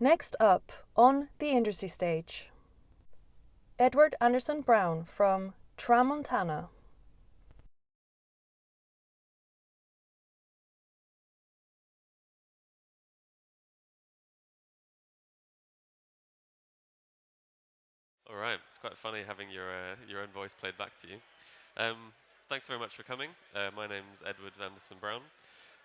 Next up on the industry stage, Edward Anderson Brown from TRAMONTANA. All right, it's quite funny having your own voice played back to you. Thanks very much for coming. My name's Edward Anderson Brown.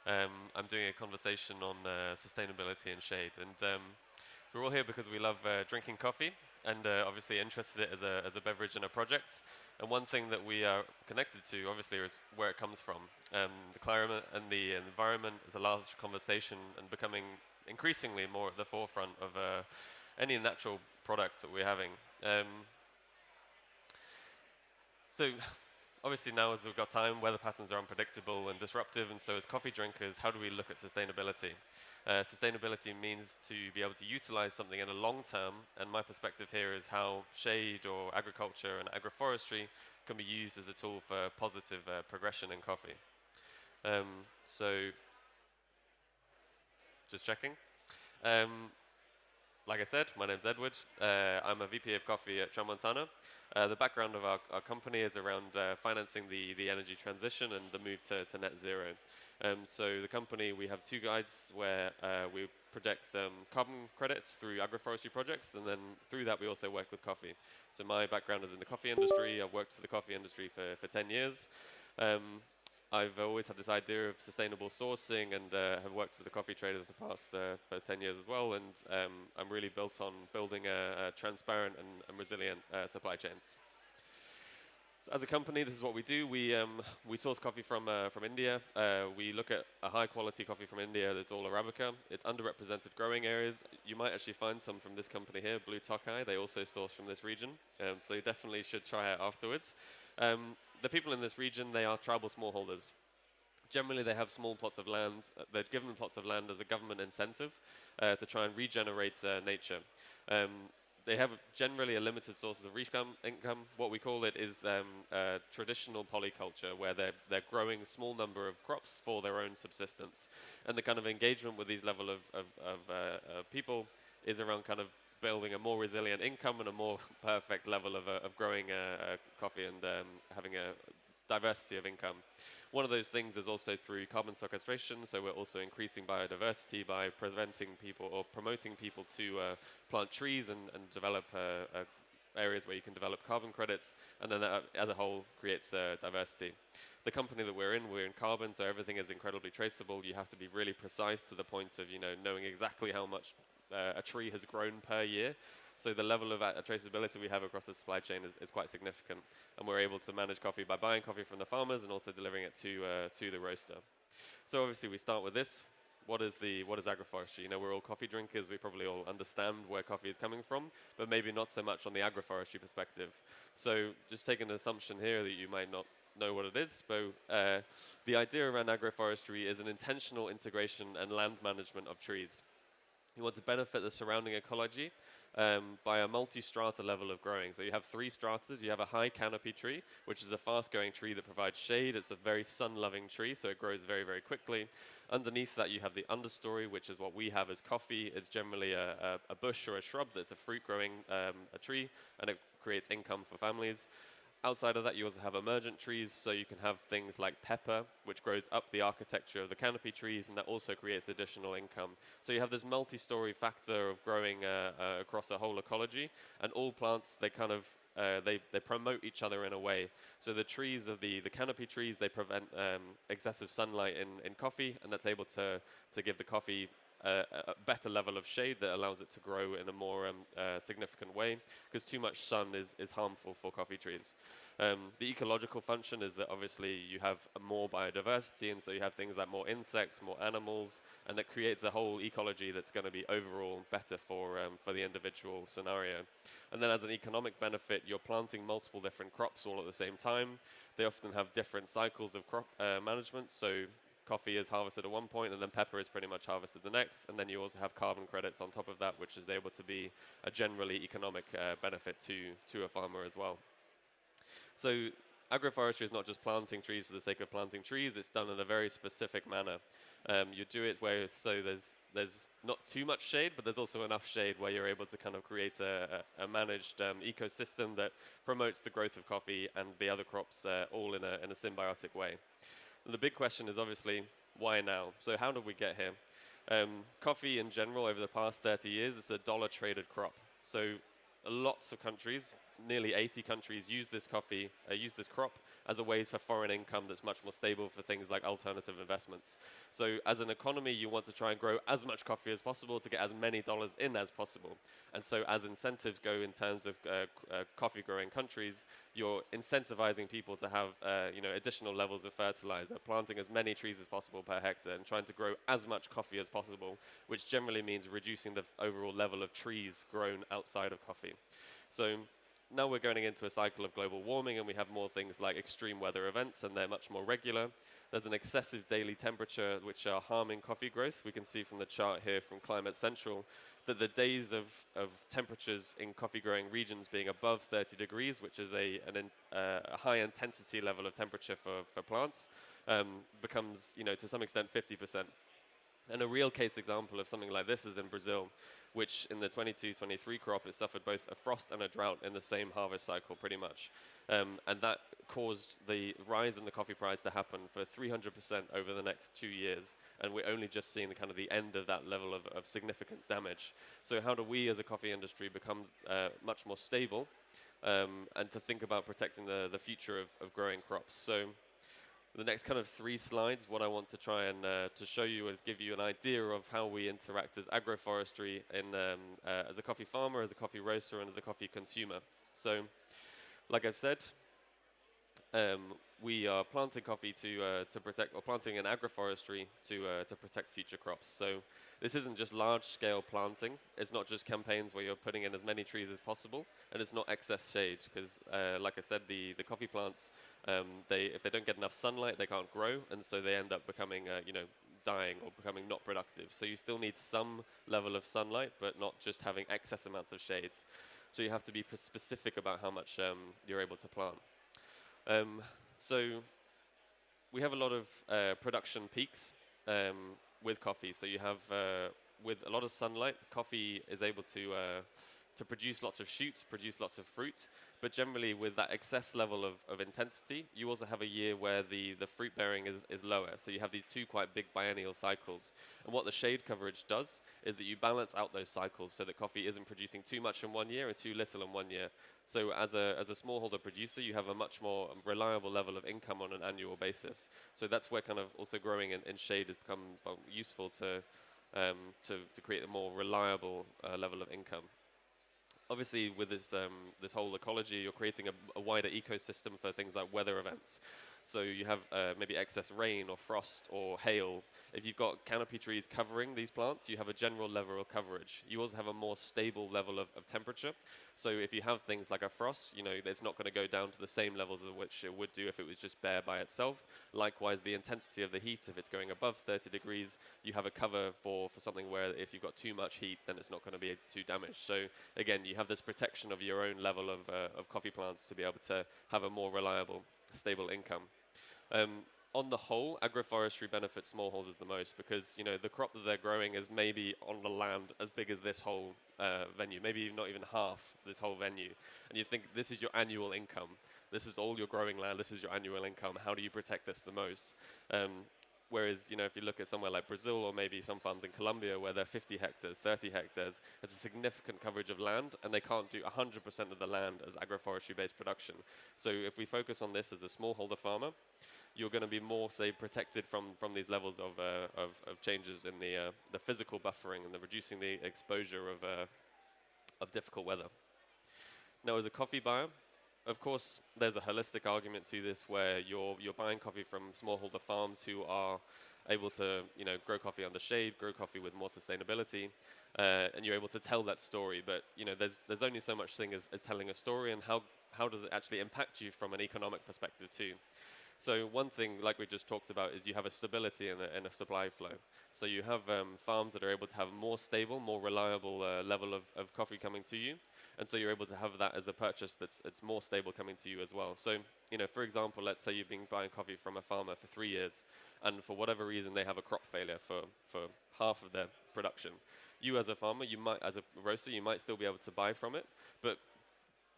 I'm doing a conversation on sustainability and shade, and so we're all here because we love drinking coffee, and obviously interested in it as a beverage and a project. And one thing that we are connected to, obviously, is where it comes from. The climate and the environment is a large conversation and becoming increasingly more at the forefront of any natural product that we're having. So obviously now, as we've got time, weather patterns are unpredictable and disruptive, and so as coffee drinkers, how do we look at sustainability? Sustainability means to be able to utilize something in the long term, and my perspective here is how shade or agriculture and agroforestry can be used as a tool for positive progression in coffee. So just checking. Like I said, my name's Edward. I'm a VP of Coffee at TRAMONTANA. The background of our company is around financing the energy transition and the move to net zero. So the company, we have two guides where we project carbon credits through agroforestry projects, and then through that we also work with coffee. So my background is in the coffee industry. I've worked for the coffee industry for 10 years. I've always had this idea of sustainable sourcing, and have worked as a coffee trader for the past for 10 years as well, and I'm really built on building a transparent and resilient supply chains. So as a company, this is what we do. We source coffee from India. We look at a high quality coffee from India that's all Arabica. It's underrepresented growing areas. You might actually find some from this company here, Blue TOKAI. They also source from this region, so you definitely should try it afterwards. The people in this region, they are tribal smallholders. Generally, they have small plots of land. They're given plots of land as a government incentive to try and regenerate nature. They have generally a limited sources of income. What we call it is traditional polyculture, where they're growing a small number of crops for their own subsistence. And the kind of engagement with these level of people is around kind of building a more resilient income and a more perfect level of growing coffee and having a diversity of income. One of those things is also through carbon sequestration, so we're also increasing biodiversity by preventing people or promoting people to plant trees and develop areas where you can develop carbon credits, and then that as a whole creates diversity. The company that we're in carbon, so everything is incredibly traceable. You have to be really precise to the point of knowing exactly how much a tree has grown per year. So the level of traceability we have across the supply chain is quite significant, and we're able to manage coffee by buying coffee from the farmers and also delivering it to the roaster. So obviously we start with this. What is agroforestry? We're all coffee drinkers. We probably all understand where coffee is coming from, but maybe not so much on the agroforestry perspective. So just take an assumption here that you might not know what it is, but the idea around agroforestry is an intentional integration and land management of trees. You want to benefit the surrounding ecology by a multi-strata level of growing. So you have 3 stratas. You have a high canopy tree, which is a fast-growing tree that provides shade. It's a very sun-loving tree, so it grows very, very quickly. Underneath that, you have the understory, which is what we have as coffee. It's generally a bush or a shrub that's a fruit-growing a tree, and it creates income for families. Outside of that, you also have emergent trees, so you can have things like pepper, which grows up the architecture of the canopy trees, and that also creates additional income. So you have this multi-story factor of growing across a whole ecology, and all plants, they kind of they promote each other in a way. So the trees of the canopy trees, they prevent excessive sunlight in coffee, and that's able to give the coffee a better level of shade that allows it to grow in a more significant way, because too much sun is harmful for coffee trees. The ecological function is that obviously you have more biodiversity, and so you have things like more insects, more animals, and that creates a whole ecology that's going to be overall better for the individual scenario. And then as an economic benefit, you're planting multiple different crops all at the same time. They often have different cycles of crop management, so coffee is harvested at one point, and then pepper is pretty much harvested the next, and then you also have carbon credits on top of that, which is able to be a generally economic benefit to a farmer as well. So agroforestry is not just planting trees for the sake of planting trees, it's done in a very specific manner. You do it where so there's not too much shade, but there's also enough shade where you're able to kind of create a managed ecosystem that promotes the growth of coffee and the other crops all in a symbiotic way. And the big question is obviously, why now? So how did we get here? Coffee in general over the past 30 years is a dollar traded crop. So lots of countries, nearly 80 countries, use this crop as a way for foreign income that's much more stable for things like alternative investments. So as an economy, you want to try and grow as much coffee as possible to get as many dollars in as possible. And so as incentives go in terms of coffee growing countries, you're incentivizing people to have additional levels of fertilizer, planting as many trees as possible per hectare and trying to grow as much coffee as possible, which generally means reducing the overall level of trees grown outside of coffee. So now we're going into a cycle of global warming and we have more things like extreme weather events and they're much more regular. There's an excessive daily temperature which are harming coffee growth. We can see from the chart here from Climate Central that the days of temperatures in coffee growing regions being above 30 degrees, which is a high intensity level of temperature for plants, becomes, to some extent 50%. And a real case example of something like this is in Brazil, which in the 22-23 crop, it suffered both a frost and a drought in the same harvest cycle, pretty much. And that caused the rise in the coffee price to happen for 300% over the next 2 years. And we're only just seeing the end of that level of significant damage. So how do we as a coffee industry become much more stable and to think about protecting the future of growing crops? So the next kind of 3 slides, what I want to try and to show you is give you an idea of how we interact as agroforestry as a coffee farmer, as a coffee roaster, and as a coffee consumer. So, like I've said, we are planting coffee to protect, or planting in agroforestry to protect future crops. So this isn't just large-scale planting. It's not just campaigns where you're putting in as many trees as possible, and it's not excess shade, because like I said, the coffee plants, if they don't get enough sunlight, they can't grow, and so they end up becoming, dying or becoming not productive. So you still need some level of sunlight, but not just having excess amounts of shades. So you have to be specific about how much you're able to plant. So we have a lot of production peaks with coffee. So you have, with a lot of sunlight, coffee is able to produce lots of shoots, produce lots of fruit. But generally, with that excess level of intensity, you also have a year where the fruit bearing is lower. So you have these 2 quite big biennial cycles. And what the shade coverage does is that you balance out those cycles so that coffee isn't producing too much in one year and too little in one year. So as a smallholder producer, you have a much more reliable level of income on an annual basis. So that's where kind of also growing in shade has become useful to create a more reliable level of income. Obviously, with this whole ecology, you're creating a wider ecosystem for things like weather events. So you have maybe excess rain or frost or hail. If you've got canopy trees covering these plants, you have a general level of coverage. You also have a more stable level of temperature. So if you have things like a frost, it's not going to go down to the same levels of which it would do if it was just bare by itself. Likewise, the intensity of the heat, if it's going above 30 degrees, you have a cover for something where if you've got too much heat, then it's not going to be too damaged. So again, you have this protection of your own level of coffee plants to be able to have a more reliable, stable income. On the whole, agroforestry benefits smallholders the most because, the crop that they're growing is maybe on the land as big as this whole venue, maybe not even half this whole venue. And you think, this is your annual income. This is all your growing land. This is your annual income. How do you protect this the most? Whereas, if you look at somewhere like Brazil or maybe some farms in Colombia where they're 50 hectares, 30 hectares, it's a significant coverage of land and they can't do 100% of the land as agroforestry-based production. So if we focus on this as a smallholder farmer, you're going to be more, say, protected from these levels of changes in the physical buffering and the reducing the exposure of difficult weather. Now, as a coffee buyer, of course, there's a holistic argument to this where you're buying coffee from smallholder farms who are able to grow coffee under shade, grow coffee with more sustainability, and you're able to tell that story. But there's only so much thing as telling a story, and how does it actually impact you from an economic perspective too? So one thing, like we just talked about, is you have a stability in a supply flow. So you have farms that are able to have more stable, more reliable level of coffee coming to you. And so you're able to have that as a purchase it's more stable coming to you as well. So, you know, for example, let's say you've been buying coffee from a farmer for 3 years, and for whatever reason they have a crop failure for half of their production. You as a farmer, you might, as a roaster, you might still be able to buy from it, but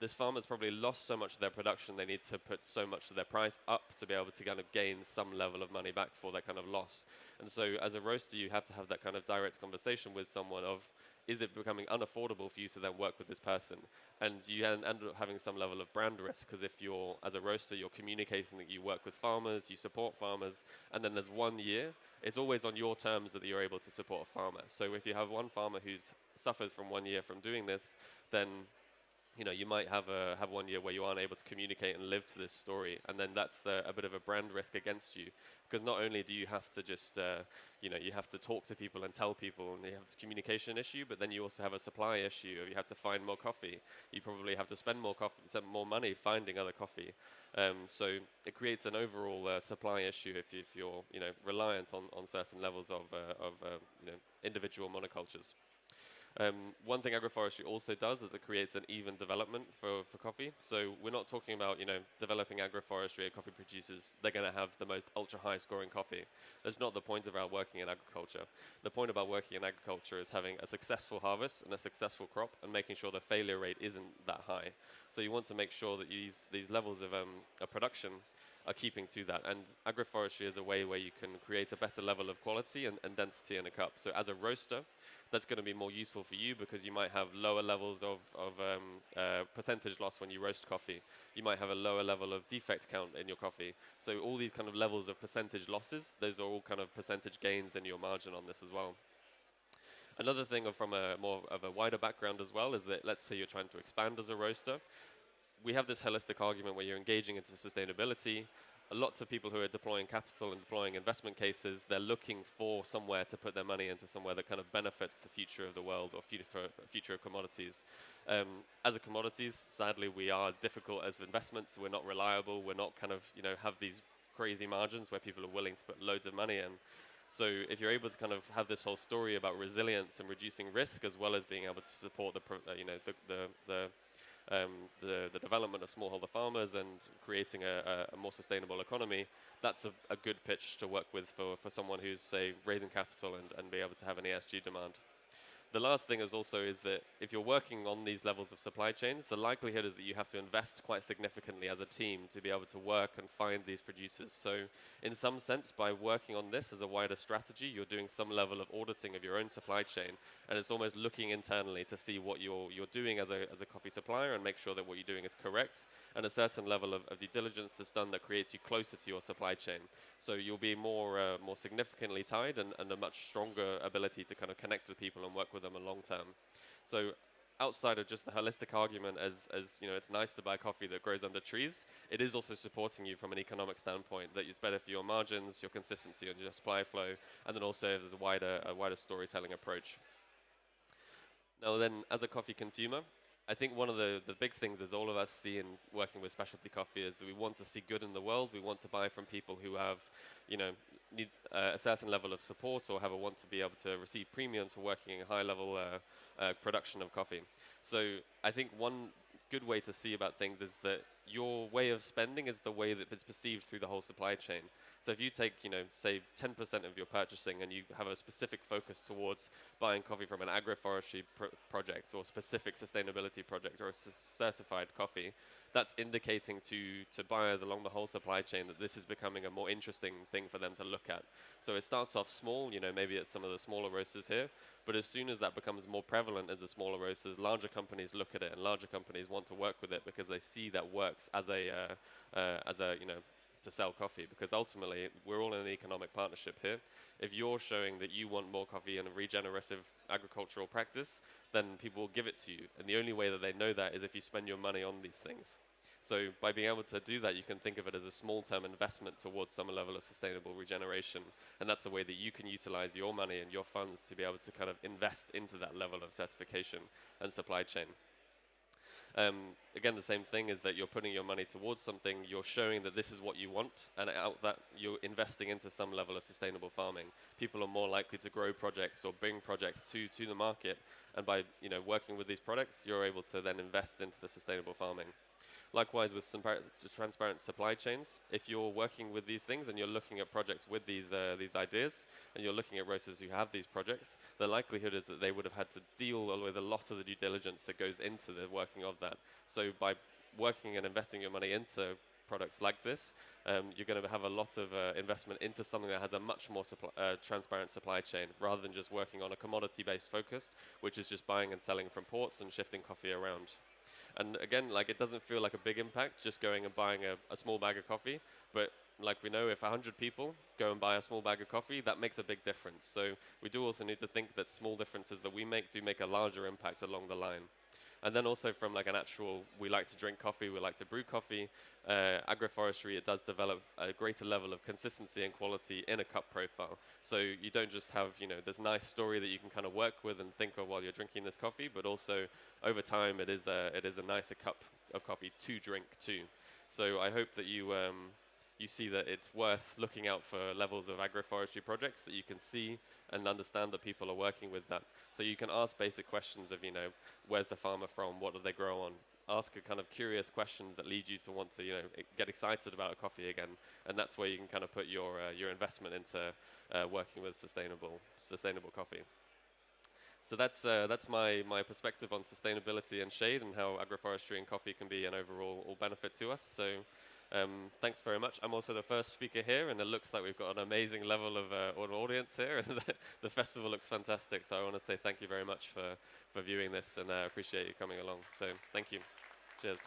this farmer's probably lost so much of their production, they need to put so much of their price up to be able to kind of gain some level of money back for that kind of loss. And so as a roaster, you have to have that kind of direct conversation with someone of, is it becoming unaffordable for you to then work with this person? And you end up having some level of brand risk, because if you're, as a roaster, you're communicating that you work with farmers, you support farmers, and then there's 1 year, it's always on your terms that you're able to support a farmer. So if you have one farmer who suffers from 1 year from doing this, then you know, you might have 1 year where you aren't able to communicate and live to this story, and then that's a bit of a brand risk against you, because not only do you have to just, you know, you have to talk to people and tell people, and you have this communication issue, but then you also have a supply issue. You have to find more coffee. You probably have to spend more money finding other coffee. So it creates an overall supply issue if you're, you know, reliant on certain levels of you know, individual monocultures. One thing agroforestry also does is it creates an even development for coffee. So we're not talking about, you know, developing agroforestry or coffee producers, they're going to have the most ultra high scoring coffee. That's not the point about working in agriculture. The point about working in agriculture is having a successful harvest and a successful crop and making sure the failure rate isn't that high. So you want to make sure that these levels of production are keeping to that. And agroforestry is a way where you can create a better level of quality and density in a cup. So as a roaster, that's going to be more useful for you because you might have lower levels of percentage loss when you roast coffee. You might have a lower level of defect count in your coffee. So all these kind of levels of percentage losses, those are all kind of percentage gains in your margin on this as well. Another thing from a more of a wider background as well is that, let's say you're trying to expand as a roaster. We have this holistic argument where you're engaging into sustainability. Lots of people who are deploying capital and deploying investment cases, they're looking for somewhere to put their money into, somewhere that kind of benefits the future of the world or future of commodities. As a commodities, sadly, we are difficult as investments. We're not reliable. We're not kind of, you know, have these crazy margins where people are willing to put loads of money in. So if you're able to kind of have this whole story about resilience and reducing risk, as well as being able to support the development of smallholder farmers and creating a more sustainable economy, that's a good pitch to work with for someone who's, say, raising capital and be able to have an ESG demand. The last thing is that if you're working on these levels of supply chains, the likelihood is that you have to invest quite significantly as a team to be able to work and find these producers. So in some sense, by working on this as a wider strategy, you're doing some level of auditing of your own supply chain, and it's almost looking internally to see what you're doing as a coffee supplier and make sure that what you're doing is correct, and a certain level of due diligence is done that creates you closer to your supply chain. So you'll be more significantly tied and a much stronger ability to kind of connect with people and work with them a long term. So outside of just the holistic argument as you know, it's nice to buy coffee that grows under trees, it is also supporting you from an economic standpoint, that it's better for your margins, your consistency and your supply flow, and then also there's a wider storytelling approach. Now then, as a coffee consumer, I think one of the big things as all of us see in working with specialty coffee is that we want to see good in the world. We want to buy from people who have, you know, need a certain level of support or want to be able to receive premiums for working in high level production of coffee. So I think one good way to see about things is that your way of spending is the way that it's perceived through the whole supply chain. So if you take, you know, say 10% of your purchasing and you have a specific focus towards buying coffee from an agroforestry project or specific sustainability project or a certified coffee, that's indicating to buyers along the whole supply chain that this is becoming a more interesting thing for them to look at. So it starts off small, you know, maybe it's some of the smaller roasters here, but as soon as that becomes more prevalent as the smaller roasters, larger companies look at it and larger companies want to work with it because they see that works as a you know, to sell coffee, because ultimately we're all in an economic partnership here. If you're showing that you want more coffee in a regenerative agricultural practice, then people will give it to you. And the only way that they know that is if you spend your money on these things. So by being able to do that, you can think of it as a small-term investment towards some level of sustainable regeneration. And that's a way that you can utilize your money and your funds to be able to kind of invest into that level of certification and supply chain. Again, the same thing is that you're putting your money towards something, you're showing that this is what you want, and out that you're investing into some level of sustainable farming. People are more likely to grow projects or bring projects to the market, and by working with these products, you're able to then invest into the sustainable farming. Likewise, with transparent supply chains, if you're working with these things and you're looking at projects with these ideas, and you're looking at roasters who have these projects, the likelihood is that they would have had to deal with a lot of the due diligence that goes into the working of that. So by working and investing your money into products like this, you're going to have a lot of investment into something that has a much more transparent supply chain, rather than just working on a commodity-based focus, which is just buying and selling from ports and shifting coffee around. And again, like, it doesn't feel like a big impact just going and buying a small bag of coffee, but like we know, if 100 people go and buy a small bag of coffee, that makes a big difference. So we do also need to think that small differences that we make do make a larger impact along the line. And then also from like an actual, we like to drink coffee, we like to brew coffee, agroforestry, it does develop a greater level of consistency and quality in a cup profile. So you don't just have, this nice story that you can kind of work with and think of while you're drinking this coffee, but also over time it is a nicer cup of coffee to drink too. So I hope that you see that it's worth looking out for levels of agroforestry projects that you can see and understand that people are working with that. So you can ask basic questions of, where's the farmer from? What do they grow on? Ask a kind of curious questions that lead you to want to, get excited about a coffee again. And that's where you can kind of put your investment into working with sustainable coffee. So that's my perspective on sustainability and shade, and how agroforestry and coffee can be an overall benefit to us. So thanks very much. I'm also the first speaker here, and it looks like we've got an amazing level of audience here, and the festival looks fantastic. So I want to say thank you very much for viewing this, and I appreciate you coming along. So thank you. Cheers.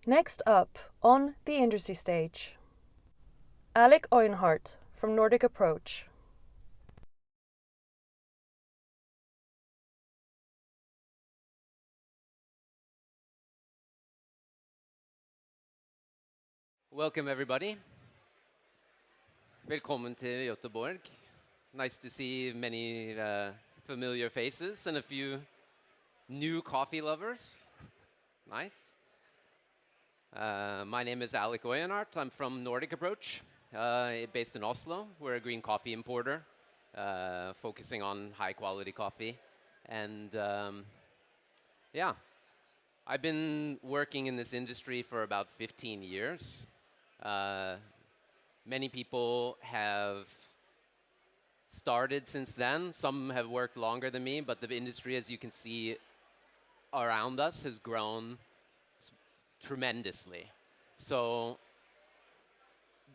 Next up on the industry stage, ALEC OYHENART from Nordic Approach. Welcome everybody. Velkommen til Göteborg. Nice to see many familiar faces and a few new coffee lovers. Nice. My name is ALEC OYHENART. I'm from Nordic Approach, based in Oslo. We're a green coffee importer, focusing on high quality coffee. And yeah, I've been working in this industry for about 15 years. Many people have started since then. Some have worked longer than me, but the industry, as you can see around us, has grown tremendously. So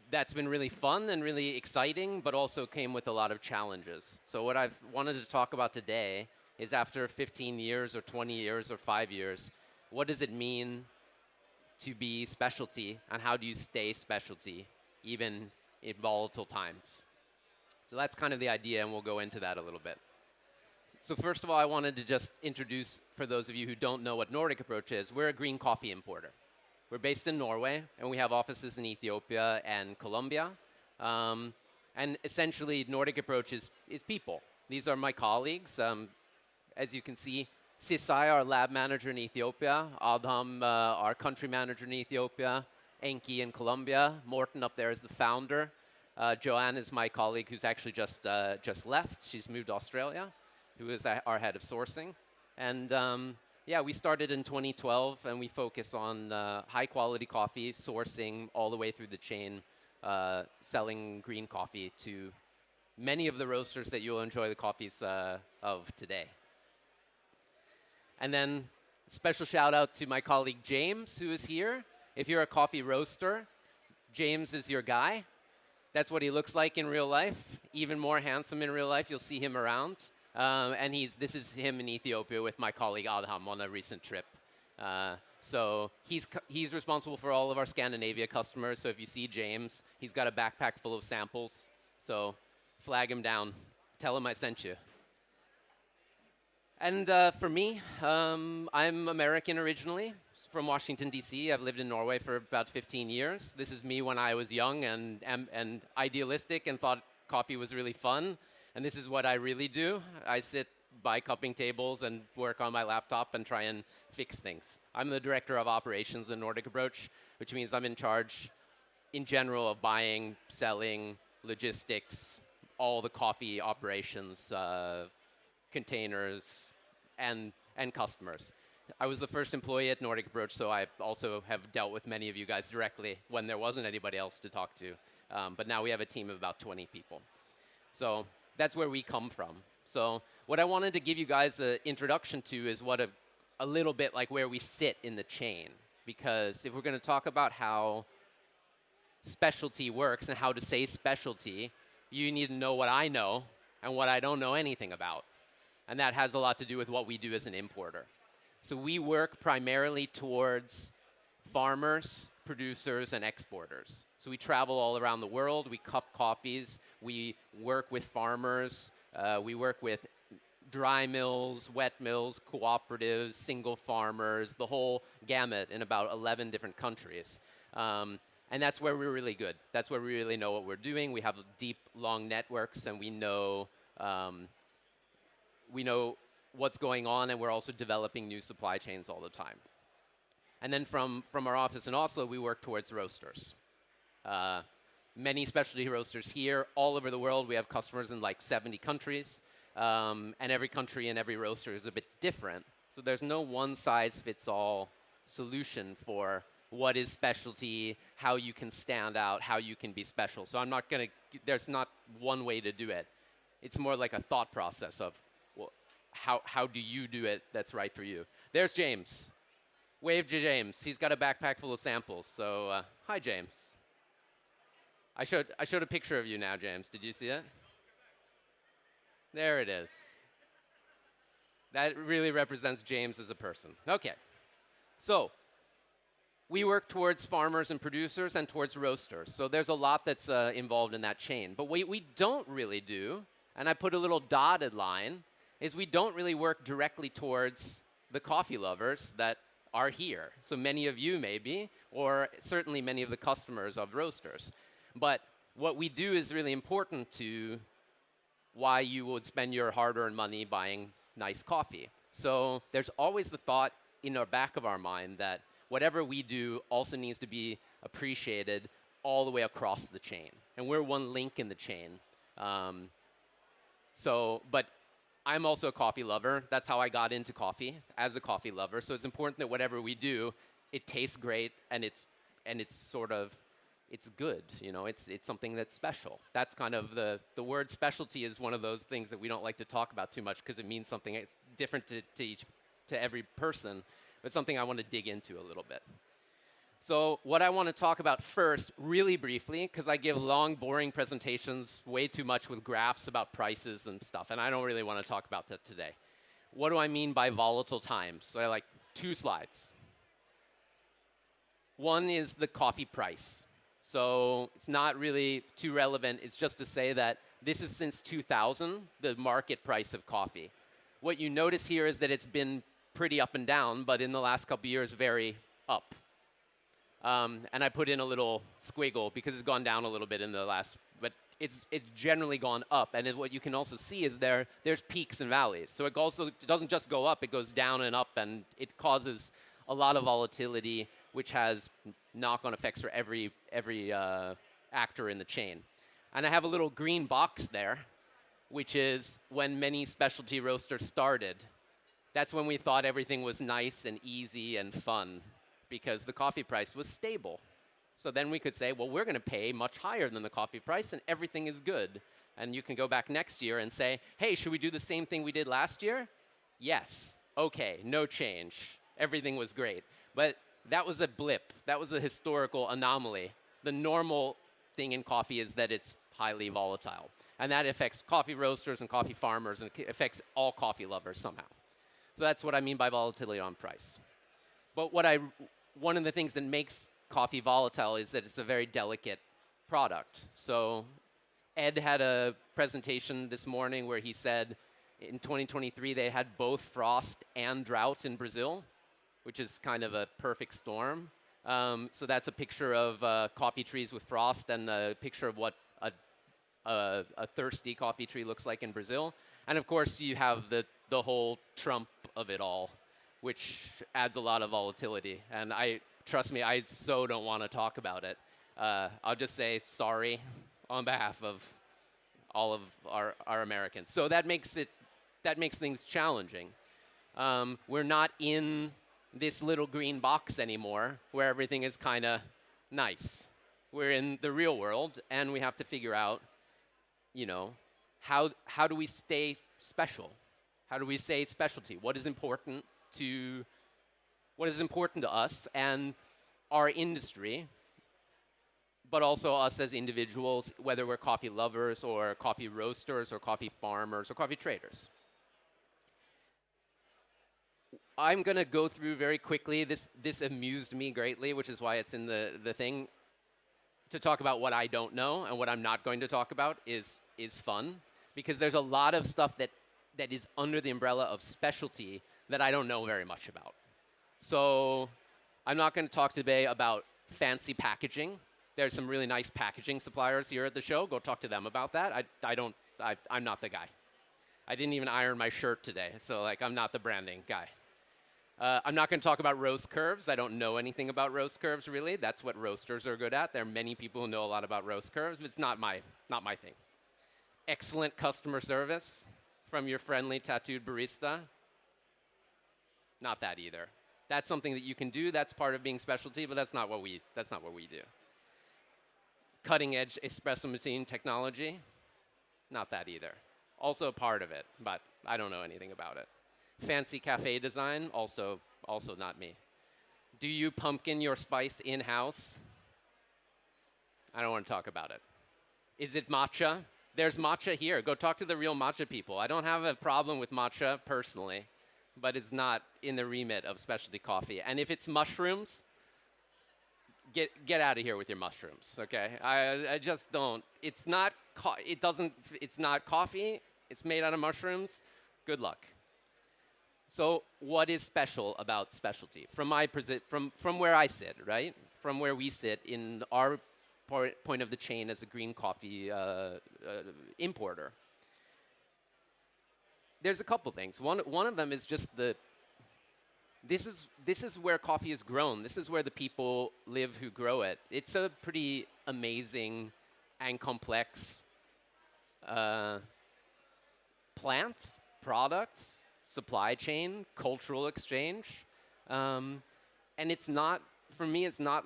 that's been really fun and really exciting, but also came with a lot of challenges. So what I've wanted to talk about today is, after 15 years or 20 years or 5 years, what does it mean to be specialty, and how do you stay specialty even in volatile times? So that's kind of the idea, and we'll go into that a little bit. So first of all, I wanted to just introduce, for those of you who don't know what Nordic Approach is, we're a green coffee importer. We're based in Norway, and we have offices in Ethiopia and Colombia. And essentially, Nordic Approach is people. These are my colleagues. As you can see, Sisai, our lab manager in Ethiopia, Adam, our country manager in Ethiopia, Enki in Colombia, Morten up there is the founder. Joanne is my colleague who's actually just left. She's moved to Australia, who is our head of sourcing. And yeah, we started in 2012, and we focus on high quality coffee, sourcing all the way through the chain, selling green coffee to many of the roasters that you'll enjoy the coffees of today. And then special shout out to my colleague James, who is here. If you're a coffee roaster, James is your guy. That's what he looks like in real life. Even more handsome in real life. You'll see him around. And this is him in Ethiopia with my colleague Adam on a recent trip. So he's responsible for all of our Scandinavia customers. So if you see James, he's got a backpack full of samples. So flag him down. Tell him I sent you. And for me, I'm American originally, from Washington, D.C. I've lived in Norway for about 15 years. This is me when I was young and idealistic and thought coffee was really fun. And this is what I really do. I sit by cupping tables and work on my laptop and try and fix things. I'm the director of operations in Nordic Approach, which means I'm in charge, in general, of buying, selling, logistics, all the coffee operations, containers, and customers. I was the first employee at Nordic Approach, so I also have dealt with many of you guys directly when there wasn't anybody else to talk to. But now we have a team of about 20 people. So that's where we come from. So what I wanted to give you guys an introduction to is what a little bit like where we sit in the chain. Because if we're going to talk about how specialty works and how to say specialty, you need to know what I know and what I don't know anything about. And that has a lot to do with what we do as an importer. So we work primarily towards farmers, producers, and exporters. So we travel all around the world. We cup coffees. We work with farmers. We work with dry mills, wet mills, cooperatives, single farmers, the whole gamut in about 11 different countries. And that's where we're really good. That's where we really know what we're doing. We have deep, long networks, and we know what's going on, and we're also developing new supply chains all the time. And then from our office in Oslo, we work towards roasters. Many specialty roasters here, all over the world. We have customers in like 70 countries, and every country and every roaster is a bit different. So there's no one-size-fits-all solution for what is specialty, how you can stand out, how you can be special. So there's not one way to do it. It's more like a thought process of, well, how do you do it that's right for you? There's James. Wave to James. He's got a backpack full of samples. So hi, James. I showed a picture of you now, James. Did you see it? There it is. That really represents James as a person. Okay. So we work towards farmers and producers and towards roasters. So there's a lot that's involved in that chain. But what we don't really do, and I put a little dotted line, is we don't really work directly towards the coffee lovers that are here. So many of you maybe, or certainly many of the customers of roasters. But what we do is really important to why you would spend your hard-earned money buying nice coffee. So there's always the thought in the back of our mind that whatever we do also needs to be appreciated all the way across the chain. And we're one link in the chain. But I'm also a coffee lover. That's how I got into coffee, as a coffee lover. So it's important that whatever we do, it tastes great and it's good. You know, it's something that's special. That's kind of the word specialty is one of those things that we don't like to talk about too much because it means something it's different to every person, but something I want to dig into a little bit. So what I want to talk about first, really briefly, because I give long, boring presentations way too much with graphs about prices and stuff, and I don't really want to talk about that today. What do I mean by volatile times? So I like 2 slides. One is the coffee price. So it's not really too relevant. It's just to say that this is since 2000, the market price of coffee. What you notice here is that it's been pretty up and down, but in the last couple of years, very up. And I put in a little squiggle because it's gone down a little bit in the last, but it's generally gone up. And what you can also see is there's peaks and valleys. So it doesn't just go up, it goes down and up, and it causes a lot of volatility, which has knock-on effects for every actor in the chain. And I have a little green box there, which is when many specialty roasters started. That's when we thought everything was nice and easy and fun, because the coffee price was stable. So then we could say, well, we're going to pay much higher than the coffee price, and everything is good. And you can go back next year and say, hey, should we do the same thing we did last year? Yes. Okay, no change. Everything was great. But that was a blip. That was a historical anomaly. The normal thing in coffee is that it's highly volatile. And that affects coffee roasters and coffee farmers, and it affects all coffee lovers somehow. So that's what I mean by volatility on price. But one of the things that makes coffee volatile is that it's a very delicate product. So Ed had a presentation this morning where he said in 2023 they had both frost and drought in Brazil, which is kind of a perfect storm. So that's a picture of coffee trees with frost and a picture of what a thirsty coffee tree looks like in Brazil. And of course you have the whole Trump of it all, which adds a lot of volatility. And trust me, I so don't want to talk about it. I'll just say sorry on behalf of all of our Americans. So that makes things challenging. We're not in this little green box anymore where everything is kind of nice. We're in the real world, and we have to figure out, you know, how do we stay special? How do we say specialty? What is important to us and our industry, but also us as individuals, whether we're coffee lovers or coffee roasters or coffee farmers or coffee traders. I'm going to go through very quickly. This amused me greatly, which is why it's in the thing. To talk about what I don't know and what I'm not going to talk about is fun, because there's a lot of stuff that is under the umbrella of specialty that I don't know very much about. So I'm not going to talk today about fancy packaging. There's some really nice packaging suppliers here at the show. Go talk to them about that. I'm not the guy. I didn't even iron my shirt today, so like I'm not the branding guy. I'm not going to talk about roast curves. I don't know anything about roast curves, really. That's what roasters are good at. There are many people who know a lot about roast curves, but it's not my thing. Excellent customer service from your friendly tattooed barista. Not that either. That's something that you can do. That's part of being specialty, but that's not what we do. Cutting edge espresso machine technology. Not that either. Also a part of it, but I don't know anything about it. Fancy cafe design, also not me. Do you pumpkin your spice in-house? I don't want to talk about it. Is it matcha? There's matcha here. Go talk to the real matcha people. I don't have a problem with matcha personally, but it's not in the remit of specialty coffee. And if it's mushrooms, get out of here with your mushrooms, okay? I just don't. It's not it's not coffee. It's made out of mushrooms. Good luck. So what is special about specialty? From my from where I sit, right? From where we sit in our point of the chain as a green coffee importer. There's a couple things. One of them is just this is where coffee is grown. This is where the people live who grow it. It's a pretty amazing and complex plant, product, supply chain, cultural exchange. And it's not, for me, it's not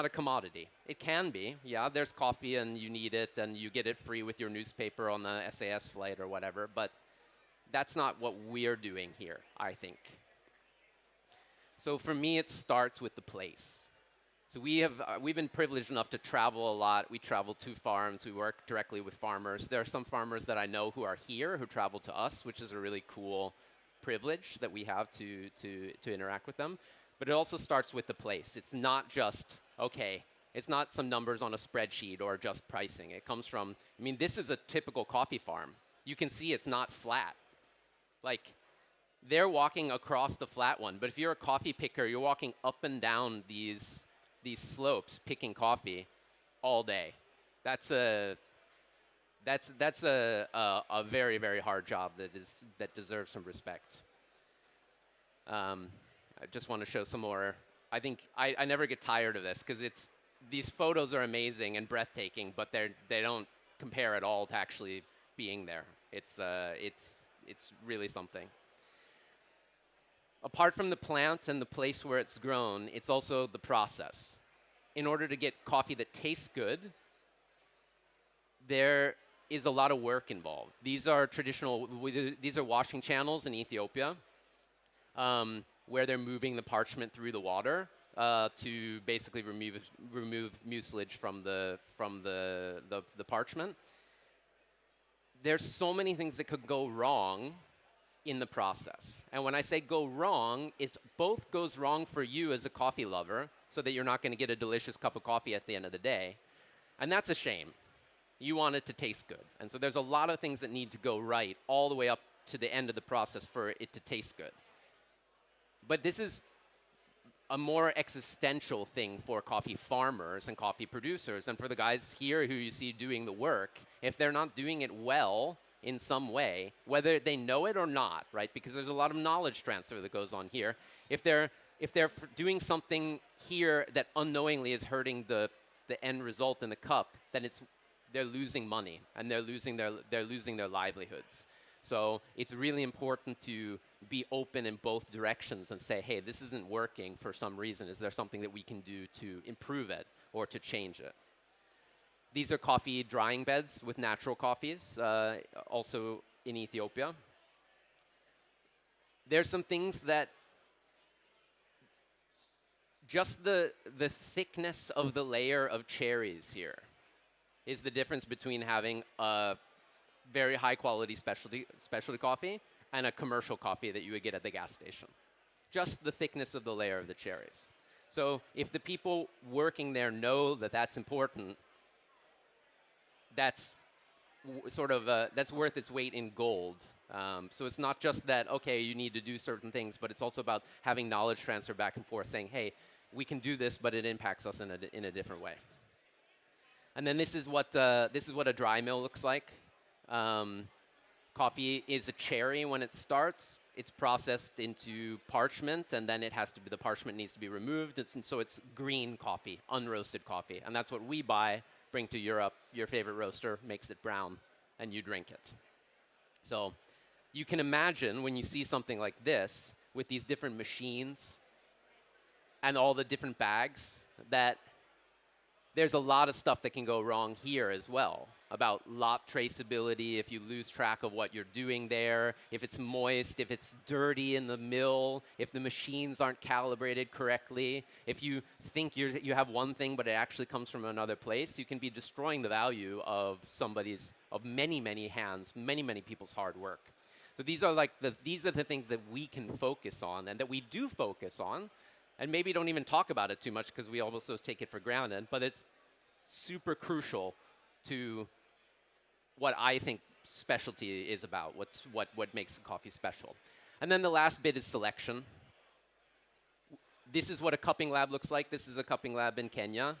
a commodity. It can be, yeah, there's coffee and you need it and you get it free with your newspaper on the SAS flight or whatever, but that's not what we're doing here, I think. So for me, it starts with the place. So we've been privileged enough to travel a lot. We travel to farms. We work directly with farmers. There are some farmers that I know who are here who travel to us, which is a really cool privilege that we have to interact with them. But it also starts with the place. It's not just, okay, it's not some numbers on a spreadsheet or just pricing. It comes from, I mean, this is a typical coffee farm. You can see it's not flat. Like, they're walking across the flat one, but if you're a coffee picker, you're walking up and down these slopes picking coffee all day. That's a very, very hard job that deserves some respect. I just want to show some more. I think I never get tired of this because these photos are amazing and breathtaking, but they don't compare at all to actually being there. It's really something. Apart from the plant and the place where it's grown, it's also the process. In order to get coffee that tastes good, there is a lot of work involved. These are these are washing channels in Ethiopia, where they're moving the parchment through the water to basically remove mucilage from the parchment. There's so many things that could go wrong in the process. And when I say go wrong, it both goes wrong for you as a coffee lover, so that you're not going to get a delicious cup of coffee at the end of the day. And that's a shame. You want it to taste good. And so there's a lot of things that need to go right all the way up to the end of the process for it to taste good. But this is a more existential thing for coffee farmers and coffee producers. And for the guys here who you see doing the work, if they're not doing it well in some way, whether they know it or not, right? Because there's a lot of knowledge transfer that goes on here. If they're doing something here that unknowingly is hurting the end result in the cup, then they're losing money and they're losing their livelihoods. So it's really important to be open in both directions and say, hey, this isn't working for some reason. Is there something that we can do to improve it or to change it? These are coffee drying beds with natural coffees, also in Ethiopia. There's some things that just the thickness of the layer of cherries here is the difference between having a very high quality specialty coffee and a commercial coffee that you would get at the gas station. Just the thickness of the layer of the cherries. So if the people working there know that that's important, that's that's worth its weight in gold. So it's not just that, okay, you need to do certain things, but it's also about having knowledge transfer back and forth, saying, hey, we can do this, but it impacts us in a different way. And then this is what a dry mill looks like. Coffee is a cherry when it starts. It's processed into parchment, and then the parchment needs to be removed. And so it's green coffee, unroasted coffee. And that's what we buy, bring to Europe. Your favorite roaster makes it brown, and you drink it. So you can imagine when you see something like this with these different machines and all the different bags that there's a lot of stuff that can go wrong here as well, about lot traceability, if you lose track of what you're doing there, if it's moist, if it's dirty in the mill, if the machines aren't calibrated correctly, if you think you have one thing but it actually comes from another place, you can be destroying the value of many, many hands, many, many people's hard work. So these are the things that we can focus on and that we do focus on. and maybe don't even talk about it too much because we almost take it for granted, but it's super crucial to what I think specialty is about, what makes coffee special. And then the last bit is selection. This is what a cupping lab looks like. This is a cupping lab in Kenya.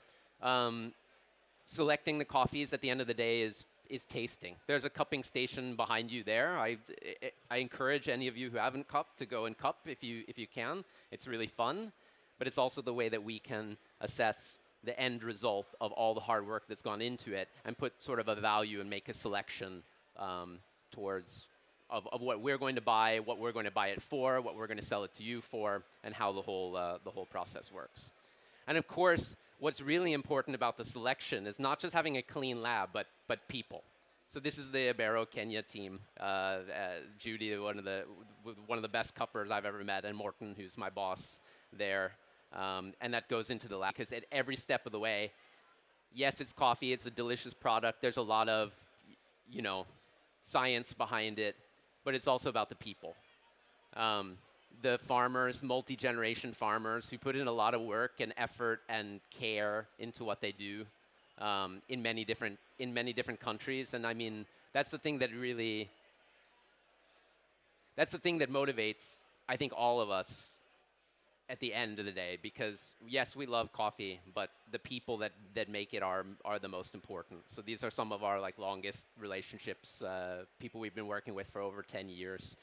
Selecting the coffees at the end of the day is tasting. There's a cupping station behind you there. I encourage any of you who haven't cupped to go and cup if you can. It's really fun, but it's also the way that we can assess the end result of all the hard work that's gone into it and put sort of a value and make a selection towards of what we're going to buy, what we're going to buy it for, what we're going to sell it to you for, and how the whole process works. And of course, what's really important about the selection is not just having a clean lab, but people. So this is the Ibero Kenya team. Judy, one of the best cuppers I've ever met, and Morten, who's my boss there. And that goes into the lab because at every step of the way, yes, it's coffee, it's a delicious product. There's a lot of, science behind it, but it's also about the people. The farmers, multi-generation farmers who put in a lot of work and effort and care into what they do in many different countries. And I mean, that's the thing that motivates, I think, all of us at the end of the day, because yes, we love coffee, but the people that make it are the most important. So these are some of our longest relationships, people we've been working with for over 10 years.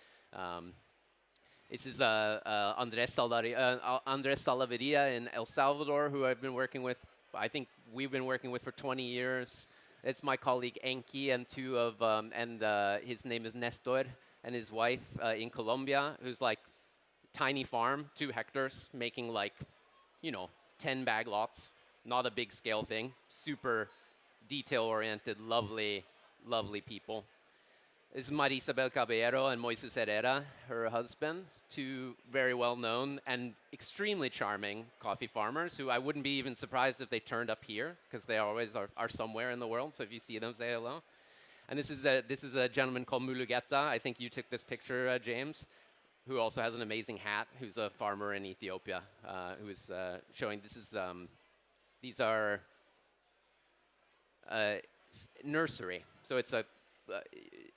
This is Andres Salaveria in El Salvador, who I've been working with. I think we've been working with for 20 years. It's my colleague Enki and his name is Nestor, and his wife in Colombia, who's tiny farm, 2 hectares, making 10 bag lots. Not a big scale thing. Super detail-oriented, lovely people. This is Marisabel Caballero and Moises Herrera, her husband, 2 very well-known and extremely charming coffee farmers who I wouldn't be even surprised if they turned up here, because they always are somewhere in the world, so if you see them, say hello. And this is a gentleman called Mulugeta. I think you took this picture, James, who also has an amazing hat, who's a farmer in Ethiopia, who is showing, these are nursery. So it's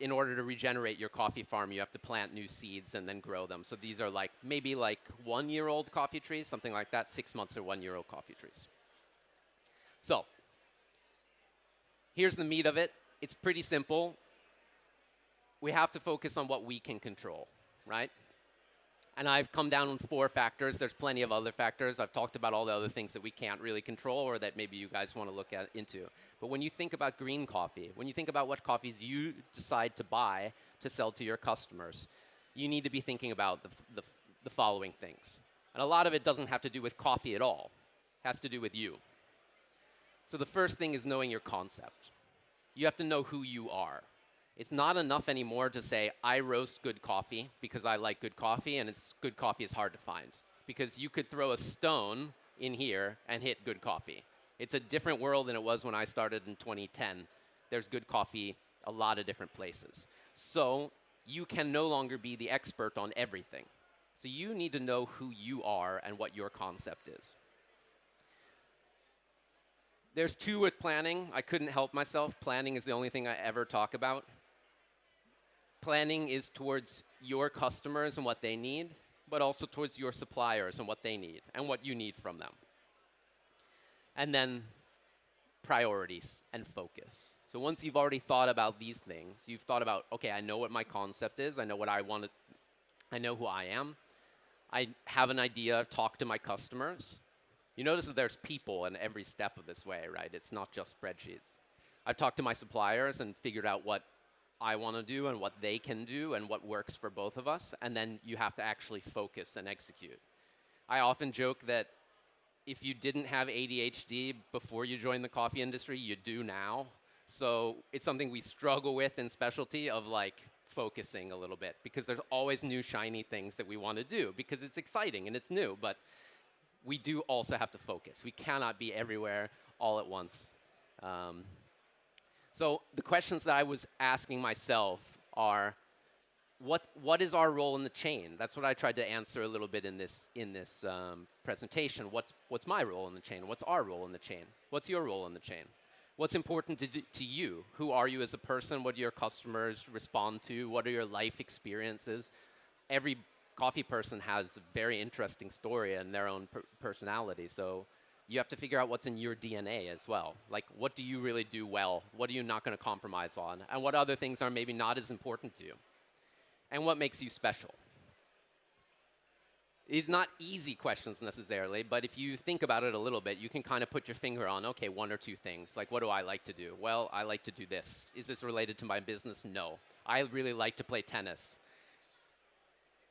in order to regenerate your coffee farm, you have to plant new seeds and then grow them. So these are maybe 1-year-old coffee trees, something like that, 6 months or 1-year-old coffee trees. So here's the meat of it. It's pretty simple. We have to focus on what we can control, right? And I've come down on 4 factors. There's plenty of other factors. I've talked about all the other things that we can't really control or that maybe you guys want to look into. But when you think about green coffee, when you think about what coffees you decide to buy to sell to your customers, you need to be thinking about the following things. And a lot of it doesn't have to do with coffee at all. It has to do with you. So the first thing is knowing your concept. You have to know who you are. It's not enough anymore to say, I roast good coffee because I like good coffee, and good coffee is hard to find. Because you could throw a stone in here and hit good coffee. It's a different world than it was when I started in 2010. There's good coffee a lot of different places. So you can no longer be the expert on everything. So you need to know who you are and what your concept is. There's 2 with planning. I couldn't help myself. Planning is the only thing I ever talk about. Planning is towards your customers and what they need, but also towards your suppliers and what they need and what you need from them. And then priorities and focus. So once you've already thought about these things, you've thought about, okay, I know what my concept is, I know what I want to, I know who I am, I have an idea, talk to my customers. You notice that there's people in every step of this way, right? It's not just spreadsheets. I've talked to my suppliers and figured out what I want to do and what they can do and what works for both of us, and then you have to actually focus and execute. I often joke that if you didn't have ADHD before you joined the coffee industry, you do now. So it's something we struggle with in specialty of focusing a little bit, because there's always new shiny things that we want to do because it's exciting and it's new, but we do also have to focus. We cannot be everywhere all at once. So the questions that I was asking myself are, what is our role in the chain? That's what I tried to answer a little bit in this presentation. What's my role in the chain? What's our role in the chain? What's your role in the chain? What's important to you? Who are you as a person? What do your customers respond to? What are your life experiences? Every coffee person has a very interesting story and their own personality. So you have to figure out what's in your DNA as well. Like, what do you really do well? What are you not going to compromise on? And what other things are maybe not as important to you? And what makes you special? These not easy questions necessarily, but if you think about it a little bit, you can kind of put your finger on, okay, one or two things. Like, what do I like to do? Well, I like to do this. Is this related to my business? No. I really like to play tennis.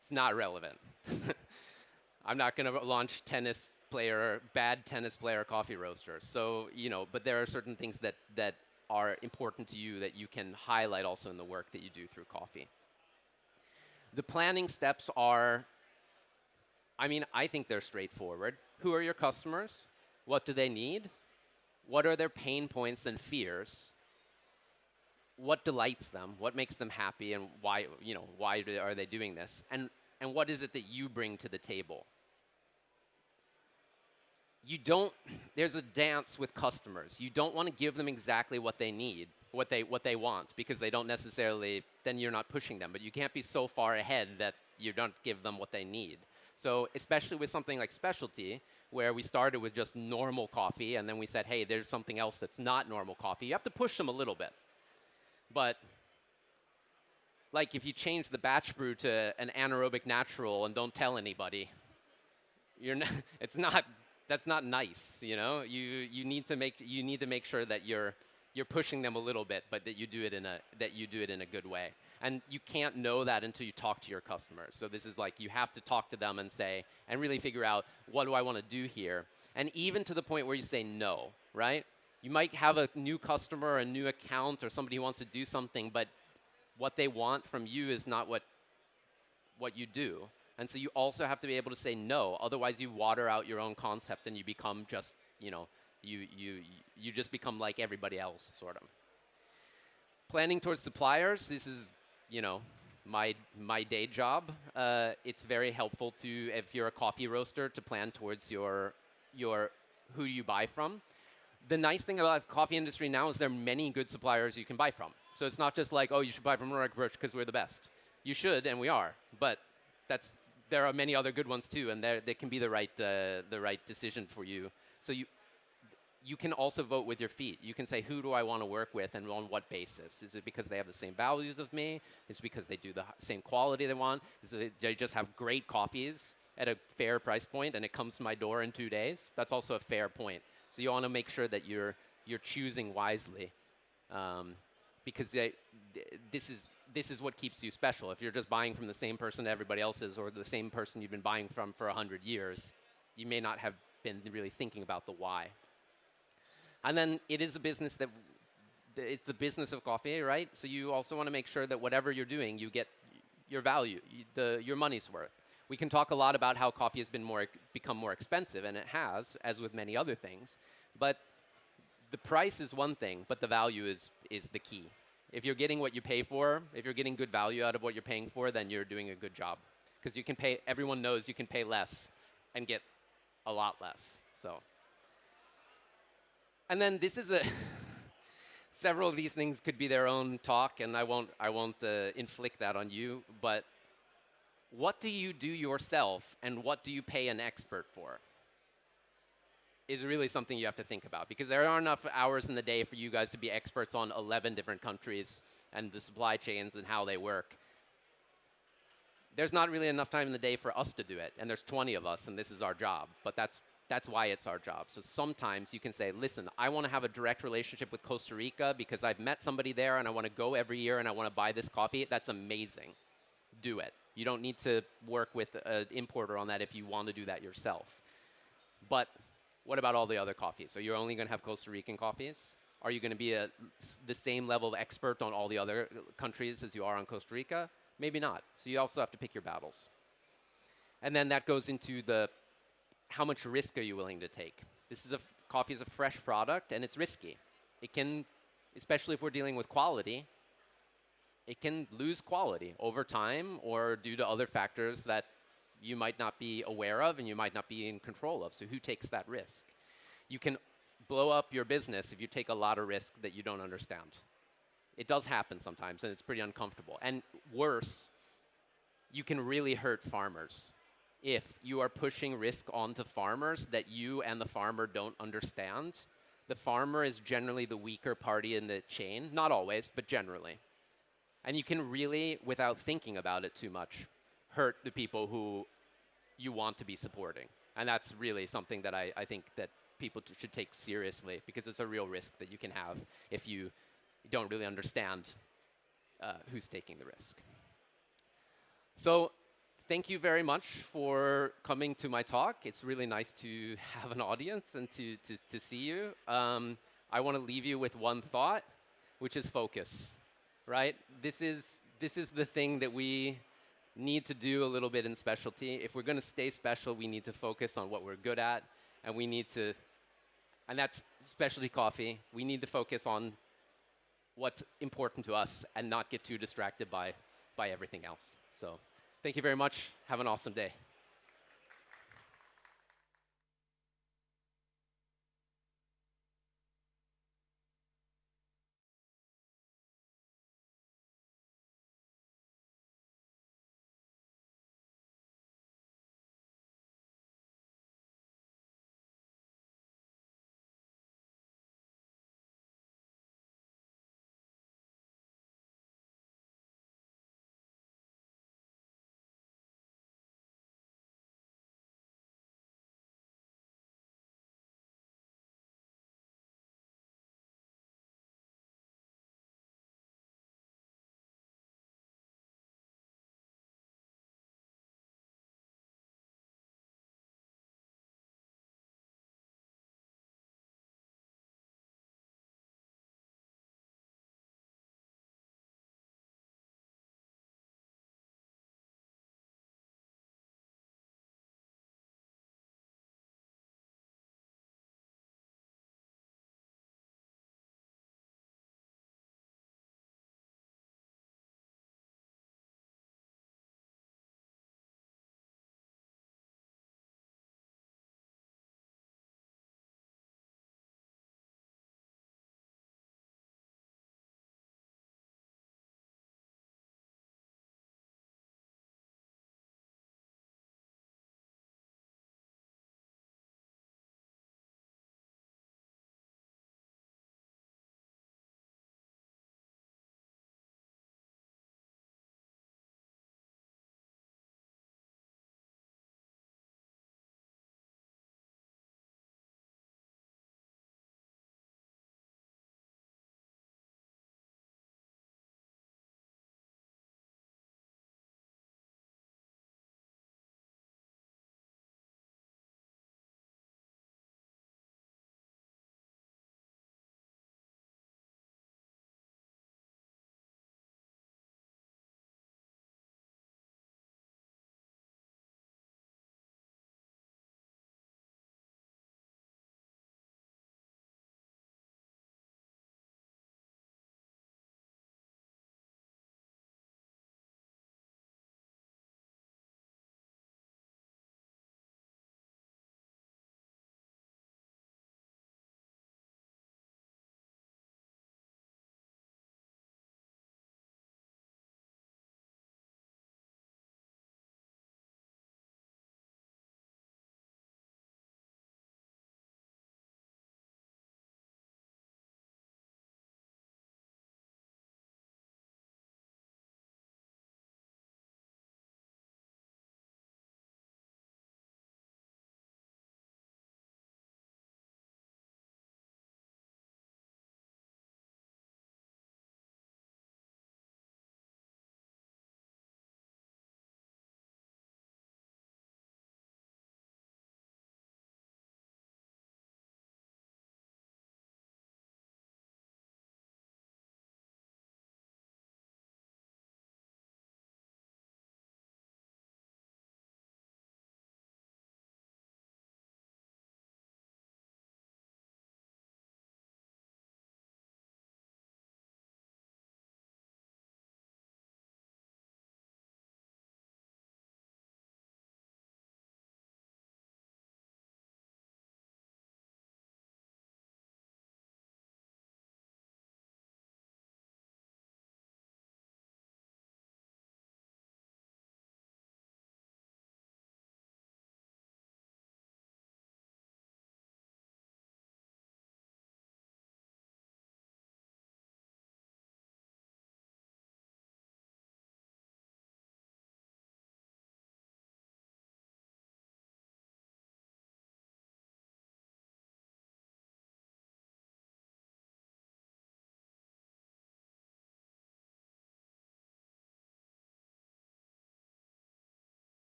It's not relevant. I'm not going to launch bad tennis player coffee roasters. So, you know, but there are certain things that are important to you that you can highlight also in the work that you do through coffee. The planning steps are, I mean, I think they're straightforward. Who are your customers? What do they need? What are their pain points and fears? What delights them? What makes them happy? And why, you know, are they doing this? And what is it that you bring to the table? There's a dance with customers. You don't want to give them exactly what they need, what they want, because they don't necessarily, then you're not pushing them. But you can't be so far ahead that you don't give them what they need. So especially with something like specialty, where we started with just normal coffee, and then we said, hey, there's something else that's not normal coffee, you have to push them a little bit. But like if you change the batch brew to an anaerobic natural and don't tell anybody, that's not nice, you know? You need to make sure that you're pushing them a little bit, but that you do it in a good way. And you can't know that until you talk to your customers. So this is like, you have to talk to them and say, and really figure out, what do I want to do here? And even to the point where you say no, right? You might have a new customer, a new account, or somebody who wants to do something, but what they want from you is not what you do. And so you also have to be able to say no. Otherwise, you water out your own concept and you become just, you know, you just become like everybody else, sort of. Planning towards suppliers, this is, you know, my day job. It's very helpful to, if you're a coffee roaster, to plan towards your who you buy from. The nice thing about the coffee industry now is there are many good suppliers you can buy from. So it's not just like, oh, you should buy from Nordic because we're the best. You should, and we are, but there are many other good ones too, and they can be the right decision for you. So you can also vote with your feet. You can say, who do I want to work with and on what basis? Is it because they have the same values of me? Is it because they do the same quality they want? Is it they just have great coffees at a fair price point and it comes to my door in 2 days? That's also a fair point. So you want to make sure that you're choosing wisely, because this is what keeps you special. If you're just buying from the same person that everybody else is, or the same person you've been buying from for 100 years, you may not have been really thinking about the why. And then it is a business it's the business of coffee, right? So you also want to make sure that whatever you're doing, you get your value, your money's worth. We can talk a lot about how coffee has become more expensive, and it has, as with many other things. But the price is one thing, but the value is the key. If you're getting what you pay for, if you're getting good value out of what you're paying for, then you're doing a good job. Because everyone knows you can pay less and get a lot less. So. And then this is several of these things could be their own talk, and I won't inflict that on you. But what do you do yourself, and what do you pay an expert for? Is really something you have to think about, because there aren't enough hours in the day for you guys to be experts on 11 different countries and the supply chains and how they work. There's not really enough time in the day for us to do it, and there's 20 of us, and this is our job. But that's why it's our job. So sometimes you can say, listen, I want to have a direct relationship with Costa Rica because I've met somebody there and I want to go every year and I want to buy this coffee. That's amazing. Do it. You don't need to work with an importer on that if you want to do that yourself. But what about all the other coffees? So you're only going to have Costa Rican coffees? Are you going to be the same level of expert on all the other countries as you are on Costa Rica? Maybe not. So you also have to pick your battles. And then that goes into how much risk are you willing to take? Coffee is a fresh product, and it's risky. It can, especially if we're dealing with quality, it can lose quality over time or due to other factors that you might not be aware of and you might not be in control of. So who takes that risk? You can blow up your business if you take a lot of risk that you don't understand. It does happen sometimes, and it's pretty uncomfortable. And worse, you can really hurt farmers if you are pushing risk onto farmers that you and the farmer don't understand. The farmer is generally the weaker party in the chain. Not always, but generally. And you can really, without thinking about it too much, hurt the people who you want to be supporting. And that's really something that I think that people should take seriously, because it's a real risk that you can have if you don't really understand who's taking the risk. So thank you very much for coming to my talk. It's really nice to have an audience and to see you. I want to leave you with one thought, which is focus, right? This is the thing that we need to do a little bit in specialty. If we're going to stay special, we need to focus on what we're good at, and we need to, and that's specialty coffee. We need to focus on what's important to us and not get too distracted by everything else. So thank you very much. Have an awesome day.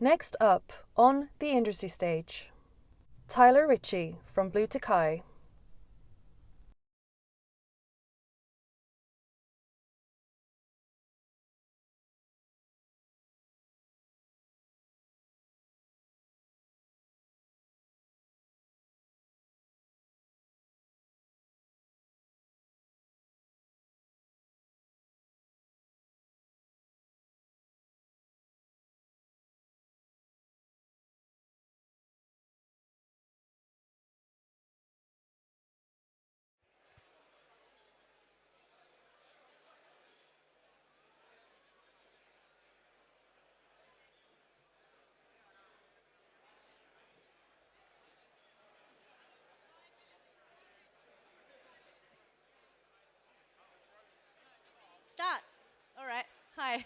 Next up on the industry stage, Tyler Ritchie from Blue TOKAI. Start. All right. Hi.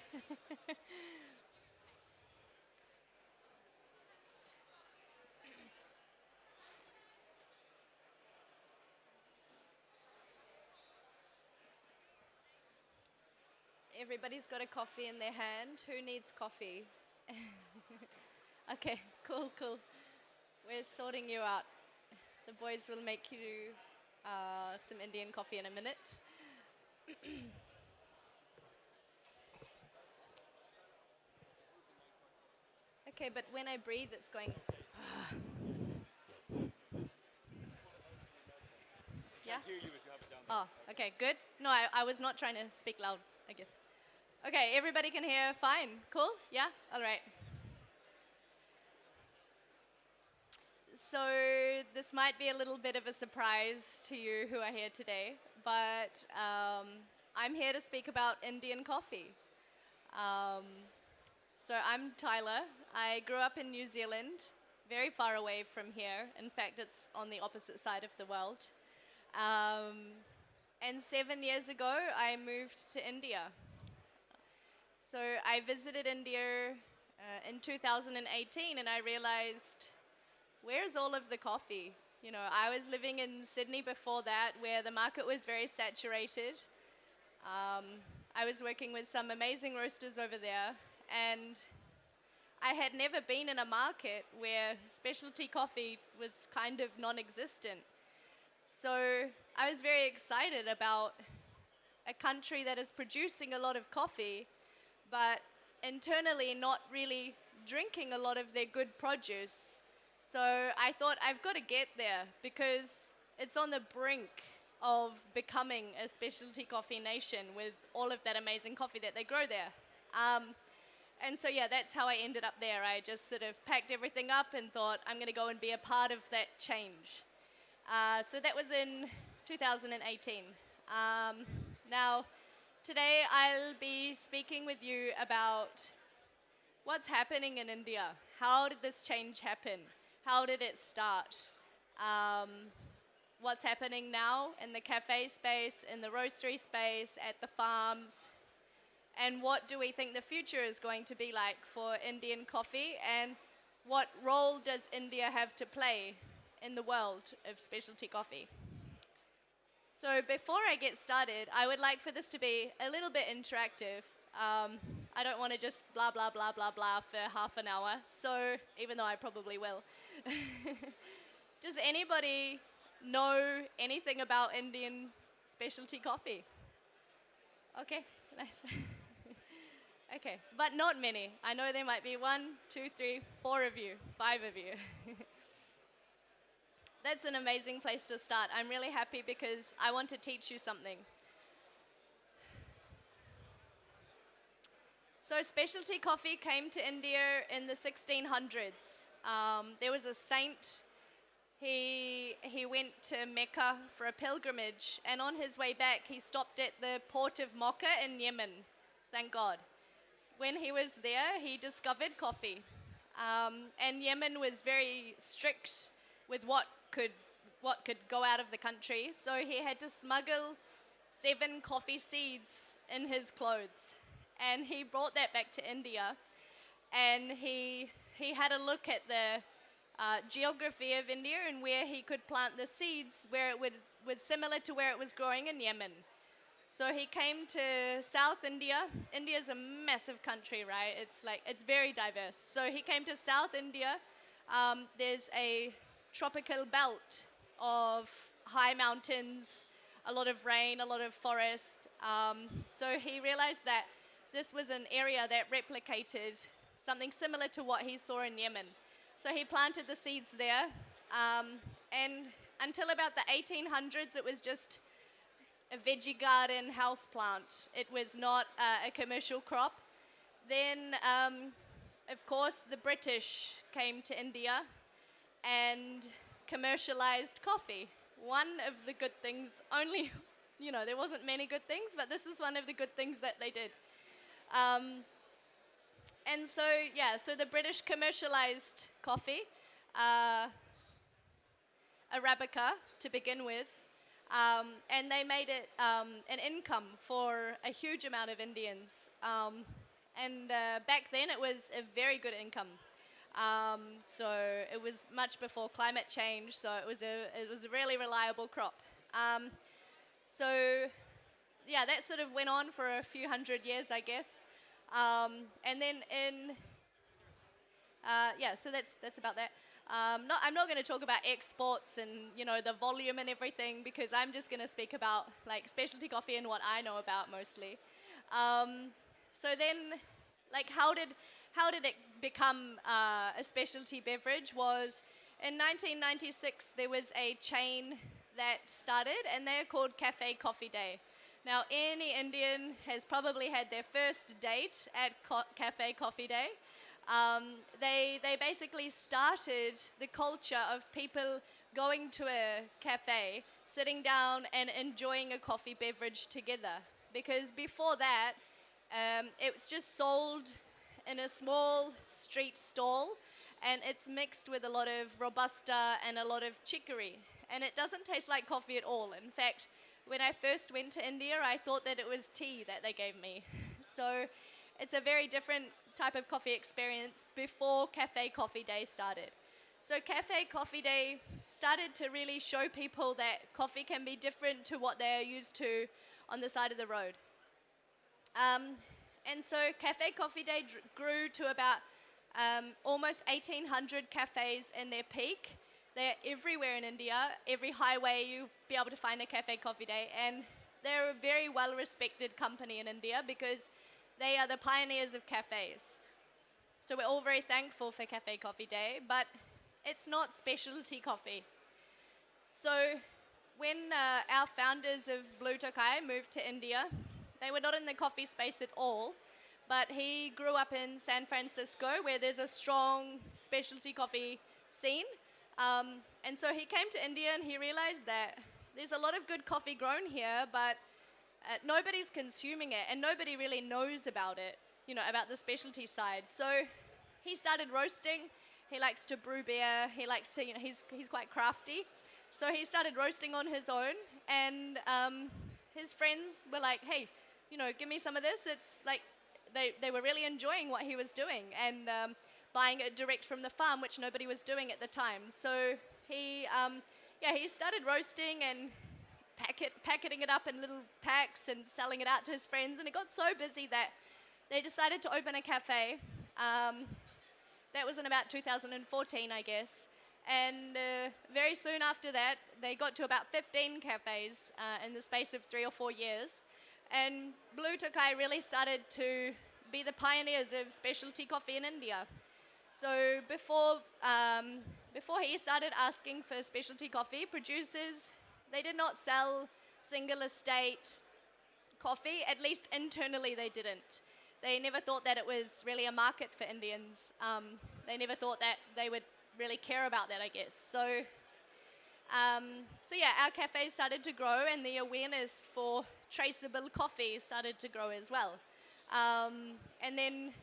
Everybody's got a coffee in their hand. Who needs coffee? Okay, cool, cool. We're sorting you out. The boys will make you some Indian coffee in a minute. Okay, but when I breathe, it's going. Yeah? Hear you if you have it down. Oh, okay, good. No, I was not trying to speak loud, I guess. Okay, everybody can hear fine. Cool? Yeah? All right. So this might be a little bit of a surprise to you who are here today, but I'm here to speak about Indian coffee. So I'm Tyler. I grew up in New Zealand, very far away from here. In fact, it's on the opposite side of the world. And 7 years ago, I moved to India. So I visited India in 2018, and I realized, where's all of the coffee? You know, I was living in Sydney before that, where the market was very saturated. I was working with some amazing roasters over there, and I had never been in a market where specialty coffee was kind of non-existent. So I was very excited about a country that is producing a lot of coffee, but internally not really drinking a lot of their good produce. So I thought, I've got to get there because it's on the brink of becoming a specialty coffee nation with all of that amazing coffee that they grow there. And so yeah, that's how I ended up there. I just sort of packed everything up and thought, I'm going to go and be a part of that change. So that was in 2018. Now, today I'll be speaking with you about what's happening in India. How did this change happen? How did it start? What's happening now in the cafe space, in the roastery space, at the farms, and what do we think the future is going to be like for Indian coffee, and what role does India have to play in the world of specialty coffee? So before I get started, I would like for this to be a little bit interactive. I don't want to just blah, blah, blah, blah, blah for half an hour, so even though I probably will. Does anybody know anything about Indian specialty coffee? Okay, nice. Okay, but not many. I know there might be 1, 2, 3, 4 of you, 5 of you. That's an amazing place to start. I'm really happy because I want to teach you something. So specialty coffee came to India in the 1600s. There was a saint. He went to Mecca for a pilgrimage, and on his way back, he stopped at the port of Mocha in Yemen. Thank God. When he was there, he discovered coffee. And Yemen was very strict with what could go out of the country, so he had to smuggle 7 coffee seeds in his clothes. And he brought that back to India, and he had a look at the geography of India and where he could plant the seeds where it was similar to where it was growing in Yemen. So he came to South India. India is a massive country, right? It's very diverse. So he came to South India. There's a tropical belt of high mountains, a lot of rain, a lot of forest. So he realized that this was an area that replicated something similar to what he saw in Yemen. So he planted the seeds there. And until about the 1800s, it was just a veggie garden house plant. It was not a commercial crop. Then, of course, the British came to India and commercialized coffee. One of the good things, only, there wasn't many good things, but this is one of the good things that they did. And so, so the British commercialized coffee, Arabica to begin with, and they made it an income for a huge amount of Indians. And back then it was a very good income. So it was much before climate change, so it was a really reliable crop. So that sort of went on for a few hundred years, I guess. And then so that's about that. I'm not going to talk about exports and the volume and everything, because I'm just going to speak about like specialty coffee and what I know about mostly. So then, like how did it become a specialty beverage? Was in 1996 there was a chain that started, and they're called Café Coffee Day. Now any Indian has probably had their first date at Café Coffee Day. They basically started the culture of people going to a cafe, sitting down and enjoying a coffee beverage together. Because before that, it was just sold in a small street stall, and it's mixed with a lot of Robusta and a lot of chicory. And it doesn't taste like coffee at all. In fact, when I first went to India, I thought that it was tea that they gave me. So it's a very different type of coffee experience before Café Coffee Day started. So Café Coffee Day started to really show people that coffee can be different to what they're used to on the side of the road. And so Café Coffee Day grew to about almost 1,800 cafes in their peak. They're everywhere in India. Every highway you'll be able to find a Café Coffee Day. And they're a very well-respected company in India because they are the pioneers of cafes. So we're all very thankful for Café Coffee Day, but it's not specialty coffee. So when our founders of Blue Tokai moved to India, they were not in the coffee space at all, but he grew up in San Francisco, where there's a strong specialty coffee scene. And so he came to India and he realized that there's a lot of good coffee grown here, but nobody's consuming it, and nobody really knows about it, about the specialty side. So he started roasting. He likes to brew beer. He likes to, he's quite crafty. So he started roasting on his own, and his friends were like, hey, give me some of this. It's like they were really enjoying what he was doing and buying it direct from the farm, which nobody was doing at the time. So he started roasting and packeting it up in little packs and selling it out to his friends, and it got so busy that they decided to open a cafe. That was in about 2014, I guess, and very soon after that they got to about 15 cafes in the space of 3 or 4 years, and Blue Tokai really started to be the pioneers of specialty coffee in India. So before he started asking for specialty coffee, producers, they did not sell single estate coffee, at least internally they didn't. They never thought that it was really a market for Indians. They never thought that they would really care about that, I guess. So our cafes started to grow, and the awareness for traceable coffee started to grow as well. And then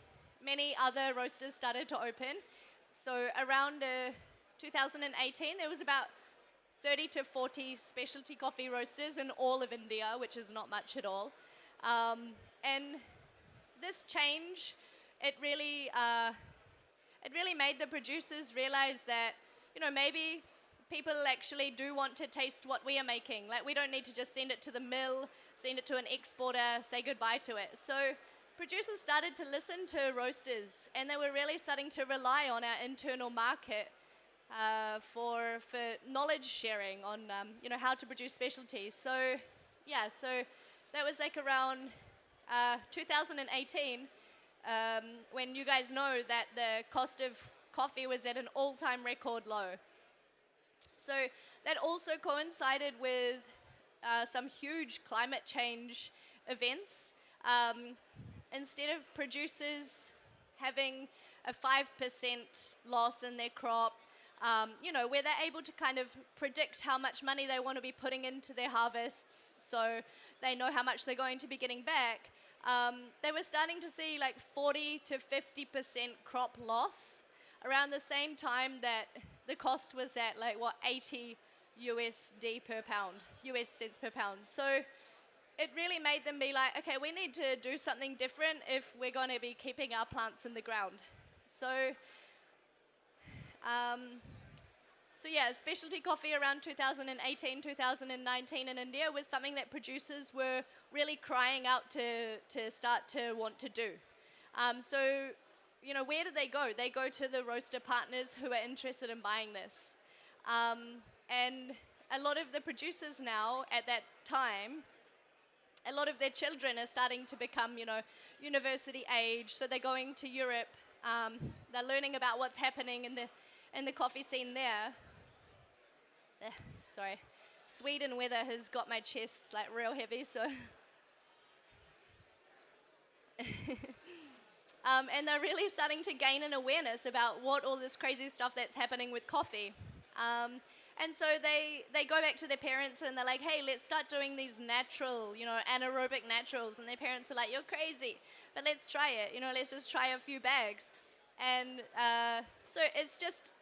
many other roasters started to open. So around 2018, there was about 30 to 40 specialty coffee roasters in all of India, which is not much at all. And this change, it really made the producers realize that, maybe people actually do want to taste what we are making. Like, we don't need to just send it to the mill, send it to an exporter, say goodbye to it. So producers started to listen to roasters, and they were really starting to rely on our internal market for knowledge sharing on how to produce specialties. So yeah, so that was like around 2018, when you guys know that the cost of coffee was at an all-time record low. So that also coincided with some huge climate change events. Instead of producers having a 5% loss in their crop, where they're able to kind of predict how much money they want to be putting into their harvests, so they know how much they're going to be getting back, they were starting to see like 40 to 50% crop loss around the same time that the cost was at like, 80 USD per pound, US cents per pound. So it really made them be like, okay, we need to do something different if we're going to be keeping our plants in the ground. So yeah, specialty coffee around 2018, 2019 in India was something that producers were really crying out to start to want to do. So, where do they go? They go to the roaster partners who are interested in buying this. And a lot of the producers now, at that time, a lot of their children are starting to become, university age, so they're going to Europe. They're learning about what's happening in the coffee scene there. Sorry, Sweden weather has got my chest like real heavy, so. And they're really starting to gain an awareness about what all this crazy stuff that's happening with coffee. And so they go back to their parents and they're like, hey, let's start doing these natural, anaerobic naturals. And their parents are like, you're crazy, but let's try it. Let's just try a few bags. And so it's just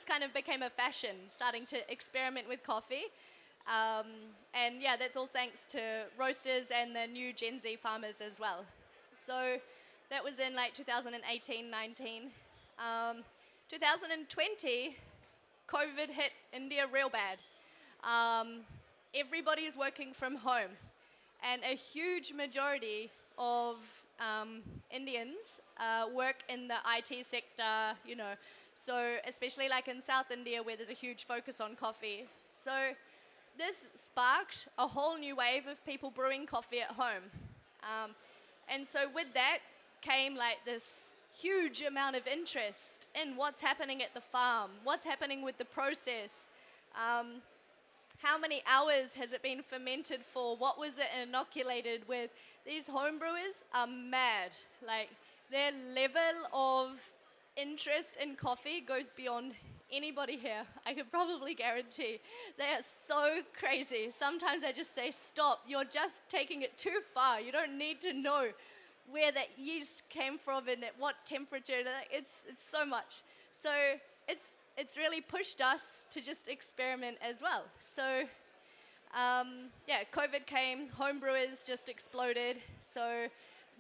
kind of became a fashion, starting to experiment with coffee. And yeah, that's all thanks to roasters and the new Gen Z farmers as well. So that was in like 2018, 19. 2020, COVID hit India real bad. Everybody's working from home. And a huge majority of Indians work in the IT sector, so especially like in South India where there's a huge focus on coffee. So this sparked a whole new wave of people brewing coffee at home. And so with that came like this huge amount of interest in what's happening at the farm, what's happening with the process, how many hours has it been fermented for, what was it inoculated with. These home brewers are mad. Like, their level of interest in coffee goes beyond anybody here. I could probably guarantee. They are so crazy. Sometimes I just say, stop, you're just taking it too far. You don't need to know where that yeast came from and at what temperature. It's so much. So it's really pushed us to just experiment as well. So yeah, COVID came, home brewers just exploded. So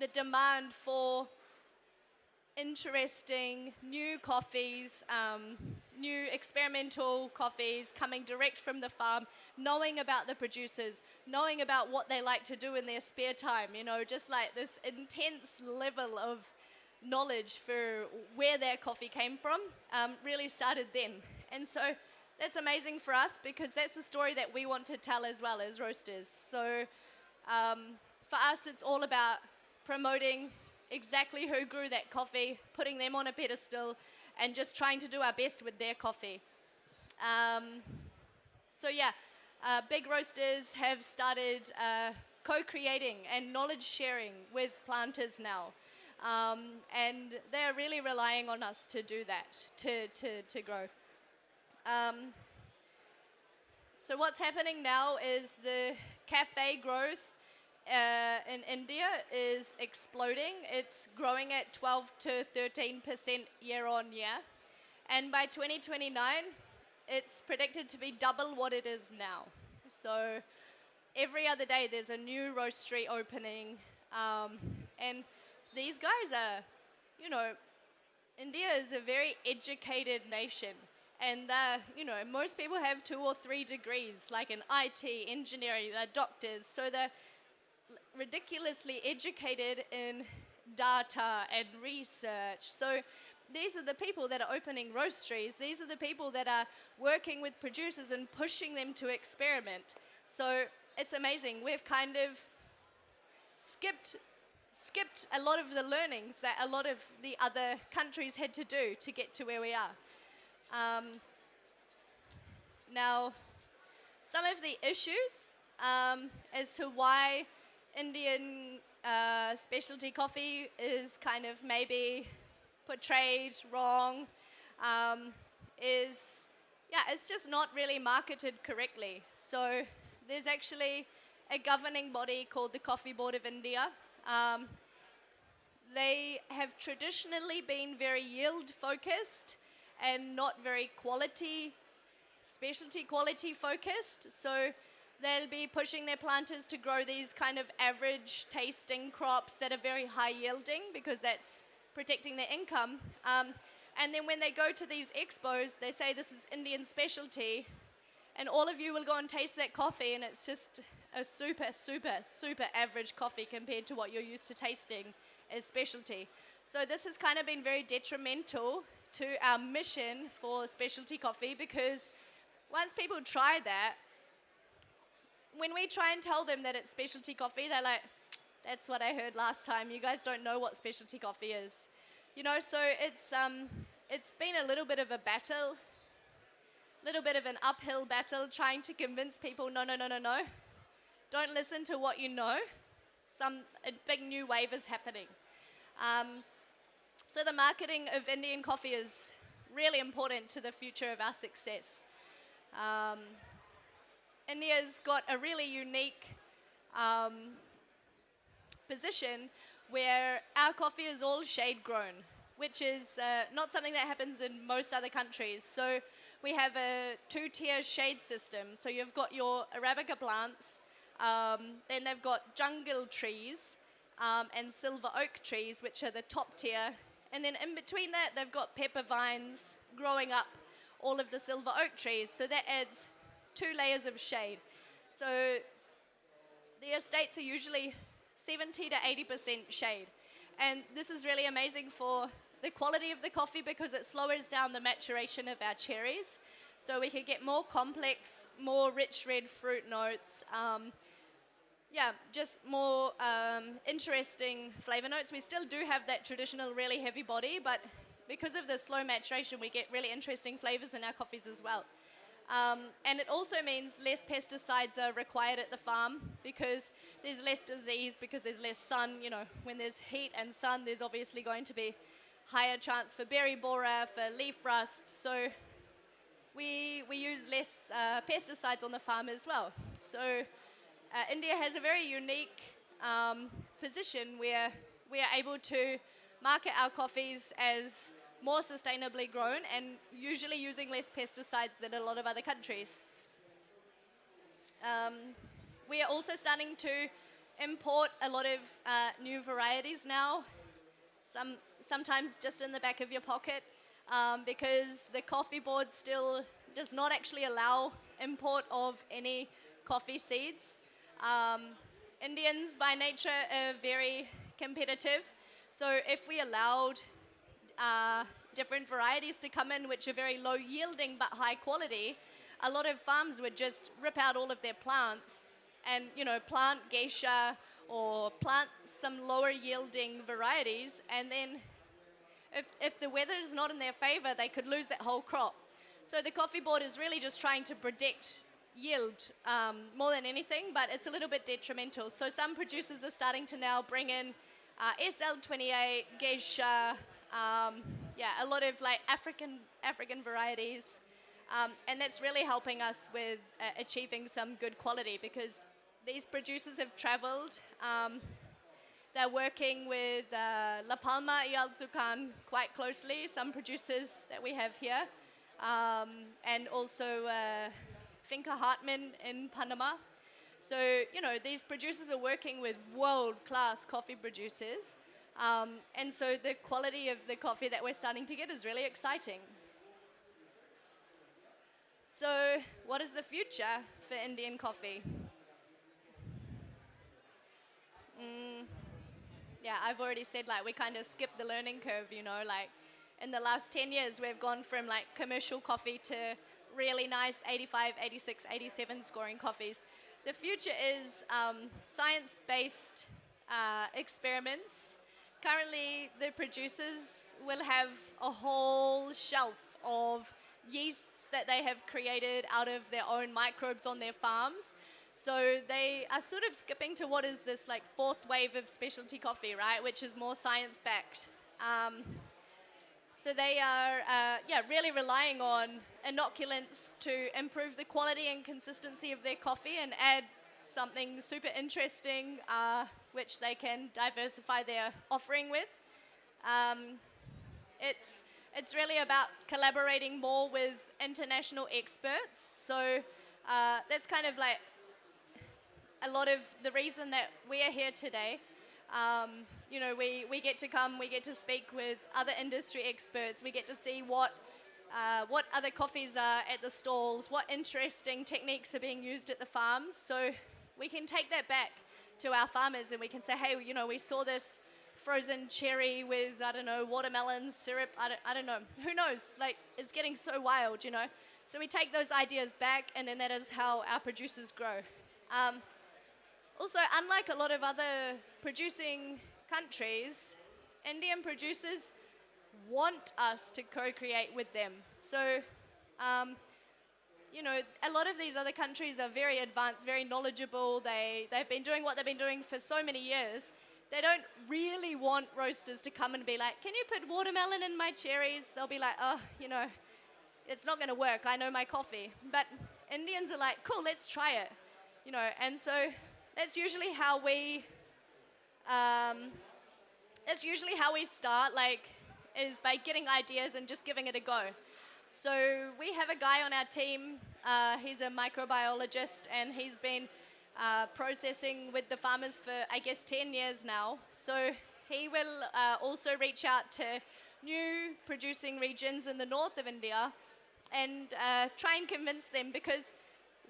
the demand for interesting new coffees, new experimental coffees coming direct from the farm, knowing about the producers, knowing about what they like to do in their spare time, just like this intense level of knowledge for where their coffee came from, really started then. And so that's amazing for us because that's a story that we want to tell as well as roasters. So for us, it's all about promoting exactly who grew that coffee, putting them on a pedestal, and just trying to do our best with their coffee. So yeah, big roasters have started co-creating and knowledge sharing with planters now. And they're really relying on us to do that, to grow. So what's happening now is the cafe growth in India is exploding. It's growing at 12 to 13% year on year. And by 2029, it's predicted to be double what it is now. So every other day there's a new roastery opening. And these guys are, India is a very educated nation. And most people have 2 or 3 degrees, like in IT, engineering, they're doctors. So they're ridiculously educated in data and research. So these are the people that are opening roasteries. These are the people that are working with producers and pushing them to experiment. So it's amazing. We've kind of skipped a lot of the learnings that a lot of the other countries had to do to get to where we are. Now, some of the issues as to why Indian specialty coffee is kind of maybe portrayed wrong is, it's just not really marketed correctly. So there's actually a governing body called the Coffee Board of India. They have traditionally been very yield focused and not very specialty quality focused. So they'll be pushing their planters to grow these kind of average tasting crops that are very high yielding because that's protecting their income. And then when they go to these expos, they say this is Indian specialty, and all of you will go and taste that coffee, and it's just a super, super, super average coffee compared to what you're used to tasting as specialty. So this has kind of been very detrimental to our mission for specialty coffee, because once people try that, when we try and tell them that it's specialty coffee, they're like, that's what I heard last time. You guys don't know what specialty coffee is. So it's been a little bit of a battle, little bit of an uphill battle trying to convince people, no. Don't listen to what you know. A big new wave is happening. So the marketing of Indian coffee is really important to the future of our success. India's got a really unique position where our coffee is all shade grown, which is not something that happens in most other countries. So we have a 2-tier shade system. So you've got your Arabica plants, then they've got jungle trees and silver oak trees, which are the top tier. And then in between that, they've got pepper vines growing up all of the silver oak trees. So that adds 2 layers of shade. So the estates are usually 70 to 80% shade. And this is really amazing for the quality of the coffee because it slows down the maturation of our cherries. So we can get more complex, more rich red fruit notes. Just more interesting flavor notes. We still do have that traditional really heavy body, but because of the slow maturation, we get really interesting flavors in our coffees as well. And it also means less pesticides are required at the farm because there's less disease, because there's less sun. When there's heat and sun, there's obviously going to be higher chance for berry borer, for leaf rust. So we use less pesticides on the farm as well. So India has a very unique position where we are able to market our coffees as more sustainably grown and usually using less pesticides than a lot of other countries. We are also starting to import a lot of new varieties now, sometimes just in the back of your pocket, because the coffee board still does not actually allow import of any coffee seeds. Indians by nature are very competitive, so if we allowed different varieties to come in which are very low yielding but high quality, a lot of farms would just rip out all of their plants and plant geisha or plant some lower yielding varieties, and then if the weather is not in their favor, they could lose that whole crop. So the coffee board is really just trying to predict yield more than anything, but it's a little bit detrimental. So some producers are starting to now bring in SL28, geisha, a lot of like African varieties, and that's really helping us with achieving some good quality because these producers have traveled. They're working with La Palma y Altucan quite closely, some producers that we have here, and also Finca Hartman in Panama. So, these producers are working with world-class coffee producers. And so the quality of the coffee that we're starting to get is really exciting. So what is the future for Indian coffee? Yeah, I've already said, like, we kind of skipped the learning curve, you know, like, in the last 10 years, we've gone from, like, commercial coffee to really nice 85, 86, 87 scoring coffees. The future is science-based experiments. Currently, the producers will have a whole shelf of yeasts that they have created out of their own microbes on their farms. So they are sort of skipping to what is this like fourth wave of specialty coffee, right, which is more science-backed. So they are, really relying on inoculants to improve the quality and consistency of their coffee and add something super interesting, which they can diversify their offering with. It's really about collaborating more with international experts. So that's kind of like a lot of the reason that we are here today. You know, we get to come, we get to speak with other industry experts, we get to see what other coffees are at the stalls, what interesting techniques are being used at the farms. So we can take that back to our farmers and we can say, hey, you know, we saw this frozen cherry with, I don't know, watermelon syrup, I don't know, who knows, like, it's getting so wild, you know. So we take those ideas back and then that is how our producers grow. Also, unlike a lot of other producing countries, Indian producers want us to co-create with them. So, you know, a lot of these other countries are very advanced, very knowledgeable. They've been doing what they've been doing for so many years. They don't really want roasters to come and be like, can you put watermelon in my cherries? They'll be like, oh, you know, it's not going to work. I know my coffee. But Indians are like, cool, let's try it. You know, and so that's usually how we start, like, is by getting ideas and just giving it a go. So we have a guy on our team, he's a microbiologist, and he's been processing with the farmers for, I guess, 10 years now. So he will also reach out to new producing regions in the north of India and try and convince them, because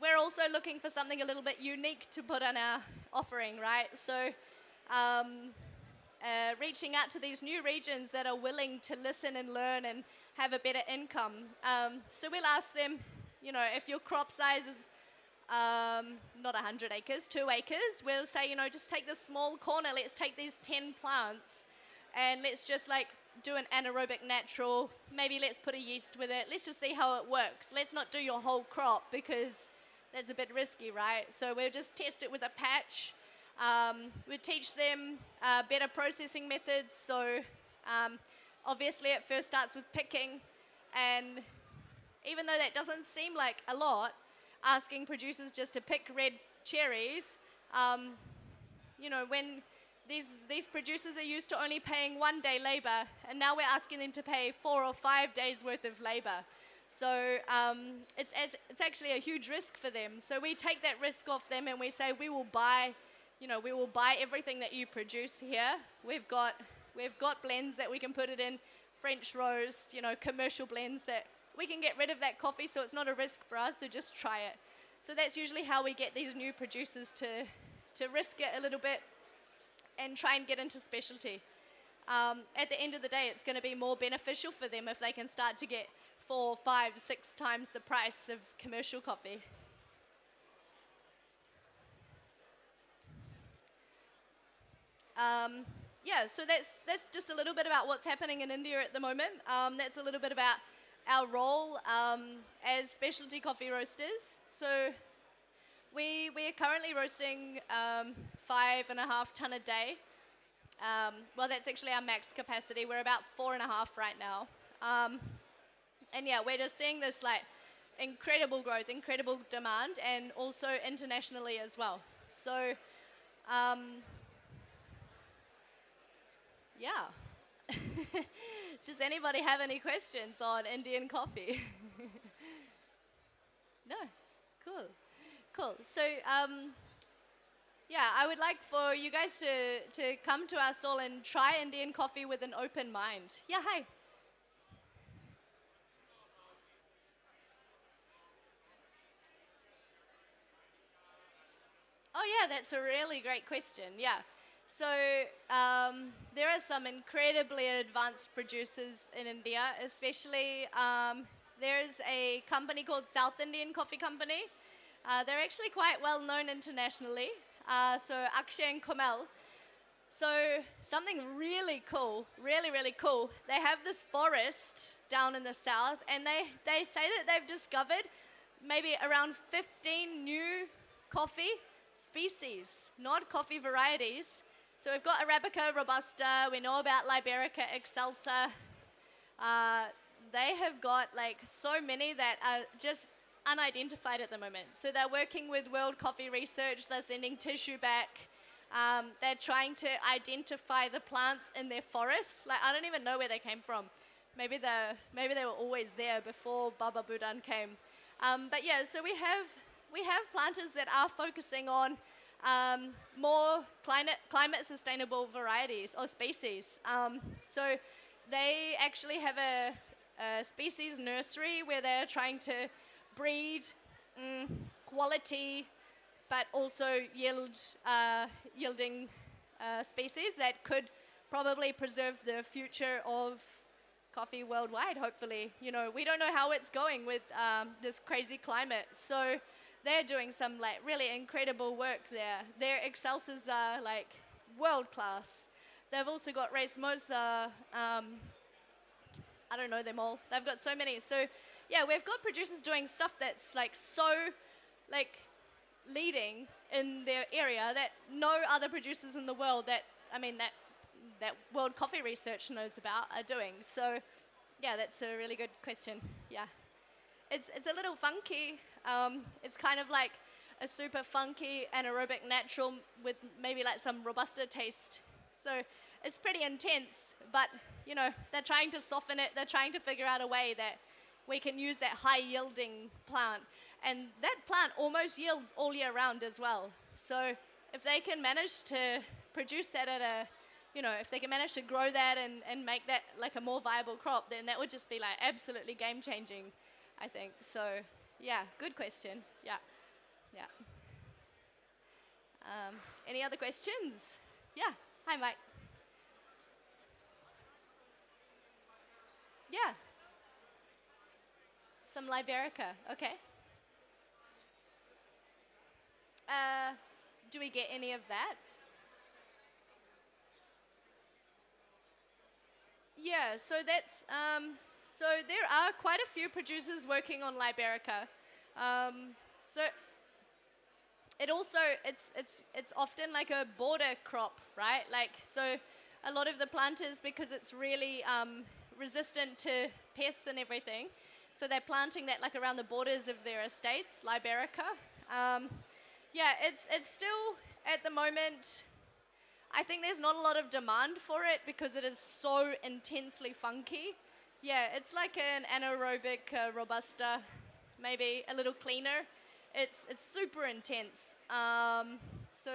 we're also looking for something a little bit unique to put on our offering, right? So reaching out to these new regions that are willing to listen and learn and have a better income. So we'll ask them, you know, if your crop size is not 100 acres, 2 acres, we'll say, you know, just take this small corner, let's take these 10 plants and let's just like do an anaerobic natural, maybe let's put a yeast with it, let's just see how it works. Let's not do your whole crop because that's a bit risky, right? So we'll just test it with a patch. We teach them better processing methods. So obviously it first starts with picking, and even though that doesn't seem like a lot, asking producers just to pick red cherries, you know, when these producers are used to only paying 1 day labor, and now we're asking them to pay 4 or 5 days worth of labor. So it's actually a huge risk for them. So we take that risk off them and we say, we will buy everything that you produce here. We've got blends that we can put it in, French roast, you know, commercial blends that we can get rid of that coffee, so it's not a risk for us to just try it. So that's usually how we get these new producers to risk it a little bit and try and get into specialty. At the end of the day, it's going to be more beneficial for them if they can start to get 4, 5, 6 times the price of commercial coffee. Yeah, so that's just a little bit about what's happening in India at the moment. That's a little bit about our role as specialty coffee roasters. So we are currently roasting 5.5 ton a day. Well, that's actually our max capacity. We're about 4.5 right now. And yeah, we're just seeing this like incredible growth, incredible demand, and also internationally as well. So yeah. Does anybody have any questions on Indian coffee? No? Cool. Cool. So yeah, I would like for you guys to come to our stall and try Indian coffee with an open mind. Yeah, hi. Oh yeah, that's a really great question. Yeah. So there are some incredibly advanced producers in India, especially there's a company called South Indian Coffee Company. They're actually quite well known internationally. So Akshay and Komal. So something really cool, really, really cool. They have this forest down in the south, and they say that they've discovered maybe around 15 new coffee species, not coffee varieties. So we've got Arabica, Robusta, we know about Liberica, Excelsa. They have got like so many that are just unidentified at the moment. So they're working with World Coffee Research, they're sending tissue back. They're trying to identify the plants in their forest. Like, I don't even know where they came from. Maybe they were always there before Baba Budan came. But yeah, so we have planters that are focusing on more climate sustainable varieties or species. So they actually have a species nursery where they're trying to breed quality but also yielding species that could probably preserve the future of coffee worldwide, hopefully. You know, we don't know how it's going with this crazy climate. So they're doing some like really incredible work there. Their Excelsas are like world class. They've also got Race Mosa. I don't know them all. They've got so many. So yeah, we've got producers doing stuff that's like so like leading in their area that no other producers in the world that World Coffee Research knows about are doing. So yeah, that's a really good question. Yeah. It's a little funky. It's kind of like a super funky anaerobic natural with maybe like some Robusta taste. So it's pretty intense, but you know, they're trying to soften it. They're trying to figure out a way that we can use that high yielding plant. And that plant almost yields all year round as well. So if they can manage to produce that at a, you know, if they can manage to grow that and make that like a more viable crop, then that would just be like absolutely game changing, I think. So yeah, good question. Yeah, yeah. Any other questions? Yeah, hi Mike. Yeah. Some Liberica, okay. Do we get any of that? Yeah, so that's, so there are quite a few producers working on Liberica. So it also, it's often like a border crop, right? Like, so a lot of the planters, because it's really resistant to pests and everything, so they're planting that like around the borders of their estates, Liberica. Yeah, it's still, at the moment, I think there's not a lot of demand for it because it is so intensely funky. Yeah, it's like an anaerobic Robusta, maybe a little cleaner. It's super intense. So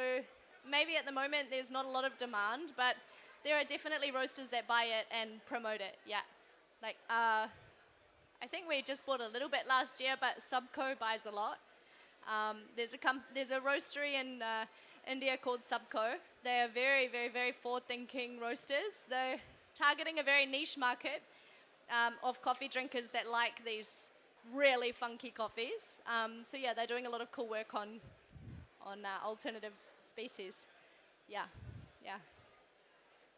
maybe at the moment there's not a lot of demand, but there are definitely roasters that buy it and promote it, yeah. Like, I think we just bought a little bit last year, but Subco buys a lot. There's a roastery in India called Subco. They are very, very, very forward-thinking roasters. They're targeting a very niche market of coffee drinkers that like these really funky coffees. So yeah, they're doing a lot of cool work on alternative species. Yeah, yeah.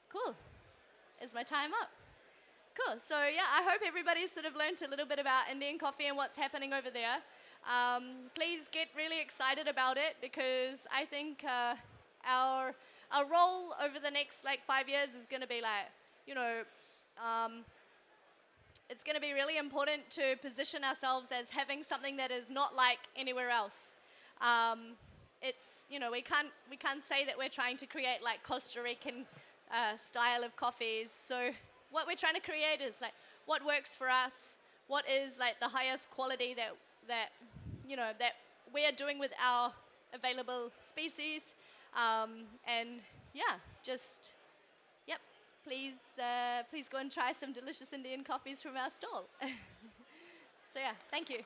Cool. Is my time up? Cool. So yeah, I hope everybody's sort of learned a little bit about Indian coffee and what's happening over there. Please get really excited about it because I think our role over the next like 5 years is going to be like, you know, it's going to be really important to position ourselves as having something that is not like anywhere else. It's, you know, we can't say that we're trying to create like Costa Rican style of coffees. So what we're trying to create is like what works for us, what is like the highest quality that you know, that we are doing with our available species. And yeah, just, yep, please go and try some delicious Indian coffees from our stall. So yeah, thank you.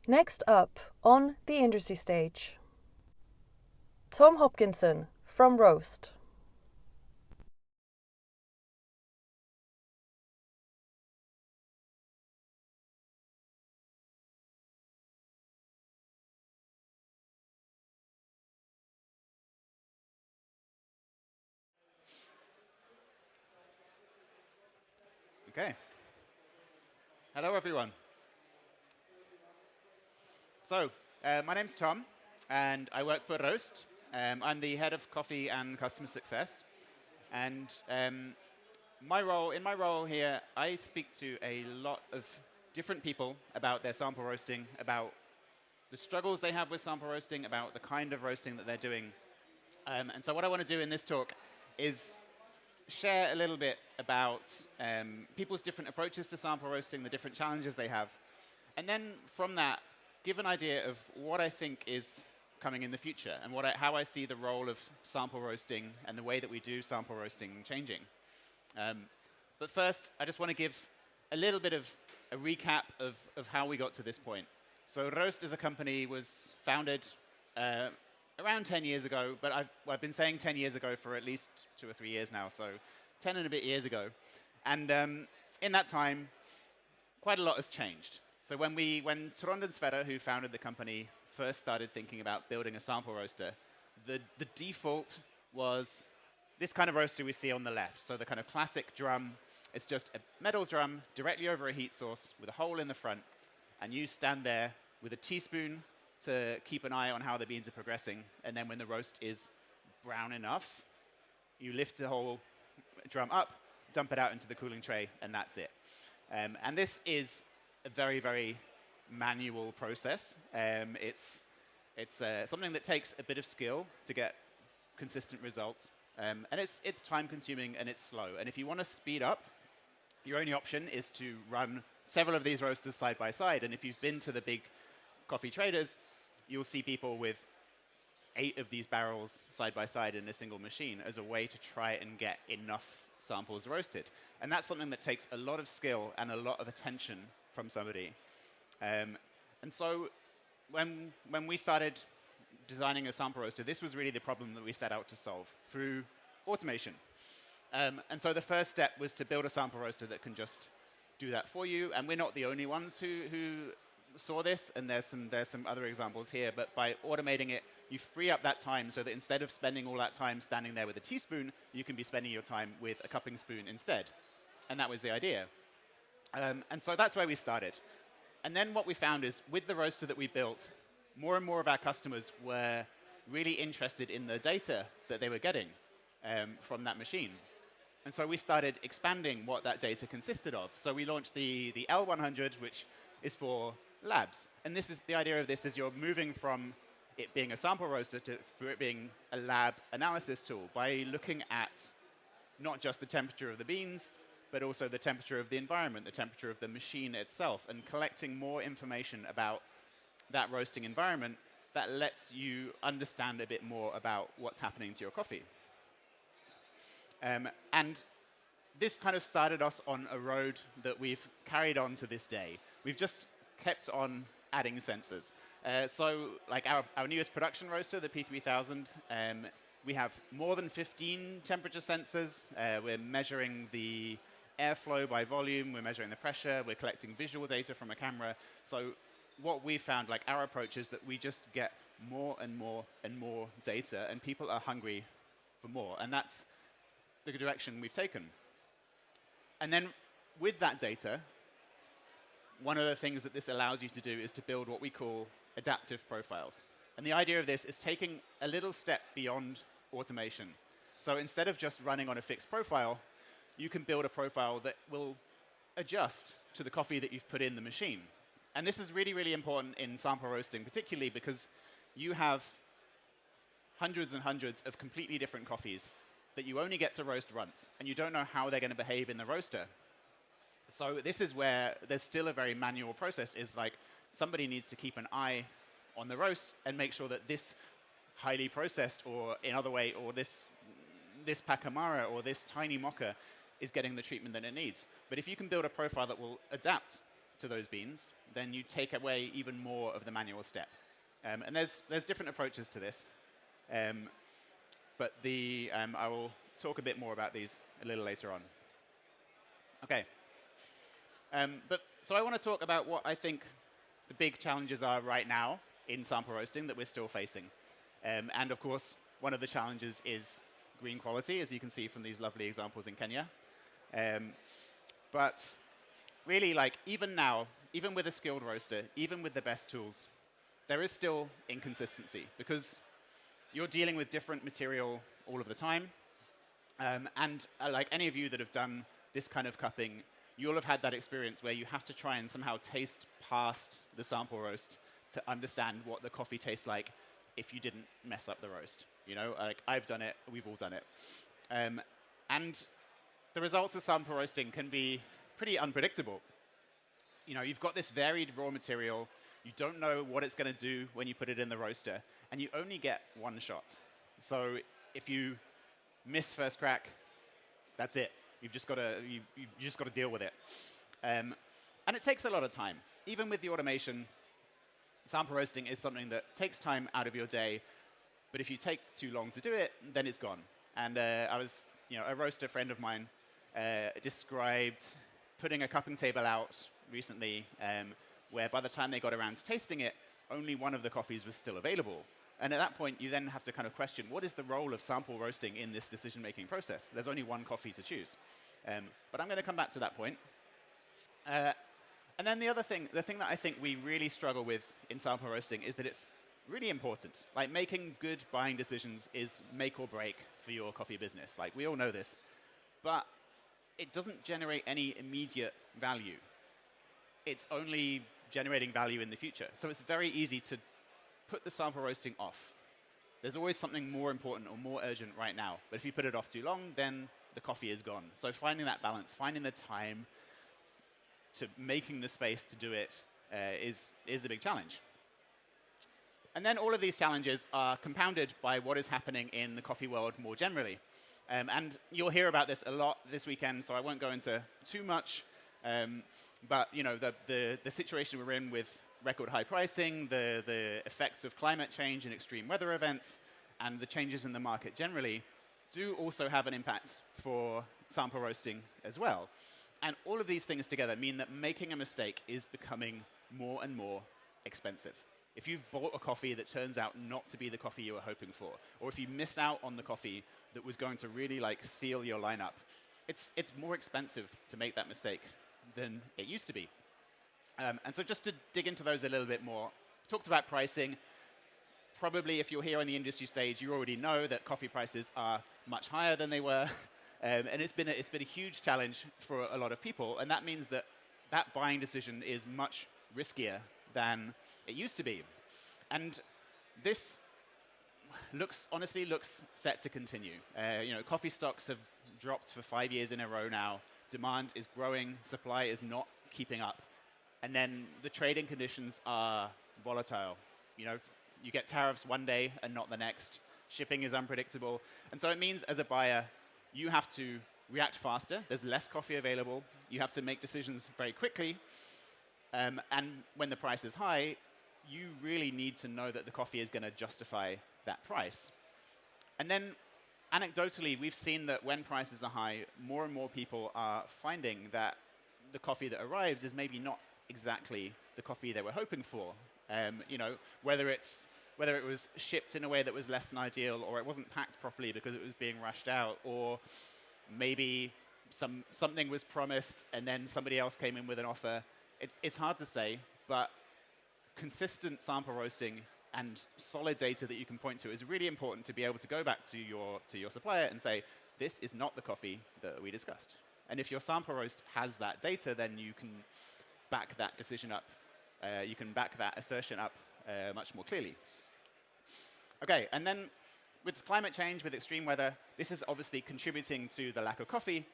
Next up on the industry stage, Tom Hopkinson from ROEST. Okay. Hello, everyone. So, my name's Tom, and I work for ROEST. I'm the head of coffee and customer success. And in my role here, I speak to a lot of different people about their sample roasting, about the struggles they have with sample roasting, about the kind of roasting that they're doing. And so what I want to do in this talk is share a little bit about people's different approaches to sample roasting, the different challenges they have. And then from that, give an idea of what I think is coming in the future and how I see the role of sample roasting and the way that we do sample roasting changing. But first, I just want to give a little bit of a recap of how we got to this point. So ROEST as a company was founded around 10 years ago, but I've been saying 10 years ago for at least 2 or 3 years now, so 10 and a bit years ago. And in that time, quite a lot has changed. So when Trond and Sverre, who founded the company, first started thinking about building a sample roaster, the default was this kind of roaster we see on the left. So the kind of classic drum, it's just a metal drum directly over a heat source with a hole in the front, and you stand there with a teaspoon to keep an eye on how the beans are progressing, and then when the roast is brown enough, you lift the whole drum up, dump it out into the cooling tray, and that's it. And this is a very, very manual process. It's something that takes a bit of skill to get consistent results, and it's time-consuming and it's slow. And if you want to speed up, your only option is to run several of these roasters side by side. And if you've been to the big coffee traders, you'll see people with 8 of these barrels side by side in a single machine as a way to try and get enough samples roasted. And that's something that takes a lot of skill and a lot of attention from somebody. And so when we started designing a sample roaster, this was really the problem that we set out to solve through automation. And so the first step was to build a sample roaster that can just do that for you. And we're not the only ones who saw this, and there's some other examples here, but by automating it, you free up that time so that instead of spending all that time standing there with a teaspoon, you can be spending your time with a cupping spoon instead. And that was the idea. And so that's where we started. And then what we found is, with the roaster that we built, more and more of our customers were really interested in the data that they were getting from that machine. And so we started expanding what that data consisted of. So we launched the L100, which is for labs. And this is the idea of this is you're moving from it being a sample roaster to it being a lab analysis tool by looking at not just the temperature of the beans, but also the temperature of the environment, the temperature of the machine itself, and collecting more information about that roasting environment that lets you understand a bit more about what's happening to your coffee. And this kind of started us on a road that we've carried on to this day. We've just kept on adding sensors. So like our newest production roaster, the P3000, we have more than 15 temperature sensors. We're measuring the airflow by volume. We're measuring the pressure. We're collecting visual data from a camera. So what we found, like our approach, is that we just get more and more and more data, and people are hungry for more. And that's the direction we've taken. And then with that data, one of the things that this allows you to do is to build what we call adaptive profiles. And the idea of this is taking a little step beyond automation. So instead of just running on a fixed profile, you can build a profile that will adjust to the coffee that you've put in the machine. And this is really, really important in sample roasting, particularly because you have hundreds and hundreds of completely different coffees that you only get to roast once, and you don't know how they're going to behave in the roaster. So this is where there's still a very manual process, is like somebody needs to keep an eye on the roast and make sure that this highly processed, or in other way, or this Pacamara or this tiny mocha is getting the treatment that it needs. But if you can build a profile that will adapt to those beans, then you take away even more of the manual step. And there's different approaches to this. But I will talk a bit more about these a little later on. Okay. So I want to talk about what I think the big challenges are right now in sample roasting that we're still facing. And of course, one of the challenges is green quality, as you can see from these lovely examples in Kenya. But really, like, even now, even with a skilled roaster, even with the best tools, there is still inconsistency because you're dealing with different material all of the time. And like any of you that have done this kind of cupping, you'll have had that experience where you have to try and somehow taste past the sample roast to understand what the coffee tastes like if you didn't mess up the roast. You know, like I've done it, we've all done it. And the results of sample roasting can be pretty unpredictable. You know, you've got this varied raw material, you don't know what it's going to do when you put it in the roaster, and you only get one shot. So if you miss first crack, that's it. You've just got to deal with it. And it takes a lot of time. Even with the automation, sample roasting is something that takes time out of your day, but if you take too long to do it, then it's gone. And a roaster friend of mine described putting a cupping table out recently where by the time they got around to tasting it, only one of the coffees was still available. And at that point, you then have to kind of question, what is the role of sample roasting in this decision-making process? There's only one coffee to choose. But I'm going to come back to that point. And then the thing that I think we really struggle with in sample roasting is that it's really important. Like, making good buying decisions is make or break for your coffee business. Like, we all know this. But it doesn't generate any immediate value. It's only generating value in the future. So it's very easy to put the sample roasting off. There's always something more important or more urgent right now. But if you put it off too long, then the coffee is gone. So finding that balance, finding the time to making the space to do it is a big challenge. And then all of these challenges are compounded by what is happening in the coffee world more generally. And you'll hear about this a lot this weekend, so I won't go into too much. But you know, the situation we're in with record high pricing, the effects of climate change and extreme weather events, and the changes in the market generally do also have an impact for sample roasting as well. And all of these things together mean that making a mistake is becoming more and more expensive. If you've bought a coffee that turns out not to be the coffee you were hoping for, or if you miss out on the coffee that was going to really like seal your lineup, it's more expensive to make that mistake than it used to be. And so just to dig into those a little bit more, talked about pricing. Probably if you're here on the industry stage, you already know that coffee prices are much higher than they were. And it's been a huge challenge for a lot of people. And that means that that buying decision is much riskier than it used to be. And this honestly looks set to continue. You know, coffee stocks have dropped for 5 years in a row now. Demand is growing, supply is not keeping up. And then the trading conditions are volatile. You know, you get tariffs one day and not the next. Shipping is unpredictable. And so it means as a buyer, you have to react faster. There's less coffee available. You have to make decisions very quickly. And when the price is high, you really need to know that the coffee is going to justify that price. And then anecdotally, we've seen that when prices are high, more and more people are finding that the coffee that arrives is maybe not exactly the coffee they were hoping for. You know, whether it was shipped in a way that was less than ideal, or it wasn't packed properly because it was being rushed out, or maybe something was promised and then somebody else came in with an offer. It's hard to say, but consistent sample roasting and solid data that you can point to is really important to be able to go back to your supplier and say, this is not the coffee that we discussed. And if your sample roast has that data, then you can back that decision up. You can back that assertion up much more clearly. Okay, and then with climate change, with extreme weather, this is obviously contributing to the lack of coffee,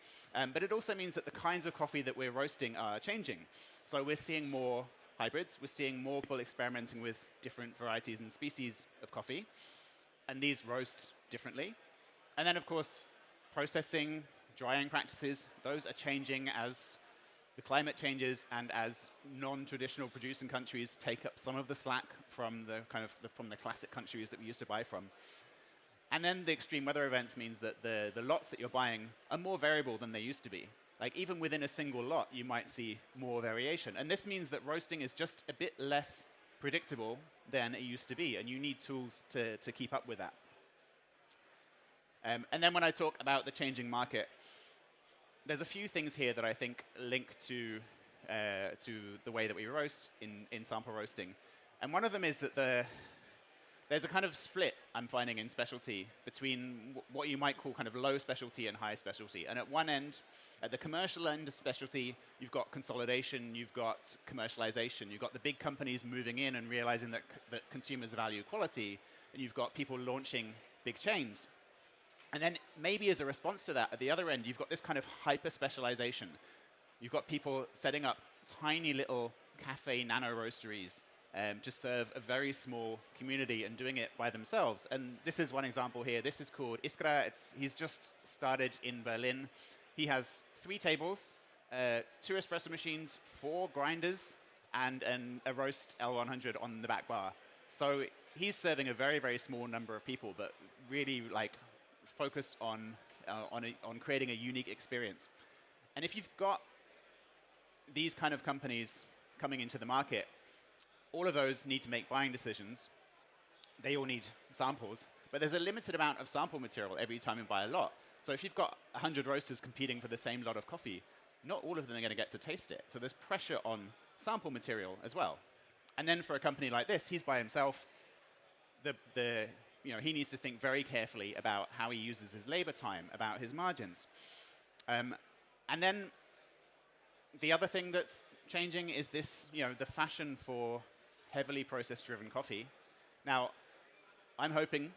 but it also means that the kinds of coffee that we're roasting are changing. So we're seeing more hybrids, we're seeing more people experimenting with different varieties and species of coffee, and these roast differently. And then, of course, processing, drying practices, those are changing as the climate changes and as non-traditional producing countries take up some of the slack from the from the classic countries that we used to buy from. And then the extreme weather events means that the lots that you're buying are more variable than they used to be. Like even within a single lot, you might see more variation. And this means that roasting is just a bit less predictable than it used to be, and you need tools to keep up with that. And then when I talk about the changing market, there's a few things here that I think link to the way that we roast in sample roasting. And one of them is that there's a kind of split I'm finding in specialty between what you might call kind of low specialty and high specialty. And at one end, at the commercial end of specialty, you've got consolidation, you've got commercialization, you've got the big companies moving in and realizing that consumers value quality, and you've got people launching big chains. And then maybe as a response to that, at the other end, you've got this kind of hyper-specialization. You've got people setting up tiny little cafe nano roasteries to serve a very small community and doing it by themselves. And this is one example here. This is called Iskra. He's just started in Berlin. He has 3 tables, 2 espresso machines, 4 grinders, and a roast L100 on the back bar. So he's serving a very, very small number of people, but really like focused on creating a unique experience. And if you've got these kind of companies coming into the market, all of those need to make buying decisions. They all need samples, but there's a limited amount of sample material every time you buy a lot. So if you've got 100 roasters competing for the same lot of coffee, not all of them are going to get to taste it. So there's pressure on sample material as well. And then for a company like this, he's by himself. He needs to think very carefully about how he uses his labor time, about his margins. And then the other thing that's changing is this, the fashion for heavily process-driven coffee. Now, I'm hoping,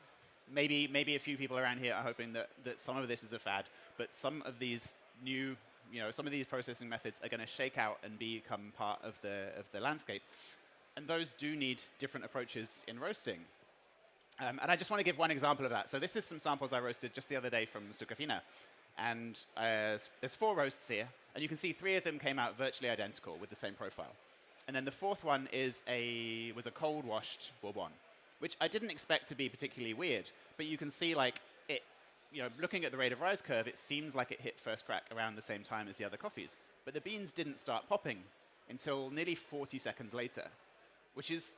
maybe a few people around here are hoping that some of this is a fad, but some of these new, some of these processing methods are going to shake out and become part of the landscape. And those do need different approaches in roasting. And I just want to give one example of that. So this is some samples I roasted just the other day from Sucafina. And there's 4 roasts here. And you can see 3 of them came out virtually identical with the same profile. And then the 4th one was a cold-washed Bourbon, which I didn't expect to be particularly weird. But you can see, like, looking at the rate of rise curve, it seems like it hit first crack around the same time as the other coffees. But the beans didn't start popping until nearly 40 seconds later, which is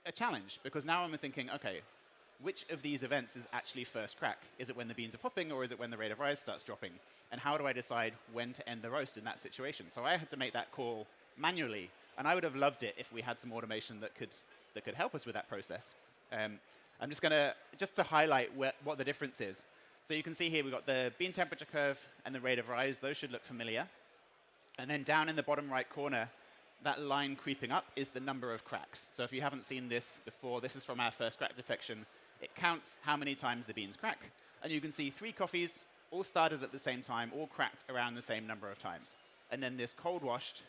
a challenge, because now I'm thinking, okay, which of these events is actually first crack? Is it when the beans are popping, or is it when the rate of rise starts dropping? And how do I decide when to end the roast in that situation? So I had to make that call manually, and I would have loved it if we had some automation that could help us with that process. I'm just to highlight what the difference is. So you can see here we've got the bean temperature curve and the rate of rise. Those should look familiar. And then down in the bottom right corner, that line creeping up is the number of cracks. So if you haven't seen this before, this is from our first crack detection. It counts how many times the beans crack. And you can see 3 coffees all started at the same time, all cracked around the same number of times. And then this cold washed,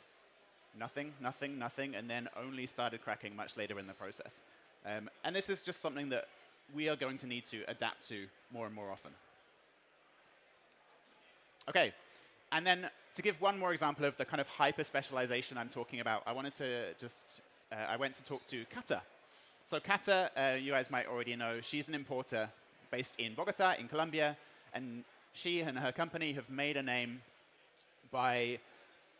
nothing, nothing, nothing, and then only started cracking much later in the process. And this is just something that we are going to need to adapt to more and more often. Okay, and then to give one more example of the kind of hyper-specialization I'm talking about, I wanted to I went to talk to Kata. So Kata, you guys might already know, she's an importer based in Bogota, in Colombia, and she and her company have made a name by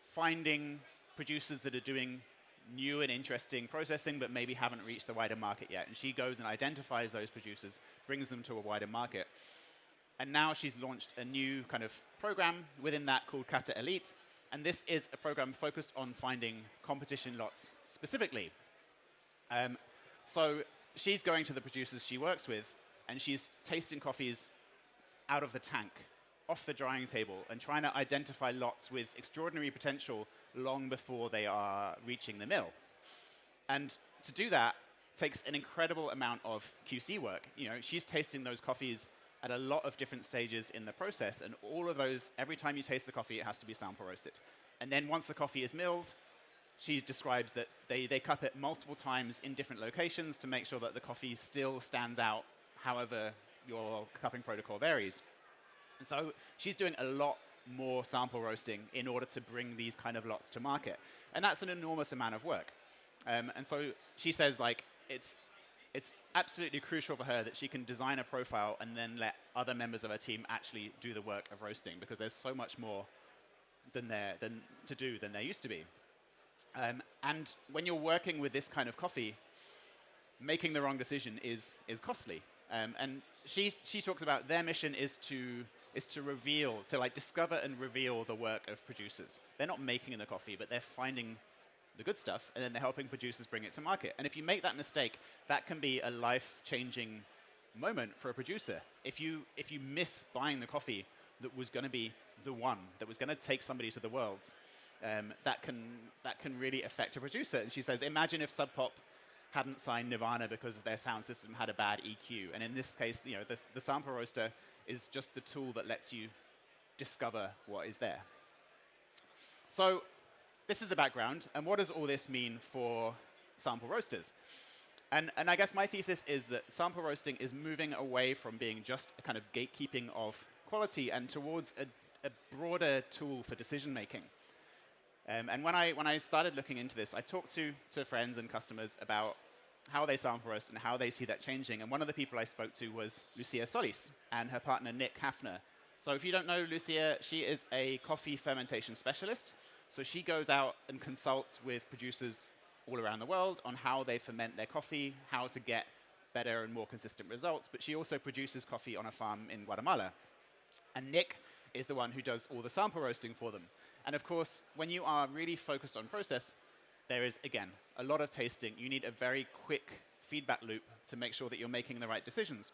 finding producers that are doing new and interesting processing but maybe haven't reached the wider market yet. And she goes and identifies those producers, brings them to a wider market. And now she's launched a new kind of program within that called Kata Elite. And this is a program focused on finding competition lots specifically. So she's going to the producers she works with, and she's tasting coffees out of the tank, off the drying table, and trying to identify lots with extraordinary potential long before they are reaching the mill. And to do that takes an incredible amount of QC work. She's tasting those coffees at a lot of different stages in the process, and all of those, every time you taste the coffee, it has to be sample roasted. And then once the coffee is milled, she describes that they cup it multiple times in different locations to make sure that the coffee still stands out, however your cupping protocol varies. And so she's doing a lot more sample roasting in order to bring these kind of lots to market. And that's an enormous amount of work. And so she says, like, it's absolutely crucial for her that she can design a profile and then let other members of her team actually do the work of roasting, because there's so much more to do than there used to be. And when you're working with this kind of coffee, making the wrong decision is costly. And she talks about their mission is to reveal, to like discover and reveal the work of producers. They're not making the coffee, but they're finding the good stuff, and then they're helping producers bring it to market. And if you make that mistake, that can be a life-changing moment for a producer. If you miss buying the coffee that was going to be the one, that was going to take somebody to the world, that can really affect a producer. And she says, imagine if Sub Pop hadn't signed Nirvana because their sound system had a bad EQ. And in this case, you know, the sample roaster is just the tool that lets you discover what is there. So this is the background, and what does all this mean for sample roasters? And I guess my thesis is that sample roasting is moving away from being just a kind of gatekeeping of quality and towards a broader tool for decision making. And when I started looking into this, I talked to friends and customers about how they sample roast and how they see that changing. And one of the people I spoke to was Lucia Solis and her partner Nick Hafner. So if you don't know Lucia, she is a coffee fermentation specialist. So she goes out and consults with producers all around the world on how they ferment their coffee, how to get better and more consistent results. But she also produces coffee on a farm in Guatemala. And Nick is the one who does all the sample roasting for them. And of course, when you are really focused on process, there is, again, a lot of tasting. You need a very quick feedback loop to make sure that you're making the right decisions.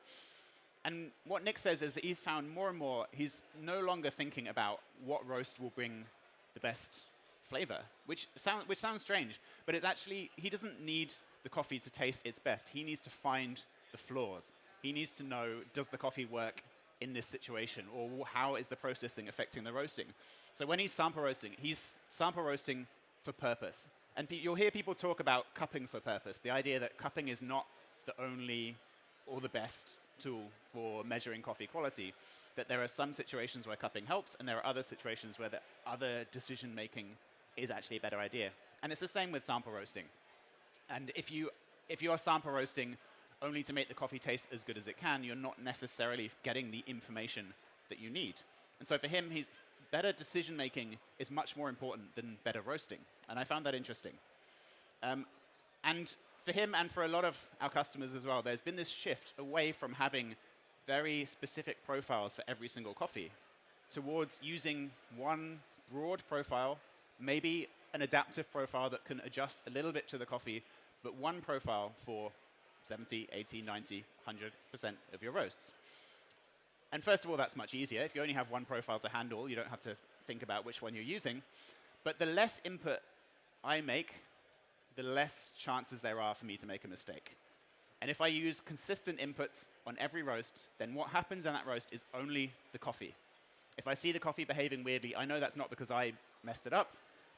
And what Nick says is that he's found more and more, he's no longer thinking about what roast will bring the best flavor, which sounds strange, but it's actually, he doesn't need the coffee to taste its best. He needs to find the flaws. He needs to know, does the coffee work in this situation, or how is the processing affecting the roasting? So when he's sample roasting for purpose. And you'll hear people talk about cupping for purpose, the idea that cupping is not the only or the best tool for measuring coffee quality, that there are some situations where cupping helps, and there are other situations where the other decision making is actually a better idea. And it's the same with sample roasting. And if you are sample roasting only to make the coffee taste as good as it can, you're not necessarily getting the information that you need. And so for him, better decision making is much more important than better roasting. And I found that interesting. And for him and for a lot of our customers as well, there's been this shift away from having very specific profiles for every single coffee towards using one broad profile, maybe an adaptive profile that can adjust a little bit to the coffee, but one profile for 70, 80, 90, 100% of your roasts. And first of all, that's much easier. If you only have one profile to handle, you don't have to think about which one you're using. But the less input I make, the less chances there are for me to make a mistake. And if I use consistent inputs on every roast, then what happens in that roast is only the coffee. If I see the coffee behaving weirdly, I know that's not because I messed it up,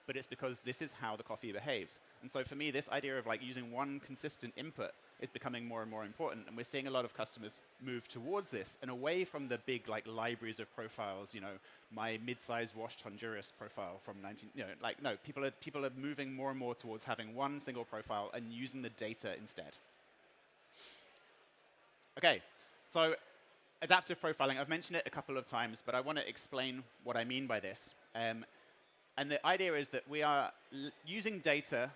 but it's because this is how the coffee behaves. And so for me, this idea of like using one consistent input is becoming more and more important. And we're seeing a lot of customers move towards this and away from the big like libraries of profiles, you know, my mid-sized washed Honduras profile from 19, you know, like no, people are moving more and more towards having one single profile and using the data instead. Okay, so adaptive profiling, I've mentioned it a couple of times, but I want to explain what I mean by this. And the idea is that we are using data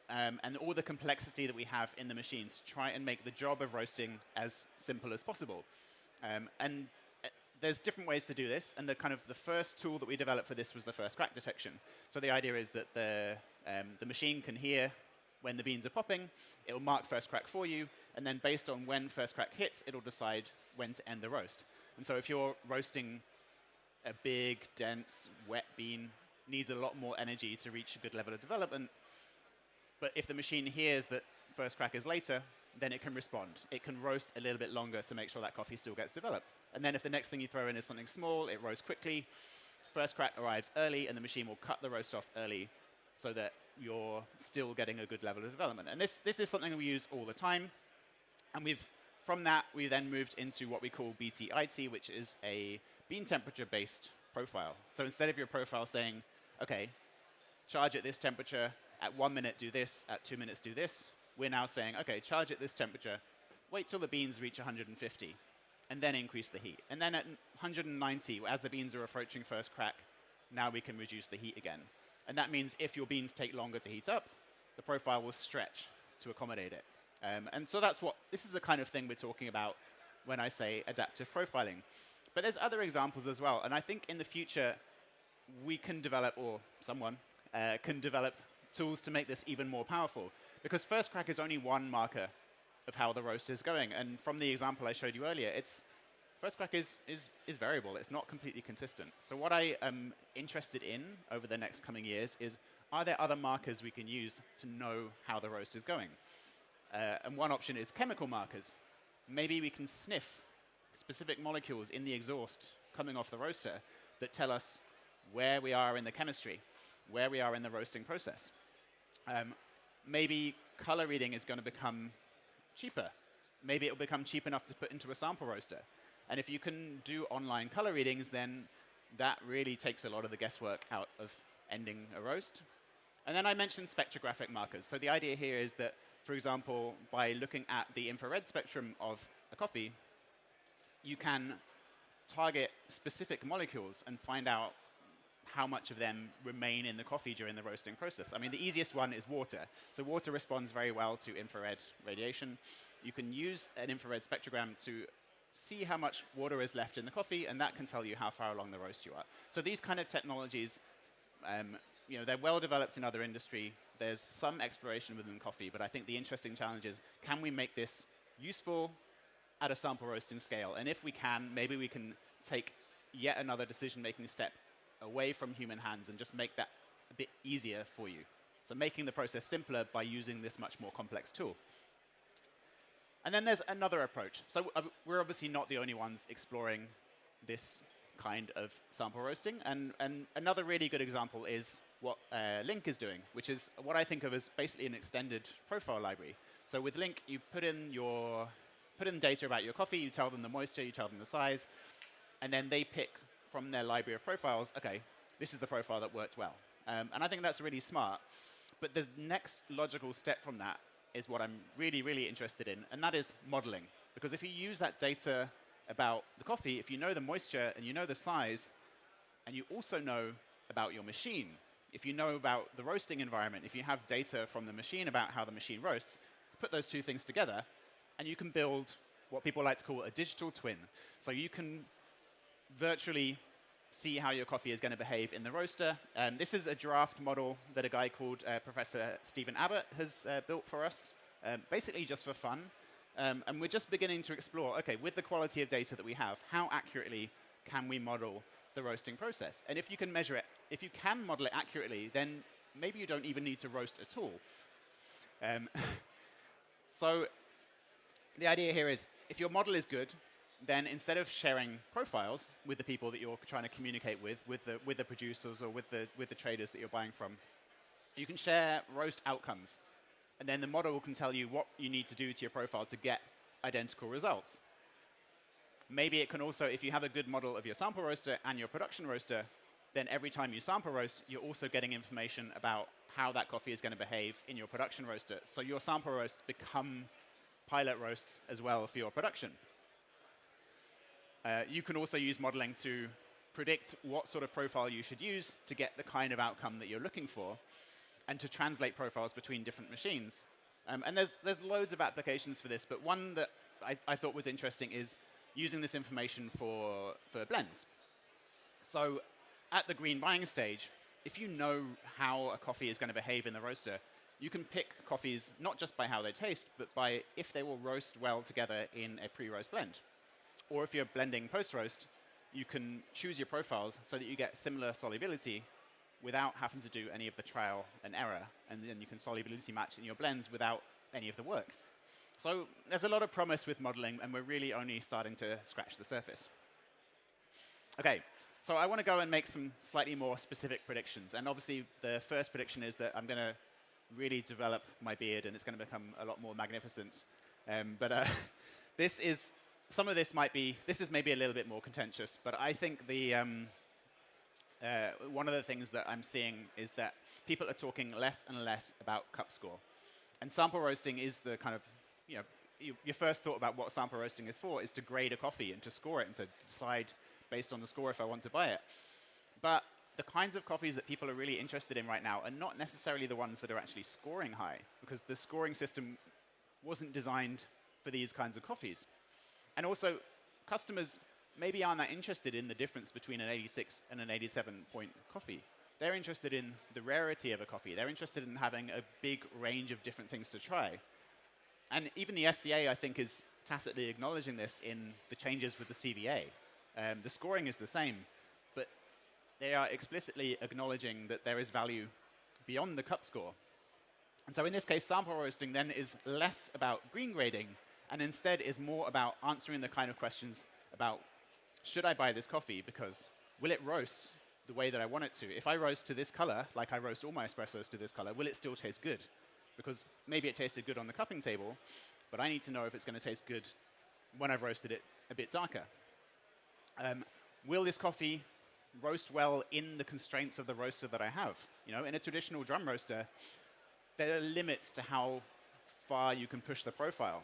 and all the complexity that we have in the machines to try and make the job of roasting as simple as possible. And there's different ways to do this, and the first tool that we developed for this was the first crack detection. So the idea is that the machine can hear when the beans are popping, it'll mark first crack for you, and then based on when first crack hits, it'll decide when to end the roast. And so if you're roasting a big, dense, wet bean, needs a lot more energy to reach a good level of development. But if the machine hears that first crack is later, then it can respond. It can roast a little bit longer to make sure that coffee still gets developed. And then if the next thing you throw in is something small, it roasts quickly. First crack arrives early, and the machine will cut the roast off early so that you're still getting a good level of development. And this is something that we use all the time. And from that, we then moved into what we call BTIT, which is a bean temperature-based profile. So instead of your profile saying, OK, charge at this temperature, at 1 minute do this, at 2 minutes do this, we're now saying, OK, charge at this temperature, wait till the beans reach 150, and then increase the heat. And then at 190, as the beans are approaching first crack, now we can reduce the heat again. And that means if your beans take longer to heat up, the profile will stretch to accommodate it. And so this is the kind of thing we're talking about when I say adaptive profiling. But there's other examples as well. And I think in the future, we can develop, or someone can develop tools to make this even more powerful. Because first crack is only one marker of how the roast is going. And from the example I showed you earlier, first crack is variable. It's not completely consistent. So what I am interested in over the next coming years is, are there other markers we can use to know how the roast is going? And one option is chemical markers. Maybe we can sniff specific molecules in the exhaust coming off the roaster that tell us where we are in the chemistry, where we are in the roasting process. Maybe color reading is going to become cheaper. Maybe it will become cheap enough to put into a sample roaster. And if you can do online color readings, then that really takes a lot of the guesswork out of ending a roast. And then I mentioned spectrographic markers. So the idea here is that, for example, by looking at the infrared spectrum of a coffee, you can target specific molecules and find out how much of them remain in the coffee during the roasting process. I mean, the easiest one is water. So water responds very well to infrared radiation. You can use an infrared spectrogram to see how much water is left in the coffee, and that can tell you how far along the roast you are. So these kind of technologies, they're well developed in other industry. There's some exploration within coffee, but I think the interesting challenge is, can we make this useful at a sample roasting scale? And if we can, maybe we can take yet another decision-making step away from human hands and just make that a bit easier for you. So making the process simpler by using this much more complex tool. And then there's another approach. So we're obviously not the only ones exploring this kind of sample roasting. And another really good example is what Link is doing, which is what I think of as basically an extended profile library. So with Link, you put in data about your coffee, you tell them the moisture, you tell them the size, and then they pick from their library of profiles, OK, this is the profile that worked well. And I think that's really smart. But the next logical step from that is what I'm really, really interested in, and that is modeling. Because if you use that data about the coffee, if you know the moisture and you know the size, and you also know about your machine, if you know about the roasting environment, if you have data from the machine about how the machine roasts, put those two things together, and you can build what people like to call a digital twin. So you can virtually see how your coffee is going to behave in the roaster. This is a draft model that a guy called Professor Stephen Abbott has built for us, basically just for fun. And we're just beginning to explore, OK, with the quality of data that we have, how accurately can we model the roasting process? And if you can measure it, if you can model it accurately, then maybe you don't even need to roast at all. So the idea here is, if your model is good, then instead of sharing profiles with the people that you're trying to communicate with the producers or with the traders that you're buying from, you can share roast outcomes. And then the model can tell you what you need to do to your profile to get identical results. Maybe it can also, if you have a good model of your sample roaster and your production roaster, then every time you sample roast, you're also getting information about how that coffee is going to behave in your production roaster. So your sample roasts become pilot roasts as well for your production. You can also use modeling to predict what sort of profile you should use to get the kind of outcome that you're looking for, and to translate profiles between different machines. And there's loads of applications for this, but one that I thought was interesting is using this information for blends. So at the green buying stage, if you know how a coffee is going to behave in the roaster, you can pick coffees not just by how they taste, but by if they will roast well together in a pre-roast blend. Or if you're blending post-roast, you can choose your profiles so that you get similar solubility without having to do any of the trial and error. And then you can solubility match in your blends without any of the work. So there's a lot of promise with modeling, and we're really only starting to scratch the surface. OK, so I want to go and make some slightly more specific predictions. And obviously, the first prediction is that I'm going to really develop my beard, and it's going to become a lot more magnificent. This is maybe a little bit more contentious, but I think the one of the things that I'm seeing is that people are talking less and less about cup score. And sample roasting is the kind of, your first thought about what sample roasting is for is to grade a coffee and to score it and to decide based on the score if I want to buy it. But the kinds of coffees that people are really interested in right now are not necessarily the ones that are actually scoring high, because the scoring system wasn't designed for these kinds of coffees. And also, customers maybe aren't that interested in the difference between an 86 and an 87-point coffee. They're interested in the rarity of a coffee. They're interested in having a big range of different things to try. And even the SCA, I think, is tacitly acknowledging this in the changes with the CVA. The scoring is the same, but they are explicitly acknowledging that there is value beyond the cup score. And so in this case, sample roasting then is less about green grading and instead is more about answering the kind of questions about, should I buy this coffee because will it roast the way that I want it to? If I roast to this color, like I roast all my espressos to this color, will it still taste good? Because maybe it tasted good on the cupping table, but I need to know if it's going to taste good when I've roasted it a bit darker. Will this coffee roast well in the constraints of the roaster that I have? In a traditional drum roaster, there are limits to how far you can push the profile.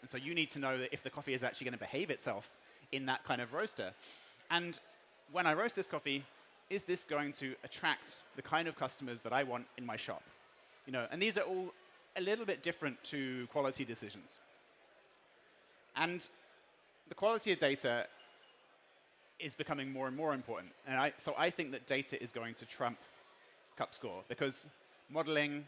And so you need to know that if the coffee is actually going to behave itself in that kind of roaster. And when I roast this coffee, is this going to attract the kind of customers that I want in my shop? And these are all a little bit different to quality decisions. And the quality of data is becoming more and more important. And so I think that data is going to trump cup score, because modeling,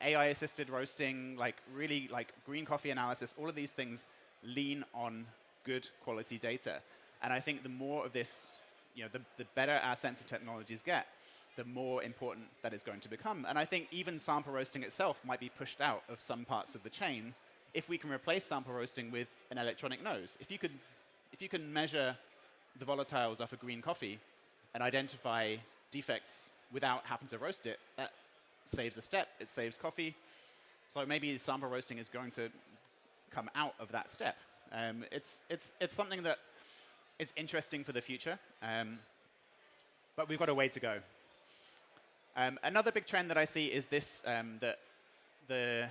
AI-assisted roasting, really green coffee analysis, all of these things lean on good quality data. And I think the more of this, the better our sensor technologies get, the more important that is going to become. And I think even sample roasting itself might be pushed out of some parts of the chain if we can replace sample roasting with an electronic nose. If you can measure the volatiles off a green coffee and identify defects without having to roast it, that saves a step, it saves coffee. So maybe sample roasting is going to come out of that step. It's something that is interesting for the future, but we've got a way to go. Another big trend that I see is this, this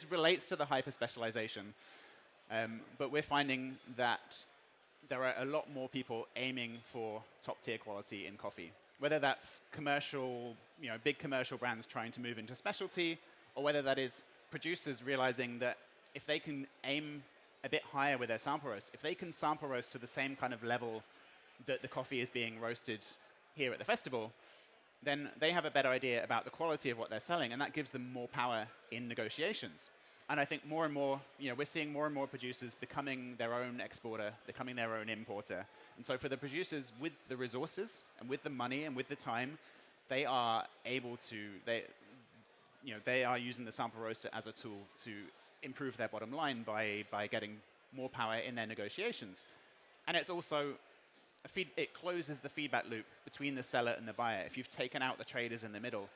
relates to the hyper-specialization, but we're finding that there are a lot more people aiming for top-tier quality in coffee, whether that's commercial, big commercial brands trying to move into specialty, or whether that is producers realizing that if they can aim a bit higher with their sample roast, if they can sample roast to the same kind of level that the coffee is being roasted here at the festival, then they have a better idea about the quality of what they're selling, and that gives them more power in negotiations. And I think more and more, we're seeing more and more producers becoming their own exporter, becoming their own importer. And so for the producers with the resources and with the money and with the time, they are able to, they are using the sample roaster as a tool to improve their bottom line by getting more power in their negotiations. And it's also, it closes the feedback loop between the seller and the buyer. If you've taken out the traders in the middle,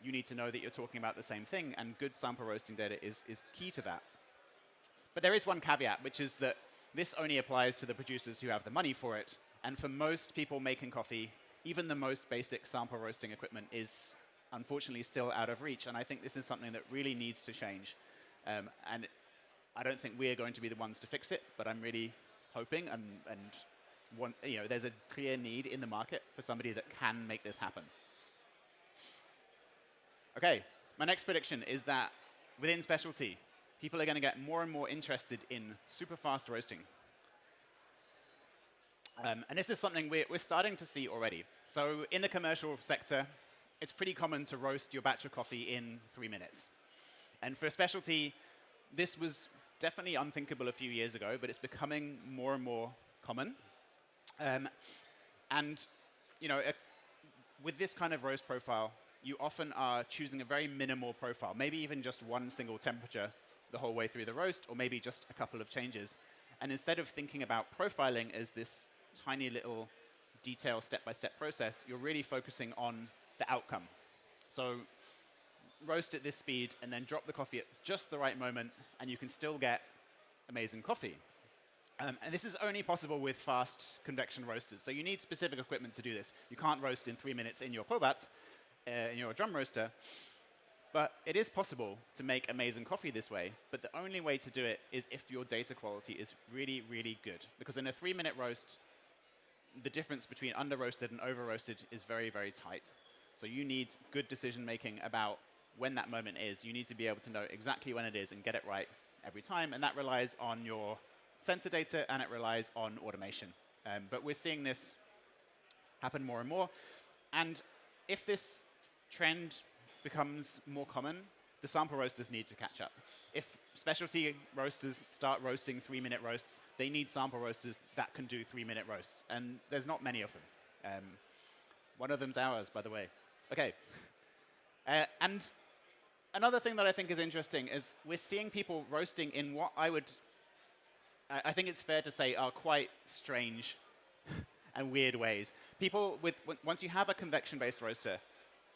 you need to know that you're talking about the same thing, and good sample roasting data is key to that. But there is one caveat, which is that this only applies to the producers who have the money for it, and for most people making coffee, even the most basic sample roasting equipment is unfortunately still out of reach, and I think this is something that really needs to change. And I don't think we're going to be the ones to fix it, but I'm really hoping and there's a clear need in the market for somebody that can make this happen. Okay, my next prediction is that within specialty, people are going to get more and more interested in super fast roasting. And this is something we're starting to see already. So in the commercial sector, it's pretty common to roast your batch of coffee in 3 minutes. And for specialty, this was definitely unthinkable a few years ago, but it's becoming more and more common. With this kind of roast profile, you often are choosing a very minimal profile, maybe even just one single temperature the whole way through the roast, or maybe just a couple of changes. And instead of thinking about profiling as this tiny little detailed step-by-step process, you're really focusing on the outcome. So roast at this speed and then drop the coffee at just the right moment, and you can still get amazing coffee. And this is only possible with fast convection roasters. So you need specific equipment to do this. You can't roast in 3 minutes in your Probat, in your drum roaster. But it is possible to make amazing coffee this way. But the only way to do it is if your data quality is really, really good. Because in a 3-minute roast, the difference between under-roasted and over-roasted is very, very tight. So you need good decision-making about when that moment is. You need to be able to know exactly when it is and get it right every time. And that relies on your sensor data, and it relies on automation. But we're seeing this happen more and more. And if this trend becomes more common, the sample roasters need to catch up. If specialty roasters start roasting 3-minute roasts, they need sample roasters that can do 3-minute roasts. And there's not many of them. One of them's ours, by the way. OK. And another thing that I think is interesting is we're seeing people roasting in what I think it's fair to say are quite strange and weird ways. People once you have a convection-based roaster,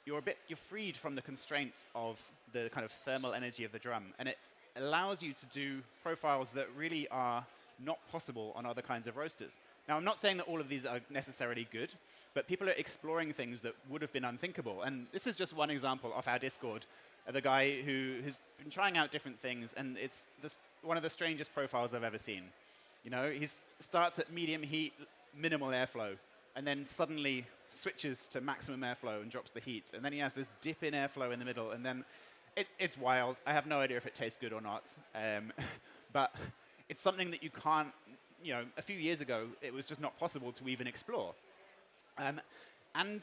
you're freed from the constraints of the kind of thermal energy of the drum, and it allows you to do profiles that really are not possible on other kinds of roasters. Now, I'm not saying that all of these are necessarily good, but people are exploring things that would have been unthinkable. And this is just one example off our Discord of a guy who has been trying out different things, and it's one of the strangest profiles I've ever seen. You know, he starts at medium heat, minimal airflow, and then suddenly switches to maximum airflow and drops the heat. And then he has this dip in airflow in the middle, and then it's wild. I have no idea if it tastes good or not. But it's something that you can't, you know, a few years ago, it was just not possible to even explore. And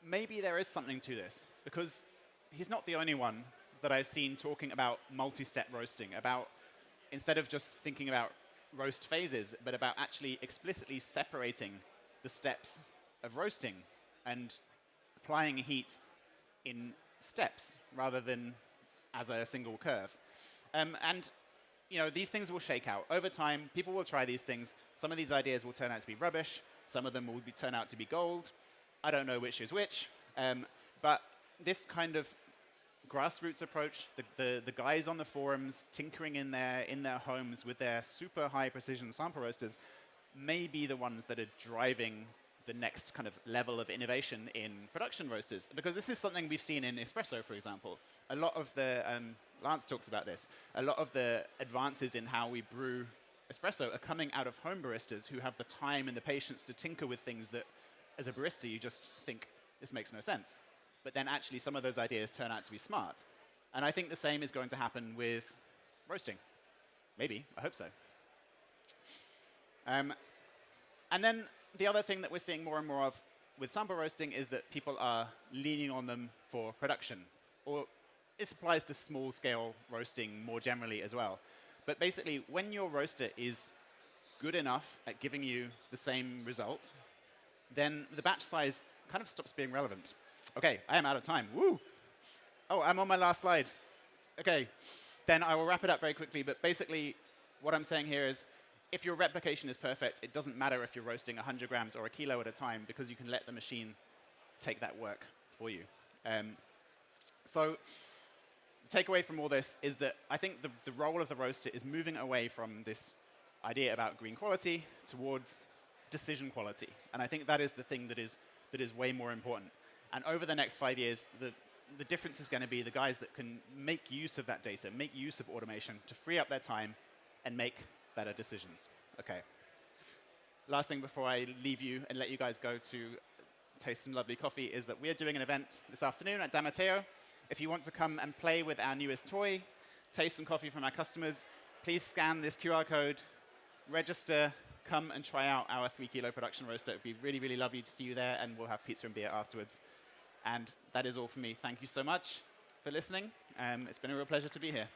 maybe there is something to this, because he's not the only one that I've seen talking about multi-step roasting, about instead of just thinking about roast phases, but about actually explicitly separating the steps of roasting and applying heat in steps rather than as a single curve. And you know, these things will shake out. Over time, people will try these things. Some of these ideas will turn out to be rubbish. Some of them will turn out to be gold. I don't know which is which. But this kind of grassroots approach, the guys on the forums tinkering in their homes with their super high precision sample roasters, may be the ones that are driving the next kind of level of innovation in production roasters. Because this is something we've seen in espresso, for example. A lot of the, Lance talks about this, a lot of the advances in how we brew espresso are coming out of home baristas who have the time and the patience to tinker with things that, as a barista, you just think, this makes no sense. But then actually some of those ideas turn out to be smart. And I think the same is going to happen with roasting. Maybe. I hope so. And then the other thing that we're seeing more and more of with sample roasting is that people are leaning on them for production. Or this applies to small-scale roasting more generally as well. But basically, when your roaster is good enough at giving you the same result, then the batch size kind of stops being relevant. OK, I am out of time. Woo! Oh, I'm on my last slide. OK, then I will wrap it up very quickly. But basically, what I'm saying here is, if your replication is perfect, it doesn't matter if you're roasting 100 grams or a kilo at a time, because you can let the machine take that work for you. So the takeaway from all this is that I think the role of the roaster is moving away from this idea about green quality towards decision quality. And I think that is the thing that is way more important. And over the next 5 years, the difference is going to be the guys that can make use of that data, make use of automation to free up their time and make better decisions. OK. Last thing before I leave you and let you guys go to taste some lovely coffee is that we are doing an event this afternoon at Damateo. If you want to come and play with our newest toy, taste some coffee from our customers, please scan this QR code, register, come and try out our 3-kilo production roaster. It would be really, really lovely to see you there, and we'll have pizza and beer afterwards. And that is all from me. Thank you so much for listening. It's been a real pleasure to be here.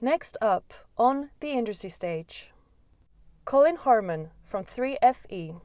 Next up on the industry stage, Colin Harmon from 3FE.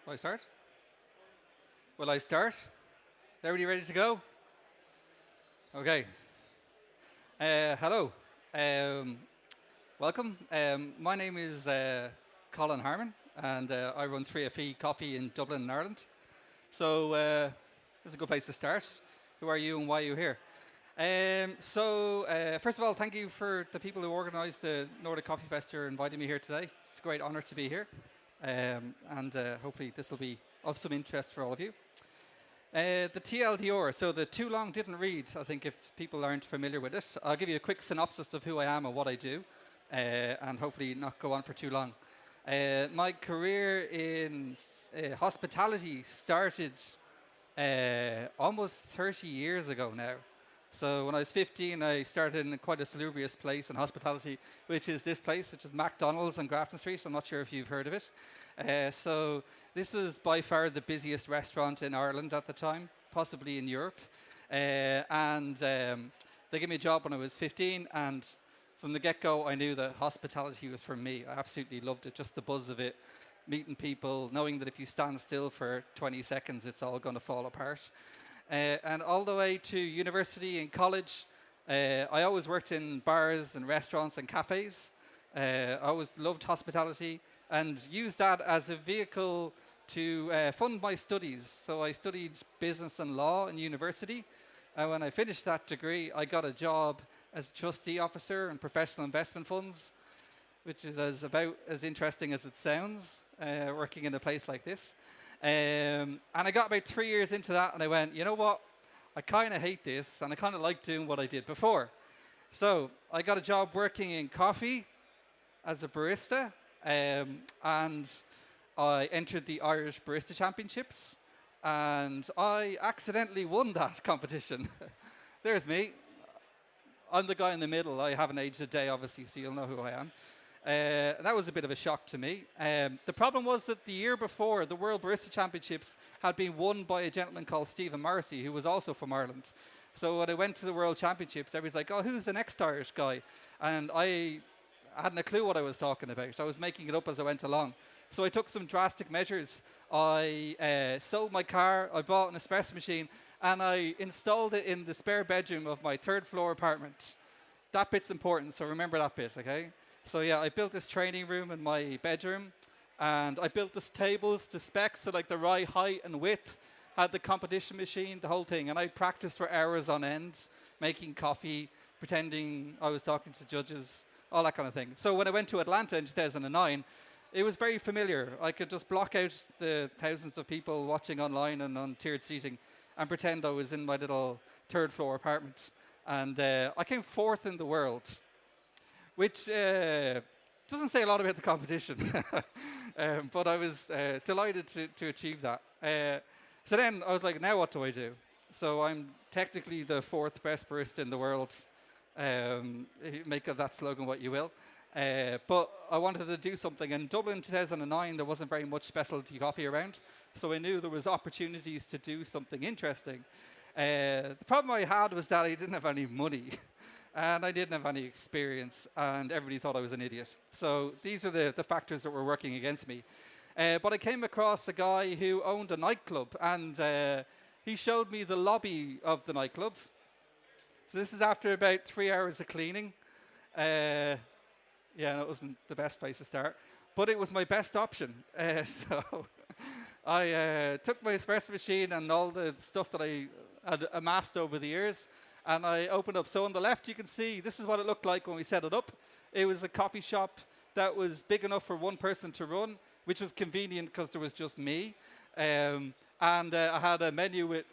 Will I start? Will I start? Everybody ready to go? Okay. Hello. Welcome. My name is Colin Harmon, and I run 3FE Coffee in Dublin, Ireland. So this is a good place to start. Who are you and why are you here? First of all, thank you for the people who organised the Nordic Coffee Fest for inviting me here today. It's a great honour to be here. Hopefully this will be of some interest for all of you. The TLDR, so the too long didn't read, I think if people aren't familiar with it. I'll give you a quick synopsis of who I am and what I do, and hopefully not go on for too long. My career in hospitality started almost 30 years ago now. So when I was 15, I started in quite a salubrious place in hospitality, which is this place, which is McDonald's on Grafton Street. I'm not sure if you've heard of it. So this was by far the busiest restaurant in Ireland at the time, possibly in Europe. They gave me a job when I was 15, and from the get-go, I knew that hospitality was for me. I absolutely loved it, just the buzz of it, meeting people, knowing that if you stand still for 20 seconds, it's all going to fall apart. And all the way to university and college, I always worked in bars and restaurants and cafes. I always loved hospitality and used that as a vehicle to fund my studies. So I studied business and law in university. And when I finished that degree, I got a job as trustee officer in professional investment funds, which is about as interesting as it sounds, working in a place like this. And I got about 3 years into that and I went, you know what? I kind of hate this and I kind of like doing what I did before. So I got a job working in coffee as a barista, and I entered the Irish Barista Championships and I accidentally won that competition. There's me. I'm the guy in the middle. I haven't aged a day, obviously, so you'll know who I am. That was a bit of a shock to me. The problem was that the year before, the World Barista Championships had been won by a gentleman called Stephen Morrissey, who was also from Ireland. So when I went to the World Championships, everybody's like, oh, who's the next Irish guy? And I hadn't a clue what I was talking about. I was making it up as I went along. So I took some drastic measures. I sold my car, I bought an espresso machine, and I installed it in the spare bedroom of my third floor apartment. That bit's important, so remember that bit, okay? So yeah, I built this training room in my bedroom, and I built this tables to specs, so like the right height and width, had the competition machine, the whole thing, and I practiced for hours on end, making coffee, pretending I was talking to judges, all that kind of thing. So when I went to Atlanta in 2009, it was very familiar. I could just block out the thousands of people watching online and on tiered seating and pretend I was in my little third floor apartment. And I came fourth in the world, which doesn't say a lot about the competition, but I was delighted to achieve that. So then I was like, now what do I do? So I'm technically the fourth best barista in the world. Make of that slogan what you will. But I wanted to do something. In Dublin in 2009, there wasn't very much specialty coffee around, so I knew there was opportunities to do something interesting. The problem I had was that I didn't have any money. And I didn't have any experience, and everybody thought I was an idiot. So these were the factors that were working against me. But I came across a guy who owned a nightclub, and he showed me the lobby of the nightclub. So this is after about 3 hours of cleaning. Yeah, it wasn't the best place to start, but it was my best option. I took my espresso machine and all the stuff that I had amassed over the years, and I opened up. So on the left, you can see this is what it looked like when we set it up. It was a coffee shop that was big enough for one person to run, which was convenient because there was just me. And I had a menu with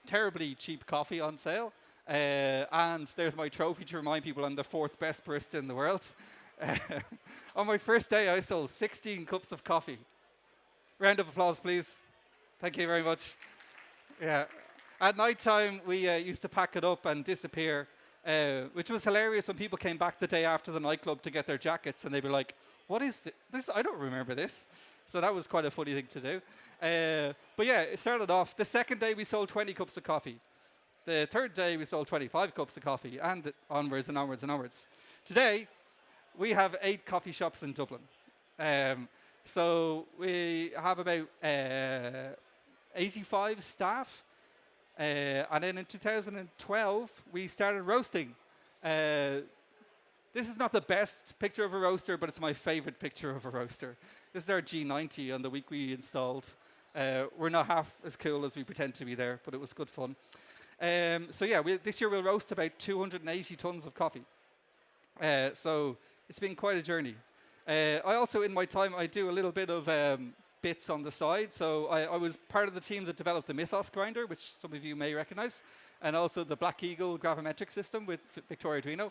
terribly cheap coffee on sale. And there's my trophy to remind people I'm the 4th best barista in the world. On my first day, I sold 16 cups of coffee. Round of applause, please. Thank you very much. Yeah. At night time, we used to pack it up and disappear, which was hilarious when people came back the day after the nightclub to get their jackets, and they'd be like, what is this? I don't remember this. So that was quite a funny thing to do. But yeah, it started off. The second day, we sold 20 cups of coffee. The third day, we sold 25 cups of coffee, and onwards and onwards and onwards. Today, we have 8 coffee shops in Dublin. So we have about 85 staff. And then in 2012, we started roasting. This is not the best picture of a roaster, but it's my favorite picture of a roaster. This is our G90 on the week we installed. We're not half as cool as we pretend to be there, but it was good fun. So yeah, this year we'll roast about 280 tons of coffee. So it's been quite a journey. I also, in my time, I do a little bit of bits on the side. So I was part of the team that developed the Mythos grinder, which some of you may recognize, and also the Black Eagle gravimetric system with Victoria Arduino.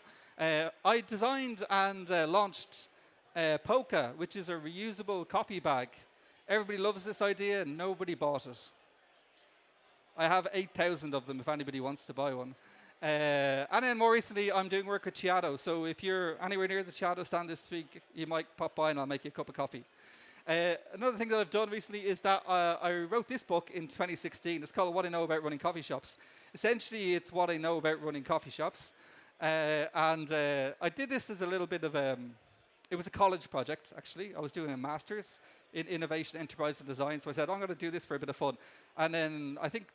I designed and launched Poka, which is a reusable coffee bag. Everybody loves this idea, and nobody bought it. I have 8,000 of them if anybody wants to buy one. And then more recently, I'm doing work with Chiado. So if you're anywhere near the Chiado stand this week, you might pop by and I'll make you a cup of coffee. Another thing that I've done recently is that I wrote this book in 2016. It's called What I Know About Running Coffee Shops. Essentially, it's what I know about running coffee shops. And I did this as a little bit of it was a college project, actually. I was doing a master's in innovation, enterprise, and design. So I said, I'm going to do this for a bit of fun. And then I think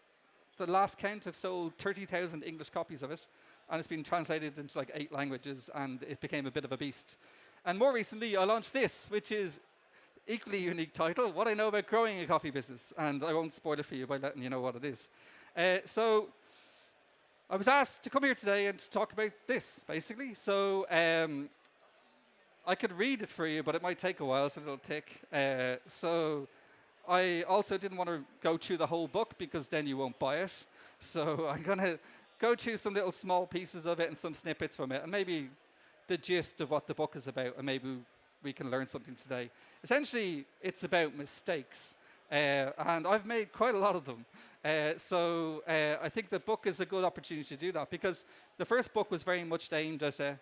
the last count, I've sold 30,000 English copies of it. And it's been translated into like 8 languages, and it became a bit of a beast. And more recently, I launched this, which is equally unique title, What I Know About Growing a Coffee Business. And I won't spoil it for you by letting you know what it is. So I was asked to come here today and to talk about this, basically. So I could read it for you, but it might take a while, so it'll take. So I also didn't want to go through the whole book, because then you won't buy it. So I'm going to go through some little small pieces of it and some snippets from it, and maybe the gist of what the book is about, and maybe we can learn something today. Essentially, it's about mistakes, and I've made quite a lot of them. So I think the book is a good opportunity to do that, because the first book was very much aimed at,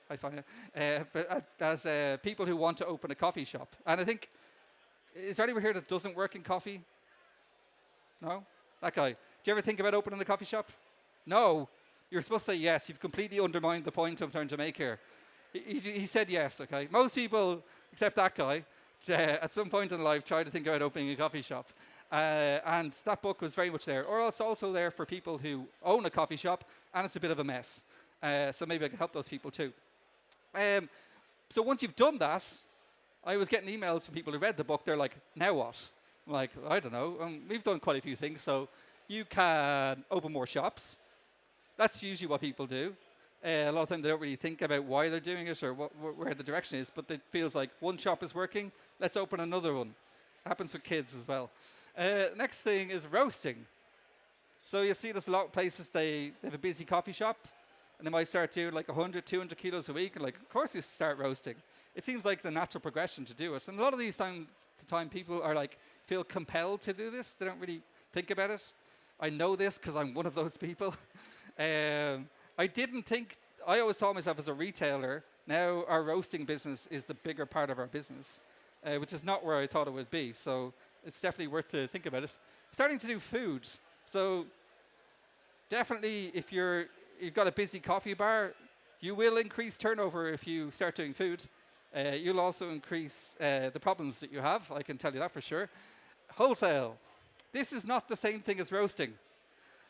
people who want to open a coffee shop. And I think, is there anyone here that doesn't work in coffee? No? That guy. Do you ever think about opening a coffee shop? No. You're supposed to say yes. You've completely undermined the point I'm trying to make here. He said yes, okay? Most people, except that guy, at some point in life try to think about opening a coffee shop. And that book was very much there. Or it's also there for people who own a coffee shop and it's a bit of a mess. So maybe I can help those people too. So once you've done that, I was getting emails from people who read the book. They're like, now what? I'm like, I don't know. We've done quite a few things. So you can open more shops. That's usually what people do. A lot of them, they don't really think about why they're doing it or where the direction is, but it feels like one shop is working, let's open another one. Happens with kids as well. Next thing is roasting. So you see there's a lot of places, they have a busy coffee shop, and they might start doing like 100, 200 kilos a week, and like, of course you start roasting. It seems like the natural progression to do it. And a lot of these time people are like, feel compelled to do this. They don't really think about it. I know this because I'm one of those people. I always thought myself as a retailer, now our roasting business is the bigger part of our business, which is not where I thought it would be. So it's definitely worth to think about it. Starting to do food. So definitely if you've got a busy coffee bar, you will increase turnover if you start doing food. You'll also increase the problems that you have, I can tell you that for sure. Wholesale. This is not the same thing as roasting.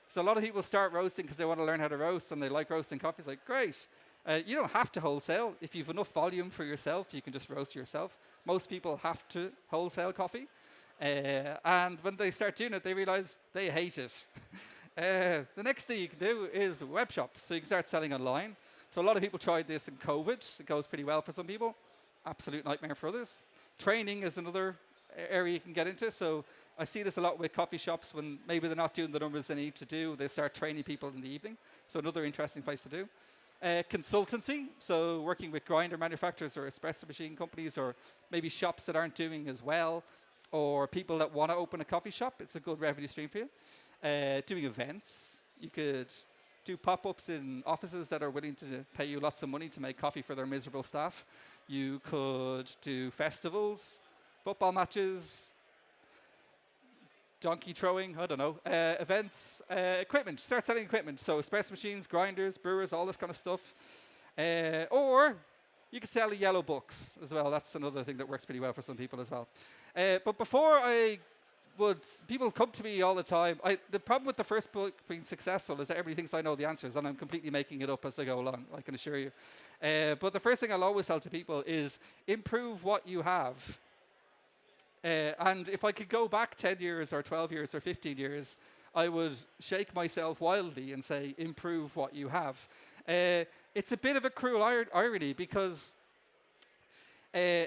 So a lot of people start roasting because they want to learn how to roast and they like roasting coffee. It's like, great. You don't have to wholesale. If you've enough volume for yourself, you can just roast yourself. Most people have to wholesale coffee. And when they start doing it, they realize they hate it. The next thing you can do is a web shop. So you can start selling online. So a lot of people tried this in COVID. It goes pretty well for some people. Absolute nightmare for others. Training is another area you can get into. So I see this a lot with coffee shops when maybe they're not doing the numbers they need to do. They start training people in the evening. So another interesting place to do. Consultancy, so working with grinder manufacturers or espresso machine companies or maybe shops that aren't doing as well or people that want to open a coffee shop. It's a good revenue stream for you. Doing events. You could do pop-ups in offices that are willing to pay you lots of money to make coffee for their miserable staff. You could do festivals, football matches, donkey throwing, I don't know, events, equipment, start selling equipment. So espresso machines, grinders, brewers, all this kind of stuff. Or you could sell yellow books as well. That's another thing that works pretty well for some people as well. But before people come to me all the time. The problem with the first book being successful is that everybody thinks I know the answers and I'm completely making it up as they go along, I can assure you. But the first thing I'll always tell to people is improve what you have. And if I could go back 10 years or 12 years or 15 years, I would shake myself wildly and say, improve what you have. It's a bit of a cruel irony because,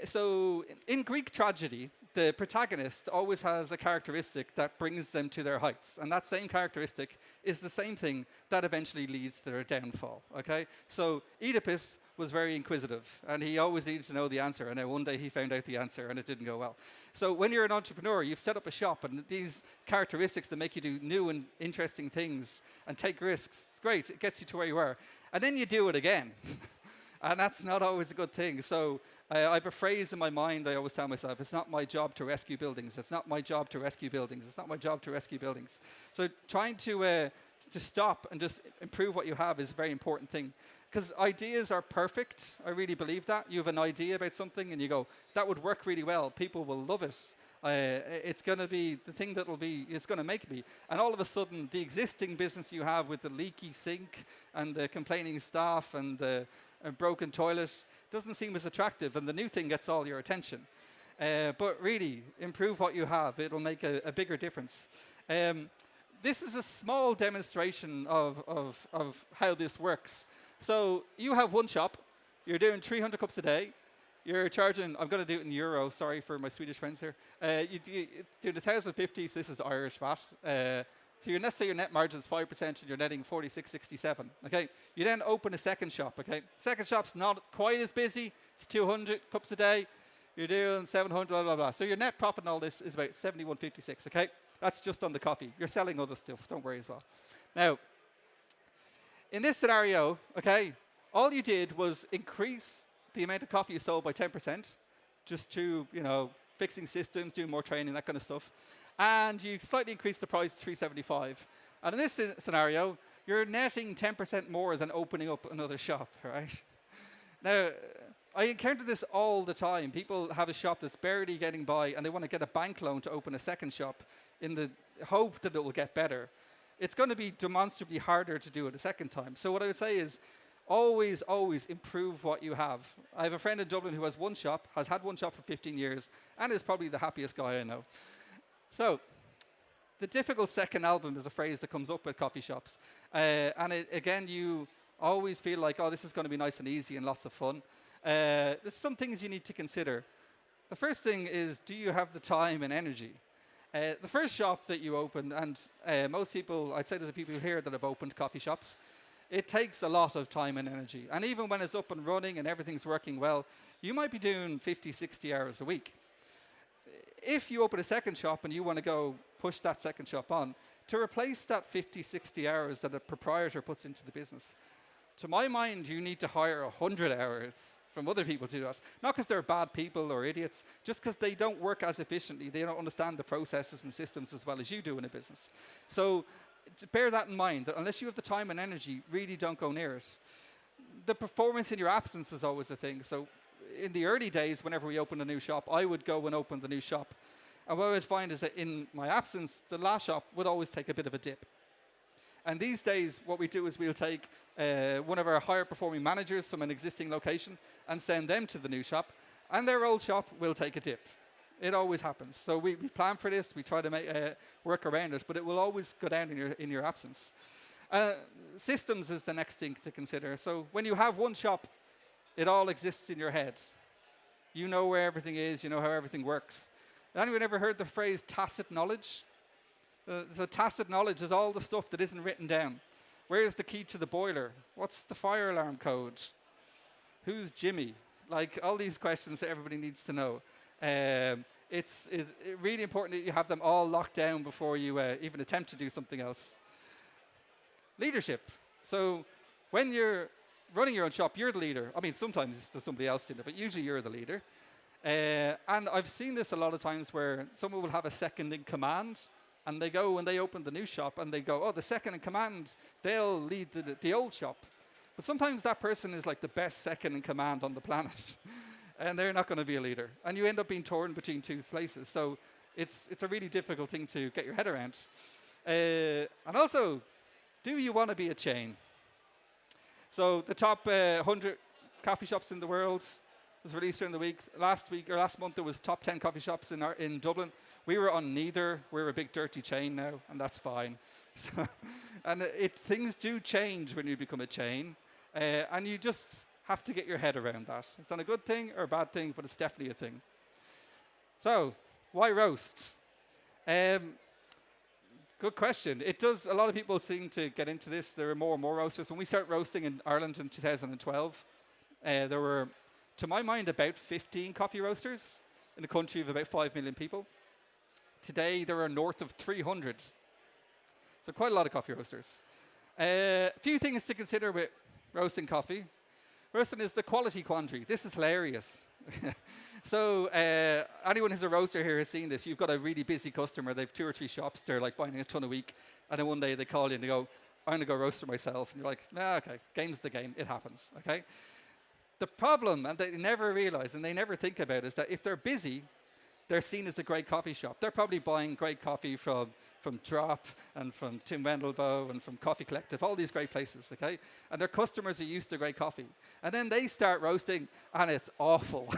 so in Greek tragedy, the protagonist always has a characteristic that brings them to their heights. And that same characteristic is the same thing that eventually leads to their downfall, okay? So Oedipus was very inquisitive, and he always needed to know the answer, and then one day he found out the answer, and it didn't go well. So when you're an entrepreneur, you've set up a shop, and these characteristics that make you do new and interesting things and take risks, it's great, it gets you to where you are. And then you do it again, and that's not always a good thing. So I have a phrase in my mind I always tell myself, it's not my job to rescue buildings, it's not my job to rescue buildings, it's not my job to rescue buildings. So trying to stop and just improve what you have is a very important thing. Because ideas are perfect, I really believe that. You have an idea about something and you go, that would work really well, people will love it. It's going to be the thing it's going to make me. And all of a sudden, the existing business you have with the leaky sink and the complaining staff and the broken toilet doesn't seem as attractive, and the new thing gets all your attention. But really, improve what you have. It'll make a bigger difference. This is a small demonstration of how this works. So you have one shop. You're doing 300 cups a day. You're charging, I'm going to do it in euro, sorry for my Swedish friends here. You do the 1,050, so this is Irish VAT. So let's say your net margin is 5% and you're netting 46.67. Okay, you then open a second shop. Okay, second shop's not quite as busy. It's 200 cups a day. You're doing 700, blah blah blah. So your net profit on all this is about 71.56. Okay, that's just on the coffee. You're selling other stuff. Don't worry as well. Now, in this scenario, okay, all you did was increase the amount of coffee you sold by 10%, just to fixing systems, doing more training, that kind of stuff. And you slightly increase the price to $3.75. And in this scenario, you're netting 10% more than opening up another shop, right? Now, I encounter this all the time. People have a shop that's barely getting by, and they want to get a bank loan to open a second shop in the hope that it will get better. It's going to be demonstrably harder to do it a second time. So what I would say is, always, always improve what you have. I have a friend in Dublin who has one shop, has had one shop for 15 years, and is probably the happiest guy I know. So, the difficult second album is a phrase that comes up with coffee shops. And again, you always feel like, oh, this is going to be nice and easy and lots of fun. There's some things you need to consider. The first thing is, do you have the time and energy? The first shop that you open, and most people, I'd say there's people here that have opened coffee shops, it takes a lot of time and energy. And even when it's up and running and everything's working well, you might be doing 50, 60 hours a week. If you open a second shop and you want to go push that second shop on, to replace that 50, 60 hours that a proprietor puts into the business, to my mind, you need to hire 100 hours from other people to do that. Not because they're bad people or idiots, just because they don't work as efficiently. They don't understand the processes and systems as well as you do in a business. So bear that in mind, that unless you have the time and energy, really don't go near it. The performance in your absence is always a thing. So in the early days, whenever we opened a new shop, I would go and open the new shop. And what I would find is that in my absence, the last shop would always take a bit of a dip. And these days, what we do is we'll take one of our higher performing managers from an existing location and send them to the new shop, and their old shop will take a dip. It always happens. So we plan for this. We try to make work around it, but it will always go down in your absence. Systems is the next thing to consider. So when you have one shop, it all exists in your head. You know where everything is. You know how everything works. Anyone ever heard the phrase tacit knowledge? So tacit knowledge is all the stuff that isn't written down. Where's the key to the boiler? What's the fire alarm code? Who's Jimmy? Like all these questions that everybody needs to know. It's really important that you have them all locked down before you even attempt to do something else. Leadership. So when you're running your own shop, you're the leader. I mean, sometimes there's somebody else doing it, but usually you're the leader. And I've seen this a lot of times where someone will have a second in command, and they go when they open the new shop, and they go, oh, the second in command, they'll lead the old shop. But sometimes that person is like the best second in command on the planet, and they're not going to be a leader. And you end up being torn between two places. So it's a really difficult thing to get your head around. And also, do you want to be a chain? So the top 100 coffee shops in the world was released during the week. Last month, there was top 10 coffee shops in Dublin. We were on neither. We're a big dirty chain now, and that's fine. So, and things do change when you become a chain, and you just have to get your head around that. It's not a good thing or a bad thing, but it's definitely a thing. So, why roast? Good question. It does. A lot of people seem to get into this. There are more and more roasters. When we started roasting in Ireland in 2012, there were, to my mind, about 15 coffee roasters in a country of about 5 million people. Today, there are north of 300. So quite a lot of coffee roasters. A few things to consider with roasting coffee. First one is the quality quandary. This is hilarious. So anyone who's a roaster here has seen this. You've got a really busy customer. They have 2 or 3 shops. They're like buying a ton a week. And then one day they call you and they go, I'm going to go roaster myself. And you're like, nah, okay, game's the game. It happens, okay? The problem, and they never realize and they never think about, is that if they're busy, they're seen as a great coffee shop. They're probably buying great coffee from Drop and from Tim Wendelboe and from Coffee Collective, all these great places, okay? And their customers are used to great coffee. And then they start roasting, and it's awful.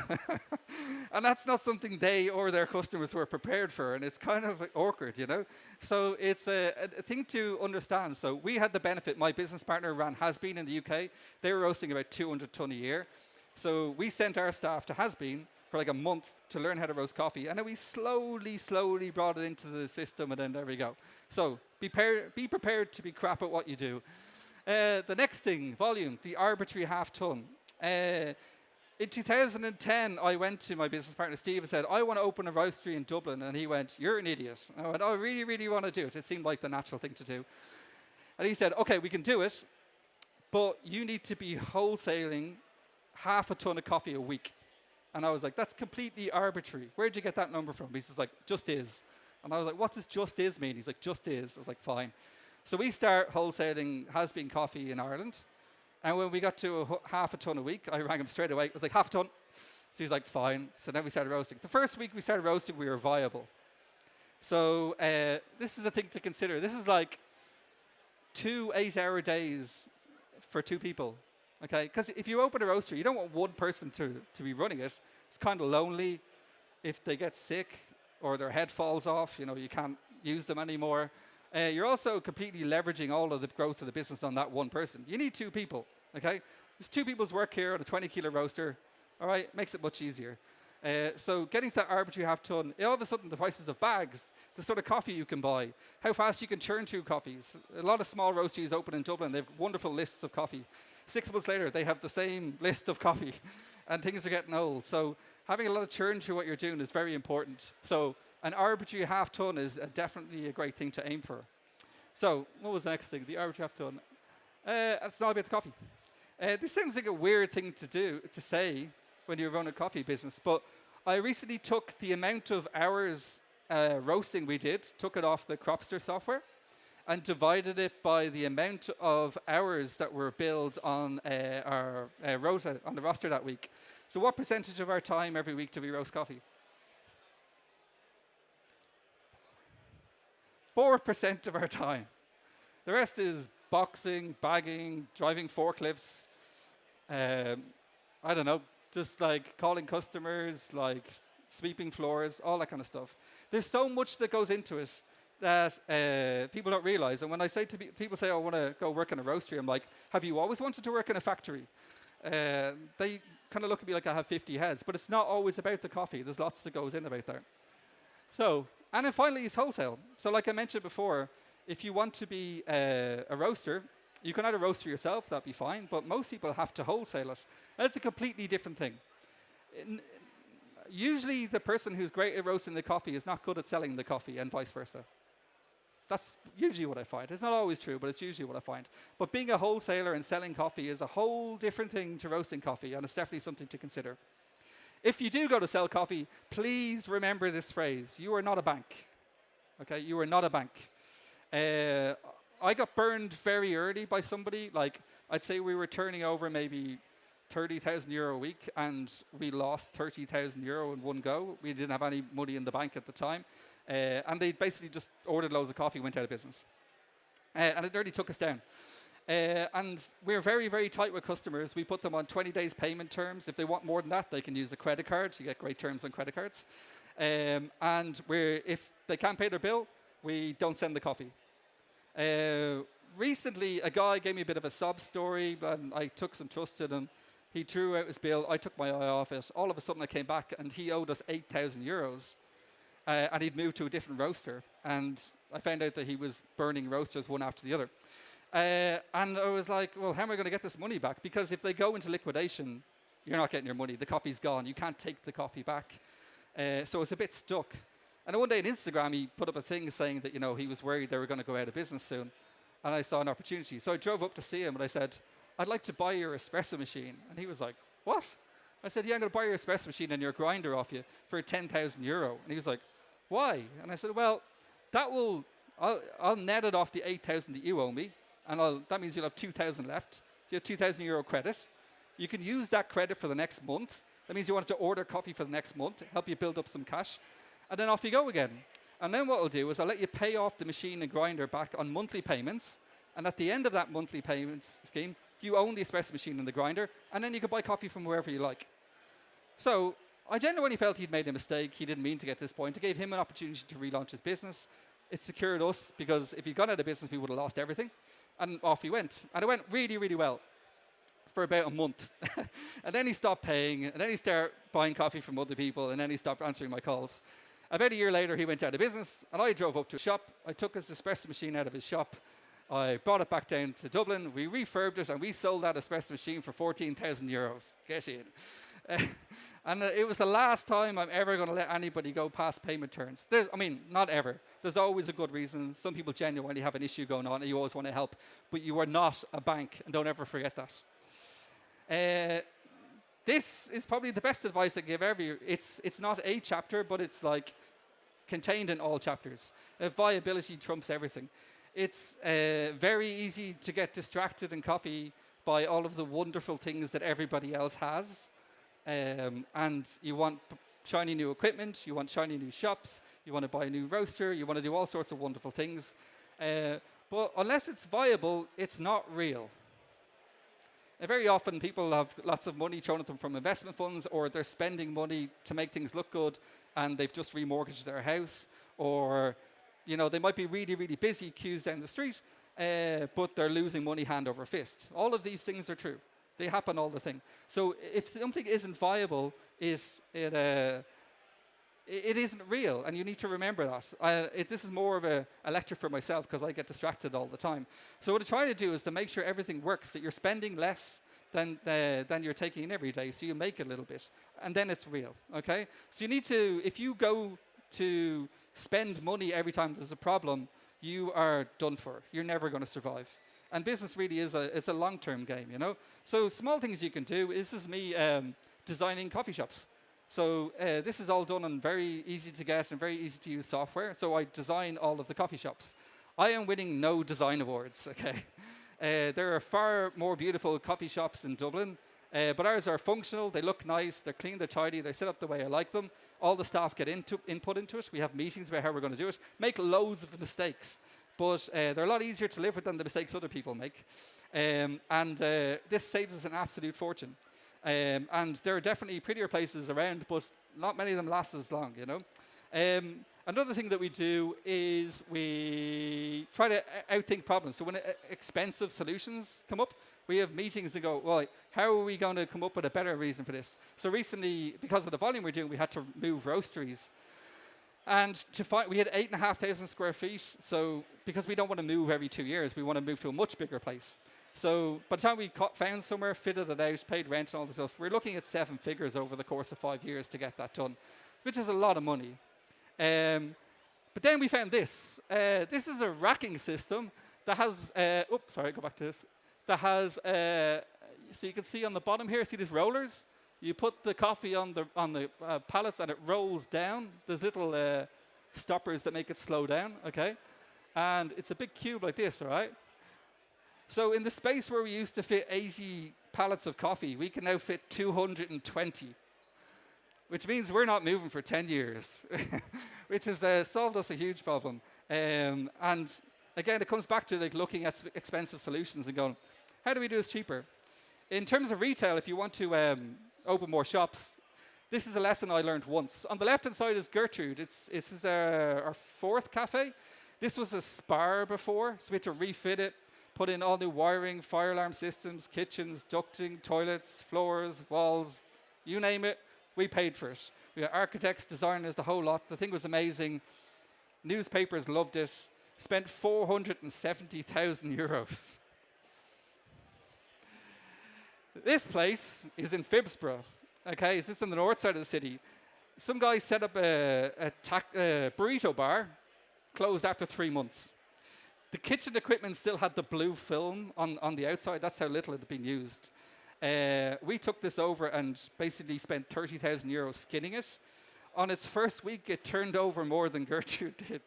And that's not something they or their customers were prepared for, and it's kind of awkward, you know? So it's a thing to understand. So we had the benefit. My business partner ran Has-Been in the UK. They were roasting about 200 ton a year. So we sent our staff to Has-Been for like a month to learn how to roast coffee. And then we slowly brought it into the system, and then there we go. So be prepared to be crap at what you do. The next thing, volume, the arbitrary half ton. In 2010, I went to my business partner, Steve, and said, I want to open a roastery in Dublin. And he went, you're an idiot. And I went, I really want to do it. It seemed like the natural thing to do. And he said, okay, we can do it, but you need to be wholesaling half a ton of coffee a week. And I was like, that's completely arbitrary. Where'd you get that number from? He's just like, just is. And I was like, what does just is mean? He's like, just is. I was like, fine. So we start wholesaling Has-Been coffee in Ireland. And when we got to half a ton a week, I rang him straight away. I was like, half a ton. So he's like, fine. So then we started roasting. The first week we started roasting, we were viable. So this is a thing to consider. This is like 2 8-hour days for 2 people. Okay, because if you open a roastery, you don't want one person to be running it. It's kind of lonely. If they get sick or their head falls off, you know, you can't use them anymore. You're also completely leveraging all of the growth of the business on that one person. You need 2 people, okay? There's 2 people's work here on a 20-kilo roaster, all right? Makes it much easier. So getting to that arbitrary half ton, all of a sudden the prices of bags, the sort of coffee you can buy, how fast you can churn 2 coffees. A lot of small roasteries open in Dublin. They have wonderful lists of coffee. 6 months later, they have the same list of coffee, and things are getting old. So having a lot of churn through what you're doing is very important. So an arbitrary half ton is definitely a great thing to aim for. So what was the next thing? The arbitrary half ton. It's not about the coffee. This sounds like a weird thing to say when you run a coffee business, but I recently took the amount of hours roasting we did, took it off the Cropster software, and divided it by the amount of hours that were billed on our rota, on the roster that week. So what percentage of our time every week do we roast coffee? 4% of our time. The rest is boxing, bagging, driving forklifts, I don't know, just like calling customers, like sweeping floors, all that kind of stuff. There's so much that goes into it that people don't realize. And when I say to people say, I want to go work in a roastery, I'm like, have you always wanted to work in a factory? They kind of look at me like I have 50 heads, but it's not always about the coffee. There's lots that goes in about that. So, and then finally is wholesale. So like I mentioned before, if you want to be a roaster, you can either roast for yourself, that'd be fine, but most people have to wholesale it. And it's a completely different thing. Usually the person who's great at roasting the coffee is not good at selling the coffee and vice versa. That's usually what I find. It's not always true, but it's usually what I find. But being a wholesaler and selling coffee is a whole different thing to roasting coffee, and it's definitely something to consider. If you do go to sell coffee, please remember this phrase. You are not a bank. Okay, you are not a bank. I got burned very early by somebody. Like, I'd say we were turning over maybe 30,000 euro a week, and we lost 30,000 euro in one go. We didn't have any money in the bank at the time. And they basically just ordered loads of coffee, went out of business. And it nearly took us down. And we're very, very tight with customers. We put them on 20 days payment terms. If they want more than that, they can use a credit card. You get great terms on credit cards. And if they can't pay their bill, we don't send the coffee. Recently, a guy gave me a bit of a sob story, and I took some trust in him. He drew out his bill. I took my eye off it. All of a sudden, I came back, and he owed us 8,000 euros. And he'd moved to a different roaster. And I found out that he was burning roasters one after the other. And I was like, well, how am I going to get this money back? Because if they go into liquidation, you're not getting your money. The coffee's gone. You can't take the coffee back. So it's a bit stuck. And one day on Instagram, he put up a thing saying that, he was worried they were going to go out of business soon. And I saw an opportunity. So I drove up to see him, and I said, I'd like to buy your espresso machine. And he was like, what? I said, yeah, I'm going to buy your espresso machine and your grinder off you for 10,000 euro. And he was like, why? And I said, well, I'll net it off the 8,000 that you owe me, and that means you'll have 2,000 left. So you have 2,000 euro credit. You can use that credit for the next month. That means you want to order coffee for the next month, help you build up some cash, and then off you go again. And then what I'll do is I'll let you pay off the machine and grinder back on monthly payments, and at the end of that monthly payments scheme, you own the espresso machine and the grinder, and then you can buy coffee from wherever you like. So I genuinely felt he'd made a mistake. He didn't mean to get to this point. It gave him an opportunity to relaunch his business. It secured us, because if he'd gone out of business, we would have lost everything. And off he went. And it went really, really well for about a month. And then he stopped paying, and then he started buying coffee from other people, and then he stopped answering my calls. About a year later, he went out of business, and I drove up to a shop. I took his espresso machine out of his shop. I brought it back down to Dublin. We refurbed it, and we sold that espresso machine for 14,000 euros. Get in. And it was the last time I'm ever going to let anybody go past payment terms. Not ever. There's always a good reason. Some people genuinely have an issue going on, and you always want to help. But you are not a bank, and don't ever forget that. This is probably the best advice I give ever. It's not a chapter, but it's like contained in all chapters. Viability trumps everything. It's very easy to get distracted in coffee by all of the wonderful things that everybody else has. And you want shiny new equipment, you want shiny new shops, you want to buy a new roaster, you want to do all sorts of wonderful things. But unless it's viable, it's not real. Very often people have lots of money thrown at them from investment funds, or they're spending money to make things look good, and they've just remortgaged their house, or they might be really, really busy queues down the street, but they're losing money hand over fist. All of these things are true. They happen all the time. So if something isn't viable, it isn't real, and you need to remember that. This is more of a lecture for myself, because I get distracted all the time. So what I try to do is to make sure everything works, that you're spending less than you're taking in every day, so you make a little bit, and then it's real, okay? So you need to, if you go to spend money every time there's a problem, you are done for. You're never going to survive. And business really is it's a long-term game, So small things you can do. This is me designing coffee shops. So this is all done on very easy to get and very easy to use software. So I design all of the coffee shops. I am winning no design awards, okay? There are far more beautiful coffee shops in Dublin, but ours are functional. They look nice. They're clean. They're tidy. They're set up the way I like them. All the staff get input into it. We have meetings about how we're going to do it. Make loads of mistakes. But they're a lot easier to live with than the mistakes other people make. This saves us an absolute fortune. And there are definitely prettier places around, but not many of them last as long, you know. Another thing that we do is we try to outthink problems. So when expensive solutions come up, we have meetings and go, well, how are we going to come up with a better reason for this? So recently, because of the volume we're doing, we had to move roasteries. And to find, we had 8,500 square feet. So because we don't want to move every 2 years, we want to move to a much bigger place. So by the time we found somewhere, fitted it out, paid rent and all this stuff, we're looking at 7 figures over the course of 5 years to get that done, which is a lot of money. But then we found this. This is a racking system that has, oops, sorry, go back to this. That has, so you can see on the bottom here, see these rollers? You put the coffee on the pallets and it rolls down. There's little stoppers that make it slow down, okay? And it's a big cube like this, all right? So in the space where we used to fit 80 pallets of coffee, we can now fit 220, which means we're not moving for 10 years, which has solved us a huge problem. And again, it comes back to like looking at expensive solutions and going, how do we do this cheaper? In terms of retail, if you want to open more shops, this is a lesson I learned once. On the left-hand side is Gertrude. This is our 4th cafe. This was a spar before, so we had to refit it, put in all new wiring, fire alarm systems, kitchens, ducting, toilets, floors, walls, you name it, we paid for it. We had architects, designers, the whole lot. The thing was amazing. Newspapers loved it. Spent 470,000 euros. This place is in Phibsborough. Okay, so it's in the north side of the city. Some guy set up a burrito bar, closed after 3 months. The kitchen equipment still had the blue film on the outside. That's how little it had been used. We took this over and basically spent 30,000 euros skinning it. On its first week, it turned over more than Gertrude did,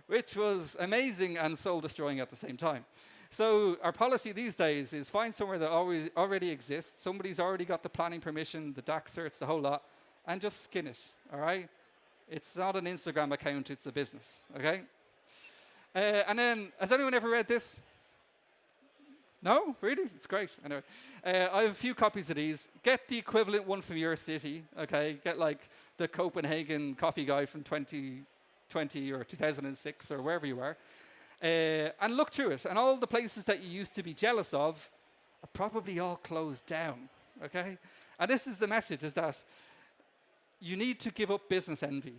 which was amazing and soul-destroying at the same time. So our policy these days is find somewhere that already exists. Somebody's already got the planning permission, the DAC certs, the whole lot, and just skin it, all right? It's not an Instagram account, it's a business, okay? And then, has anyone ever read this? No? Really? It's great. Anyway, I have a few copies of these. Get the equivalent one from your city, okay? Get like the Copenhagen Coffee Guide from 2020 or 2006 or wherever you are. And look through it. And all the places that you used to be jealous of are probably all closed down, okay? And this is the message, is that you need to give up business envy,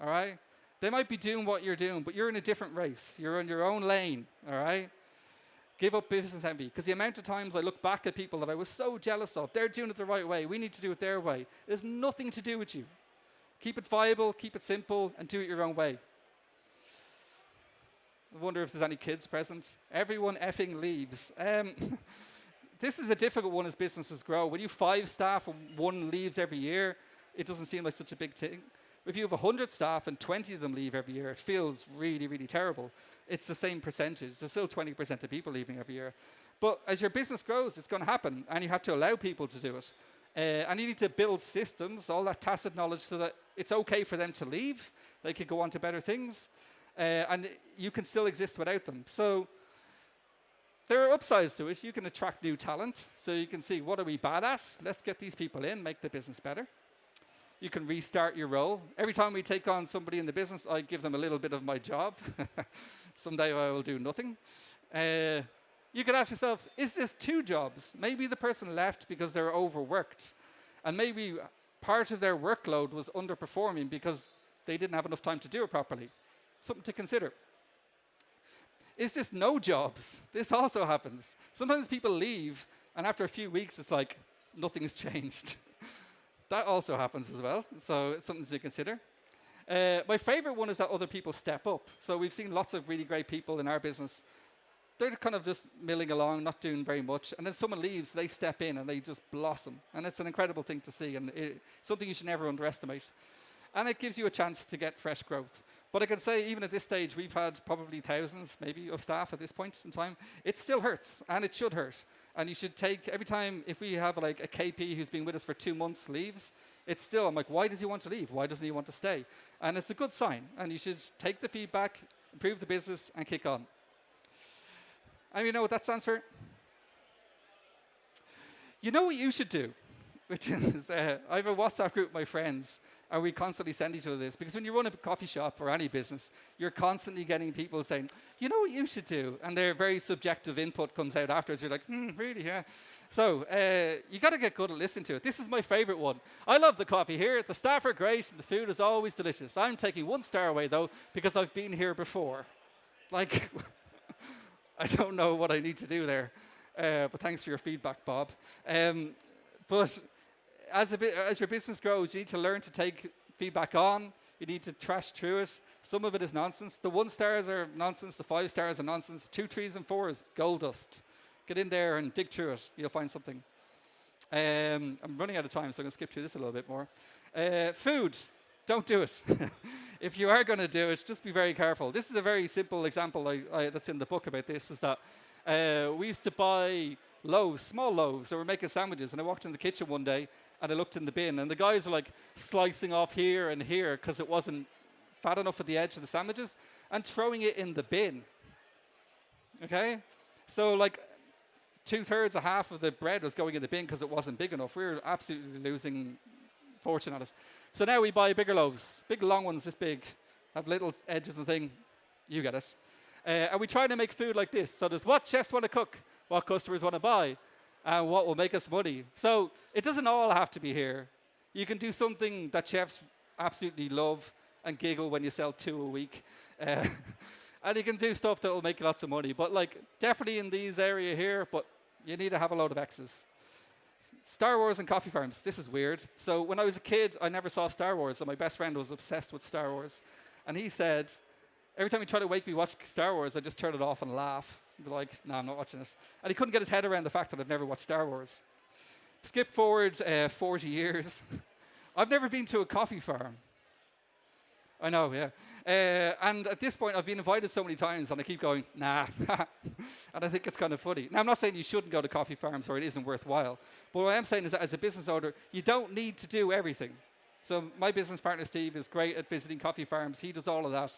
all right? They might be doing what you're doing, but you're in a different race. You're in your own lane, all right? Give up business envy. Because the amount of times I look back at people that I was so jealous of, they're doing it the right way. We need to do it their way. It has nothing to do with you. Keep it viable, keep it simple, and do it your own way. I wonder if there's any kids present. Everyone effing leaves. This is a difficult one as businesses grow. When you have 5 staff and 1 leaves every year, it doesn't seem like such a big thing. If you have 100 staff and 20 of them leave every year, it feels really, really terrible. It's the same percentage. There's still 20% of people leaving every year. But as your business grows, it's going to happen, and you have to allow people to do it. And you need to build systems, all that tacit knowledge, so that it's okay for them to leave. They could go on to better things. And you can still exist without them. So there are upsides to it. You can attract new talent. So you can see, what are we bad at? Let's get these people in, make the business better. You can restart your role. Every time we take on somebody in the business, I give them a little bit of my job. Someday I will do nothing. You could ask yourself, is this 2 jobs? Maybe the person left because they're overworked. And maybe part of their workload was underperforming because they didn't have enough time to do it properly. Something to consider. Is this no jobs? This also happens. Sometimes people leave, and after a few weeks, it's like, nothing's changed. That also happens as well, so it's something to consider. My favorite one is that other people step up. So we've seen lots of really great people in our business. They're kind of just milling along, not doing very much, and then someone leaves, they step in, and they just blossom. And it's an incredible thing to see, and something you should never underestimate. And it gives you a chance to get fresh growth. But I can say, even at this stage, we've had probably thousands, maybe, of staff at this point in time. It still hurts, and it should hurt. And you should take, every time, if we have like a KP who's been with us for 2 months leaves, it's still, I'm like, why does he want to leave? Why doesn't he want to stay? And it's a good sign. And you should take the feedback, improve the business, and kick on. And you know what that stands for? You know what you should do? Which is, I have a WhatsApp group with my friends, and we constantly send each other this. Because when you run a coffee shop or any business, you're constantly getting people saying, you know what you should do? And their very subjective input comes out afterwards. You're like, really, yeah. So you got to get good at listening to it. This is my favorite one. I love the coffee here. The staff are great, and the food is always delicious. I'm taking 1 star away, though, because I've been here before. Like, I don't know what I need to do there. But thanks for your feedback, Bob. But as your business grows, you need to learn to take feedback on. You need to trash through it. Some of it is nonsense. The 1 stars are nonsense. The 5 stars are nonsense. 2, 3s, and 4s, gold dust. Get in there and dig through it. You'll find something. I'm running out of time, so I'm going to skip through this a little bit more. Food, don't do it. If you are going to do it, just be very careful. This is a very simple example that's in the book about this, is that we used to buy loaves, small loaves, so we're making sandwiches, and I walked in the kitchen one day, and I looked in the bin, and the guys are like slicing off here and here because it wasn't fat enough at the edge of the sandwiches, and throwing it in the bin. Okay? So like 2/3 or half of the bread was going in the bin because it wasn't big enough. We were absolutely losing fortune on it. So now we buy bigger loaves, big long ones this big, have little edges and thing. You get it. And we try to make food like this. So there's what chefs want to cook, what customers want to buy, and what will make us money. So it doesn't all have to be here. You can do something that chefs absolutely love and giggle when you sell 2 a week. And you can do stuff that will make you lots of money. But like definitely in these area here, but you need to have a load of X's. Star Wars and coffee farms. This is weird. So when I was a kid, I never saw Star Wars, and my best friend was obsessed with Star Wars. And he said, every time he tried to make me watch Star Wars, I'd just turn it off and laugh. I'd be like, no, I'm not watching it. And he couldn't get his head around the fact that I've never watched Star Wars. Skip forward 40 years. I've never been to a coffee farm. I know, yeah. And at this point, I've been invited so many times, and I keep going, nah. And I think it's kind of funny. Now, I'm not saying you shouldn't go to coffee farms or it isn't worthwhile. But what I am saying is that as a business owner, you don't need to do everything. So my business partner, Steve, is great at visiting coffee farms. He does all of that.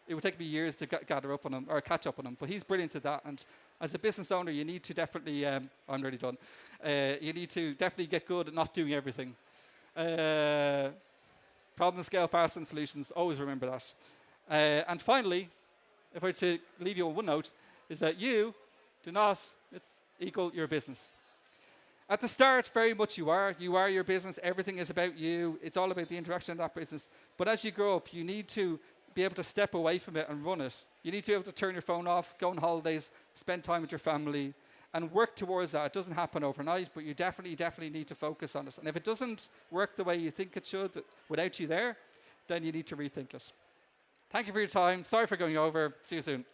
It would take me years to gather up on him or catch up on him, but he's brilliant at that. And as a business owner, you need to definitely, I'm already done. You need to definitely get good at not doing everything. Problem, scale, fast, and solutions. Always remember that. And finally, if I were to leave you on one note, is that you do not equal your business. At the start, very much you are. You are your business. Everything is about you. It's all about the interaction in that business. But as you grow up, you need to be able to step away from it and run it. You need to be able to turn your phone off, go on holidays, spend time with your family, and work towards that. It doesn't happen overnight, but you definitely need to focus on it. And if it doesn't work the way you think it should without you there, then you need to rethink it. Thank you for your time. Sorry for going over. See you soon.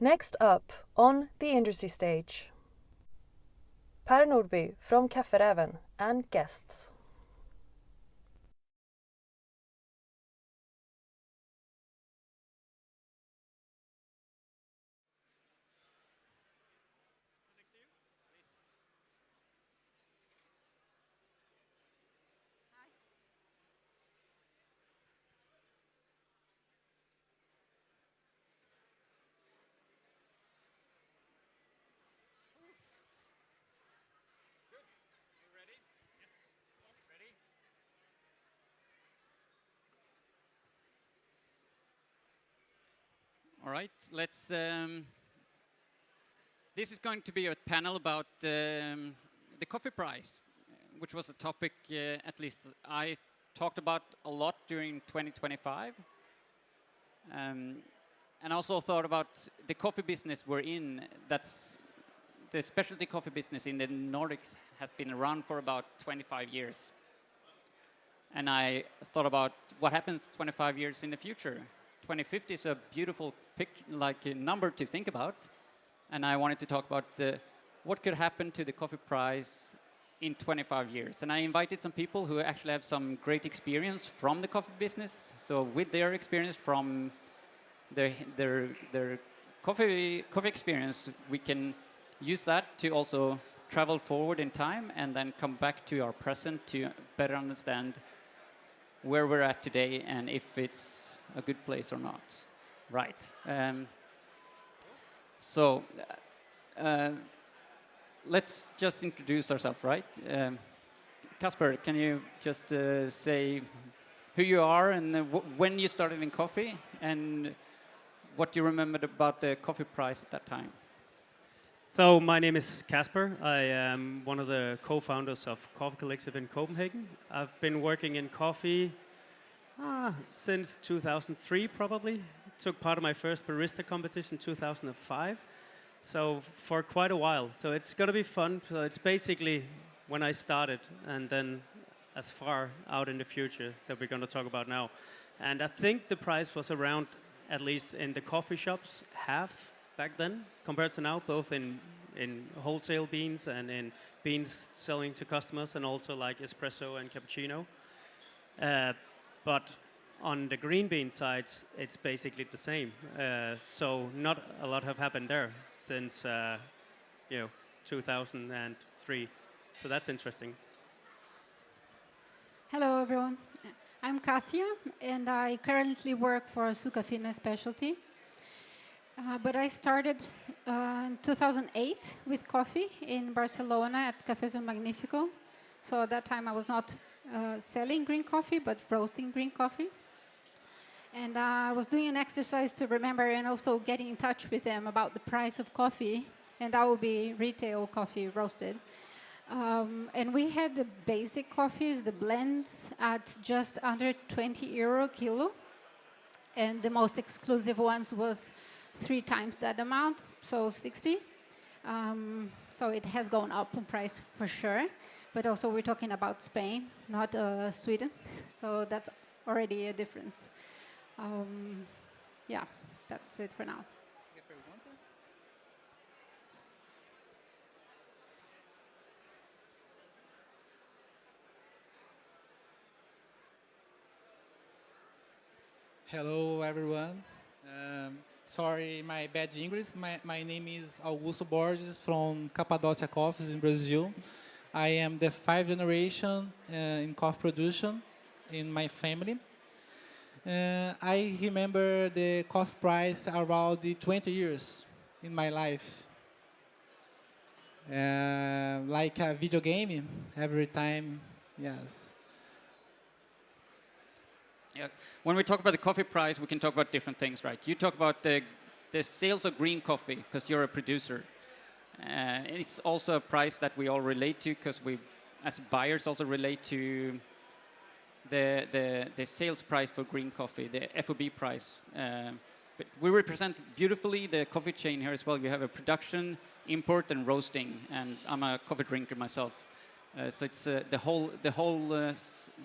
Next up on the industry stage, Per NORDBY from KAFFERÄVEN and guests. All right, let's. This is going to be a panel about the coffee price, which was a topic at least I talked about a lot during 2025. And also thought about the coffee business we're in. That's the specialty coffee business in the Nordics has been around for about 25 years. And I thought about what happens 25 years in the future. 2050 is a beautiful number to think about. And I wanted to talk about what could happen to the coffee price in 25 years. And I invited some people who actually have some great experience from the coffee business. So with their experience from their coffee experience, we can use that to also travel forward in time and then come back to our present to better understand where we're at today and if it's a good place or not. Right. So let's just introduce ourselves, right? Kasper, can you just say who you are and when you started in coffee and what you remembered about the coffee price at that time? So my name is Kasper. I am one of the co-founders of Coffee Collective in Copenhagen. I've been working in coffee since 2003 probably. Took part of my first barista competition in 2005. So for quite a while. So it's going to be fun. So it's basically when I started and then as far out in the future that we're going to talk about now. And I think the price was around, at least in the coffee shops, half back then compared to now, both in wholesale beans and in beans selling to customers and also like espresso and cappuccino. But on the green bean sides, it's basically the same. So not a lot have happened there since 2003. So that's interesting. Hello, everyone. I'm Cassia, and I currently work for Sucafina Specialty. But I started in 2008 with coffee in Barcelona at Café Magnífico. So at that time, I was not selling green coffee, but roasting green coffee. And I was doing an exercise to remember and also getting in touch with them about the price of coffee, and that would be retail coffee roasted. And we had the basic coffees, the blends, at just under 20 euro a kilo. And the most exclusive ones was 3 times that amount, so 60. So it has gone up in price for sure. But also we're talking about Spain, not Sweden. So that's already a difference. Yeah, that's it for now. Hello, everyone. Sorry, my bad English. My name is Augusto Borges from Cappadocia Coffees in Brazil. I am the 5th generation in coffee production in my family. I remember the coffee price around the 20 years in my life. Like a video game, every time, yes. Yeah. When we talk about the coffee price, we can talk about different things, right? You talk about the sales of green coffee because you're a producer. It's also a price that we all relate to because we, as buyers, also relate to the sales price for green coffee, the FOB price. But we represent beautifully the coffee chain here as well. We have a production, import, and roasting, and I'm a coffee drinker myself. So it's the whole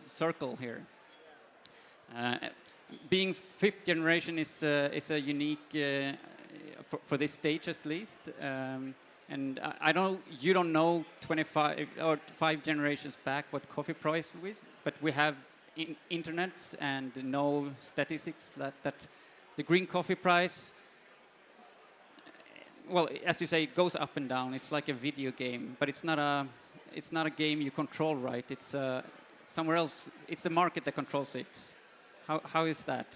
circle here. Being 5th generation is a unique for this stage at least. And I don't, you don't know 25 or 5 generations back what coffee price was, but we have internet and know statistics that the green coffee price, well, as you say, it goes up and down. It's like a video game, but it's not a game you control, right? It's somewhere else. It's the market that controls it. How is that?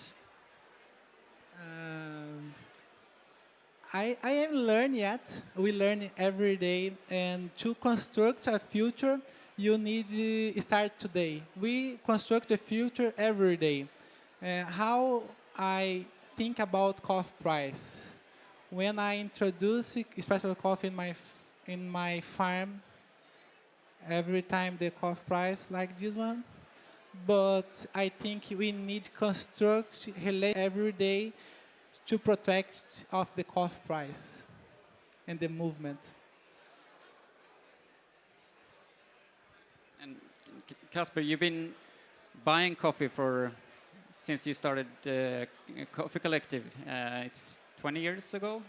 I haven't learned yet. We learn every day, and to construct a future, you need to start today. We construct the future every day. How I think about coffee price. When I introduce special coffee in my farm, every time the coffee price like this one, but I think we need construct every day to protect of the coffee price and the movement. And Casper, you've been buying coffee since you started Coffee Collective. It's 20 years ago,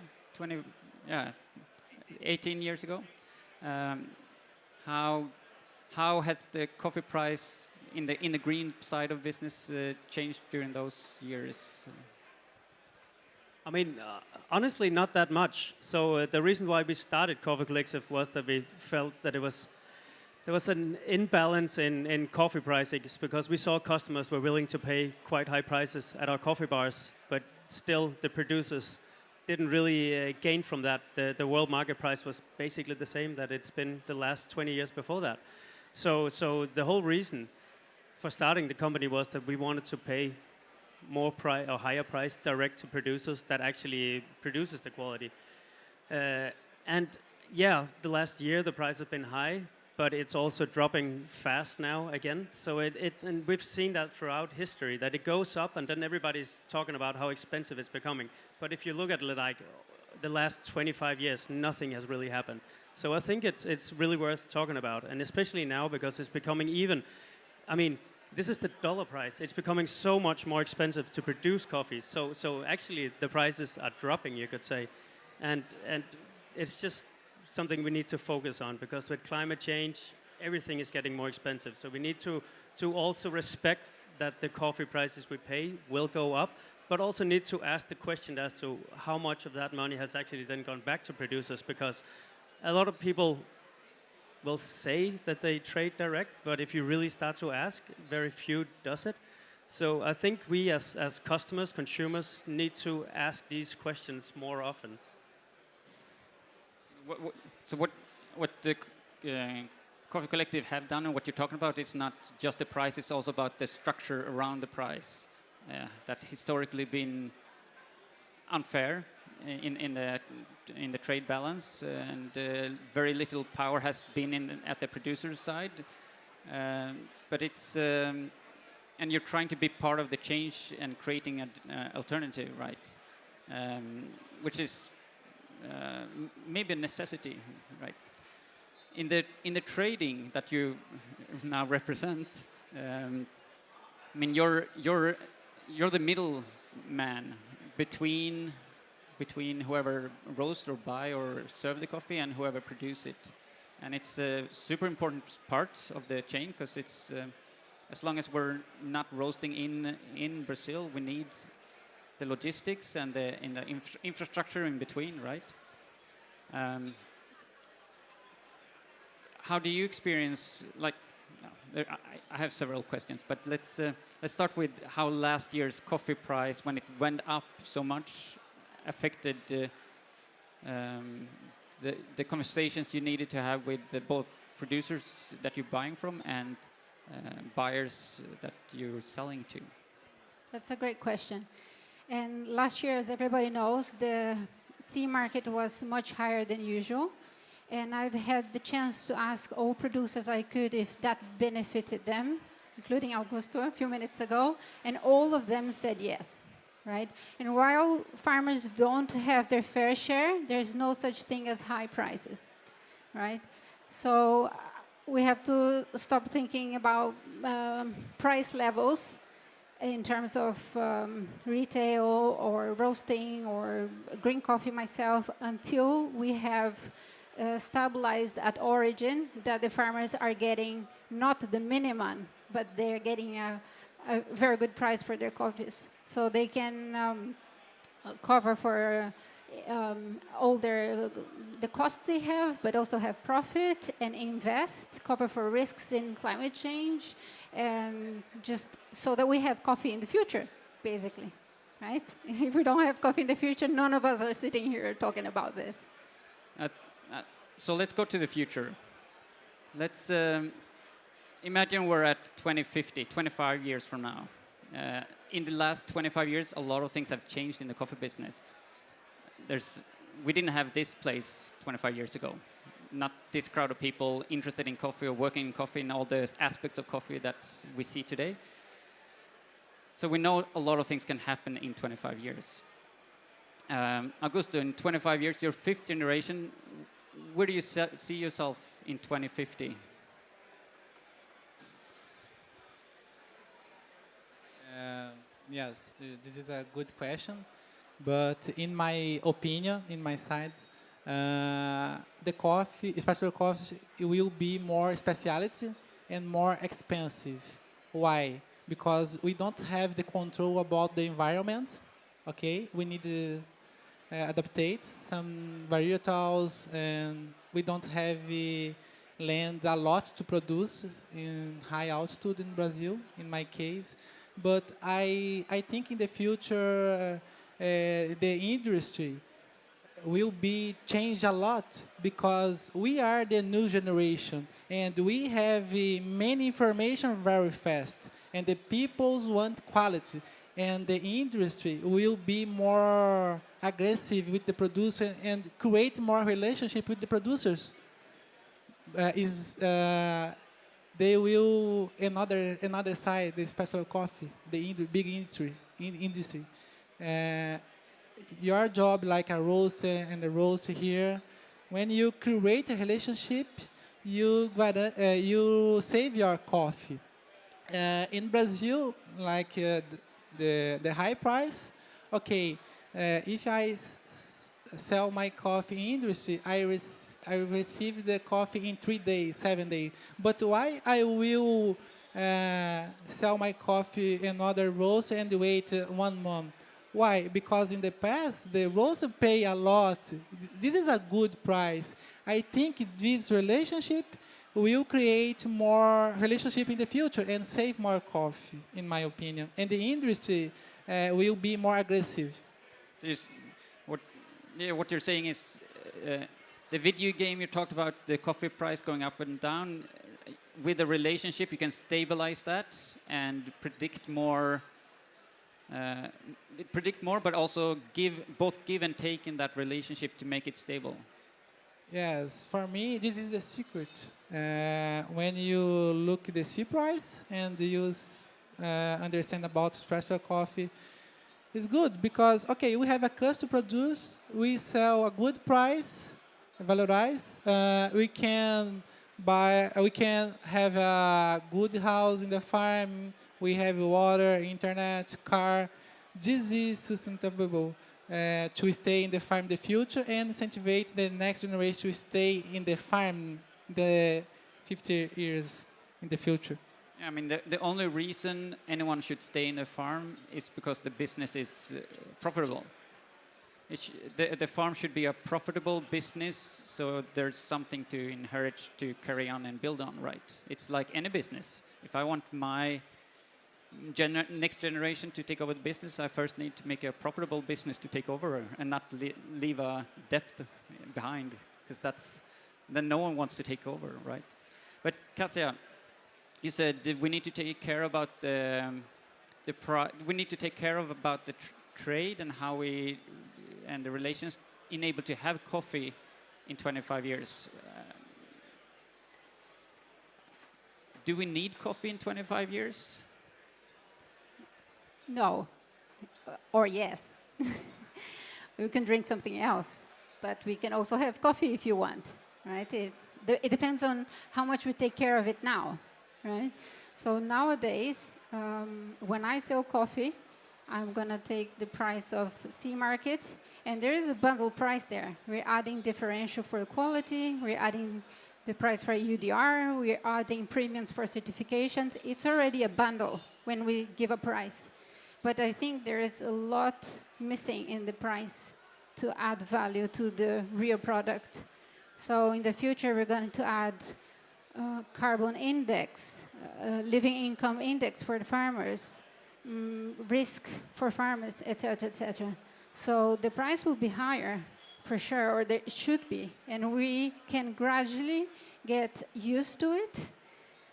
18 years ago. How has the coffee price in the green side of business changed during those years? I mean, honestly, not that much. So the reason why we started Coffee Collective was that we felt that there was an imbalance in coffee prices because we saw customers were willing to pay quite high prices at our coffee bars, but still the producers didn't really gain from that. The world market price was basically the same that it's been the last 20 years before that. So the whole reason for starting the company was that we wanted to pay more or higher price direct to producers that actually produces the quality. And yeah, the last year the price has been high, but it's also dropping fast now again. So and we've seen that throughout history, that it goes up and then everybody's talking about how expensive it's becoming. But if you look at like the last 25 years, nothing has really happened. So I think it's really worth talking about, and especially now because it's becoming even, I mean, this is the dollar price. It's becoming so much more expensive to produce coffee. So actually the prices are dropping, you could say. And it's just something we need to focus on because with climate change, everything is getting more expensive. So we need to also respect that the coffee prices we pay will go up, but also need to ask the question as to how much of that money has actually then gone back to producers, because a lot of people will say that they trade direct, but if you really start to ask, very few does it. So I think we as customers, consumers, need to ask these questions more often. So what the Coffee Collective have done and what you're talking about, it's not just the price, it's also about the structure around the price that historically been unfair in the trade balance, and very little power has been at the producer's side. But it's and you're trying to be part of the change and creating an alternative, right? Which is maybe a necessity, right? In the trading that you now represent, I mean, you're the middle man between whoever roast or buy or serve the coffee and whoever produce it, and it's a super important part of the chain because it's as long as we're not roasting in Brazil, we need the logistics and the infrastructure in between, right? How do you experience, like, I have several questions, but let's start with how last year's coffee price, when it went up so much, affected the conversations you needed to have with both producers that you're buying from and buyers that you're selling to? That's a great question. And last year, as everybody knows, the sea market was much higher than usual. And I've had the chance to ask all producers I could if that benefited them, including Augusto a few minutes ago, and all of them said yes, right? And while farmers don't have their fair share, there's no such thing as high prices, right? So we have to stop thinking about price levels in terms of retail or roasting or green coffee myself until we have stabilized at origin that the farmers are getting not the minimum, but they're getting a very good price for their coffees. So they can cover for all the cost they have, but also have profit and invest, cover for risks in climate change, and just so that we have coffee in the future, basically, right? If we don't have coffee in the future, none of us are sitting here talking about this. So let's go to the future. Let's imagine we're at 2050, 25 years from now. In the last 25 years, a lot of things have changed in the coffee business. We didn't have this place 25 years ago. Not this crowd of people interested in coffee or working in coffee and all the aspects of coffee that we see today. So we know a lot of things can happen in 25 years. Augusto, in 25 years, your fifth generation, where do you see yourself in 2050? Yes, this is a good question. But in my opinion, in my side, the coffee, espresso coffee, will be more specialty and more expensive. Why? Because we don't have the control about the environment. Okay, we need to adaptate some varietals, and we don't have land a lot to produce in high altitude in Brazil, in my case. But I think in the future, the industry will be changed a lot because we are the new generation and we have many information very fast, and the people want quality, and the industry will be more aggressive with the producer and create more relationship with the producers. They will another side, the special coffee, the big industry. Your job, like a roaster and a roaster here, when you create a relationship, you save your coffee. In Brazil, like the high price, okay, if I sell my coffee industry, I receive the coffee in 3 days, 7 days. But why I will sell my coffee another roaster and wait 1 month? Why? Because in the past, the roaster pay a lot. This is a good price. I think this relationship will create more relationship in the future and save more coffee, in my opinion. And the industry will be more aggressive. So what you're saying is the video game you talked about, the coffee price going up and down. With the relationship, you can stabilize that and predict more, but also give and take in that relationship to make it stable. Yes, for me, this is the secret. When you look at the C price and you understand about espresso coffee, it's good because, okay, we have a cost to produce, we sell a good price, valorized. We can have a good house in the farm, we have water, internet, car. This is sustainable to stay in the farm in the future and incentivize the next generation to stay in the farm the 50 years in the future. I mean, the only reason anyone should stay in the farm is because the business is profitable. The farm should be a profitable business, so there's something to inherit, to carry on and build on, right? It's like any business. If I want my next generation to take over the business, I first need to make a profitable business to take over and not leave a debt behind, because then no one wants to take over, right? But Katja, you said we need to take care about we need to take care of about the trade and how and the relations enable to have coffee in 25 years. Do we need coffee in 25 years? No, or yes. We can drink something else, but we can also have coffee if you want, right? It depends on how much we take care of it now. right? So nowadays, when I sell coffee, I'm going to take the price of C market, and there is a bundle price there. We're adding differential for quality, we're adding the price for UDR, we're adding premiums for certifications. It's already a bundle when we give a price. But I think there is a lot missing in the price to add value to the real product. So in the future, we're going to add carbon index, living income index for the farmers, risk for farmers, etc., etc. So the price will be higher for sure, or there should be, and we can gradually get used to it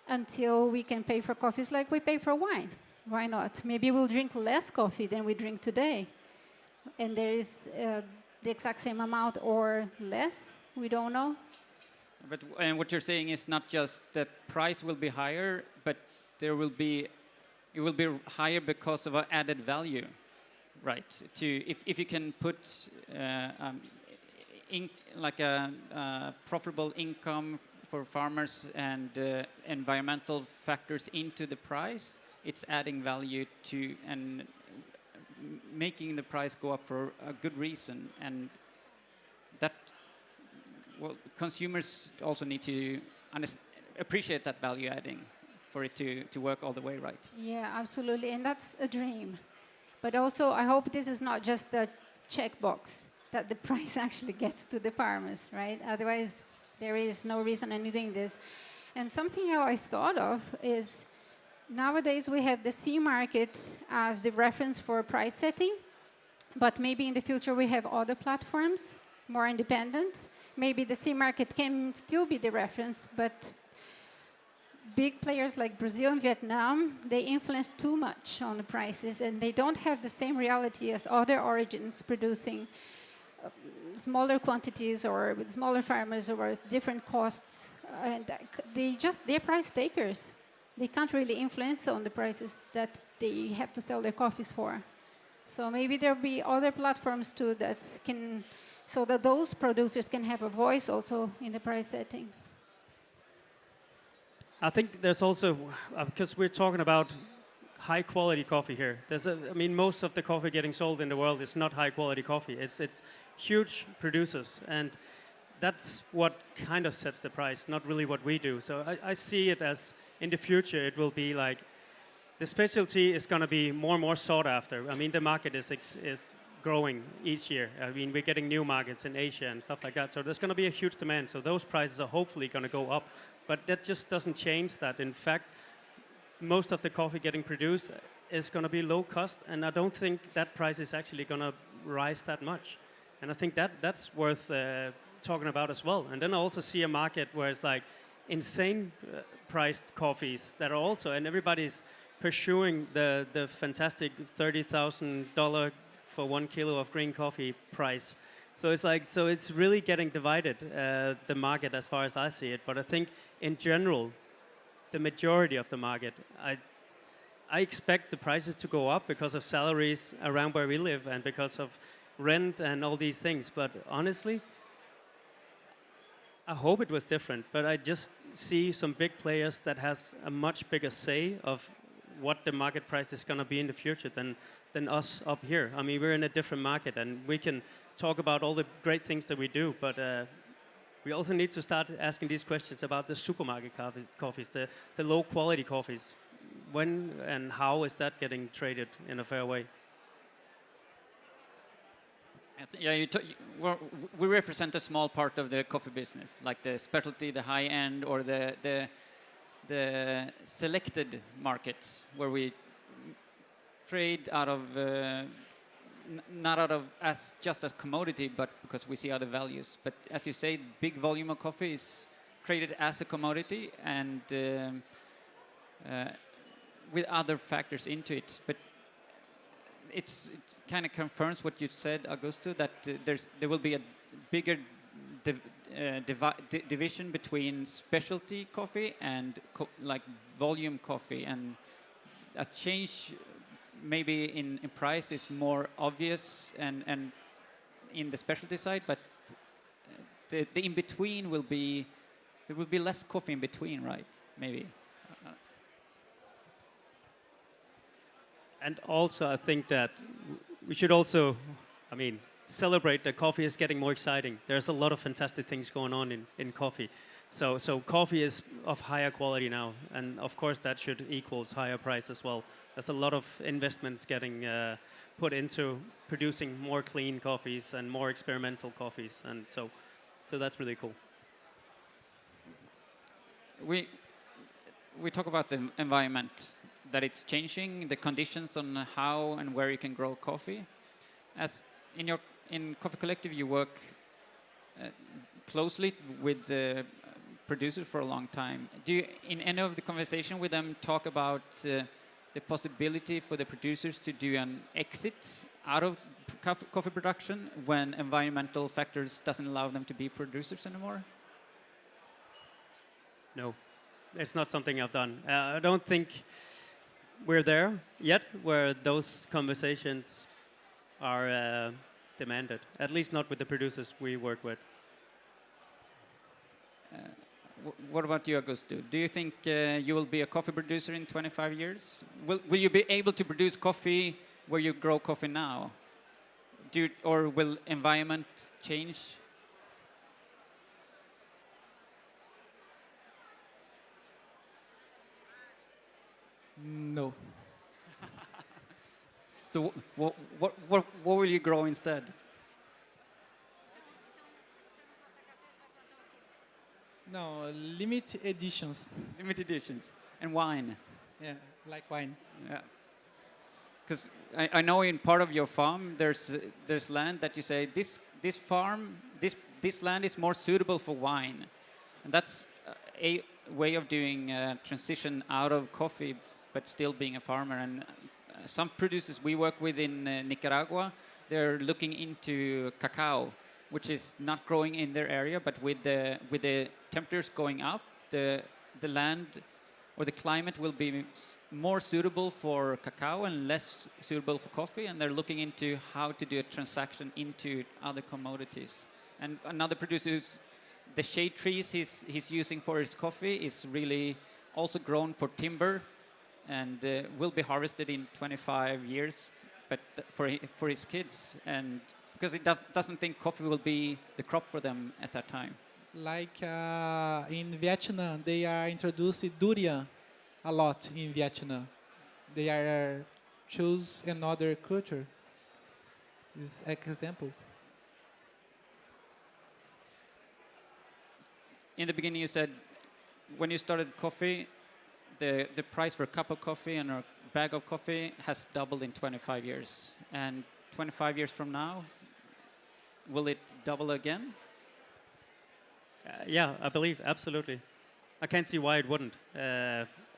until we can pay for coffees like we pay for wine. Why not? Maybe we'll drink less coffee than we drink today, and there is the exact same amount or less. We don't know. But and what you're saying is not just the price will be higher, but it will be higher because of an added value, right? If you can put like a profitable income for farmers and environmental factors into the price, it's adding value to and making the price go up for a good reason, and that, well, consumers also need to appreciate that value adding for it to work all the way, right? Yeah, absolutely, and that's a dream. But also, I hope this is not just a checkbox, that the price actually gets to the farmers, right? Otherwise, there is no reason in doing this. And something I thought of is, nowadays we have the C market as the reference for price setting, but maybe in the future we have other platforms, more independent. Maybe the C market can still be the reference, but big players like Brazil and Vietnam, they influence too much on the prices, and they don't have the same reality as other origins producing smaller quantities or with smaller farmers or different costs. And they're price takers. They can't really influence on the prices that they have to sell their coffees for. So maybe there'll be other platforms too that can, so that those producers can have a voice also in the price setting. I think there's also, because we're talking about high quality coffee here. I mean, most of the coffee getting sold in the world is not high quality coffee. It's huge producers, and that's what kind of sets the price, not really what we do. So I see it as, in the future, it will be like, the specialty is going to be more and more sought after. I mean, the market is growing each year. I mean, we're getting new markets in Asia and stuff like that. So there's going to be a huge demand. So those prices are hopefully going to go up. But that just doesn't change that. In fact, most of the coffee getting produced is going to be low cost, and I don't think that price is actually going to rise that much. And I think that's worth talking about as well. And then I also see a market where it's like insane priced coffees that are also, and everybody's pursuing the fantastic $30,000 for 1 kilo of green coffee price. So it's like, so it's really getting divided, the market, as far as I see it. But I think in general, the majority of the market, I expect the prices to go up because of salaries around where we live and because of rent and all these things. But honestly, I hope it was different. But I just see some big players that has a much bigger say of what the market price is going to be in the future than us up here. I mean, we're in a different market, and we can talk about all the great things that we do, but we also need to start asking these questions about the supermarket coffees, the low-quality coffees. When and how is that getting traded in a fair way? Yeah, we represent a small part of the coffee business, like the specialty, the high-end, or the selected markets, where we trade out of not out of just as commodity, but because we see other values. But as you say, big volume of coffee is traded as a commodity, and with other factors into it. But it kind of confirms what you said, Augusto, that there will be a bigger division between specialty coffee and like volume coffee, and a change maybe in price is more obvious and in the specialty side, but the in between will be, there will be less coffee in between, right? Maybe. And also, I think that we should also, I mean, celebrate that coffee is getting more exciting. There's a lot of fantastic things going on in coffee. So coffee is of higher quality now, and of course that should equals higher price as well. There's a lot of investments getting put into producing more clean coffees and more experimental coffees, and so that's really cool. We talk about the environment, that it's changing, the conditions on how and where you can grow coffee. As in Coffee Collective, you work closely with the producers for a long time. Do you, in any of the conversation with them, talk about the possibility for the producers to do an exit out of coffee production when environmental factors doesn't allow them to be producers anymore? No, it's not something I've done. I don't think we're there yet where those conversations are demanded, at least not with the producers we work with. What about you, Augusto? Do you think you will be a coffee producer in 25 years? Will you be able to produce coffee where you grow coffee now? Or will environment change? No. So what will you grow instead? No, limited editions. Limited editions. And wine. Yeah, like wine. Yeah. Because I know in part of your farm there's land that you say this farm, this land is more suitable for wine. And that's a way of doing transition out of coffee but still being a farmer. And some producers we work with in Nicaragua, they're looking into cacao, which is not growing in their area, but with the temperatures going up, the land or the climate will be more suitable for cacao and less suitable for coffee, and they're looking into how to do a transaction into other commodities. And another producer, the shade trees he's using for his coffee is really also grown for timber, and will be harvested in 25 years, but for his kids, and because he doesn't think coffee will be the crop for them at that time. Like in Vietnam, they are introducing durian a lot in Vietnam. They are choose another culture. This example. In the beginning, you said when you started coffee, the price for a cup of coffee and a bag of coffee has doubled in 25 years. And 25 years from now, will it double again? Yeah, I believe, absolutely. I can't see why it wouldn't.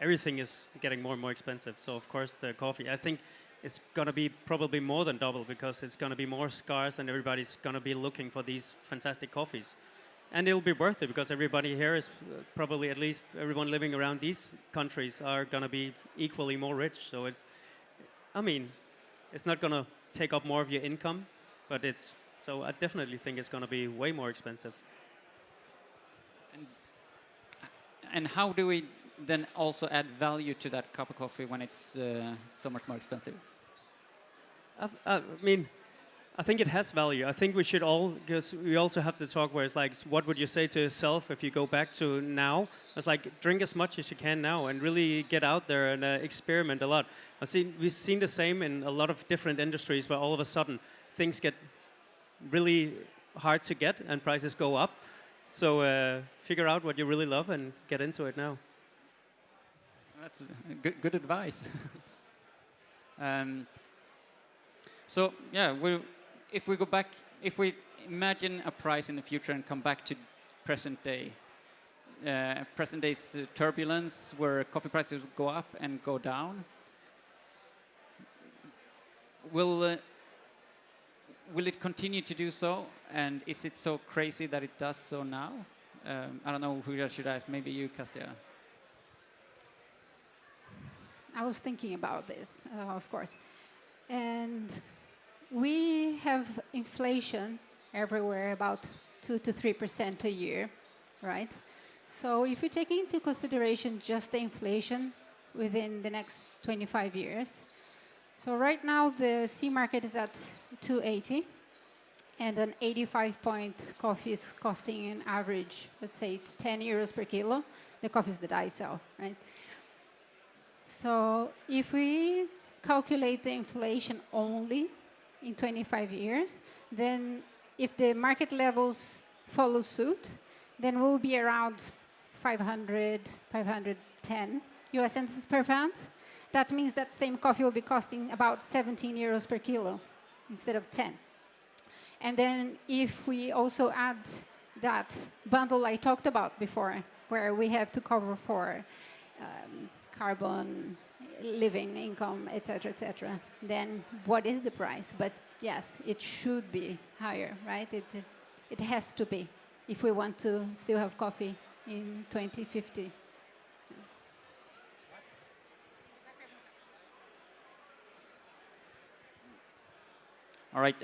Everything is getting more and more expensive. So, of course, the coffee, I think it's going to be probably more than double because it's going to be more scarce and everybody's going to be looking for these fantastic coffees. And it'll be worth it because everybody here is probably, at least everyone living around these countries are going to be equally more rich. So it's, I mean, it's not going to take up more of your income, but it's, so I definitely think it's going to be way more expensive. And how do we then also add value to that cup of coffee when it's so much more expensive? I mean, I think it has value. I think we should all, because we also have to talk where it's like, what would you say to yourself if you go back to now? It's like, drink as much as you can now and really get out there and experiment a lot. We've seen the same in a lot of different industries where all of a sudden things get really hard to get and prices go up. So figure out what you really love and get into it now. That's good advice. So yeah, if we go back, if we imagine a price in the future and come back to present day, present day's turbulence where coffee prices go up and go down, will it continue to do so? And is it so crazy that it does so now? I don't know who I should ask. Maybe you, Kasia. I was thinking about this, of course. And we have inflation everywhere, about 2 to 3% a year, right? So if you take into consideration just the inflation within the next 25 years, So right now the C market is at 280, and an 85-point coffee is costing an average, let's say, 10 euros per kilo. The coffees that I sell, right? So if we calculate the inflation only in 25 years, then if the market levels follow suit, then we'll be around 500, 510 US cents per pound. That means that same coffee will be costing about 17 euros per kilo instead of 10. And then if we also add that bundle I talked about before, where we have to cover for carbon, living income, etc., etc., then what is the price? But yes, it should be higher, right? It has to be if we want to still have coffee in 2050. All right.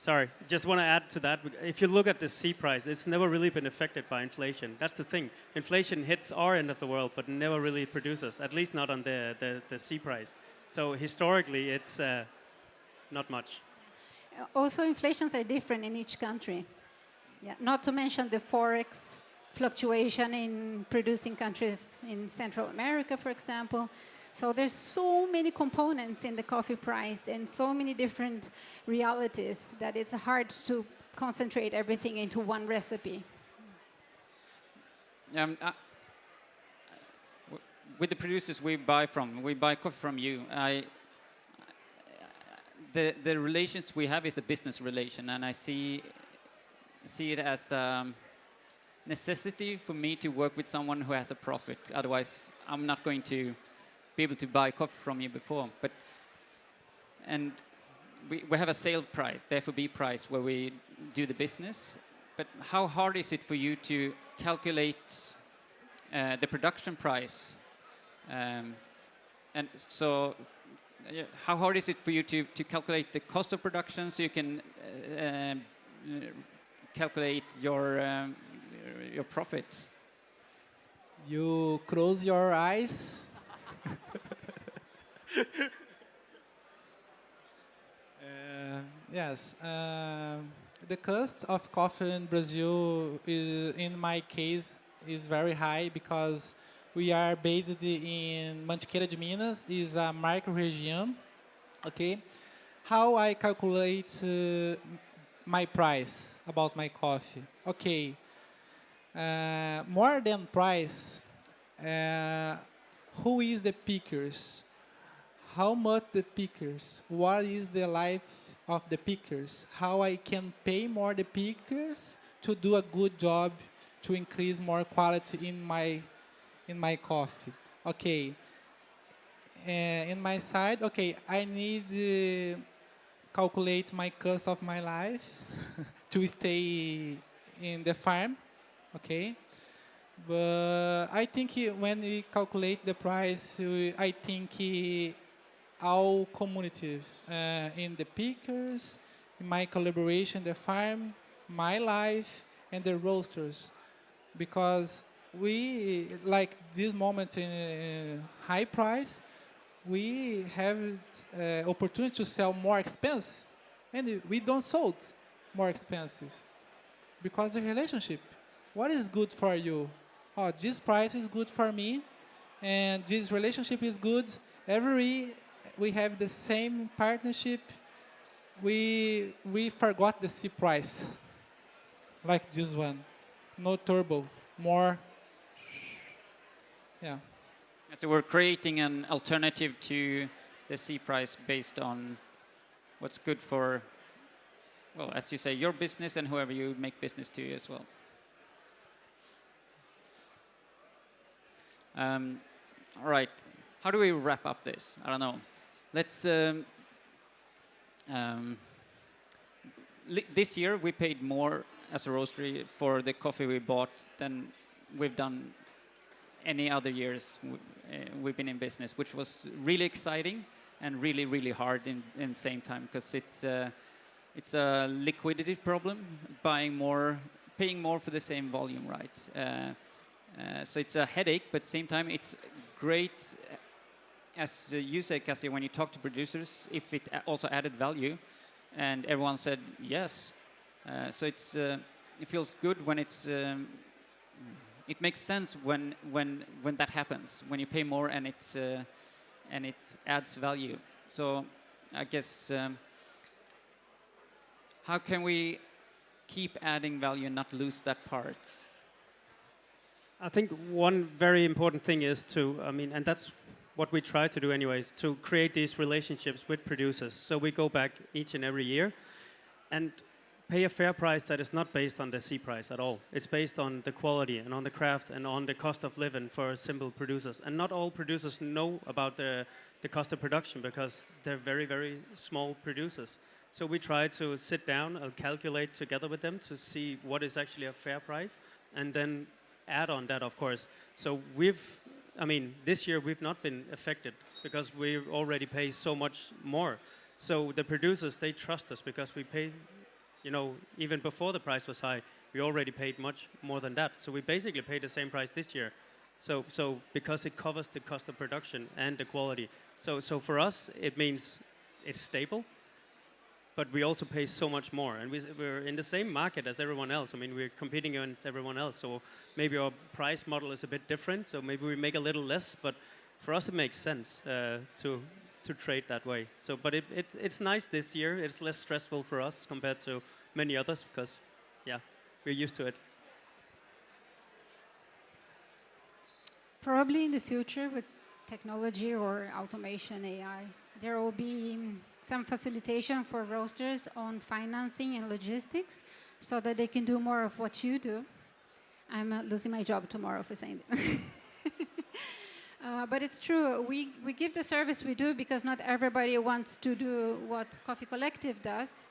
Sorry, just want to add to that. If you look at the C price, it's never really been affected by inflation. That's the thing. Inflation hits our end of the world, but never really produces, at least not on the C price. So historically, it's not much. Also, inflations are different in each country. Yeah. Not to mention the forex fluctuation in producing countries in Central America, for example. So there's so many components in the coffee price and so many different realities that it's hard to concentrate everything into one recipe. With the producers we buy coffee from you. The relations we have is a business relation, and I see it as a necessity for me to work with someone who has a profit. Otherwise, I'm not going to be able to buy coffee from you before. And we have a sale price, the FOB price, where we do the business. But how hard is it for you to calculate the production price? And so, how hard is it for you to calculate the cost of production so you can calculate your profit? You close your eyes. Yes. The cost of coffee in Brazil, in my case, is very high because we are based in Mantiqueira de Minas, is a micro-region. Okay. How I calculate my price about my coffee? Okay. More than price, who is the pickers? How much the pickers? What is the life of the pickers? How I can pay more the pickers to do a good job to increase more quality in my coffee. Okay. In my side, okay, I need to calculate my cost of my life to stay in the farm. Okay. But I think when we calculate the price, I think all community in the pickers, in my collaboration, the farm, my life, and the roasters, because we like this moment in high price, we have opportunity to sell more expensive, and we don't sold more expensive because the relationship. What is good for you? Oh, this price is good for me, and this relationship is good. We have the same partnership. We forgot the C price, like this one, no turbo, more. Yeah. So we're creating an alternative to the C price based on what's good for, well, as you say, your business and whoever you make business to as well. All right, how do we wrap up this? I don't know. Let's, this year we paid more as a roastery for the coffee we bought than we've done any other years we've been in business, which was really exciting and really, really hard in the same time, because it's a liquidity problem, paying more for the same volume, right? So it's a headache, but at the same time, it's great, as you said, Cassie, when you talk to producers, if it also added value, and everyone said yes. So it feels good when it makes sense when that happens, when you pay more and it adds value. So I guess how can we keep adding value and not lose that part? I think one very important thing is to, and that's what we try to do anyways, to create these relationships with producers. So we go back each and every year and pay a fair price that is not based on the C price at all. It's based on the quality and on the craft and on the cost of living for simple producers. And not all producers know about the cost of production because they're very, very small producers. So we try to sit down and calculate together with them to see what is actually a fair price and then add on that, of course. So this year we've not been affected because we already pay so much more. So the producers, they trust us because we pay, even before the price was high, we already paid much more than that. So we basically paid the same price this year. So because it covers the cost of production and the quality. So for us, it means it's stable, but we also pay so much more. And we're in the same market as everyone else. We're competing against everyone else. So maybe our price model is a bit different. So maybe we make a little less, but for us it makes sense to trade that way. So, but it's nice this year. It's less stressful for us compared to many others because, we're used to it. Probably in the future with technology or automation, AI, there will be some facilitation for roasters on financing and logistics so that they can do more of what you do. I'm losing my job tomorrow for saying that. But it's true. We give the service we do because not everybody wants to do what Coffee Collective does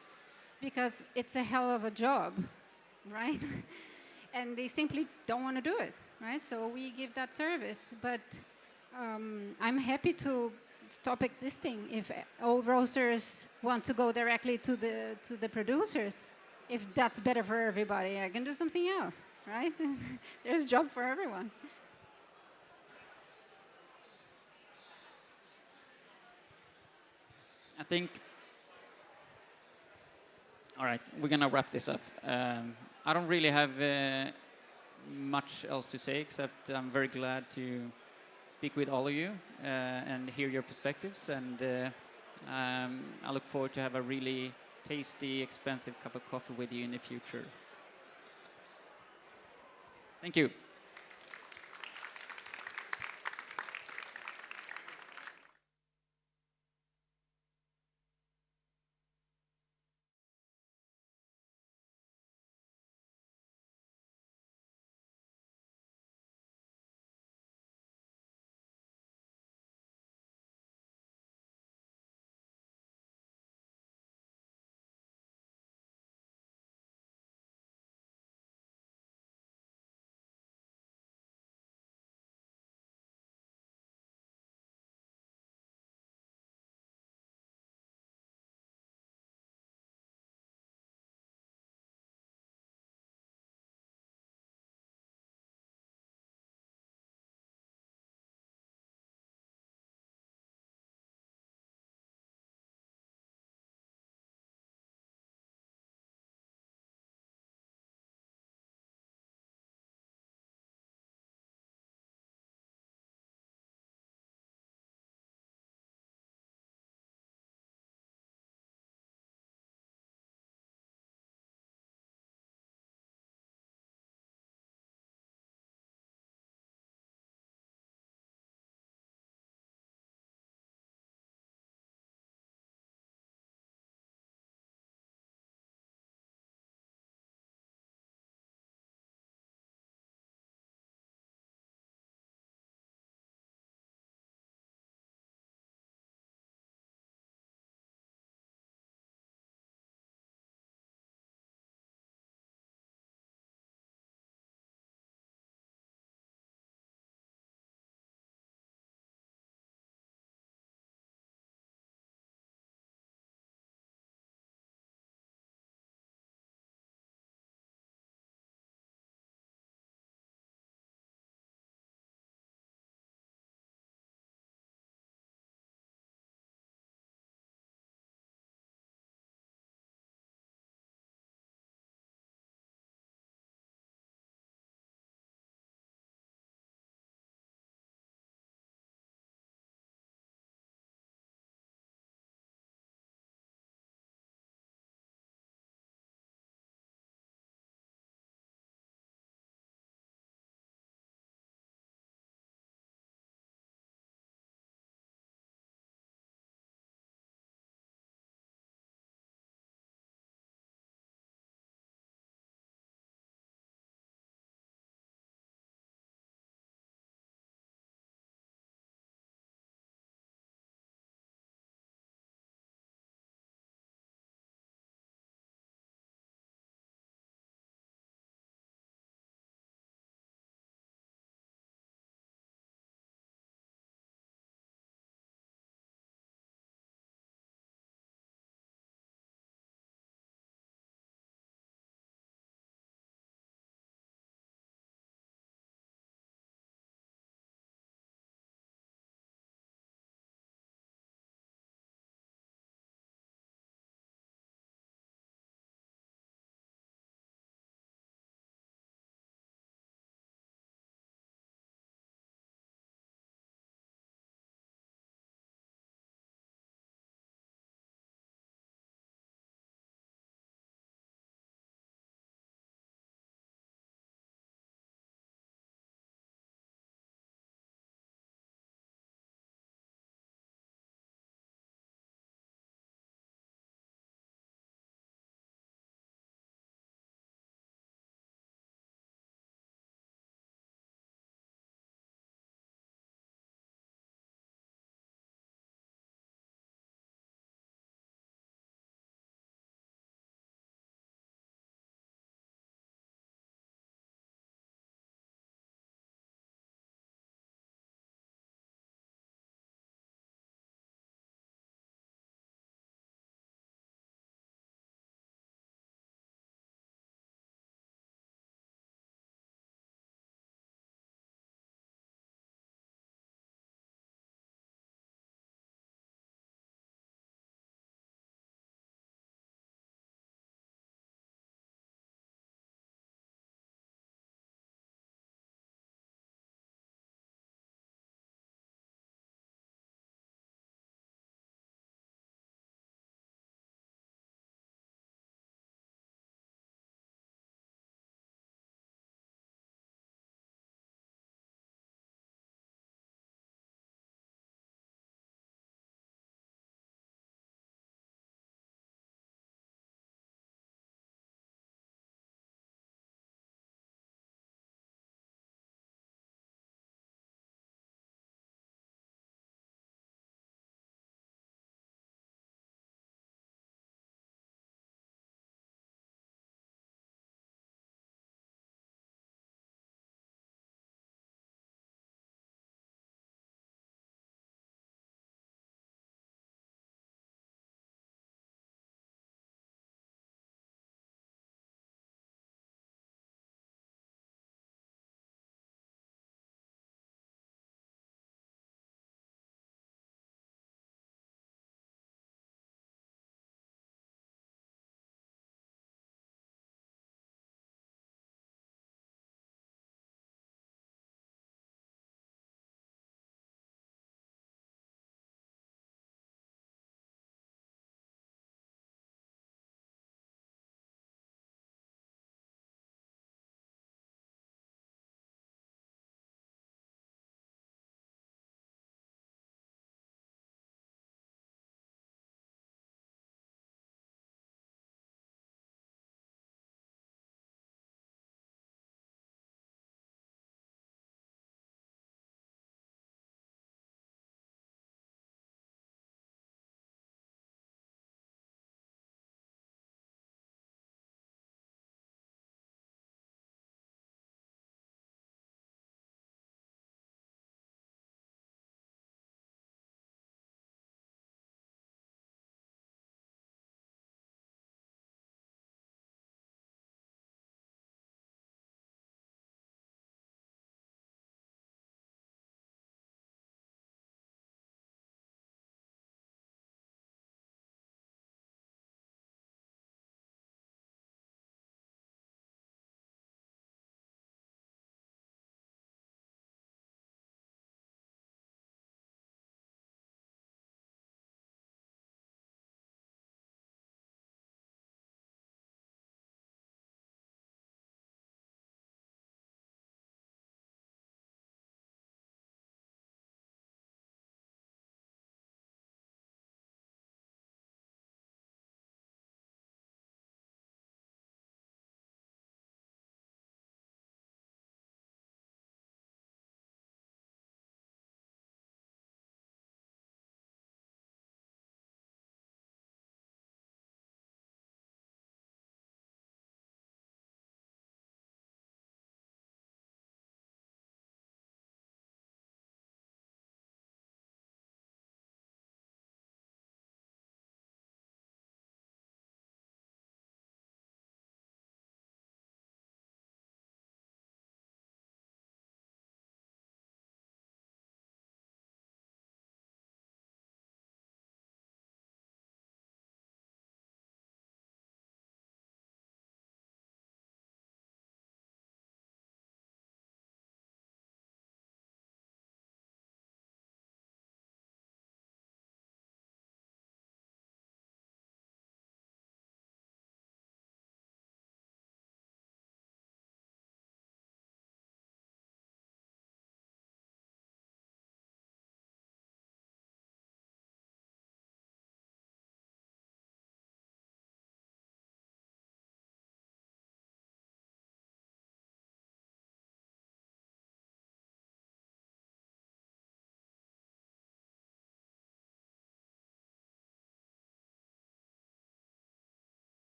because it's a hell of a job, right? And they simply don't want to do it, right? So we give that service. But I'm happy to stop existing if all roasters want to go directly to the producers. If that's better for everybody, I can do something else, right? There's a job for everyone. I think, all right, we're going to wrap this up. I don't really have much else to say, except I'm very glad to speak with all of you and hear your perspectives. And I look forward to have a really tasty, expensive cup of coffee with you in the future. Thank you.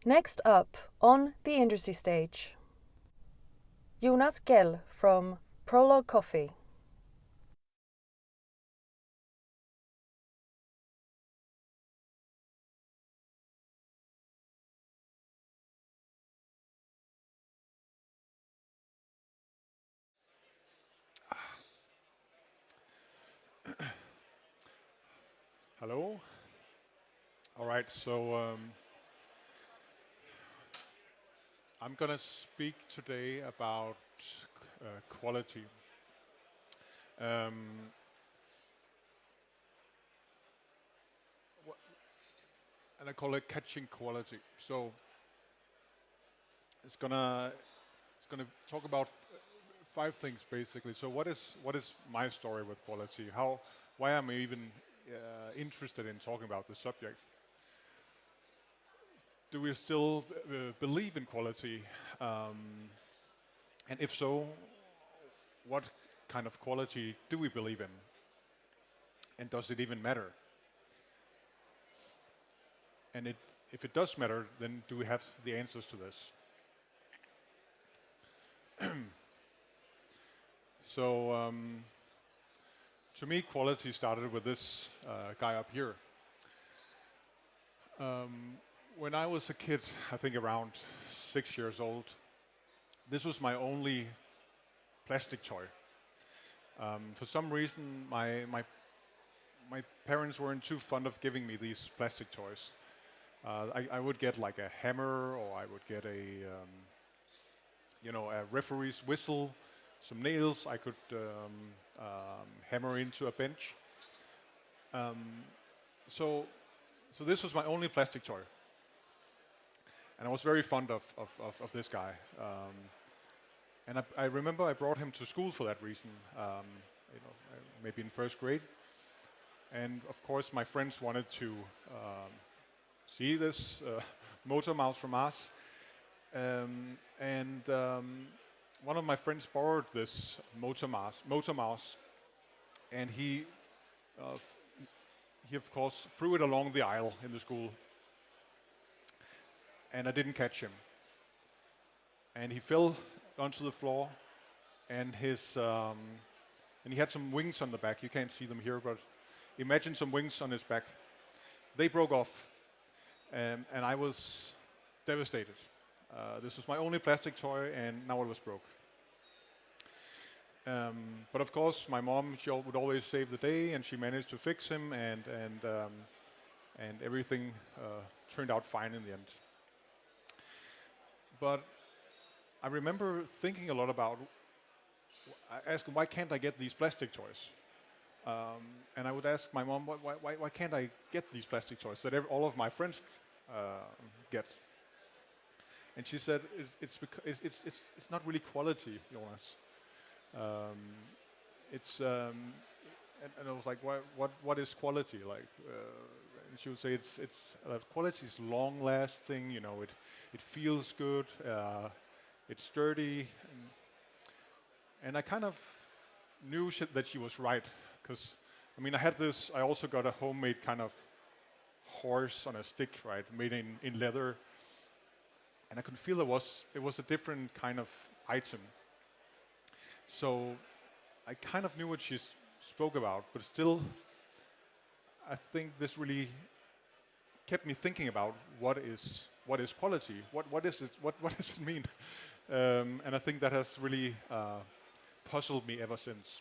Next up on the industry stage, Jonas GEHL from PROLOG Coffee. Hello. All right, so I'm going to speak today about quality. And I call it catching quality. So it's gonna talk about 5 things basically. So what is my story with quality? Why am I even interested in talking about the subject? Do we still believe in quality? And if so, what kind of quality do we believe in? And does it even matter? And if it does matter, then do we have the answers to this? So, to me, quality started with this guy up here. When I was a kid, I think around 6 years old, this was my only plastic toy. For some reason, my parents weren't too fond of giving me these plastic toys. I would get like a hammer, or I would get a referee's whistle, some nails I could hammer into a bench. So this was my only plastic toy. And I was very fond of this guy. And I remember I brought him to school for that reason, maybe in 1st grade. And of course my friends wanted to see this motor mouse from us. One of my friends borrowed this motor mouse, and he of course threw it along the aisle in the school. And I didn't catch him. And he fell onto the floor, and he had some wings on the back. You can't see them here, but imagine some wings on his back. They broke off, and I was devastated. This was my only plastic toy, and now it was broke. But of course, my mom, she would always save the day, and she managed to fix him, and everything turned out fine in the end. But I remember thinking a lot about, I asked, why can't I get these plastic toys? And I would ask my mom, why can't I get these plastic toys that all of my friends get? And she said, it's not really quality, Jonas. And I was like, what is quality? Like, and she would say, quality is long-lasting. It feels good. It's sturdy. And I kind of knew that she was right, because I also got a homemade kind of horse on a stick, right, made in leather. And I could feel it was a different kind of item. So I kind of knew what she spoke about, but still, I think this really kept me thinking about what is quality. What is it? What does it mean? And I think that has really puzzled me ever since.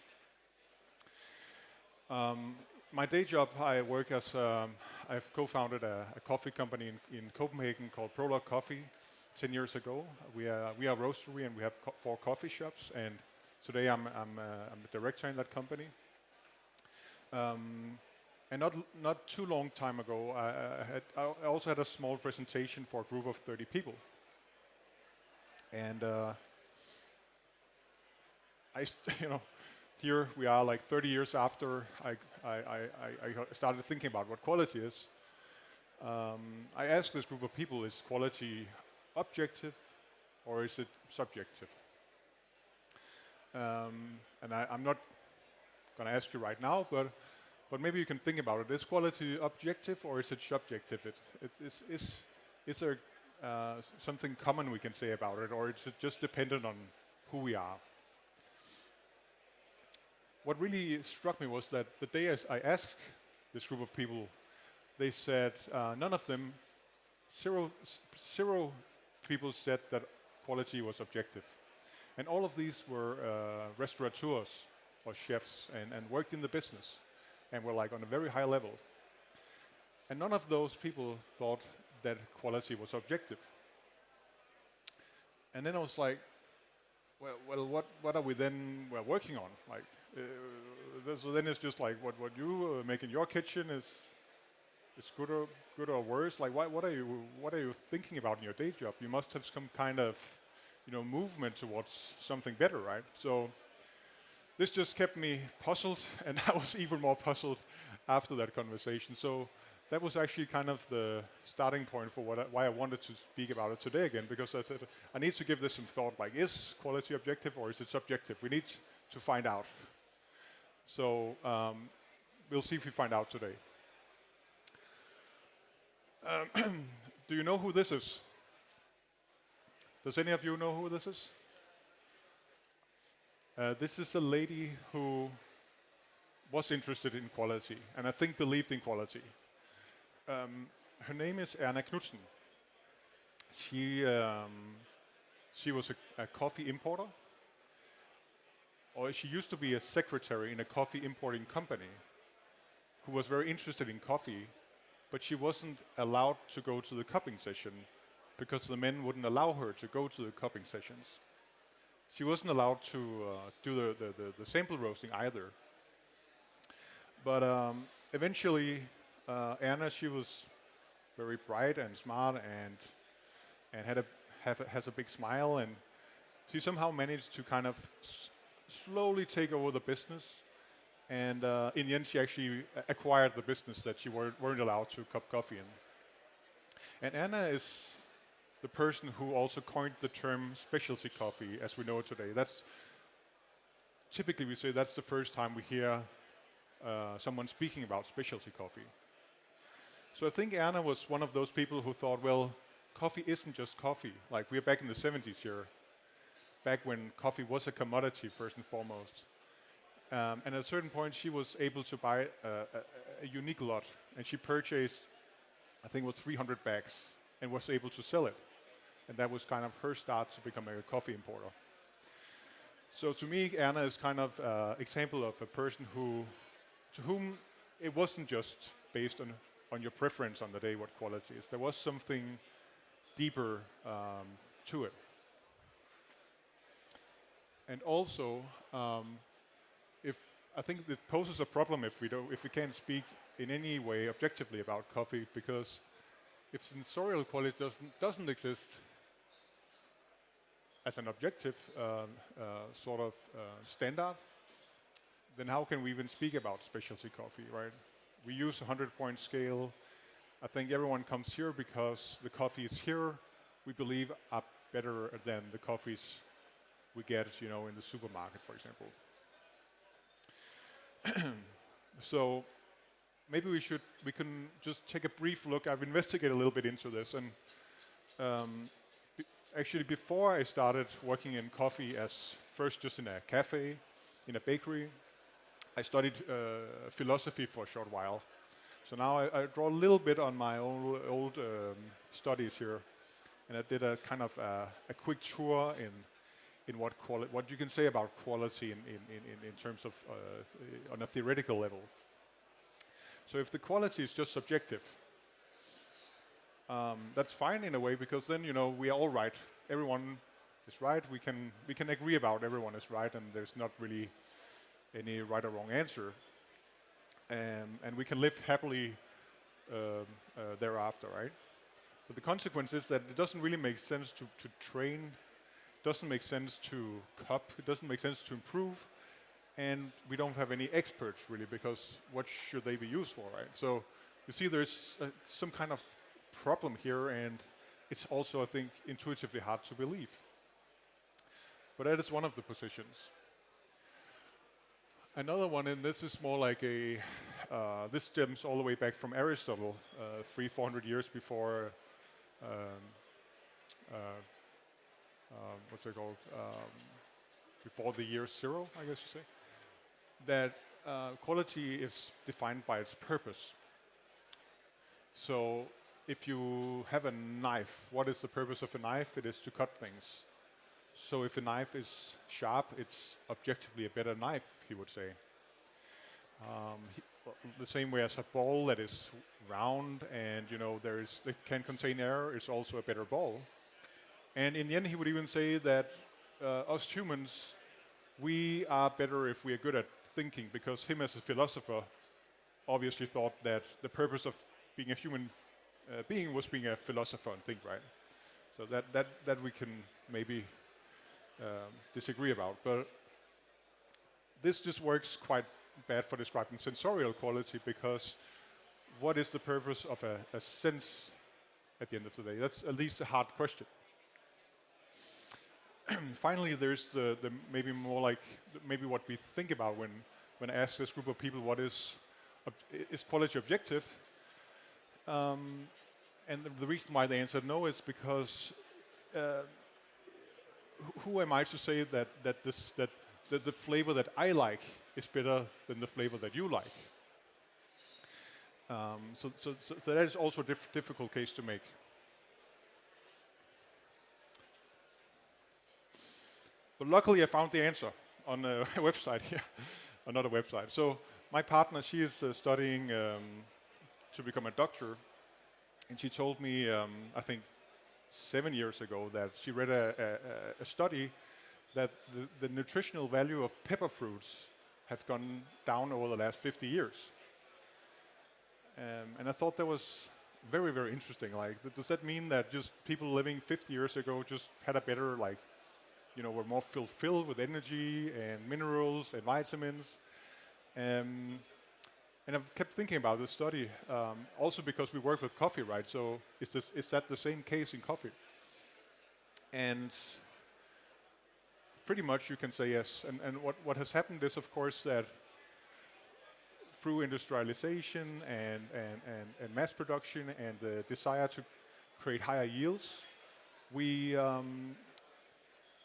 My day job, I work as I've co-founded a coffee company in Copenhagen called PROLOG Coffee 10 years ago. We are a roastery, and we have 4 coffee shops. And today I'm the director in that company. And not too long time ago, I also had a small presentation for a group of 30 people. And here we are, like 30 years after I started thinking about what quality is. I asked this group of people, is quality objective or is it subjective? And I'm not going to ask you right now, but maybe you can think about it. Is quality objective or is it subjective? Is there something common we can say about it, or it's just dependent on who we are. What really struck me was that the day as I asked this group of people, they said none of them, zero people said that quality was objective. And all of these were restaurateurs or chefs and worked in the business and were like on a very high level. And none of those people thought that quality was objective. And then I was like, well, what are we then working on? Like, so then it's just like what you make in your kitchen is good or worse. Like, what are you thinking about in your day job? You must have some kind of, movement towards something better, right? So this just kept me puzzled, and I was even more puzzled after that conversation. So that was actually kind of the starting point for why I wanted to speak about it today again, because I thought I need to give this some thought, like, is quality objective or is it subjective? We need to find out. So we'll see if we find out today. Do you know who this is? Does any of you know who this is? This is a lady who was interested in quality, and I think believed in quality. Her name is Erna Knudsen. She was a coffee importer, or she used to be a secretary in a coffee importing company who was very interested in coffee, but she wasn't allowed to go to the cupping session because the men wouldn't allow her to go to the cupping sessions. She wasn't allowed to do the sample roasting either. But eventually, Erna, she was very bright and smart and has a big smile, and she somehow managed to kind of slowly take over the business. And in the end, she actually acquired the business that she weren't allowed to cup coffee in. And Erna is the person who also coined the term specialty coffee as we know it today. That's typically we say that's the first time we hear someone speaking about specialty coffee. So I think Erna was one of those people who thought, well, coffee isn't just coffee. Like, we're back in the 70s here, back when coffee was a commodity first and foremost. And at a certain point, she was able to buy a unique lot, and she purchased, I think it was 300 bags, and was able to sell it. And that was kind of her start to become a coffee importer. So to me, Erna is kind of an example of a person to whom it wasn't just based on your preference on the day what quality is. There was something deeper to it. And also, I think this poses a problem if we can't speak in any way objectively about coffee, because if sensorial quality doesn't exist as an objective sort of standard, then how can we even speak about specialty coffee, right? We use a 100-point scale. I think everyone comes here because the coffees here, we believe, are better than the coffees we get, in the supermarket, for example. So maybe we can just take a brief look. I've investigated a little bit into this, and actually before I started working in coffee as first just in a cafe, in a bakery, I studied philosophy for a short while. So now I draw a little bit on my old studies here, and I did a kind of a quick tour in what you can say about quality in terms of on a theoretical level. So if the quality is just subjective, that's fine in a way, because then we are all right. Everyone is right. We can agree about everyone is right, and there's not really any right or wrong answer. And we can live happily thereafter, right? But the consequence is that it doesn't really make sense to train. Doesn't make sense to cup. It doesn't make sense to improve. And we don't have any experts really, because what should they be used for, right? So you see there's some kind of problem here, and it's also, I think, intuitively hard to believe. But that is one of the positions. Another one, and this is more like this stems all the way back from Aristotle, 300-400 years before what's it called, before the year zero, I guess you say, that quality is defined by its purpose. So if you have a knife, what is the purpose of a knife? It is to cut things. So if a knife is sharp, it's objectively a better knife, he would say. The same way as a ball that is round and it can contain air is also a better ball. And in the end, he would even say that us humans, we are better if we are good at thinking, because him as a philosopher obviously thought that the purpose of being a human being was being a philosopher and think, right? So that we can maybe disagree about. But this just works quite bad for describing sensorial quality, because what is the purpose of a sense at the end of the day? That's at least a hard question. Finally, there's the maybe more like maybe what we think about when I ask this group of people what is quality objective, and the reason why they answered no is because who am I to say that the flavor that I like is better than the flavor that you like? So that is also a difficult case to make. But luckily, I found the answer on a website here, another website. So my partner, she is studying to become a doctor, and she told me, I think 7 years ago, that she read a study that the nutritional value of pepper fruits have gone down over the last 50 years. And I thought that was very, very interesting. Like, does that mean that just people living 50 years ago just had a better, like, were more fulfilled with energy and minerals and vitamins? And I've kept thinking about this study, also because we work with coffee, right? So is that the same case in coffee? And pretty much you can say yes. And what has happened is, of course, that through industrialization and mass production and the desire to create higher yields, we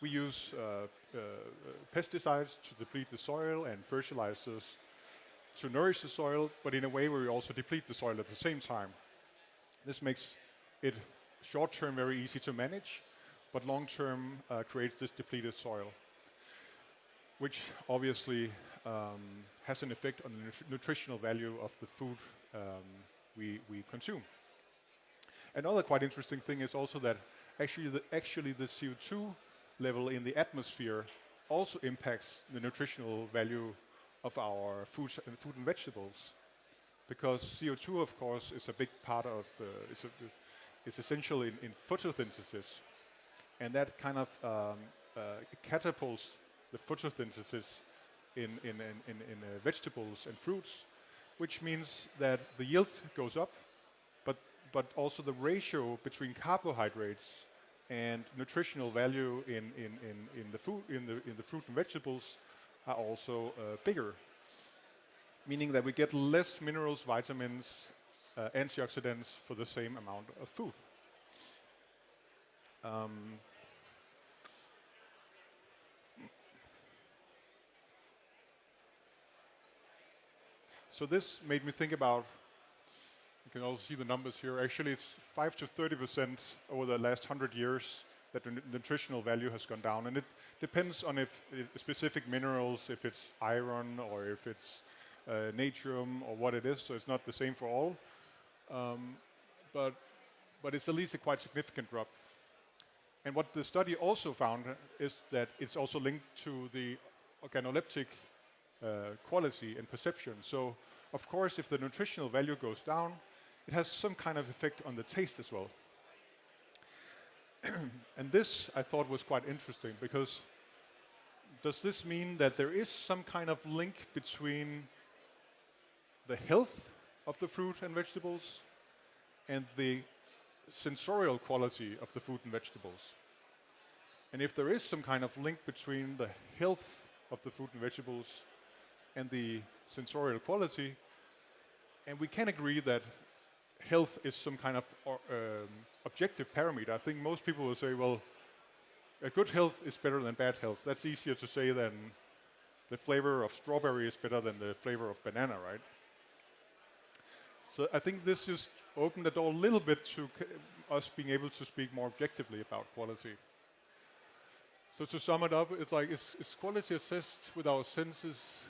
use pesticides to deplete the soil and fertilizers to nourish the soil, but in a way where we also deplete the soil at the same time. This makes it short-term very easy to manage, but long-term creates this depleted soil, which obviously has an effect on the nutritional value of the food we consume. Another quite interesting thing is also that actually the CO2 level in the atmosphere also impacts the nutritional value of our food and vegetables, because CO2, of course, is a big part of is essential in photosynthesis, and that kind of catapults the photosynthesis in vegetables and fruits, which means that the yield goes up, but also the ratio between carbohydrates and nutritional value in the fruit and vegetables are also bigger, meaning that we get less minerals, vitamins, antioxidants for the same amount of food. So this made me think about, you can also see the numbers here, actually it's 5 to 30% over the last 100 years that the nutritional value has gone down. And it depends on if specific minerals, if it's iron or if it's natrium or what it is, so it's not the same for all. But it's at least a quite significant drop. And what the study also found is that it's also linked to the organoleptic quality and perception. So, of course, if the nutritional value goes down, it has some kind of effect on the taste as well. And this, I thought, was quite interesting, because does this mean that there is some kind of link between the health of the fruit and vegetables and the sensorial quality of the fruit and vegetables? And if there is some kind of link between the health of the fruit and vegetables and the sensorial quality, and we can agree that health is some kind of objective parameter. I think most people will say, well, a good health is better than bad health. That's easier to say than the flavor of strawberry is better than the flavor of banana, right? So I think this just opened the door a little bit to us being able to speak more objectively about quality. So to sum it up, it's like, is quality assessed with our senses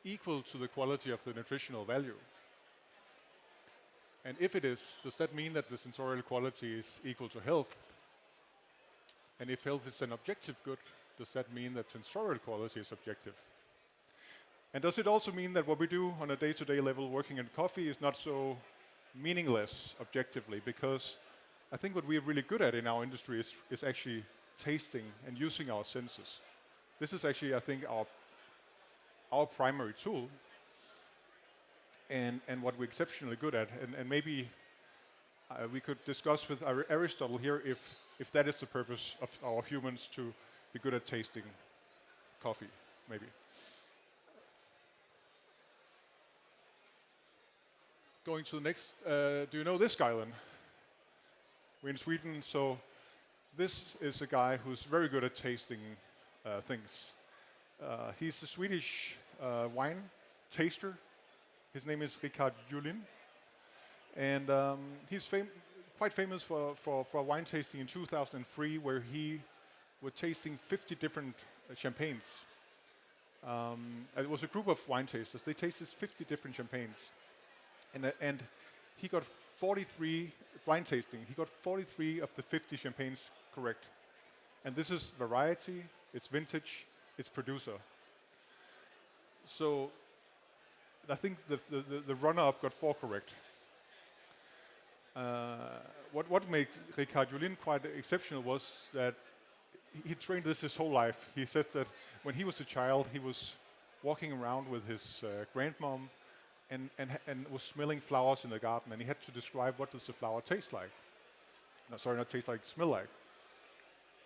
equal to the quality of the nutritional value? And if it is, does that mean that the sensorial quality is equal to health? And if health is an objective good, does that mean that sensorial quality is objective? And does it also mean that what we do on a day-to-day level working in coffee is not so meaningless objectively? Because I think what we're really good at in our industry is actually tasting and using our senses. This is actually, I think, our primary tool and what we're exceptionally good at. And maybe we could discuss with Aristotle here if that is the purpose of our humans, to be good at tasting coffee, maybe. Going to the next, do you know this guy then? We're in Sweden, so this is a guy who's very good at tasting things. He's a Swedish wine taster. His name is Rickard Julin. And he's quite famous for wine tasting in 2003, where he was tasting 50 different champagnes. It was a group of wine tasters. They tasted 50 different champagnes. And he got 43 blind tasting. He got 43 of the 50 champagnes correct. And this is variety, it's vintage, it's producer. So I think the runner-up got 4 correct. What made Rickard Julin quite exceptional was that he trained this his whole life. He said that when he was a child, he was walking around with his grandmom and was smelling flowers in the garden, and he had to describe what does the flower taste like. No, sorry, not taste like, smell like.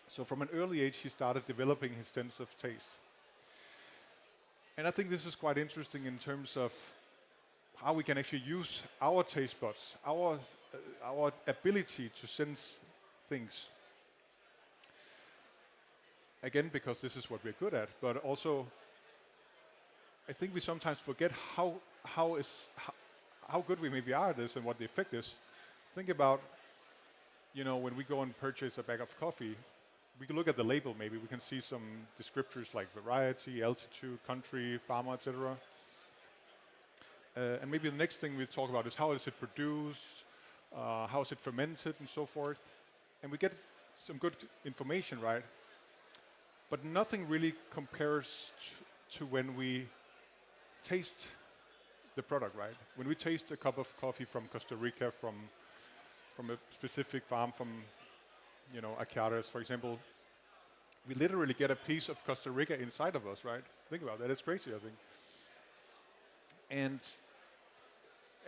So from an early age, he started developing his sense of taste. And I think this is quite interesting in terms of how we can actually use our taste buds, our ability to sense things. Again, because this is what we're good at, but also I think we sometimes forget how good we maybe are at this and what the effect is. Think about, when we go and purchase a bag of coffee, we can look at the label maybe. We can see some descriptors like variety, altitude, country, farmer, etc. And maybe the next thing we talk about is how is it produced, how is it fermented, and so forth. And we get some good information, right? But nothing really compares to when we taste the product, right? When we taste a cup of coffee from Costa Rica, from a specific farm, from ACCADEMIA, for example, we literally get a piece of Costa Rica inside of us, right? Think about that. It's crazy, I think.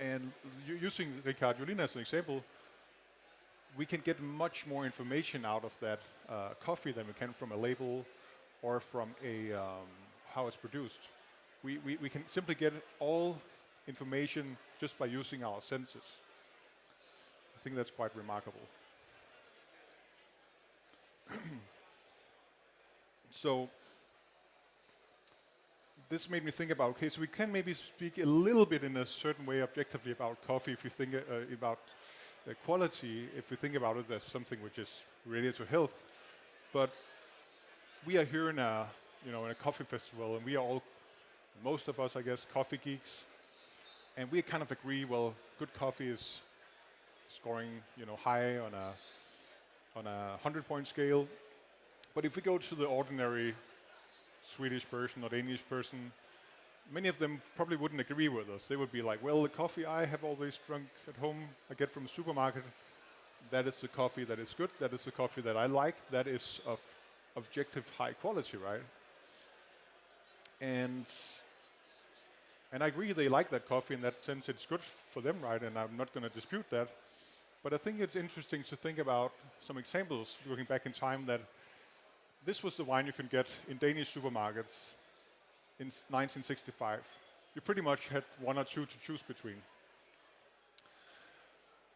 And using Rickard Julin as an example, we can get much more information out of that coffee than we can from a label or from how it's produced. We can simply get all information just by using our senses. I think that's quite remarkable. So this made me think about, okay, so we can maybe speak a little bit in a certain way objectively about coffee if you think about the quality, if we think about it as something which is related to health. But we are here in a coffee festival, and we are all, most of us, I guess, coffee geeks. And we kind of agree, well, good coffee is scoring, high on a 100-point scale. But if we go to the ordinary Swedish person or Danish person, many of them probably wouldn't agree with us. They would be like, well, the coffee I have always drunk at home, I get from the supermarket, that is the coffee that is good, that is the coffee that I like, that is of objective high quality, right? And I agree they like that coffee. In that sense, it's good for them, right? And I'm not going to dispute that. But I think it's interesting to think about some examples, looking back in time, that this was the wine you could get in Danish supermarkets in 1965. You pretty much had one or two to choose between.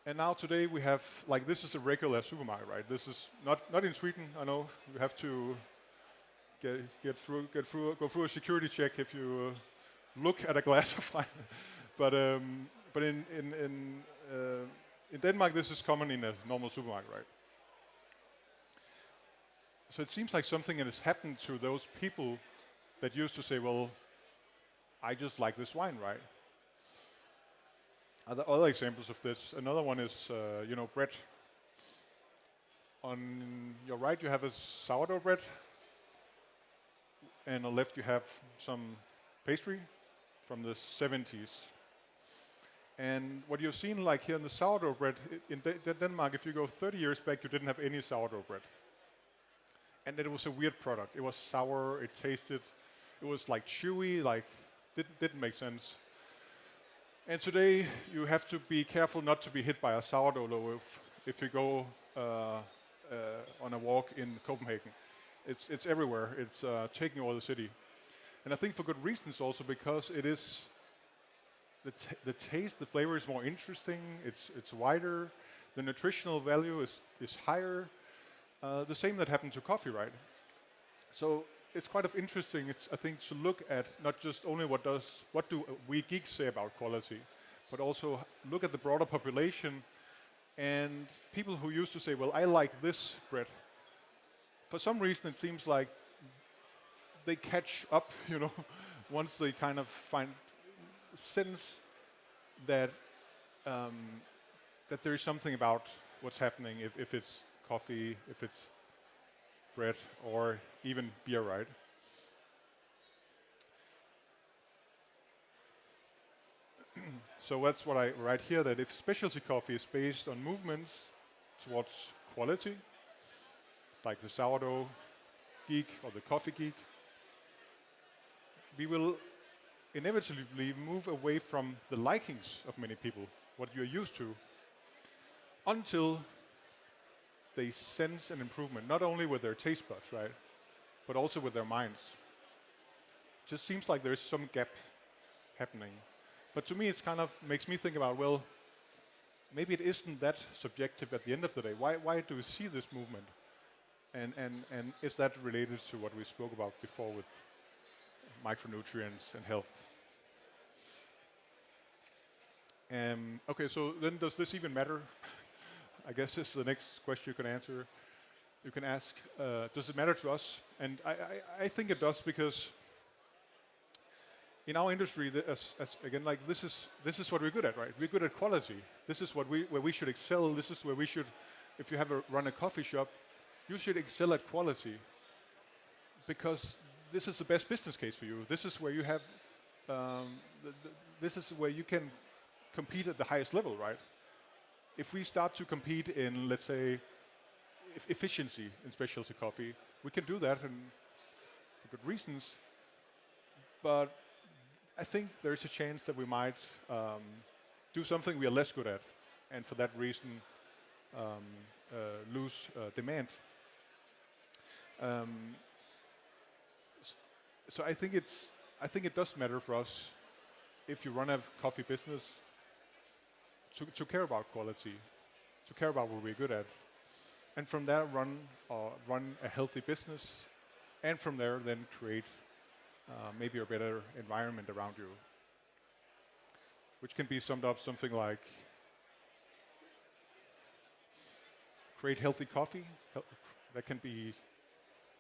And now today we have, like, this is a regular supermarket, right? This is not in Sweden. I know you have to go through a security check if you look at a glass of wine. but in Denmark, this is common in a normal supermarket, right? So it seems like something that has happened to those people that used to say, well, I just like this wine, right? Other examples of this, another one is, bread. On your right, you have a sourdough bread. And on the left, you have some pastry from the 70s. And what you've seen, like here in the sourdough bread, in Denmark, if you go 30 years back, you didn't have any sourdough bread. And it was a weird product. It was sour, it tasted, it was like chewy, like didn't make sense. And today, you have to be careful not to be hit by a sourdough loaf if you go on a walk in Copenhagen. It's everywhere. It's taking over the city. And I think for good reasons also, because it is, the taste, the flavor is more interesting, it's wider, the nutritional value is higher. The same that happened to coffee, right? So it's quite of interesting, I think, to look at not just only what do we geeks say about quality, but also look at the broader population and people who used to say, well, I like this bread. For some reason, it seems like they catch up, once they kind of sense that that there is something about what's happening if it's coffee, if it's bread, or even beer, right? So that's what I write here, that if specialty coffee is based on movements towards quality, like the sourdough geek or the coffee geek, we will inevitably move away from the likings of many people, what you're used to, until they sense an improvement, not only with their taste buds, right, but also with their minds. Just seems like there's some gap happening. But to me, it's kind of makes me think about, well, maybe it isn't that subjective at the end of the day. Why do we see this movement? And is that related to what we spoke about before with micronutrients and health? Okay, so then does this even matter? I guess this is the next question you can answer. You can ask, does it matter to us? And I think it does, because in our industry, again, like this is what we're good at, right? We're good at quality. This is where we should excel. This is where we should, if you run a coffee shop, you should excel at quality, because this is the best business case for you. This is where you have, this is where you can compete at the highest level, right? If we start to compete in, let's say, efficiency in specialty coffee, we can do that, and for good reasons. But I think there's a chance that we might do something we are less good at, and for that reason lose demand. So I think it does matter for us, if you run a coffee business, to care about quality, to care about what we're good at, and from there run a healthy business, and from there then create maybe a better environment around you, which can be summed up something like create healthy coffee. That can be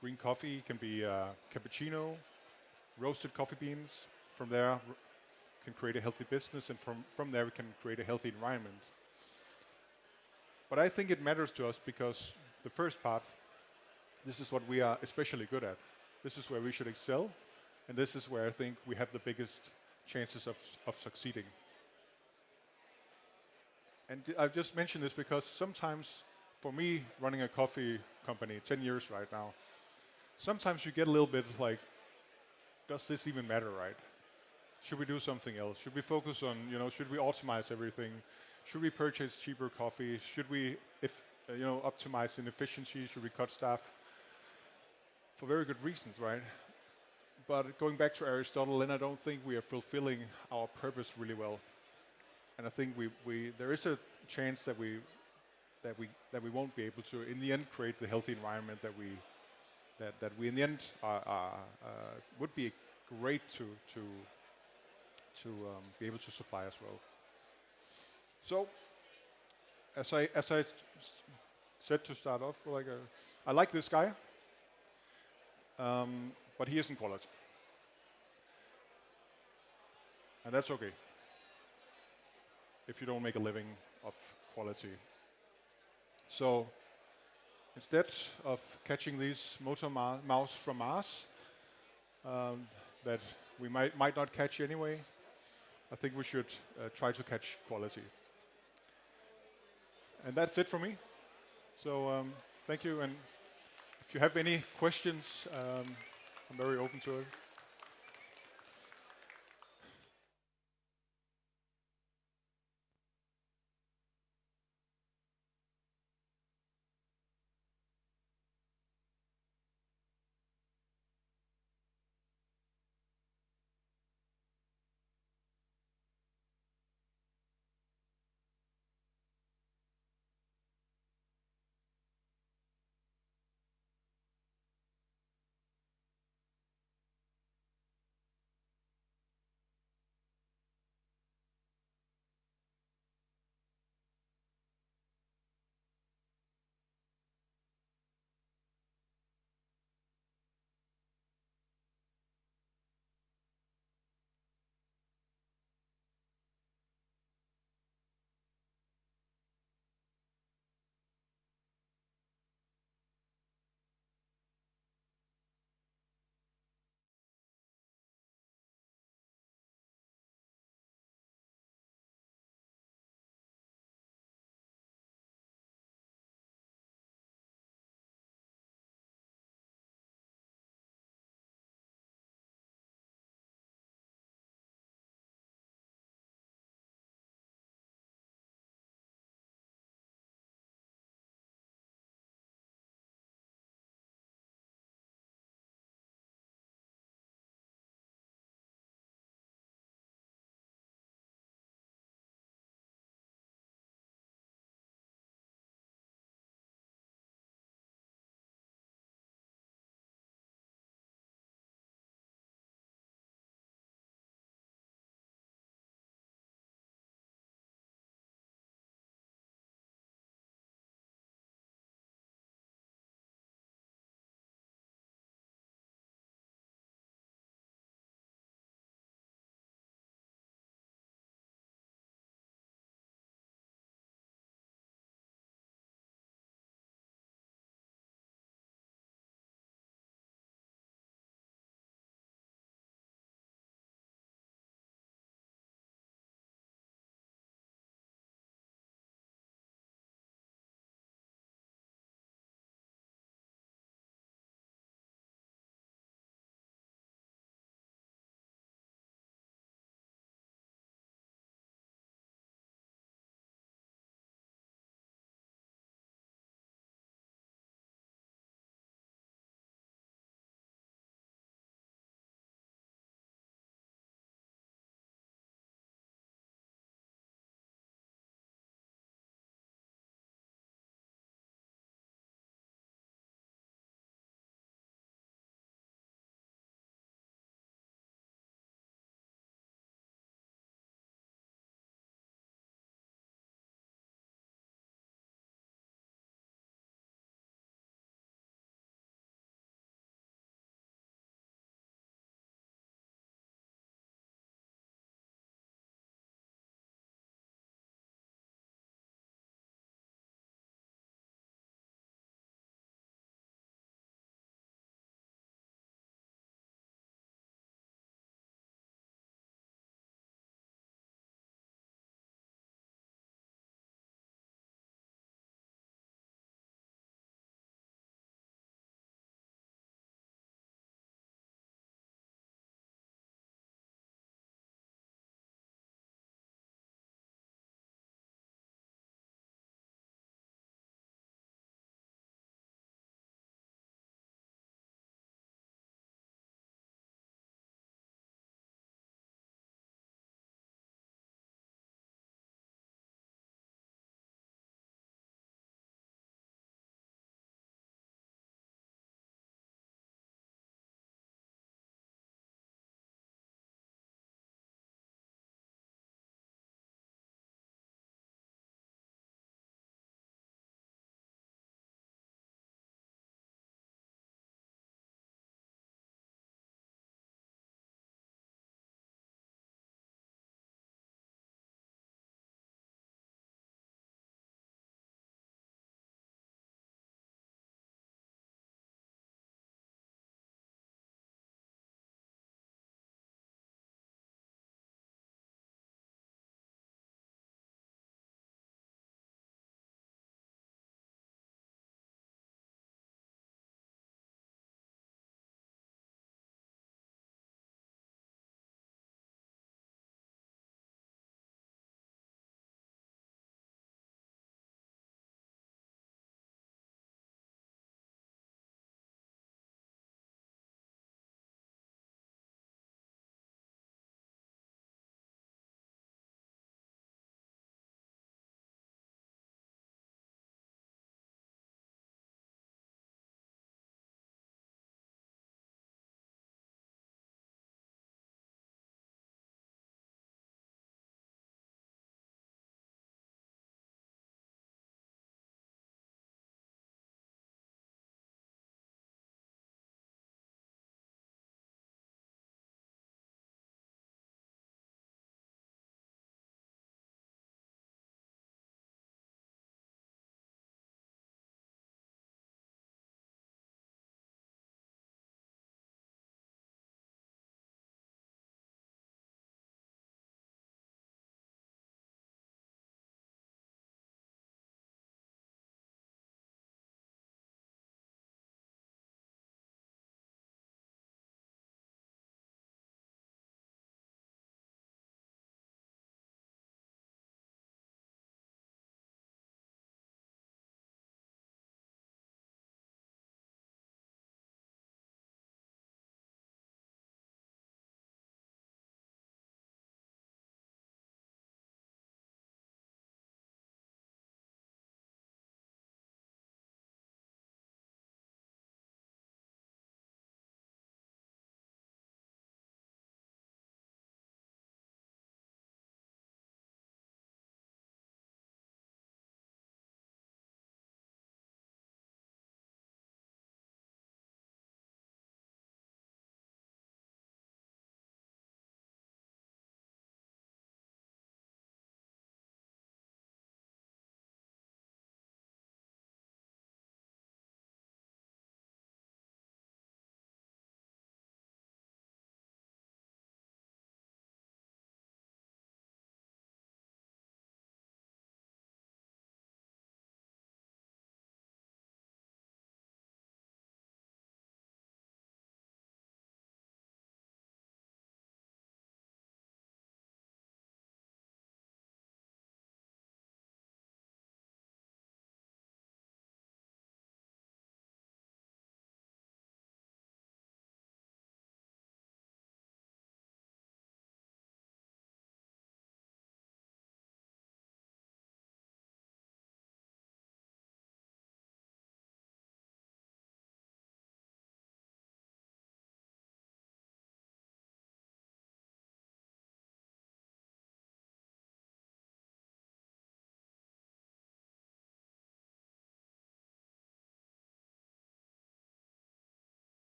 green coffee, can be cappuccino, roasted coffee beans. From there, can create a healthy business, and from there we can create a healthy environment. But I think it matters to us because the first part, this is what we are especially good at. This is where we should excel, and this is where I think we have the biggest chances of succeeding. And I've just mentioned this because sometimes, for me, running a coffee company, 10 years right now, sometimes you get a little bit like, does this even matter, right? Should we do something else? Should we focus on, should we optimize everything? Should we purchase cheaper coffee? Should we, optimize in efficiency? Should we cut staff? For very good reasons, right? But going back to Aristotle, then I don't think we are fulfilling our purpose really well. And I think there is a chance that we won't be able to, in the end, create the healthy environment that we in the end would be great to be able to supply as well. So, as I said to start off, like I like this guy, but he isn't quality, and that's okay if you don't make a living of quality. So, instead of catching these motor mouse from Mars that we might not catch anyway, I think we should try to catch quality. And that's it for me. So thank you, and if you have any questions, I'm very open to it.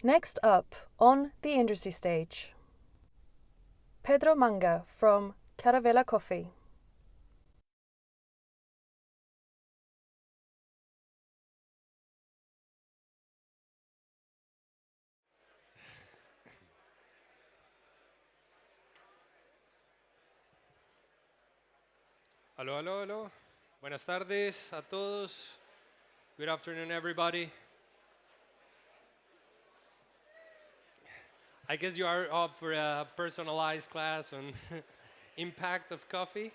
Next up on the industry stage, PEDRO MANGA from CARAVELA Coffee. Aló, aló, aló. Buenas tardes a todos. Good afternoon, everybody. I guess you are up for a personalized class on impact of coffee.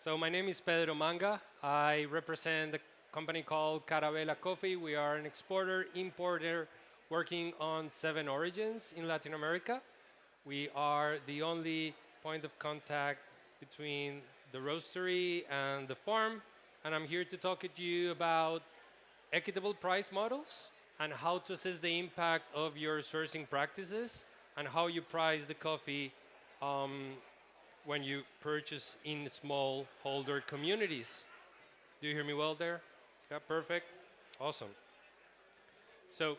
So my name is Pedro Manga. I represent a company called CARAVELA Coffee. We are an exporter, importer, working on 7 origins in Latin America. We are the only point of contact between the roastery and the farm. And I'm here to talk to you about equitable price models and how to assess the impact of your sourcing practices and how you price the coffee when you purchase in smallholder communities. Do you hear me well there? Yeah, perfect. Awesome. So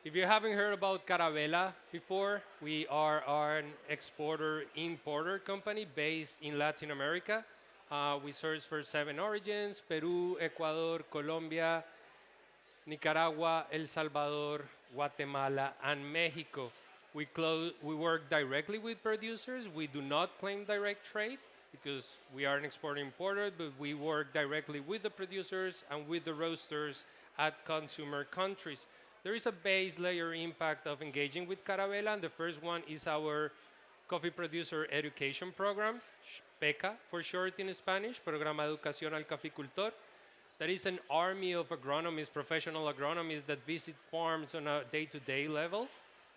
if you haven't heard about CARAVELA before, we are an exporter-importer company based in Latin America. We source for 7 origins: Peru, Ecuador, Colombia, Nicaragua, El Salvador, Guatemala, and Mexico. We work directly with producers. We do not claim direct trade because we are an exporter-importer, but we work directly with the producers and with the roasters at consumer countries. There is a base layer impact of engaging with CARAVELA, and the first one is our coffee producer education program, PECA for short in Spanish, Programa de Educación al Caficultor. That is an army of agronomists, professional agronomists that visit farms on a day-to-day level,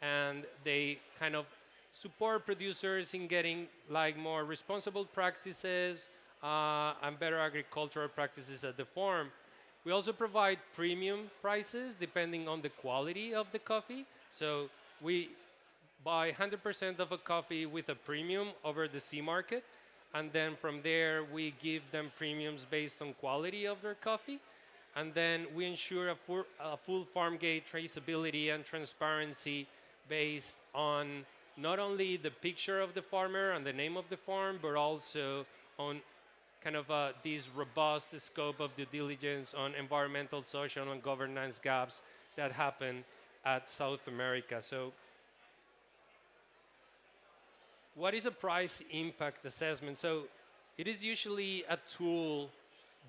and they kind of support producers in getting like more responsible practices and better agricultural practices at the farm. We also provide premium prices depending on the quality of the coffee. So we buy 100% of a coffee with a premium over the sea market. And then from there, we give them premiums based on quality of their coffee. And then we ensure a full farm gate traceability and transparency based on not only the picture of the farmer and the name of the farm, but also on kind of this robust scope of due diligence on environmental, social, and governance gaps that happen at South America. So what is a price impact assessment? So it is usually a tool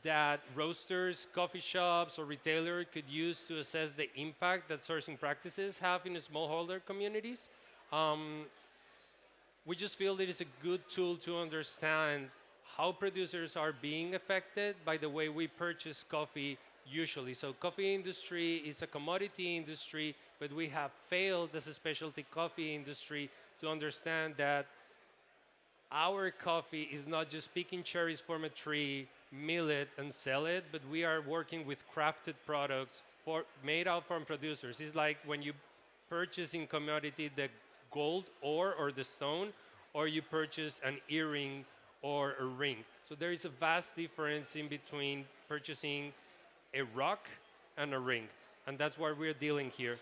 that roasters, coffee shops, or retailers could use to assess the impact that sourcing practices have in smallholder communities. We just feel that it's a good tool to understand how producers are being affected by the way we purchase coffee usually. So coffee industry is a commodity industry, but we have failed as a specialty coffee industry to understand that our coffee is not just picking cherries from a tree, mill it, and sell it, but we are working with crafted products made out from producers. It's like when you purchase in commodity the gold ore or the stone, or you purchase an earring or a ring. So there is a vast difference in between purchasing a rock and a ring, and that's what we're dealing here.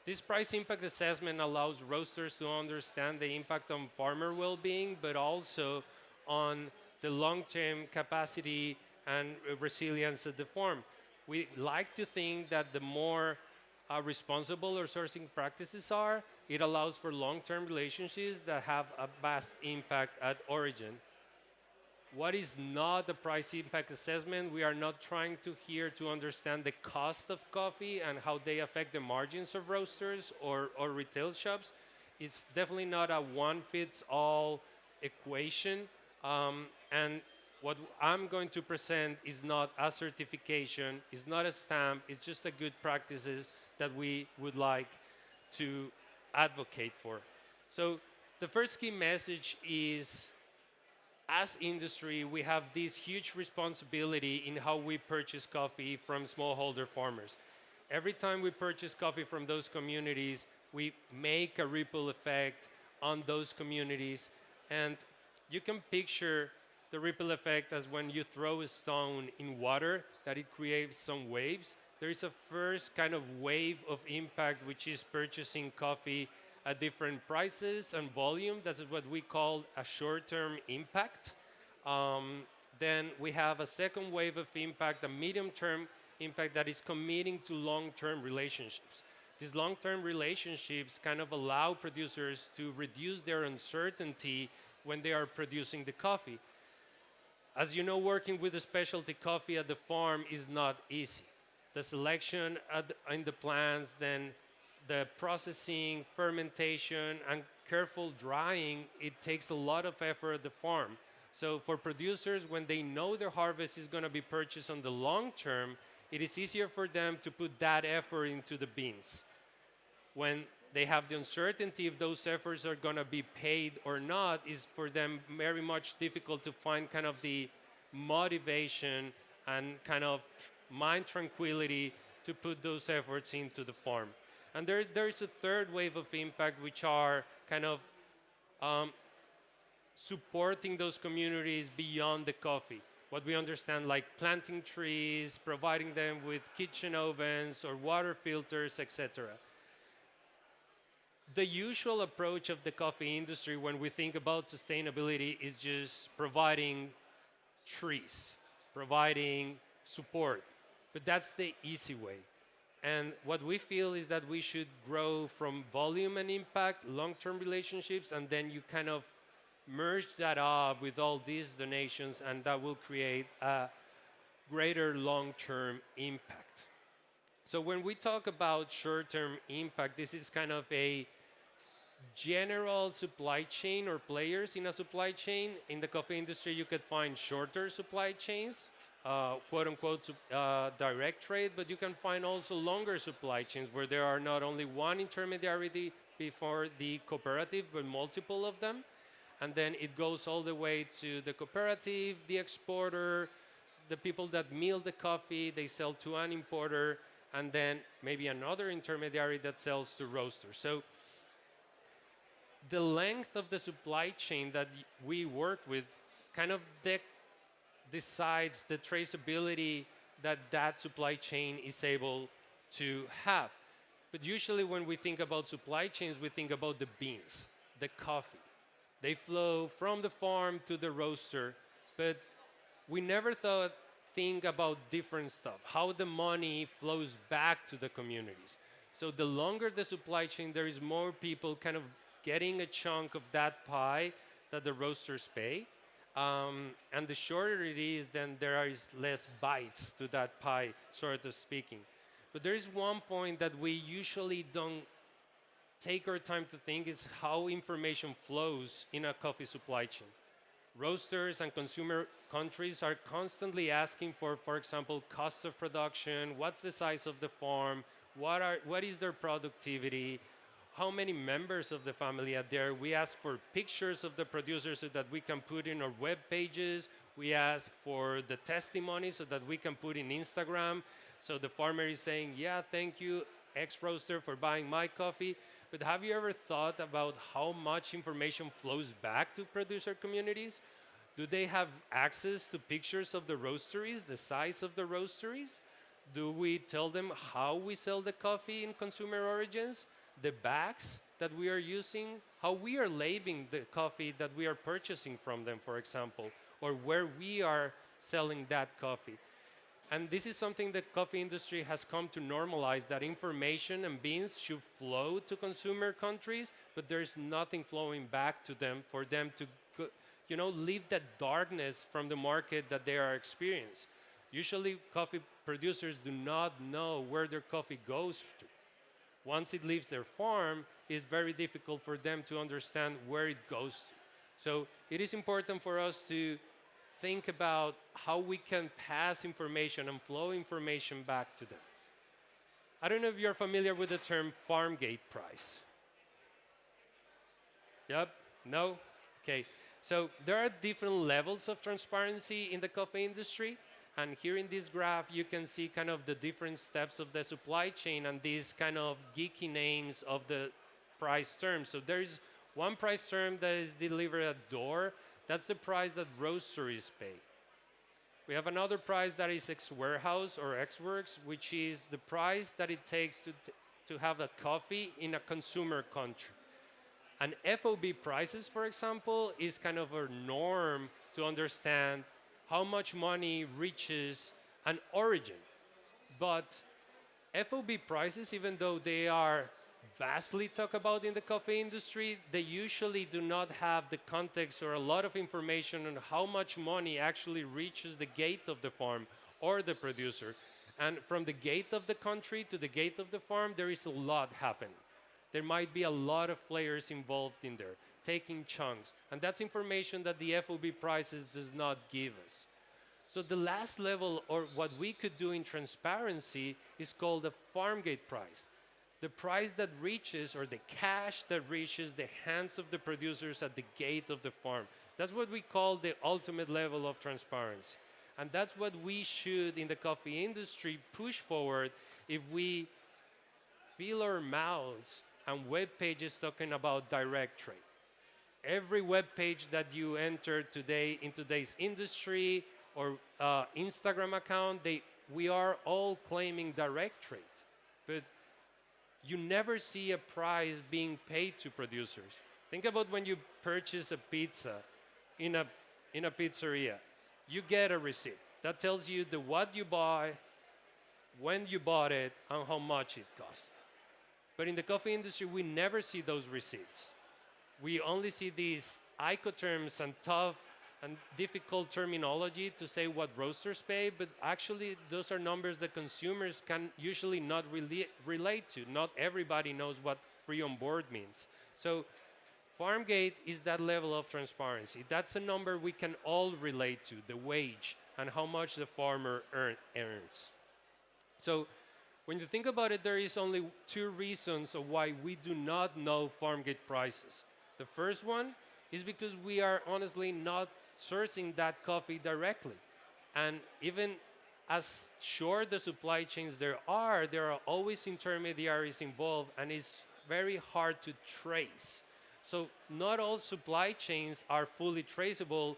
This price impact assessment allows roasters to understand the impact on farmer well-being, but also on the long-term capacity and resilience of the farm. We like to think that the more responsible our sourcing practices are, it allows for long-term relationships that have a vast impact at origin. What is not a price impact assessment? We are not trying to understand the cost of coffee and how they affect the margins of roasters or retail shops. It's definitely not a one-fits-all equation. And what I'm going to present is not a certification, it's not a stamp, it's just a good practices that we would like to advocate for. So the first key message is, as industry, we have this huge responsibility in how we purchase coffee from smallholder farmers. Every time we purchase coffee from those communities, we make a ripple effect on those communities. And you can picture the ripple effect as when you throw a stone in water, that it creates some waves. there is a first kind of wave of impact, which is purchasing coffee at different prices and volume. That's what we call a short-term impact. Then we have a second wave of impact, a medium-term impact that is committing to long-term relationships. These long-term relationships kind of allow producers to reduce their uncertainty when they are producing the coffee. As you know, working with a specialty coffee at the farm is not easy. The selection in the plants, then the processing, fermentation, and careful drying, it takes a lot of effort at the farm. So for producers, when they know their harvest is going to be purchased on the long term, it is easier for them to put that effort into the beans. When they have the uncertainty if those efforts are going to be paid or not, is for them very much difficult to find kind of the motivation and kind of mind tranquility to put those efforts into the farm. And there is a third wave of impact, which are kind of supporting those communities beyond the coffee. What we understand, like planting trees, providing them with kitchen ovens or water filters, etc. The usual approach of the coffee industry when we think about sustainability is just providing trees, providing support. But that's the easy way. And what we feel is that we should grow from volume and impact, long-term relationships, and then you kind of merge that up with all these donations, and that will create a greater long-term impact. So when we talk about short-term impact, this is kind of a general supply chain or players in a supply chain. In the coffee industry, you could find shorter supply chains, quote-unquote direct trade, but you can find also longer supply chains where there are not only one intermediary before the cooperative, but multiple of them. And then it goes all the way to the cooperative, the exporter, the people that mill the coffee, they sell to an importer, and then maybe another intermediary that sells to roasters. So the length of the supply chain that we work with kind of decides the traceability that that supply chain is able to have. But usually when we think about supply chains, we think about the beans, the coffee. They flow from the farm to the roaster, but we never think about different stuff, how the money flows back to the communities. So the longer the supply chain, there is more people kind of getting a chunk of that pie that the roasters pay. And the shorter it is, then there is less bites to that pie, sort of speaking. But there is one point that we usually don't take our time to think is how information flows in a coffee supply chain. Roasters and consumer countries are constantly asking for example, cost of production, what's the size of the farm, what is their productivity, how many members of the family are there. We ask for pictures of the producers so that we can put in our web pages. We ask for the testimony so that we can put in Instagram. So the farmer is saying, yeah, thank you, ex-roaster, for buying my coffee. But have you ever thought about how much information flows back to producer communities? Do they have access to pictures of the roasteries, the size of the roasteries? Do we tell them how we sell the coffee in consumer origins? The bags that we are using, how we are labeling the coffee that we are purchasing from them, for example, or where we are selling that coffee. And this is something the coffee industry has come to normalize, that information and beans should flow to consumer countries, but there's nothing flowing back to them for them to, leave that darkness from the market that they are experiencing. Usually, coffee producers do not know where their coffee goes to. Once it leaves their farm, it's very difficult for them to understand where it goes to. So it is important for us to think about how we can pass information and flow information back to them. I don't know if you're familiar with the term farm gate price. Yep? No? Okay. So there are different levels of transparency in the coffee industry. And here in this graph, you can see kind of the different steps of the supply chain and these kind of geeky names of the price terms. So there is one price term that is delivered at door. That's the price that roasteries pay. We have another price that is ex-warehouse or ex-works, which is the price that it takes to have a coffee in a consumer country. And FOB prices, for example, is kind of a norm to understand how much money reaches an origin. But FOB prices, even though they are vastly talked about in the coffee industry, they usually do not have the context or a lot of information on how much money actually reaches the gate of the farm or the producer. And from the gate of the country to the gate of the farm, there is a lot happening. There might be a lot of players involved in there, taking chunks. And that's information that the FOB prices does not give us. So the last level, or what we could do in transparency, is called the farm gate price. The price that reaches, or the cash that reaches the hands of the producers at the gate of the farm. That's what we call the ultimate level of transparency. And that's what we should, in the coffee industry, push forward if we fill our mouths and web pages talking about direct trade. Every web page that you enter today in today's industry or Instagram account, we are all claiming direct trade. But you never see a price being paid to producers. Think about when you purchase a pizza in a pizzeria. You get a receipt that tells you what you buy, when you bought it, and how much it cost. But in the coffee industry, we never see those receipts. We only see these Icoterms and tough and difficult terminology to say what roasters pay, but actually those are numbers that consumers can usually not relate to. Not everybody knows what free on board means. So farm gate is that level of transparency. That's a number we can all relate to, the wage and how much the farmer earns. So when you think about it, there is only two reasons of why we do not know farm gate prices. The first one is because we are honestly not sourcing that coffee directly. And even as short the supply chains there are always intermediaries involved, and it's very hard to trace. So not all supply chains are fully traceable,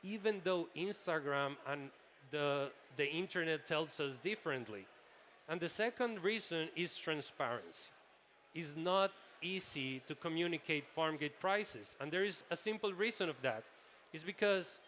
even though Instagram and the internet tells us differently. And the second reason is transparency. It's not easy to communicate farm gate prices. And there is a simple reason of that. It's because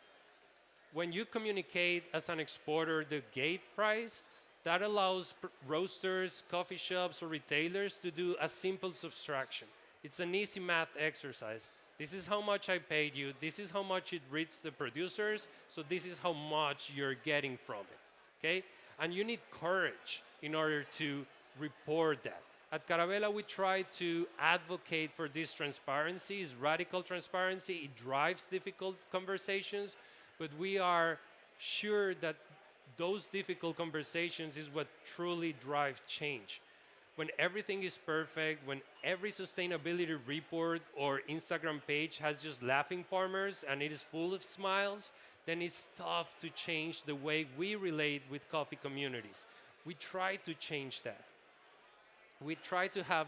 when you communicate as an exporter the gate price, that allows roasters, coffee shops, or retailers to do a simple subtraction. It's an easy math exercise. This is how much I paid you. This is how much it reaches the producers. So this is how much you're getting from it. Okay? And you need courage in order to report that. At CARAVELA, we try to advocate for this transparency. It's radical transparency. It drives difficult conversations, but we are sure that those difficult conversations is what truly drives change. When everything is perfect, when every sustainability report or Instagram page has just laughing farmers and it is full of smiles, then it's tough to change the way we relate with coffee communities. We try to change that. We try to have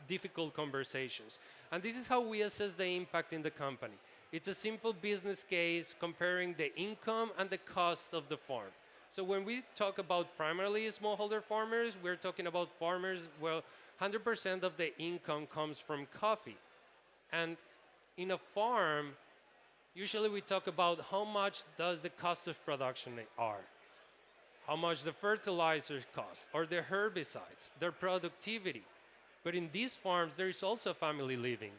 difficult conversations. And this is how we assess the impact in the company. It's a simple business case comparing the income and the cost of the farm. So when we talk about primarily smallholder farmers, we're talking about farmers where 100% of the income comes from coffee. And in a farm, usually we talk about how much does the cost of production are, how much the fertilizers cost, or the herbicides, their productivity. But in these farms, there is also family living.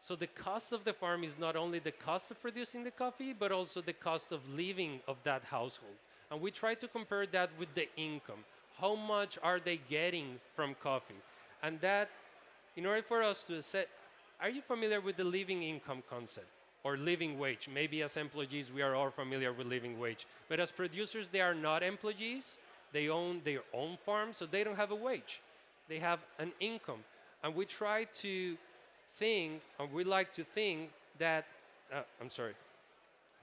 So the cost of the farm is not only the cost of producing the coffee, but also the cost of living of that household. And we try to compare that with the income. How much are they getting from coffee? And that, in order for us to set, are you familiar with the living income concept or living wage? Maybe as employees, we are all familiar with living wage. But as producers, they are not employees. They own their own farm, so they don't have a wage. They have an income. And we try to think, and we like to think that,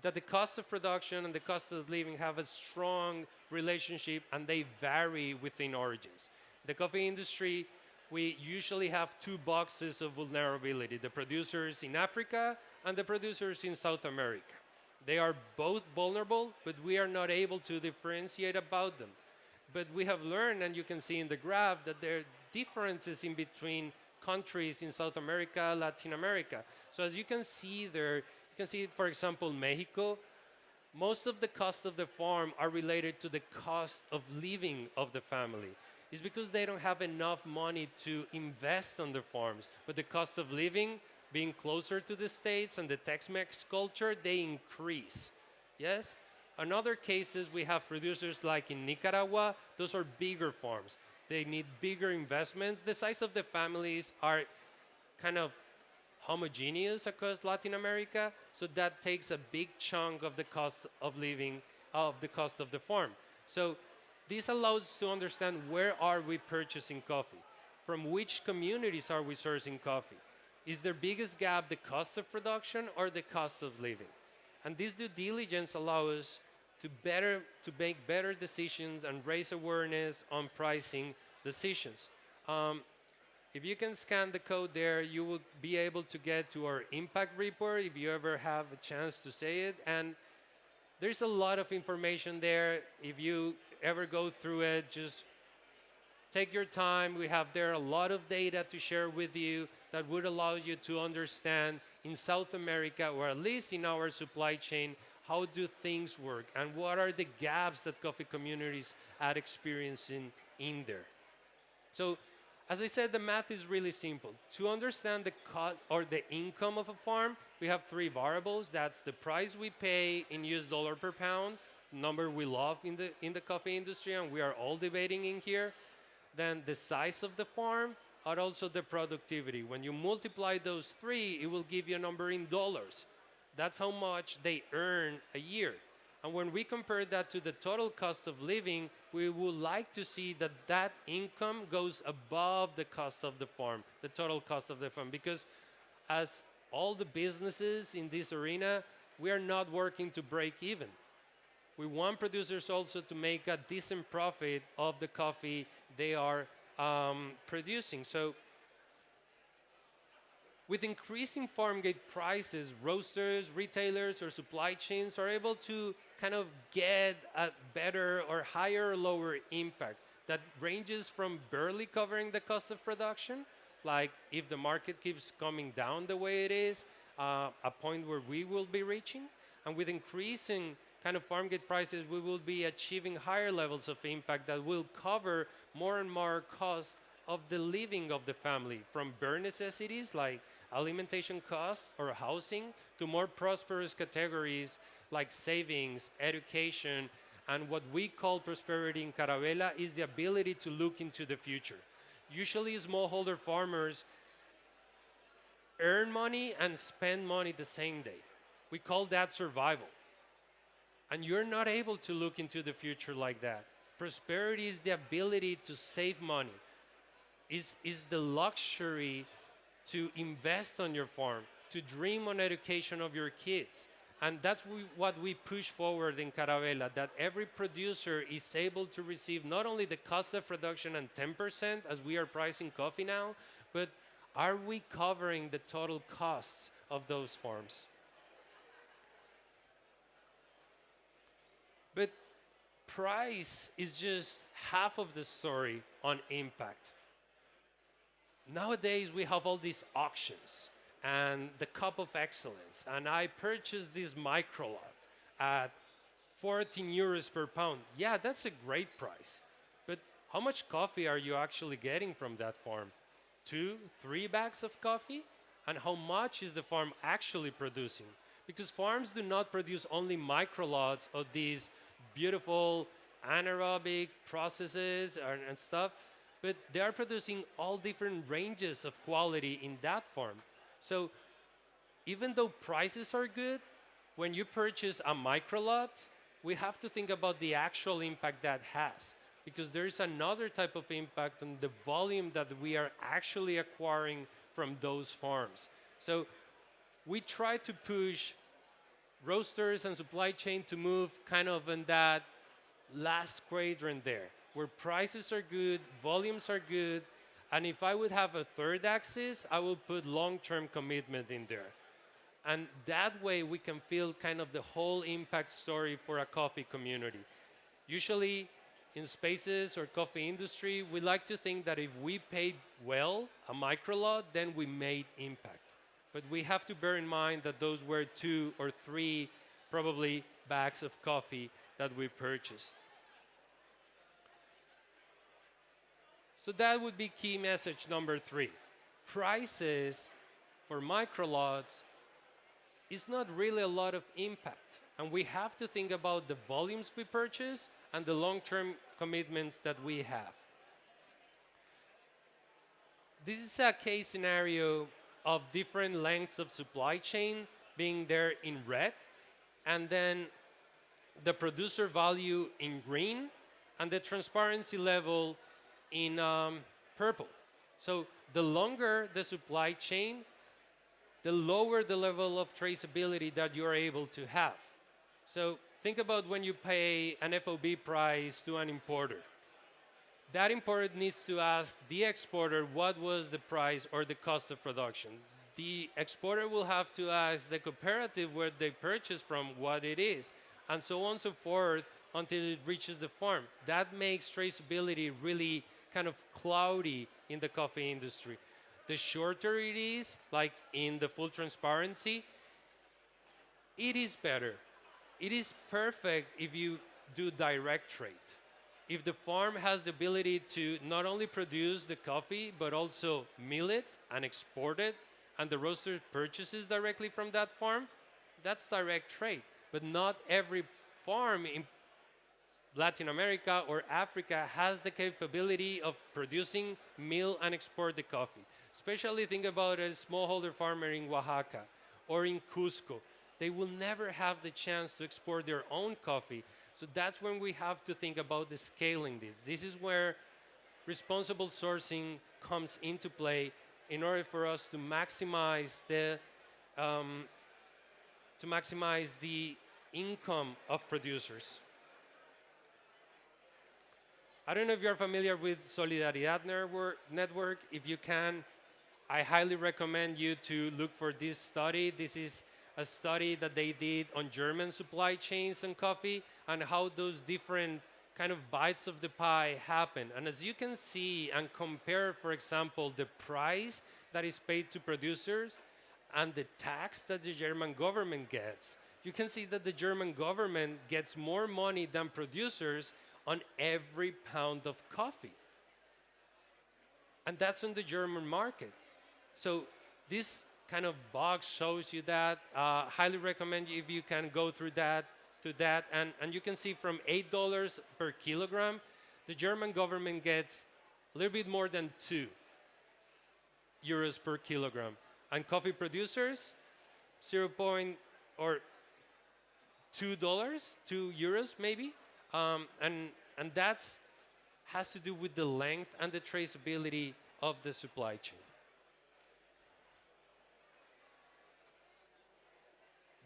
that the cost of production and the cost of living have a strong relationship, and they vary within origins. The coffee industry, we usually have two boxes of vulnerability, the producers in Africa and the producers in South America. They are both vulnerable, but we are not able to differentiate about them. But we have learned, and you can see in the graph, that there are differences in between countries in South America, Latin America. So as you can see there, you can see, for example, Mexico, most of the cost of the farm are related to the cost of living of the family. It's because they don't have enough money to invest on their farms. But the cost of living, being closer to the States and the Tex-Mex culture, they increase. Yes? In other cases, we have producers like in Nicaragua. Those are bigger farms. They need bigger investments. The size of the families are kind of homogeneous across Latin America, so that takes a big chunk of the cost of living, of the cost of the farm. So this allows us to understand where are we purchasing coffee, from which communities are we sourcing coffee. Is their biggest gap the cost of production or the cost of living? And this due diligence allows us to make better decisions and raise awareness on pricing decisions. If you can scan the code there, you will be able to get to our impact report if you ever have a chance to say it. And there's a lot of information there. If you ever go through it, just take your time. We have there a lot of data to share with you that would allow you to understand in South America, or at least in our supply chain, how do things work and what are the gaps that coffee communities are experiencing in there. So, as I said, the math is really simple. To understand the cost or the income of a farm, we have three variables. That's the price we pay in US dollar per pound, number we love in the coffee industry, and we are all debating in here. Then the size of the farm, and also the productivity. When you multiply those three, it will give you a number in dollars. That's how much they earn a year. And when we compare that to the total cost of living, we would like to see that that income goes above the cost of the farm, the total cost of the farm. Because as all the businesses in this arena, we are not working to break even. We want producers also to make a decent profit of the coffee they are producing. So with increasing farm gate prices, roasters, retailers, or supply chains are able to kind of get a better or higher or lower impact that ranges from barely covering the cost of production, like if the market keeps coming down the way it is, a point where we will be reaching. And with increasing kind of farm gate prices, we will be achieving higher levels of impact that will cover more and more costs of the living of the family, from bare necessities like alimentation costs or housing to more prosperous categories like savings, education, and what we call prosperity in CARAVELA is the ability to look into the future. Usually smallholder farmers earn money and spend money the same day. We call that survival. And you're not able to look into the future like that. Prosperity is the ability to save money, is the luxury to invest on your farm, to dream on education of your kids. And that's what we push forward in CARAVELA, that every producer is able to receive not only the cost of production and 10% as we are pricing coffee now, but are we covering the total costs of those farms? But price is just half of the story on impact. Nowadays, we have all these auctions and the Cup of Excellence. And I purchased this micro lot at 14 euros per pound. Yeah, that's a great price. But how much coffee are you actually getting from that farm? 2, 3 bags of coffee? And how much is the farm actually producing? Because farms do not produce only micro lots of these beautiful anaerobic processes and stuff, but they are producing all different ranges of quality in that farm. So even though prices are good, when you purchase a micro lot, we have to think about the actual impact that has, because there is another type of impact on the volume that we are actually acquiring from those farms. So we try to push roasters and supply chain to move kind of in that last quadrant there, where prices are good, volumes are good, and if I would have a third axis, I will put long-term commitment in there. And that way we can feel kind of the whole impact story for a coffee community. Usually in spaces or coffee industry, we like to think that if we paid well a micro lot, then we made impact. But we have to bear in mind that those were 2 or 3 probably bags of coffee that we purchased. So that would be key message number 3. Prices for micro lots is not really a lot of impact. And we have to think about the volumes we purchase and the long-term commitments that we have. This is a case scenario of different lengths of supply chain being there in red, and then the producer value in green, and the transparency level in purple. So the longer the supply chain, the lower the level of traceability that you're able to have. So think about when you pay an FOB price to an importer. That importer needs to ask the exporter what was the price or the cost of production. The exporter will have to ask the cooperative where they purchased from what it is, and so on and so forth until it reaches the farm. That makes traceability really kind of cloudy in the coffee industry. The shorter it is, like in the full transparency, it is better. It is perfect if you do direct trade. If the farm has the ability to not only produce the coffee, but also mill it and export it, and the roaster purchases directly from that farm, that's direct trade. But not every farm in Latin America or Africa has the capability of producing, mill, and export the coffee. Especially think about a smallholder farmer in Oaxaca or in Cusco. They will never have the chance to export their own coffee. So that's when we have to think about the scaling this. This is where responsible sourcing comes into play in order for us to maximize the income of producers. I don't know if you're familiar with Solidaridad Network. If you can, I highly recommend you to look for this study. This is a study that they did on German supply chains and coffee and how those different kind of bites of the pie happen. And as you can see and compare, for example, the price that is paid to producers and the tax that the German government gets, you can see that the German government gets more money than producers on every pound of coffee. And that's on the German market. So this kind of box shows you that. Highly recommend you if you can go through that, and you can see from $8 per kilogram, the German government gets a little bit more than €2 per kilogram. And coffee producers, 2 euros maybe. And that has to do with the length and the traceability of the supply chain.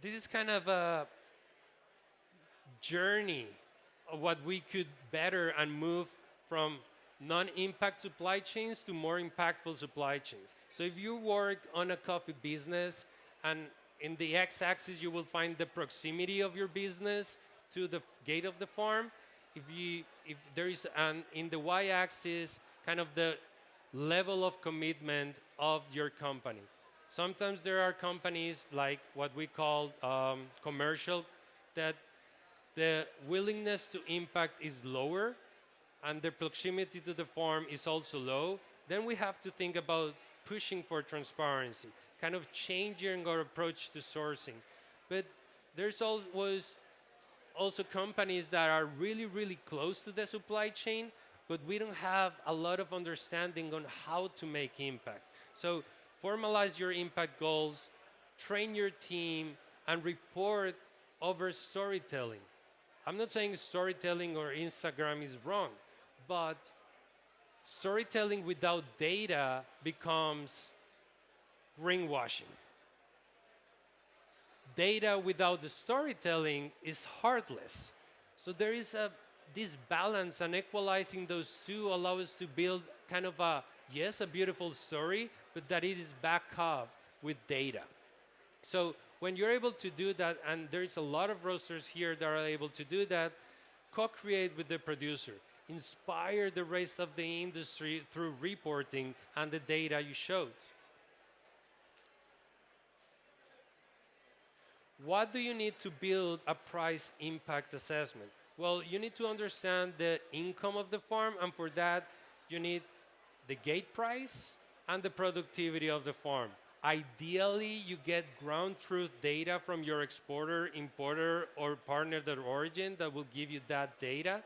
This is kind of a journey of what we could better and move from non-impact supply chains to more impactful supply chains. So if you work on a coffee business, and in the x-axis you will find the proximity of your business to the gate of the farm. If there is in the y-axis kind of the level of commitment of your company. Sometimes there are companies like what we call commercial, that the willingness to impact is lower and the proximity to the farm is also low. Then we have to think about pushing for transparency, kind of changing our approach to sourcing. But there's always also companies that are really, really close to the supply chain, but we don't have a lot of understanding on how to make impact. So formalize your impact goals, train your team, and report over storytelling. I'm not saying storytelling or Instagram is wrong, but storytelling without data becomes greenwashing. Data without the storytelling is heartless. So there is this balance, and equalizing those two allows us to build kind of a beautiful story, but that it is backed up with data. So when you're able to do that, and there's a lot of roasters here that are able to do that, co-create with the producer, inspire the rest of the industry through reporting and the data you showed. What do you need to build a price impact assessment? Well, you need to understand the income of the farm, and for that, you need the gate price and the productivity of the farm. Ideally, you get ground truth data from your exporter, importer, or partner of origin that will give you that data.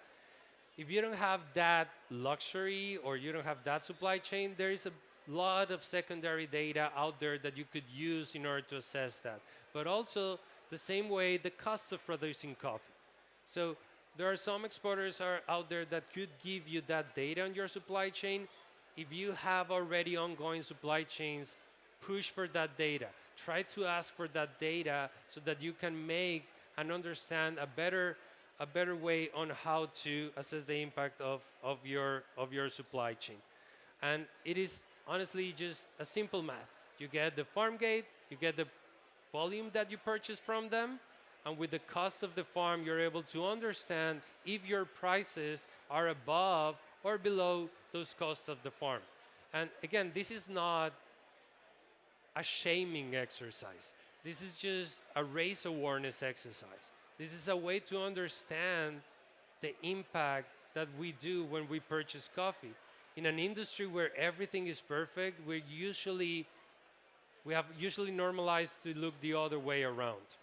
If you don't have that luxury or you don't have that supply chain, there is a lot of secondary data out there that you could use in order to assess that. But also, the same way, the cost of producing coffee. So there are some exporters out there that could give you that data on your supply chain. If you have already ongoing supply chains, push for that data. Try to ask for that data so that you can make and understand a better way on how to assess the impact of your supply chain. And it is honestly just a simple math. You get the farm gate, you get the volume that you purchase from them, and with the cost of the farm, you're able to understand if your prices are above or below those costs of the farm. And again, this is not a shaming exercise. This is just a raise awareness exercise. This is a way to understand the impact that we do when we purchase coffee. In an industry where everything is perfect, we have usually normalized to look the other way around.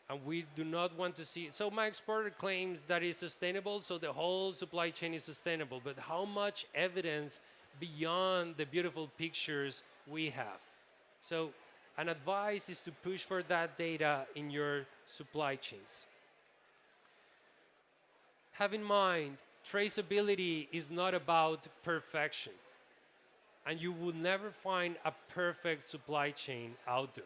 And we do not want to see, so my exporter claims that it's sustainable, so the whole supply chain is sustainable, but how much evidence beyond the beautiful pictures we have? So an advice is to push for that data in your supply chains. Have in mind, traceability is not about perfection. And you will never find a perfect supply chain out there.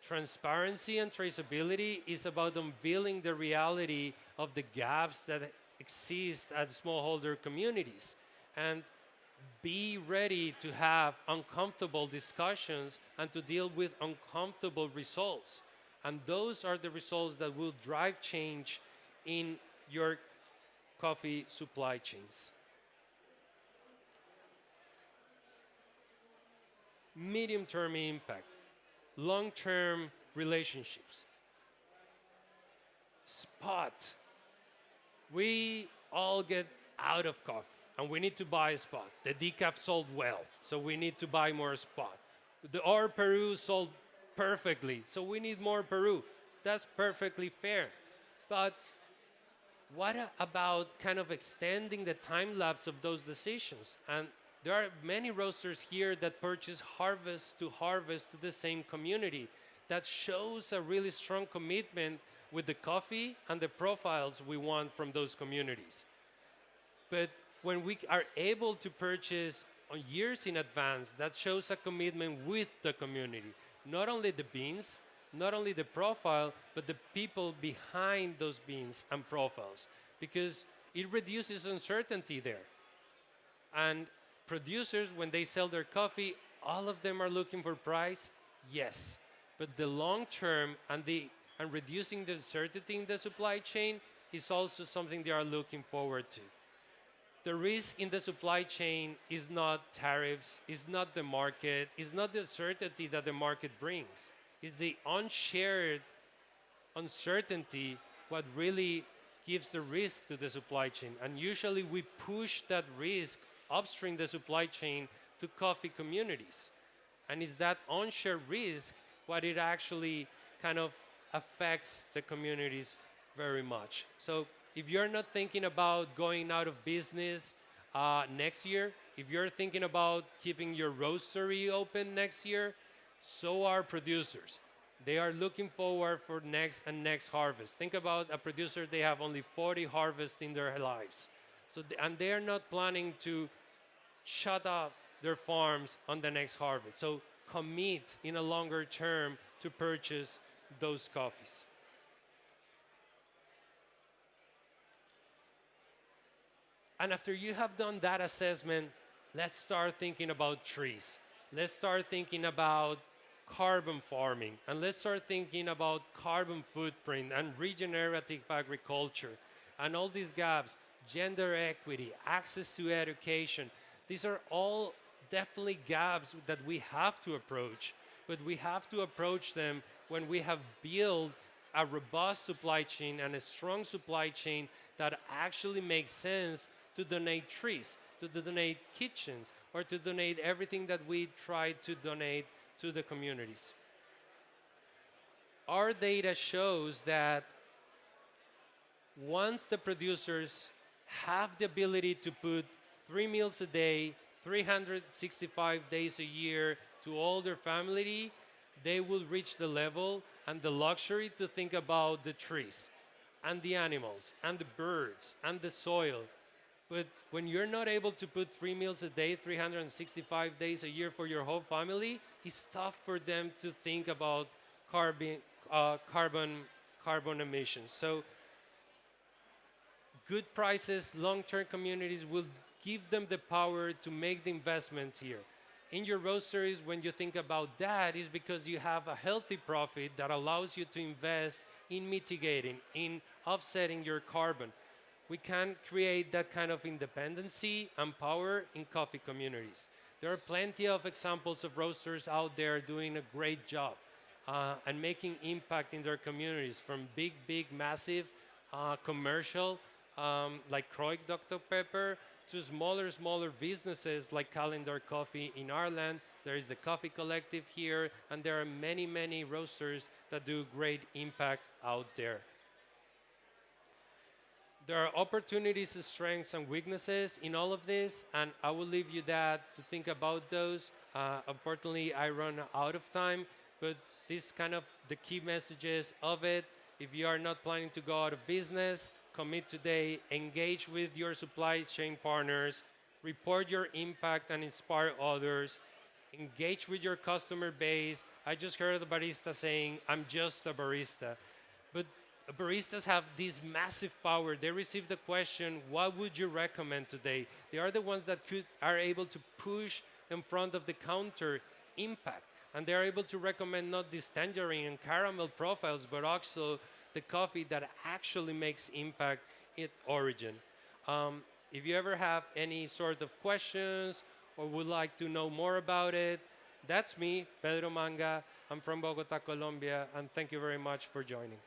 Transparency and traceability is about unveiling the reality of the gaps that exist at smallholder communities. And be ready to have uncomfortable discussions and to deal with uncomfortable results. And those are the results that will drive change in your coffee supply chains. Medium-term impact, long-term relationships. Spot. We all get out of coffee, and we need to buy a spot. The decaf sold well, so we need to buy more spot. Our Peru sold perfectly, so we need more Peru. That's perfectly fair. But what about kind of extending the time lapse of those decisions? And there are many roasters here that purchase harvest to the same community. That shows a really strong commitment with the coffee and the profiles we want from those communities. But when we are able to purchase on years in advance, that shows a commitment with the community. Not only the beans, not only the profile, but the people behind those beans and profiles, because it reduces uncertainty there. And producers, when they sell their coffee, all of them are looking for price, yes. But the long term and reducing the uncertainty in the supply chain is also something they are looking forward to. The risk in the supply chain is not tariffs, is not the market, is not the uncertainty that the market brings. It's the unshared uncertainty what really gives the risk to the supply chain. And usually we push that risk upstream the supply chain to coffee communities. And it's that unshared risk what it actually kind of affects the communities very much. So if you're not thinking about going out of business next year, if you're thinking about keeping your roastery open next year, so are producers. They are looking forward for next and next harvest. Think about a producer, they have only 40 harvests in their lives. So and they are not planning to shut off their farms on the next harvest. So commit in a longer term to purchase those coffees. And after you have done that assessment, let's start thinking about trees. Let's start thinking about carbon farming, and let's start thinking about carbon footprint and regenerative agriculture and all these gaps, gender equity, access to education. These are all definitely gaps that we have to approach, but we have to approach them when we have built a robust supply chain and a strong supply chain that actually makes sense to donate trees, to donate kitchens, or to donate everything that we try to donate to the communities. Our data shows that once the producers have the ability to put 3 meals a day, 365 days a year to all their family, they will reach the level and the luxury to think about the trees and the animals and the birds and the soil. But when you're not able to put 3 meals a day, 365 days a year for your whole family, it's tough for them to think about carbon emissions. So good prices, long-term communities will give them the power to make the investments here. In your roasteries, when you think about that, is because you have a healthy profit that allows you to invest in mitigating, in offsetting your carbon. We can create that kind of independency and power in coffee communities. There are plenty of examples of roasters out there doing a great job and making impact in their communities, from big, massive commercial like Kroik Dr. Pepper, to smaller businesses like Calendar Coffee in Ireland. There is the Coffee Collective here, and there are many roasters that do great impact out there. There are opportunities, strengths, and weaknesses in all of this, and I will leave you that to think about those. Unfortunately, I run out of time, but this kind of the key messages of it. If you are not planning to go out of business, commit today, engage with your supply chain partners, report your impact and inspire others, engage with your customer base. I just heard a barista saying, I'm just a barista. But baristas have this massive power. They receive the question, what would you recommend today? They are the ones that are able to push in front of the counter impact. And they are able to recommend not these tangerine and caramel profiles, but also the coffee that actually makes impact at origin. If you ever have any sort of questions or would like to know more about it, that's me, Pedro Manga. I'm from Bogota, Colombia, and thank you very much for joining.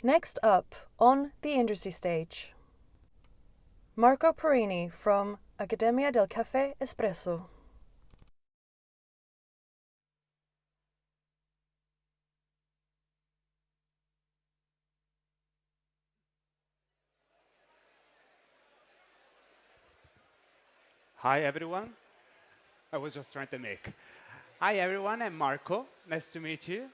Next up on the industry stage, Marco PURINI from Accademia del Caffè Espresso. Hi, everyone. I was just trying to make. Hi, everyone. I'm Marco. Nice to meet you.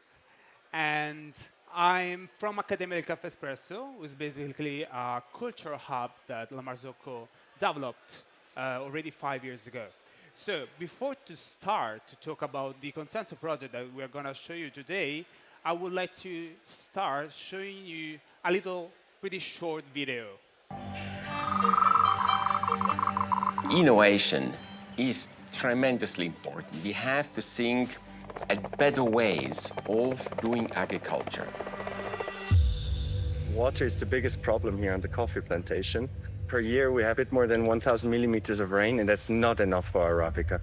And I'm from Accademia del Caffè Espresso, which is basically a cultural hub that La Marzocco developed already 5 years ago. So before to start to talk about the Consenso project that we're going to show you today, I would like to start showing you a little pretty short video. Innovation is tremendously important. We have to think at better ways of doing agriculture. Water is the biggest problem here on the coffee plantation. Per year we have a bit more than 1,000 millimeters of rain, and that's not enough for Arabica.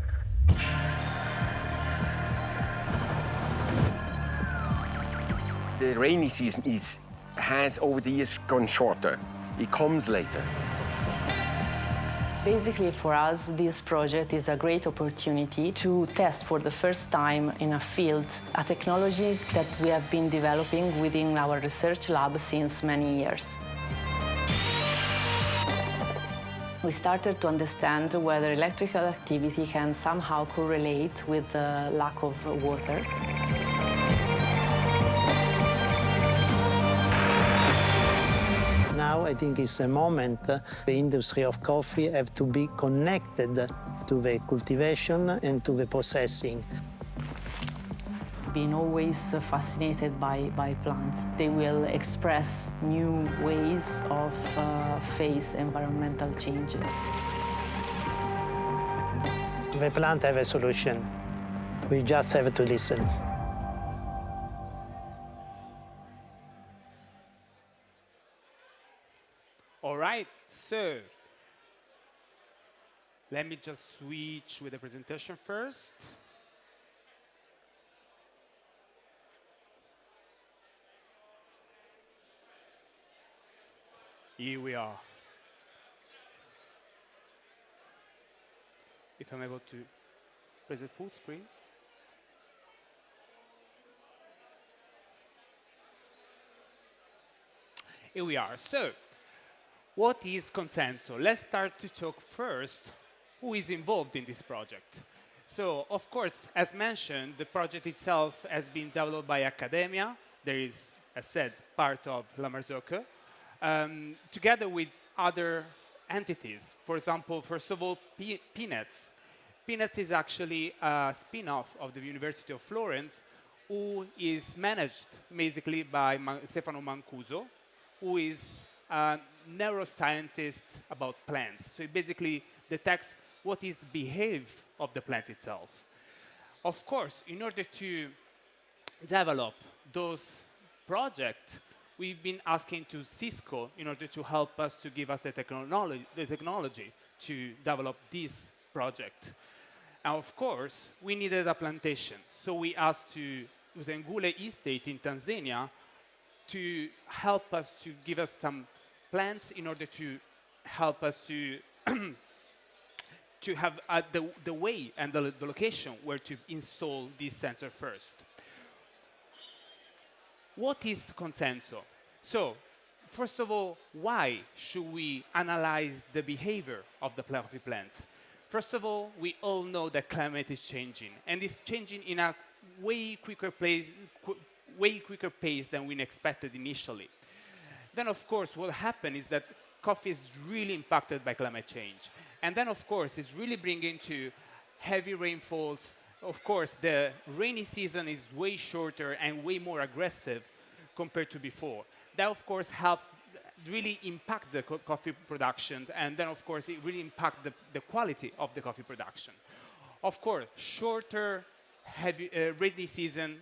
The rainy season has over the years gone shorter. It comes later. Basically, for us, this project is a great opportunity to test for the first time in a field a technology that we have been developing within our research lab since many years. We started to understand whether electrical activity can somehow correlate with the lack of water. Now I think it's a moment the industry of coffee have to be connected to the cultivation and to the processing. Been always fascinated by plants. They will express new ways of face environmental changes. The plant have a solution. We just have to listen. All right, so let me just switch with the presentation first. Here we are. If I'm able to press the full screen. Here we are. So, what is Consenso? Let's start to talk first who is involved in this project. So, of course, as mentioned, the project itself has been developed by Accademia. There is, as said, part of La Marzocco, together with other entities. For example, first of all, Peanuts. Peanuts is actually a spin-off of the University of Florence, who is managed basically by Stefano Mancuso, who is a neuroscientist about plants. So it basically detects what is the behavior of the plant itself. Of course, in order to develop those projects, we've been asking to Cisco in order to help us to give us the technology to develop this project. And of course, we needed a plantation. So we asked to Utengule Estate in Tanzania to help us to give us some plants in order to help us to to have the way and the location where to install this sensor first. What is Consenso? So, first of all, why should we analyze the behavior of the coffee plants? First of all, we all know that climate is changing, and it's changing in a way quicker pace than we expected initially. Then, of course, what happened is that coffee is really impacted by climate change. And then, of course, it's really bringing to heavy rainfalls. Of course, the rainy season is way shorter and way more aggressive compared to before. That, of course, helps really impact the coffee production. And then, of course, it really impacts the quality of the coffee production. Of course, shorter rainy season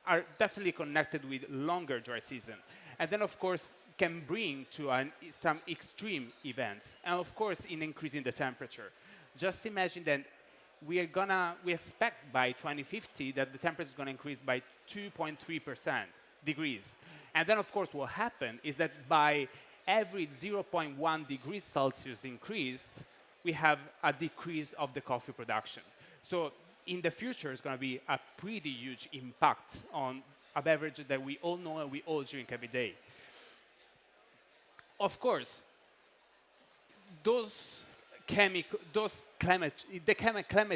are definitely connected with longer dry season. And then, of course, can bring to some extreme events. And, of course, in increasing the temperature. Just imagine that we expect by 2050 that the temperature is going to increase by 2.3%. degrees. And then, of course, what happened is that by every 0.1 degrees Celsius increased, we have a decrease of the coffee production. So in the future, it's going to be a pretty huge impact on a beverage that we all know and we all drink every day. Of course, climate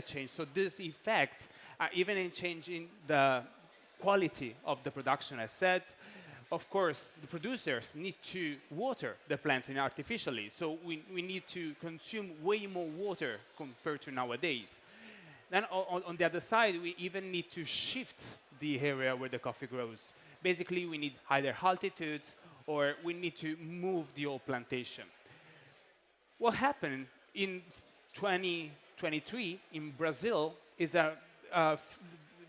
change, so these effects are even in changing the quality of the production, as said. Of course, the producers need to water the plants artificially, so we need to consume way more water compared to nowadays. Then on the other side, we even need to shift the area where the coffee grows. Basically, we need higher altitudes, or we need to move the whole plantation. What happened in 2023 in Brazil is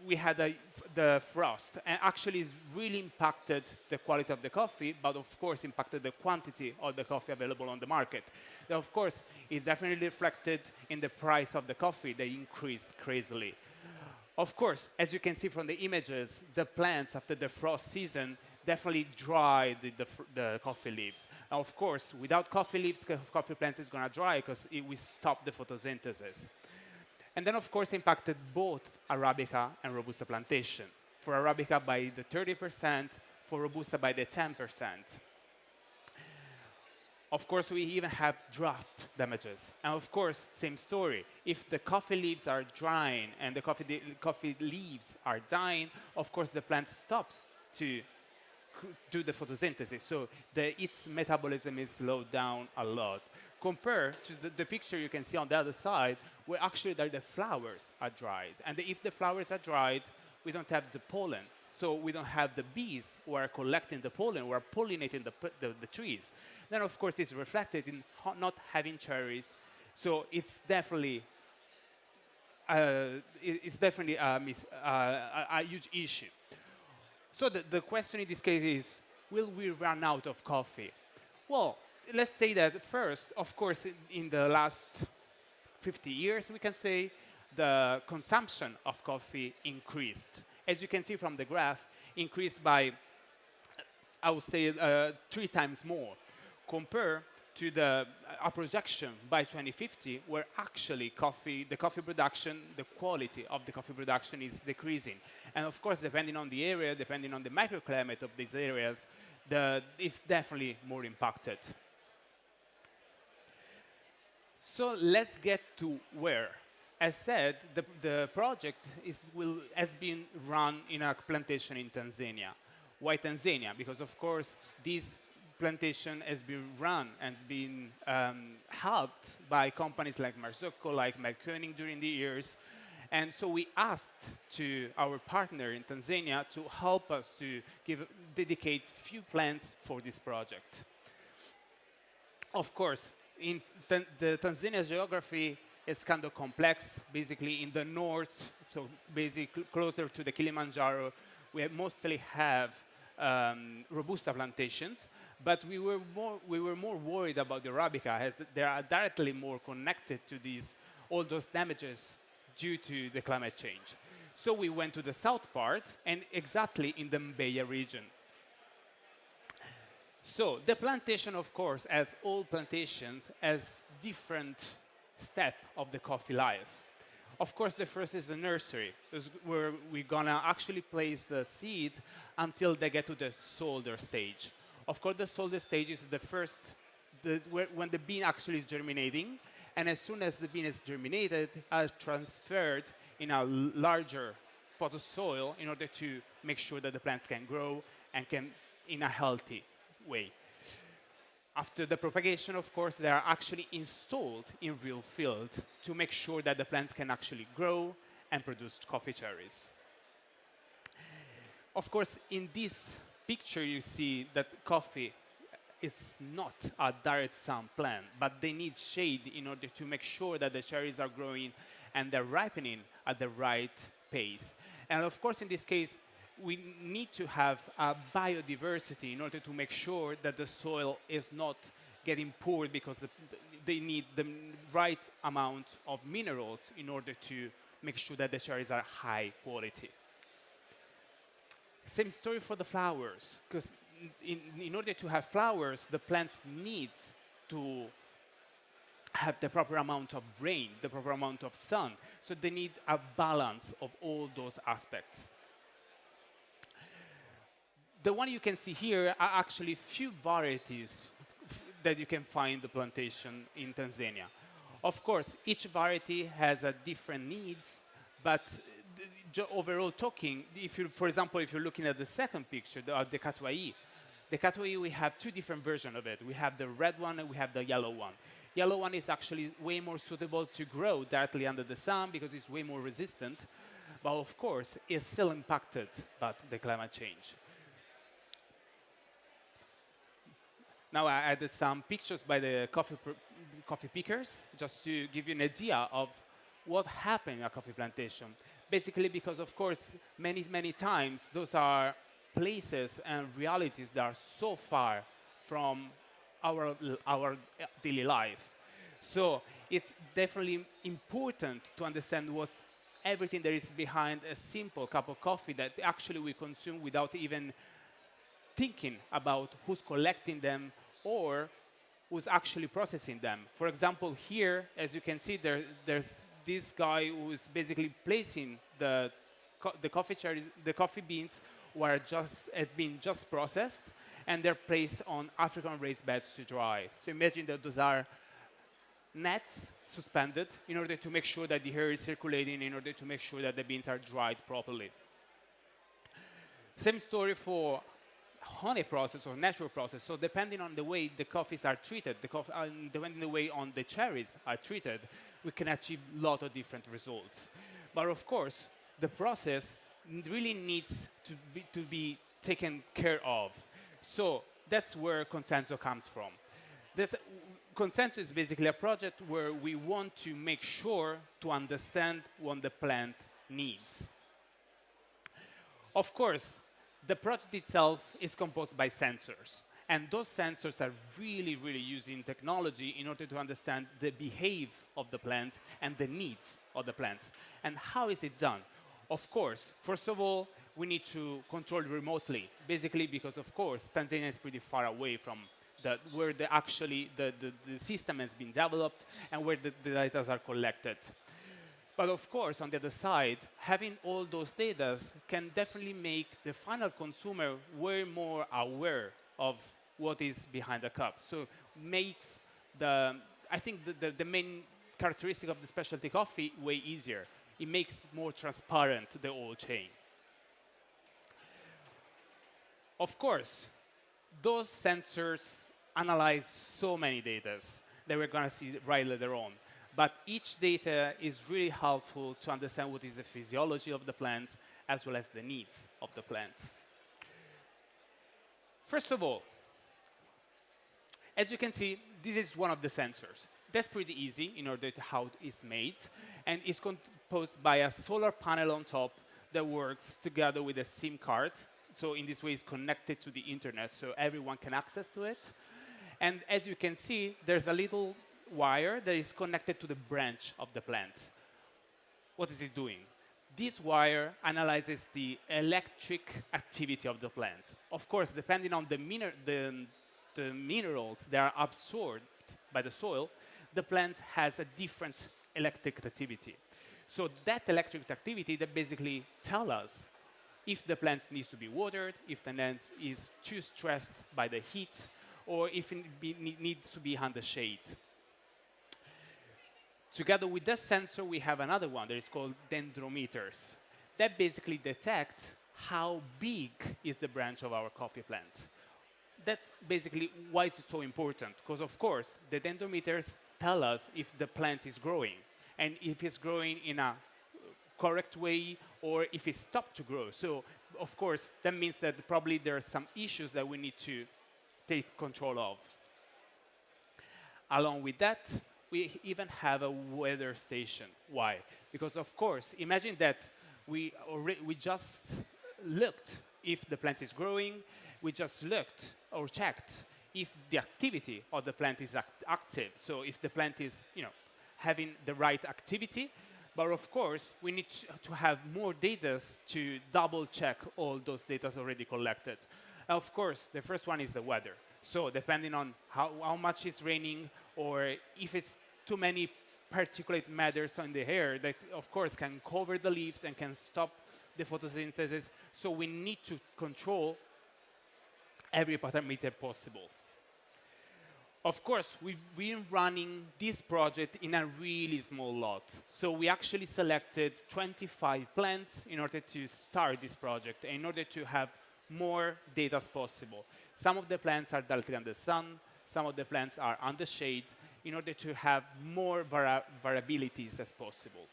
we had the frost, and actually it's really impacted the quality of the coffee, but of course impacted the quantity of the coffee available on the market. Now, of course, it definitely reflected in the price of the coffee. They increased crazily. Of course, as you can see from the images, the plants after the frost season definitely dried the coffee leaves. Now, of course, without coffee leaves, coffee plants is going to dry because we stop the photosynthesis. And then, of course, impacted both Arabica and Robusta plantation. For Arabica by the 30%, for Robusta by the 10%. Of course, we even have drought damages. And of course, same story. If the coffee leaves are drying and the coffee leaves are dying, of course, the plant stops to do the photosynthesis. So its metabolism is slowed down a lot. Compared to the picture you can see on the other side, where actually the flowers are dried. And if the flowers are dried, we don't have the pollen. So we don't have the bees who are collecting the pollen, who are pollinating the trees. Then, of course, it's reflected in not having cherries. So it's definitely a huge issue. So the question in this case is, will we run out of coffee? Well, let's say that first, of course, in the last 50 years, we can say the consumption of coffee increased. As you can see from the graph, increased by, I would say, 3 times more, compared to a projection by 2050, where actually the coffee production, the quality of the coffee production is decreasing. And of course, depending on the area, depending on the microclimate of these areas, it's definitely more impacted. So let's get to where. As said, the project has been run in a plantation in Tanzania. Why Tanzania? Because, of course, this plantation has been run and has been helped by companies like Marzocco, like Melkoning during the years. And so we asked to our partner in Tanzania to help us to dedicate few plants for this project. Of course, in the Tanzania's geography is kind of complex. Basically, in the north, so basically closer to the Kilimanjaro, we mostly have Robusta plantations, but we were more worried about the Arabica, as they are directly more connected to all those damages due to the climate change. So we went to the south part, and exactly in the Mbeya region. So the plantation, of course, as all plantations, has different steps of the coffee life. Of course, the first is the nursery, where we're gonna actually place the seed until they get to the solder stage. Of course, the solder stage is the first, when the bean actually is germinating, and as soon as the bean is germinated, are transferred in a larger pot of soil in order to make sure that the plants can grow and can in a healthy way. After the propagation, of course, they are actually installed in real field to make sure that the plants can actually grow and produce coffee cherries. Of course, in this picture, you see that coffee is not a direct sun plant, but they need shade in order to make sure that the cherries are growing and they're ripening at the right pace. And of course, in this case, we need to have a biodiversity in order to make sure that the soil is not getting poor, because they need the right amount of minerals in order to make sure that the cherries are high quality. Same story for the flowers, because in order to have flowers, the plants need to have the proper amount of rain, the proper amount of sun. So they need a balance of all those aspects. The one you can see here are actually few varieties that you can find in the plantation in Tanzania. Of course, each variety has a different needs, but overall talking, if you, for example, if you're looking at the second picture, the Catuai, we have two different versions of it. We have the red one and we have the yellow one. Yellow one is actually way more suitable to grow directly under the sun because it's way more resistant, but of course, it's still impacted by the climate change. Now I added some pictures by the coffee pickers, just to give you an idea of what happened in a coffee plantation. Basically because, of course, many times those are places and realities that are so far from our daily life. So it's definitely important to understand what's everything that is behind a simple cup of coffee that actually we consume without even thinking about who's collecting them or who's actually processing them. For example, here, as you can see, there's this guy who's basically placing the coffee beans has been just processed, and they're placed on African raised beds to dry. So imagine that those are nets suspended in order to make sure that the air is circulating, in order to make sure that the beans are dried properly. Same story for honey process or natural process. So depending on the way the coffees are treated, depending on the way on the cherries are treated, we can achieve a lot of different results. But of course, the process really needs to be taken care of. So that's where Consenso comes from. Consenso is basically a project where we want to make sure to understand what the plant needs. Of course, the project itself is composed by sensors. And those sensors are really using technology in order to understand the behavior of the plant and the needs of the plants. And how is it done? Of course, first of all, we need to control remotely, basically because, of course, Tanzania is pretty far away from where the system has been developed and where the data are collected. But of course, on the other side, having all those data can definitely make the final consumer way more aware of what is behind the cup. So makes I think the main characteristic of the specialty coffee way easier. It makes more transparent the whole chain. Of course, those sensors analyze so many data that we're going to see right later on. But each data is really helpful to understand what is the physiology of the plant as well as the needs of the plant. First of all, as you can see, this is one of the sensors. That's pretty easy in order to how it's made. And it's composed by a solar panel on top that works together with a SIM card. So in this way, it's connected to the internet so everyone can access to it. And as you can see, there's a little wire that is connected to the branch of the plant. What is it doing? This wire analyzes the electric activity of the plant. Of course, depending on the minerals that are absorbed by the soil, the plant has a different electric activity. So that electric activity that basically tells us if the plant needs to be watered, if the plant is too stressed by the heat, or if it needs to be under shade. Together with that sensor, we have another one that is called dendrometers. That basically detects how big is the branch of our coffee plant. That's basically why it's so important, because of course, the dendrometers tell us if the plant is growing, and if it's growing in a correct way, or if it stopped to grow. So, of course, that means that probably there are some issues that we need to take control of. Along with that, we even have a weather station. Why? Because, of course, imagine that we just looked if the plant is growing, we just looked or checked if the activity of the plant is active. So if the plant is having the right activity, But of course, we need to have more data to double check all those data already collected. Of course, the first one is the weather. So depending on how much it's raining, or if it's too many particulate matters in the air, that of course can cover the leaves and can stop the photosynthesis. So we need to control every parameter possible. Of course, we've been running this project in a really small lot. So we actually selected 25 plants in order to start this project, in order to have more data as possible. Some of the plants are directly under the sun, some of the plants are under shade, in order to have more variabilities as possible.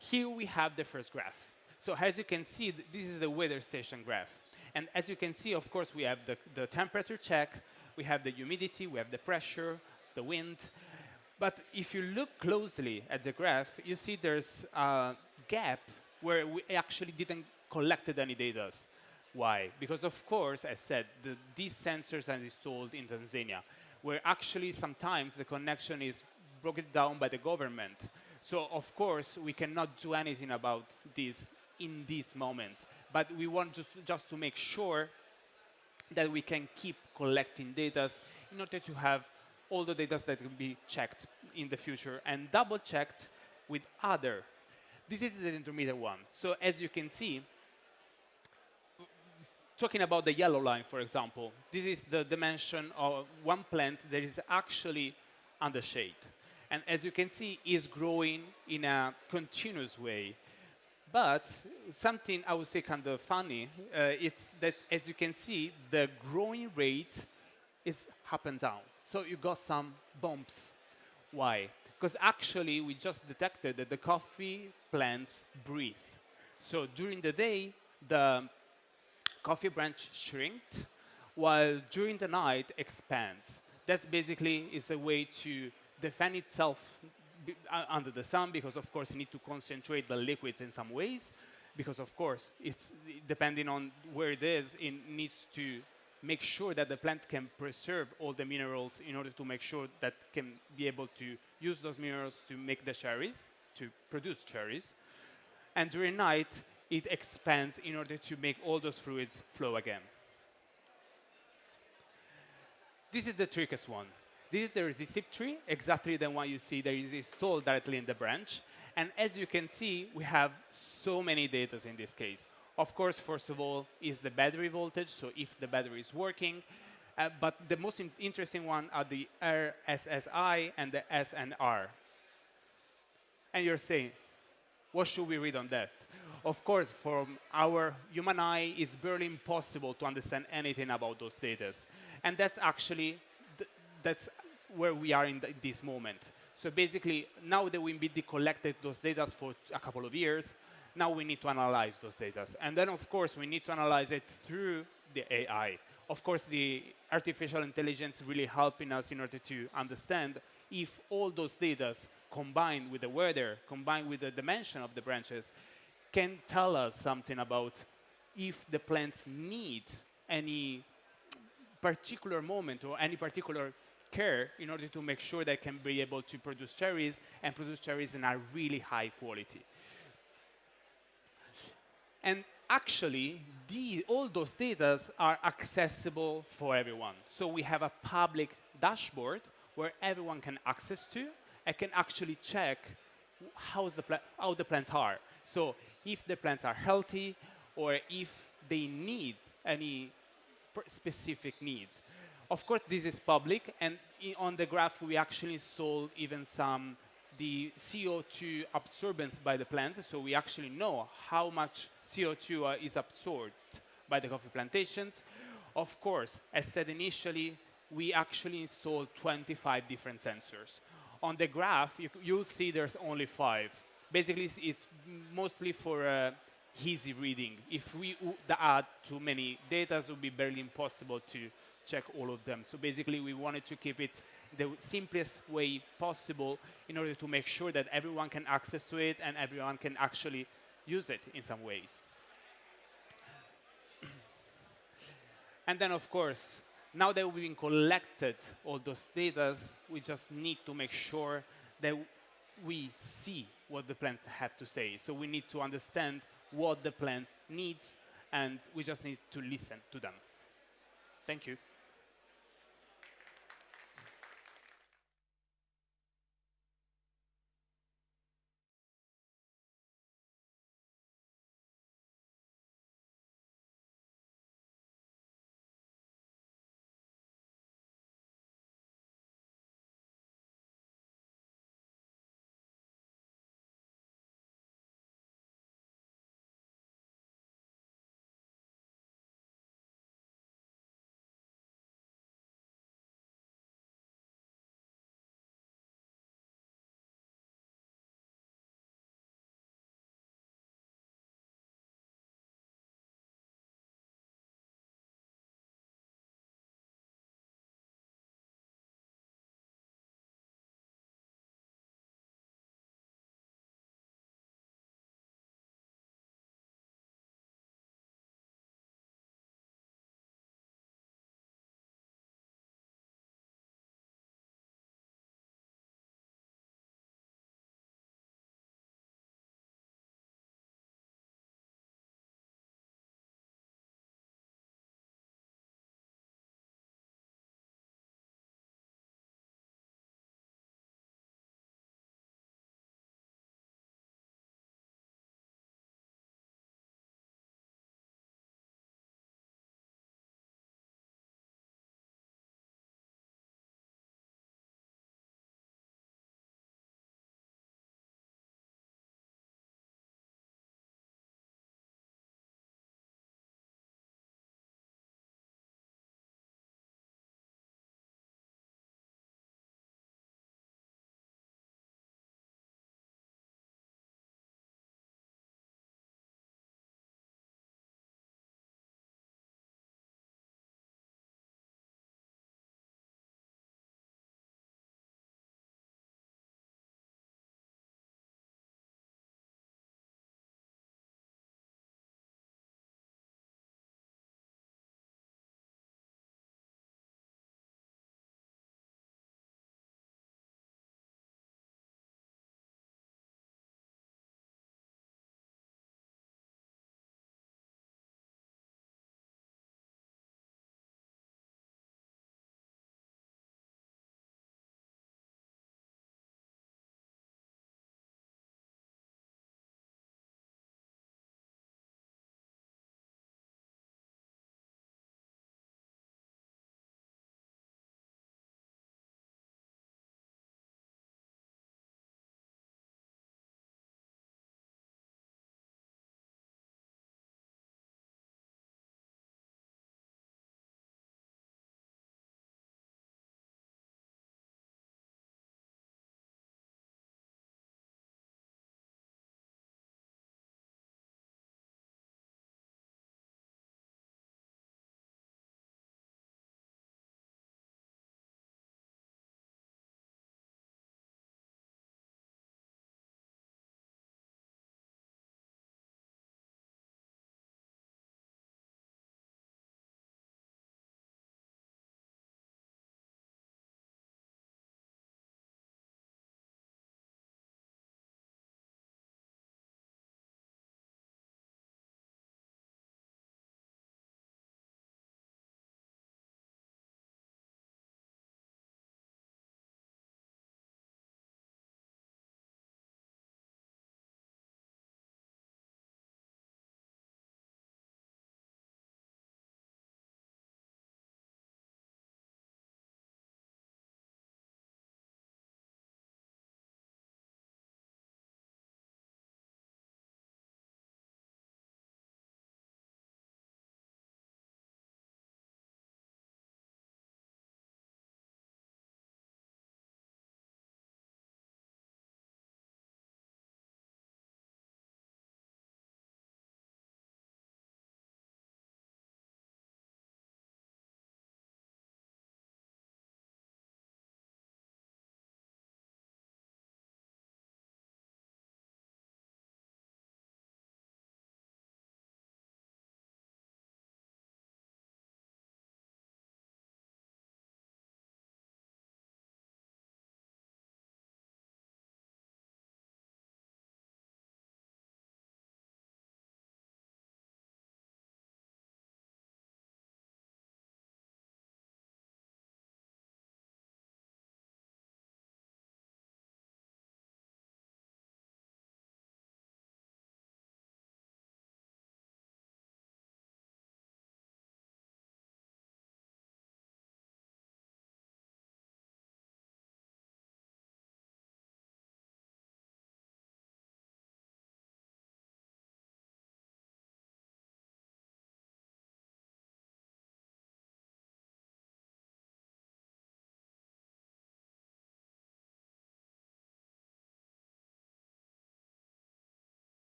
Here we have the first graph. So as you can see, this is the weather station graph. And as you can see, of course, we have the temperature check, we have the humidity, we have the pressure, the wind. But if you look closely at the graph, you see there's a gap where we actually didn't collected any data. Why? Because of course, as said, these sensors are installed in Tanzania, where actually sometimes the connection is broken down by the government. So of course, we cannot do anything about this in these moments. But we want just to make sure that we can keep collecting data in order to have all the data that can be checked in the future and double checked with other. This is the intermediate one. So as you can see, talking about the yellow line, for example, this is the dimension of one plant that is actually under shade. And as you can see, is growing in a continuous way. But something I would say kind of funny, it's that as you can see, the growing rate is up and down. So you got some bumps. Why? Because actually we just detected that the coffee plants breathe. So during the day, the coffee branch shrinks, while during the night expands. That's basically is a way to defend itself under the sun, because of course you need to concentrate the liquids in some ways, because of course it's depending on where it is, it needs to make sure that the plant can preserve all the minerals in order to make sure that can be able to use those minerals to make the cherries, to produce cherries. And during night, it expands in order to make all those fluids flow again. This is the trickiest one. This is the resistive tree, exactly the one you see that is installed directly in the branch. And as you can see, we have so many data in this case. Of course, first of all, is the battery voltage, so if the battery is working. But the most interesting one are the RSSI and the SNR. And you're saying, what should we read on that? Of course, from our human eye, it's barely impossible to understand anything about those data. And that's actually, that's where we are in this moment. So basically, now that we've been collected those data for a couple of years, now we need to analyze those data. And then, of course, we need to analyze it through the AI. Of course, the artificial intelligence really helping us in order to understand if all those data combined with the weather, combined with the dimension of the branches, can tell us something about if the plants need any particular moment or any particular care in order to make sure they can be able to produce cherries and produce cherries in a really high quality. And actually, all those data are accessible for everyone. So we have a public dashboard where everyone can access to and can actually check how the plants are. So if the plants are healthy or if they need any specific needs. Of course, this is public, and on the graph, we actually installed even the CO2 absorbance by the plants, so we actually know how much CO2 is absorbed by the coffee plantations. Of course, as said initially, we actually installed 25 different sensors. On the graph, you'll see there's only 5. Basically, it's mostly for easy reading. If we add too many data, it would be barely impossible to check all of them. So basically, we wanted to keep it the simplest way possible in order to make sure that everyone can access to it and everyone can actually use it in some ways. And then, of course, now that we've collected all those data, we just need to make sure that we see what the plant have to say. So we need to understand what the plant needs, and we just need to listen to them. Thank you.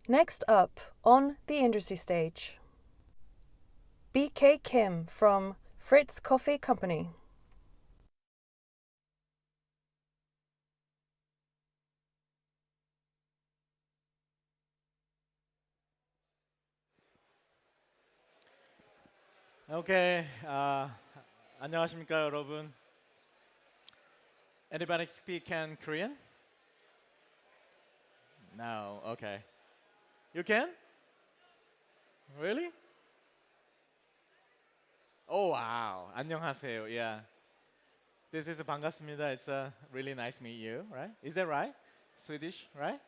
Next up on the industry stage, BK Kim from FRITZ Coffee Company. Okay, 안녕하십니까 여러분. Anybody speak in Korean? No, okay. You can? Really? Oh wow, 안녕하세요. Yeah. This is 반갑습니다. It's really nice to meet you, right? Is that right? Swedish, right?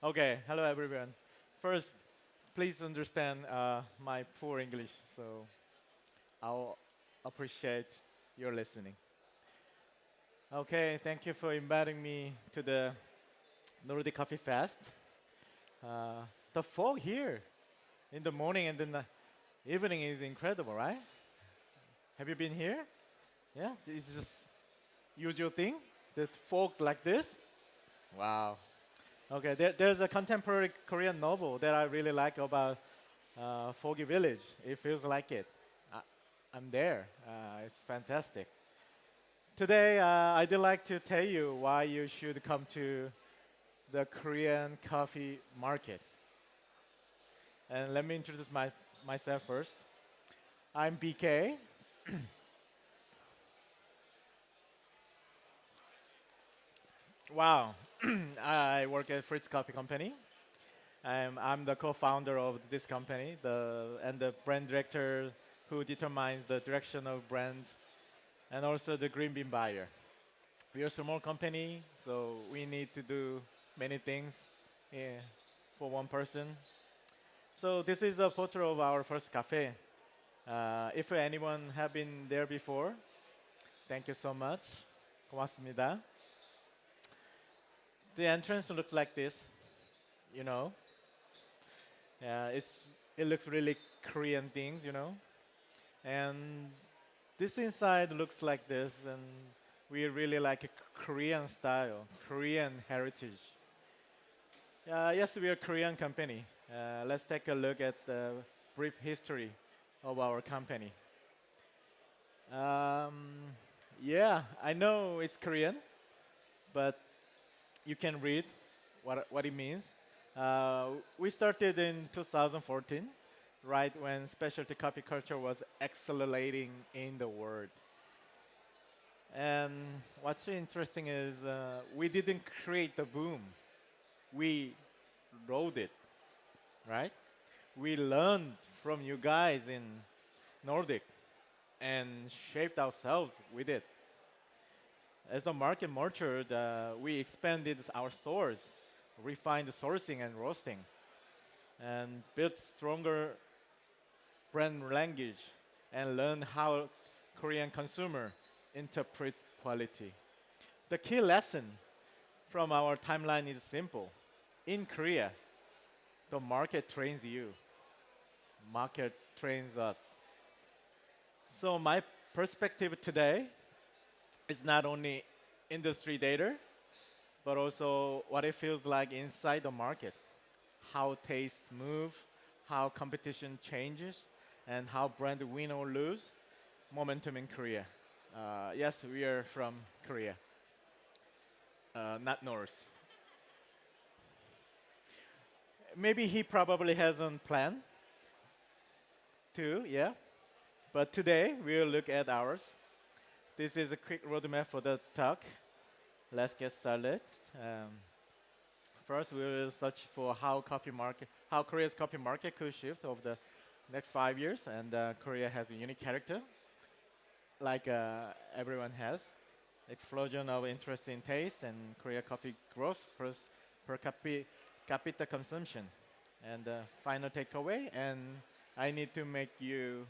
Okay, hello everyone. First, please understand my poor English, so I'll appreciate your listening. Okay, thank you for inviting me to the Nordic Coffee Fest. The fog here in the morning and in the evening is incredible, right? Have you been here? Yeah, it's just usual thing, that fog like this. Wow. Okay, there's a contemporary Korean novel that I really like about Foggy Village. It feels like it. I'm there. It's fantastic. Today, I'd like to tell you why you should come to the Korean coffee market. And let me introduce myself first. I'm BK. Wow. I work at Fritz Coffee Company. I'm the co-founder of this company and the brand director who determines the direction of brand and also the green bean buyer. We are a small company, so we need to do many things for one person. So this is a photo of our first cafe. If anyone have been there before, thank you so much. 고맙습니다. The entrance looks like this, you know. It looks really Korean things, you know. And this inside looks like this, and we really like a Korean style, Korean heritage. Yes, we are a Korean company. Let's take a look at the brief history of our company. Yeah, I know it's Korean, but you can read what it means. We started in 2014, right when specialty coffee culture was accelerating in the world. And what's interesting is we didn't create the boom. We rode it, right? We learned from you guys in Nordic and shaped ourselves with it. As the market matured, we expanded our stores, refined the sourcing and roasting, and built stronger brand language and learned how Korean consumer interpret quality. The key lesson from our timeline is simple. In Korea, the market trains you. Market trains us. So my perspective today is not only industry data, but also what it feels like inside the market. How tastes move, how competition changes, and how brand win or lose momentum in Korea. Yes, we are from Korea, not North. Maybe he probably hasn't planned to, yeah. But today we'll look at ours. This is a quick roadmap for the talk. Let's get started. First, we will search for how Korea's coffee market could shift over the next 5 years, and Korea has a unique character, like everyone has. Explosion of interest in taste and Korea coffee growth per capita consumption. And final takeaway, and I need to make you,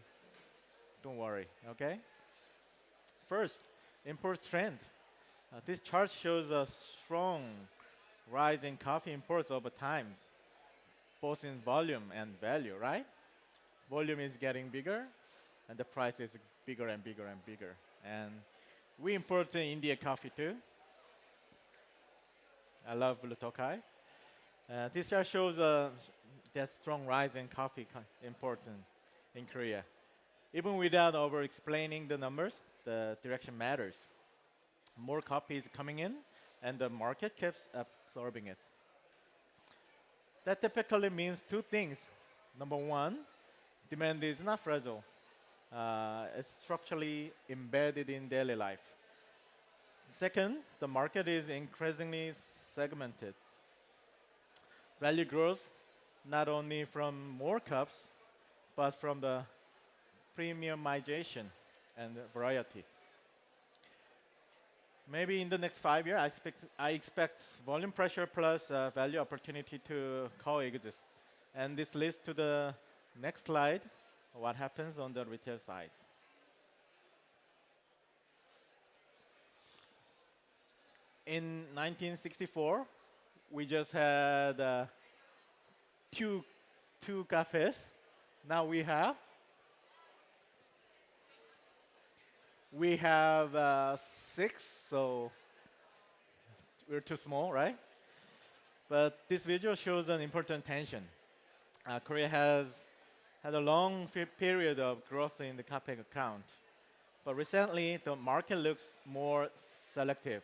don't worry, okay? First, import trend. This chart shows a strong rise in coffee imports over time, both in volume and value, right? Volume is getting bigger, and the price is bigger and bigger and bigger. And we import India coffee too. I love blue Tokai. This chart shows that strong rise in coffee important in Korea. Even without over-explaining the numbers, the direction matters. More coffee is coming in, and the market keeps absorbing it. That typically means two things. Number one, demand is not fragile. It's structurally embedded in daily life. Second, the market is increasingly segmented. Value grows not only from more cups, but from the premiumization and variety. Maybe in the next 5 years, I expect volume pressure plus value opportunity to coexist. And this leads to the next slide, what happens on the retail side. In 1964, we just had two cafes. Now we have six, so we're too small, right? But this visual shows an important tension. Korea has had a long period of growth in the cafe count, but recently the market looks more selective.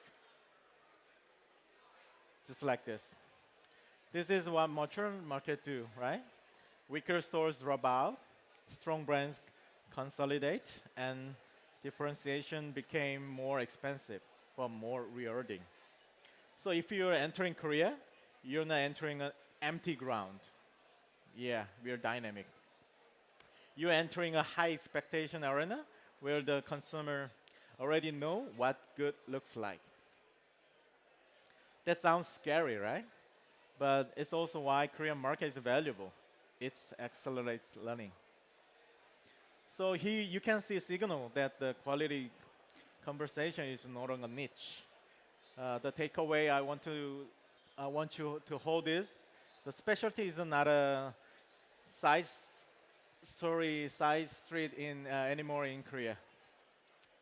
Just like this. This is what mature market do, right? Weaker stores drop out, strong brands consolidate, and differentiation became more expensive, but more rewarding. So if you're entering Korea, you're not entering an empty ground. Yeah, we're dynamic. You're entering a high expectation arena where the consumer already know what good looks like. That sounds scary, right? But it's also why Korean market is valuable. It accelerates learning. So here you can see a signal that the quality conversation is no longer niche. The takeaway I want you to hold is the specialty is not a side street anymore in Korea.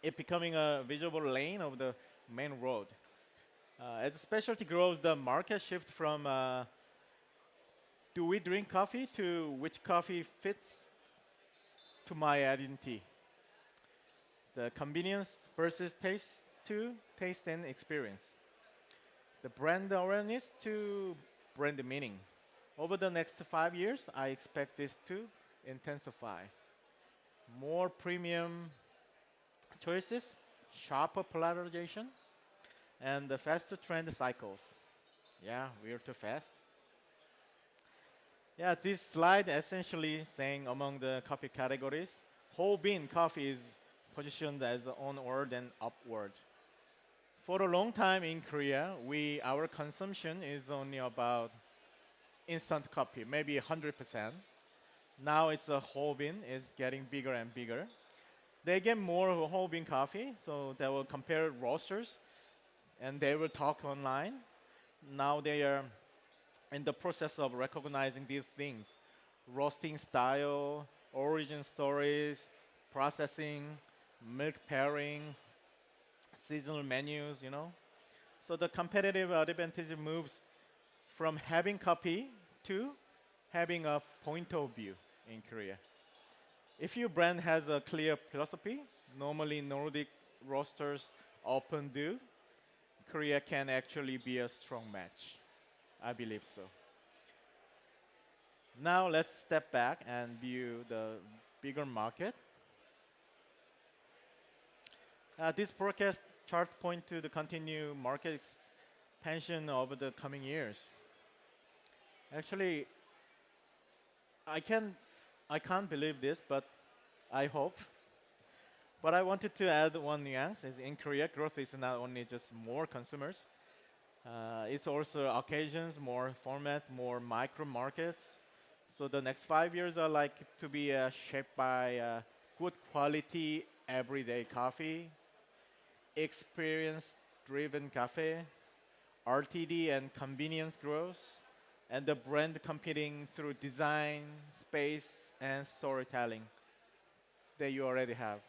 It's becoming a visible lane of the main road. As specialty grows, the market shift from do we drink coffee to which coffee fits to my identity. The convenience versus taste to taste and experience. The brand awareness to brand meaning. Over the next 5 years, I expect this to intensify. More premium choices, sharper polarization, and the faster trend cycles. Yeah, we're too fast. Yeah, this slide essentially saying among the coffee categories, whole bean coffee is positioned as onward and upward. For a long time in Korea, our consumption is only about instant coffee, maybe 100%. Now it's a whole bean is getting bigger and bigger. They get more whole bean coffee, so they will compare roasters, and they will talk online. Now they are in the process of recognizing these things. Roasting style, origin stories, processing, milk pairing, seasonal menus, So the competitive advantage moves from having coffee to having a point of view in Korea. If your brand has a clear philosophy, normally Nordic roasters often do, Korea can actually be a strong match. I believe so. Now let's step back and view the bigger market. This forecast chart points to the continued market expansion over the coming years. Actually, I can't believe this, but I hope. But I wanted to add one nuance: is in Korea, growth is not only just more consumers. It's also occasions, more formats, more micro markets. So the next 5 years are like to be shaped by good quality everyday coffee, experience-driven cafe, RTD and convenience growth, and the brand competing through design, space, and storytelling that you already have.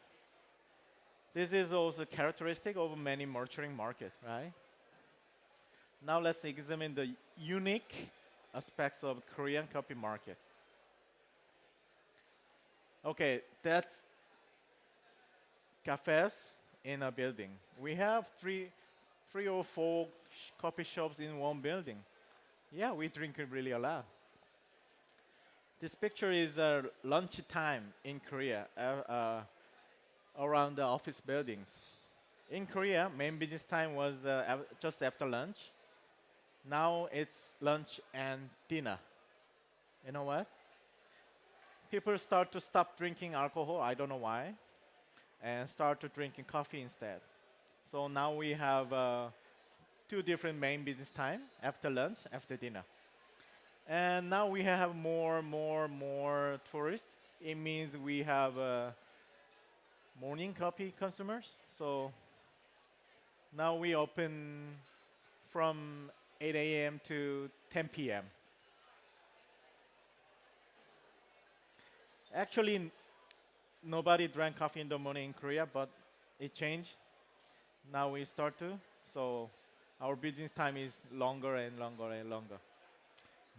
This is also characteristic of many maturing markets, right? Now let's examine the unique aspects of Korean coffee market. Okay, that's cafes in a building. We have three or four coffee shops in one building. Yeah, we drink it really a lot. This picture is lunch time in Korea around the office buildings. In Korea, main business time was just after lunch. Now it's lunch and dinner. You know what? People start to stop drinking alcohol, I don't know why, and start to drinking coffee instead. So now we have two different main business time, after lunch, after dinner. And now we have more tourists. It means we have morning coffee consumers. So now we open from 8 a.m. to 10 p.m. Actually, nobody drank coffee in the morning in Korea, but it changed. Now we start to. So our business time is longer and longer and longer.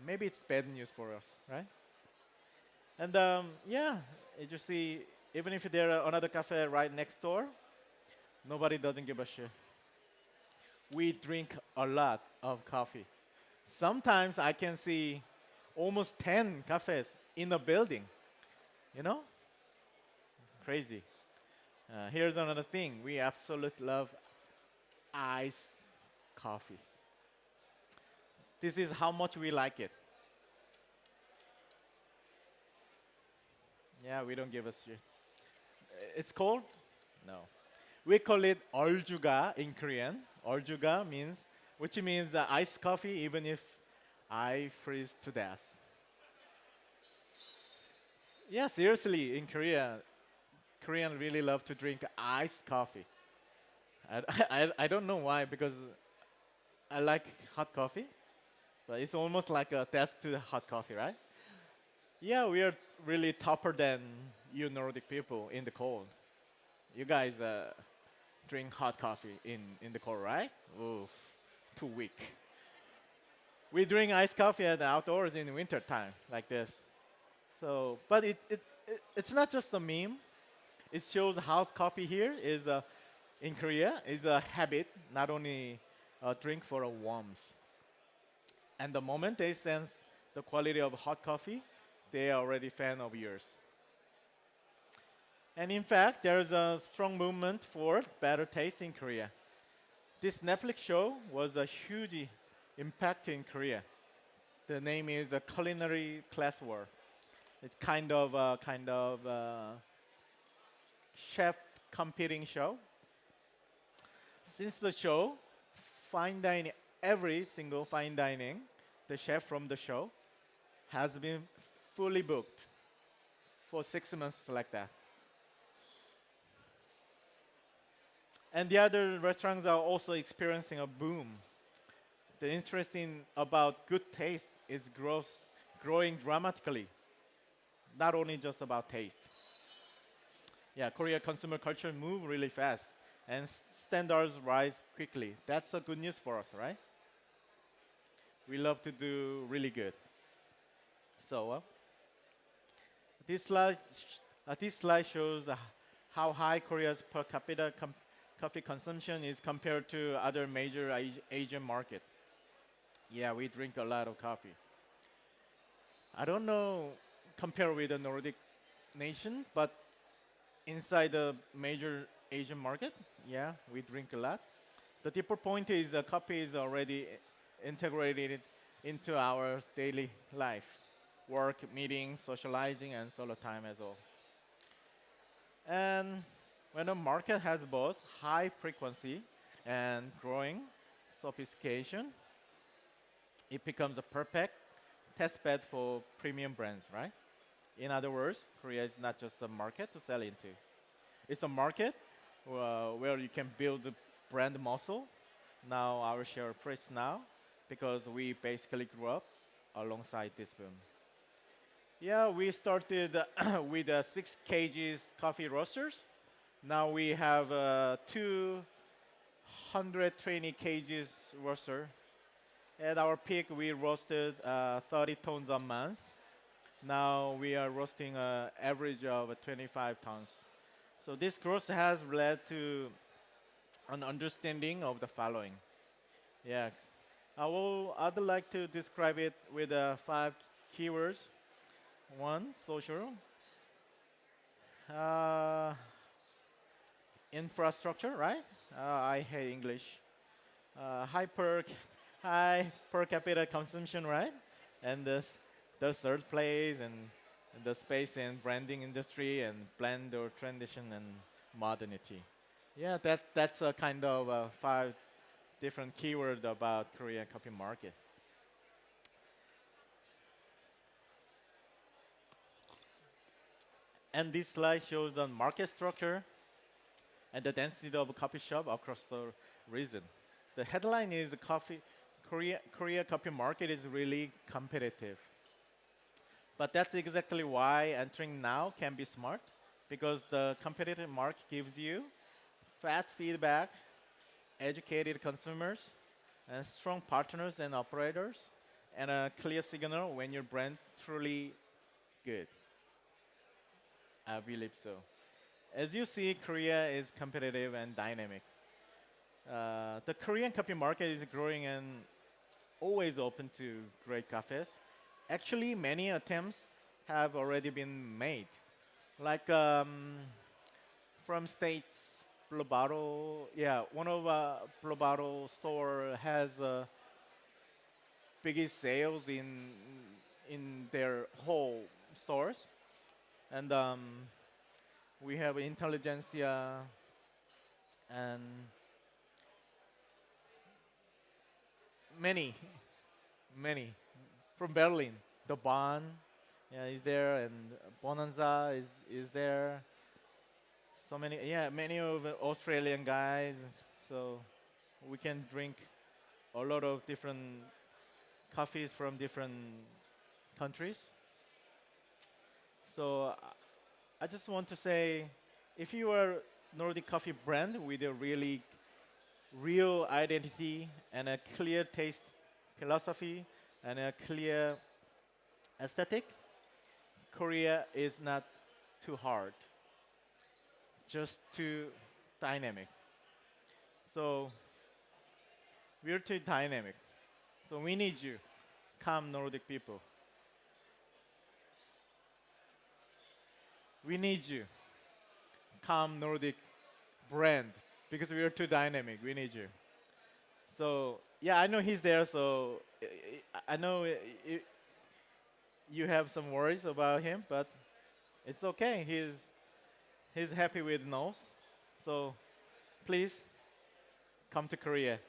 Maybe it's bad news for us, right? And yeah, as you see, even if there are another cafe right next door, nobody doesn't give a shit. We drink a lot of coffee. Sometimes I can see almost 10 cafes in a building. You know? Crazy. Here's another thing. We absolutely love iced coffee. This is how much we like it. Yeah, we don't give a shit. It's cold? No. We call it 얼주가 in Korean. 얼주가 means, which means iced coffee even if I freeze to death. Yeah, seriously, in Korea, Koreans really love to drink iced coffee. I don't know why, because I like hot coffee. So it's almost like a test to the hot coffee, right? Yeah, we are really tougher than you Nordic people in the cold. You guys drink hot coffee in the cold, right? Oof, too weak. We drink iced coffee at the outdoors in the winter time, like this. So, but it's not just a meme. It shows how coffee here is in Korea is a habit, not only a drink for a warmth. And the moment they sense the quality of hot coffee, they are already fan of yours. And in fact, there is a strong movement for better taste in Korea. This Netflix show was a huge impact in Korea. The name is a Culinary Class War. It's kind of chef competing show. Since the show, fine dining, every single fine dining, the chef from the show has been fully booked for 6 months like that. And the other restaurants are also experiencing a boom. The interesting about good taste is growing dramatically, not only just about taste. Yeah, Korea consumer culture move really fast, and standards rise quickly. That's a good news for us, right? We love to do really good. So this slide shows how high Korea's per capita coffee consumption is compared to other major Asian markets. Yeah, we drink a lot of coffee. I don't know, compare with the Nordic nation, but inside the major Asian market, yeah, we drink a lot. The deeper point is coffee is already integrated into our daily life. Work, meetings, socializing, and solo time as well. And when a market has both high frequency and growing sophistication, it becomes a perfect test bed for premium brands, right? In other words, Korea is not just a market to sell into. It's a market where you can build the brand muscle. Now our share of FRITZ now, because we basically grew up alongside this boom. Yeah, we started with 6 kgs coffee roasters. Now we have 220 kgs roaster. At our peak, we roasted 30 tons a month. Now we are roasting an average of 25 tons. So this growth has led to an understanding of the following. Yeah, I'd like to describe it with 5 keywords. 1, social. Infrastructure, right? I hate English. High per capita consumption, right? And the third place, and the space and branding industry, and blend or transition and modernity. Yeah, that's a kind of 5 different keywords about Korean coffee market. And this slide shows the market structure and the density of a coffee shop across the region. The headline is Korea coffee market is really competitive. But that's exactly why entering now can be smart, because the competitive market gives you fast feedback, educated consumers, and strong partners and operators, and a clear signal when your brand's truly good. I believe so. As you see, Korea is competitive and dynamic. The Korean coffee market is growing and always open to great cafes. Actually, many attempts have already been made. Like from States, Blue Bottle, yeah, one of Blue Bottle store has biggest sales in their whole stores. And we have Intelligentsia and many. From Berlin, the Bahn, yeah, is there, and Bonanza is there. So many, yeah, many of the Australian guys. So we can drink a lot of different coffees from different countries. So I just want to say, if you are Nordic coffee brand with a really real identity and a clear taste philosophy and a clear aesthetic, Korea is not too hard, just too dynamic. So we're too dynamic. So we need you, calm Nordic people. We need you, calm Nordic brand, because we are too dynamic. We need you. So yeah, I know he's there. So I know you have some worries about him, but it's okay. He's happy with North. So please come to Korea.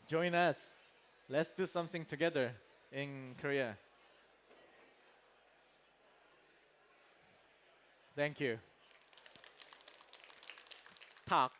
Join us. Let's do something together in Korea. Thank you. Talk.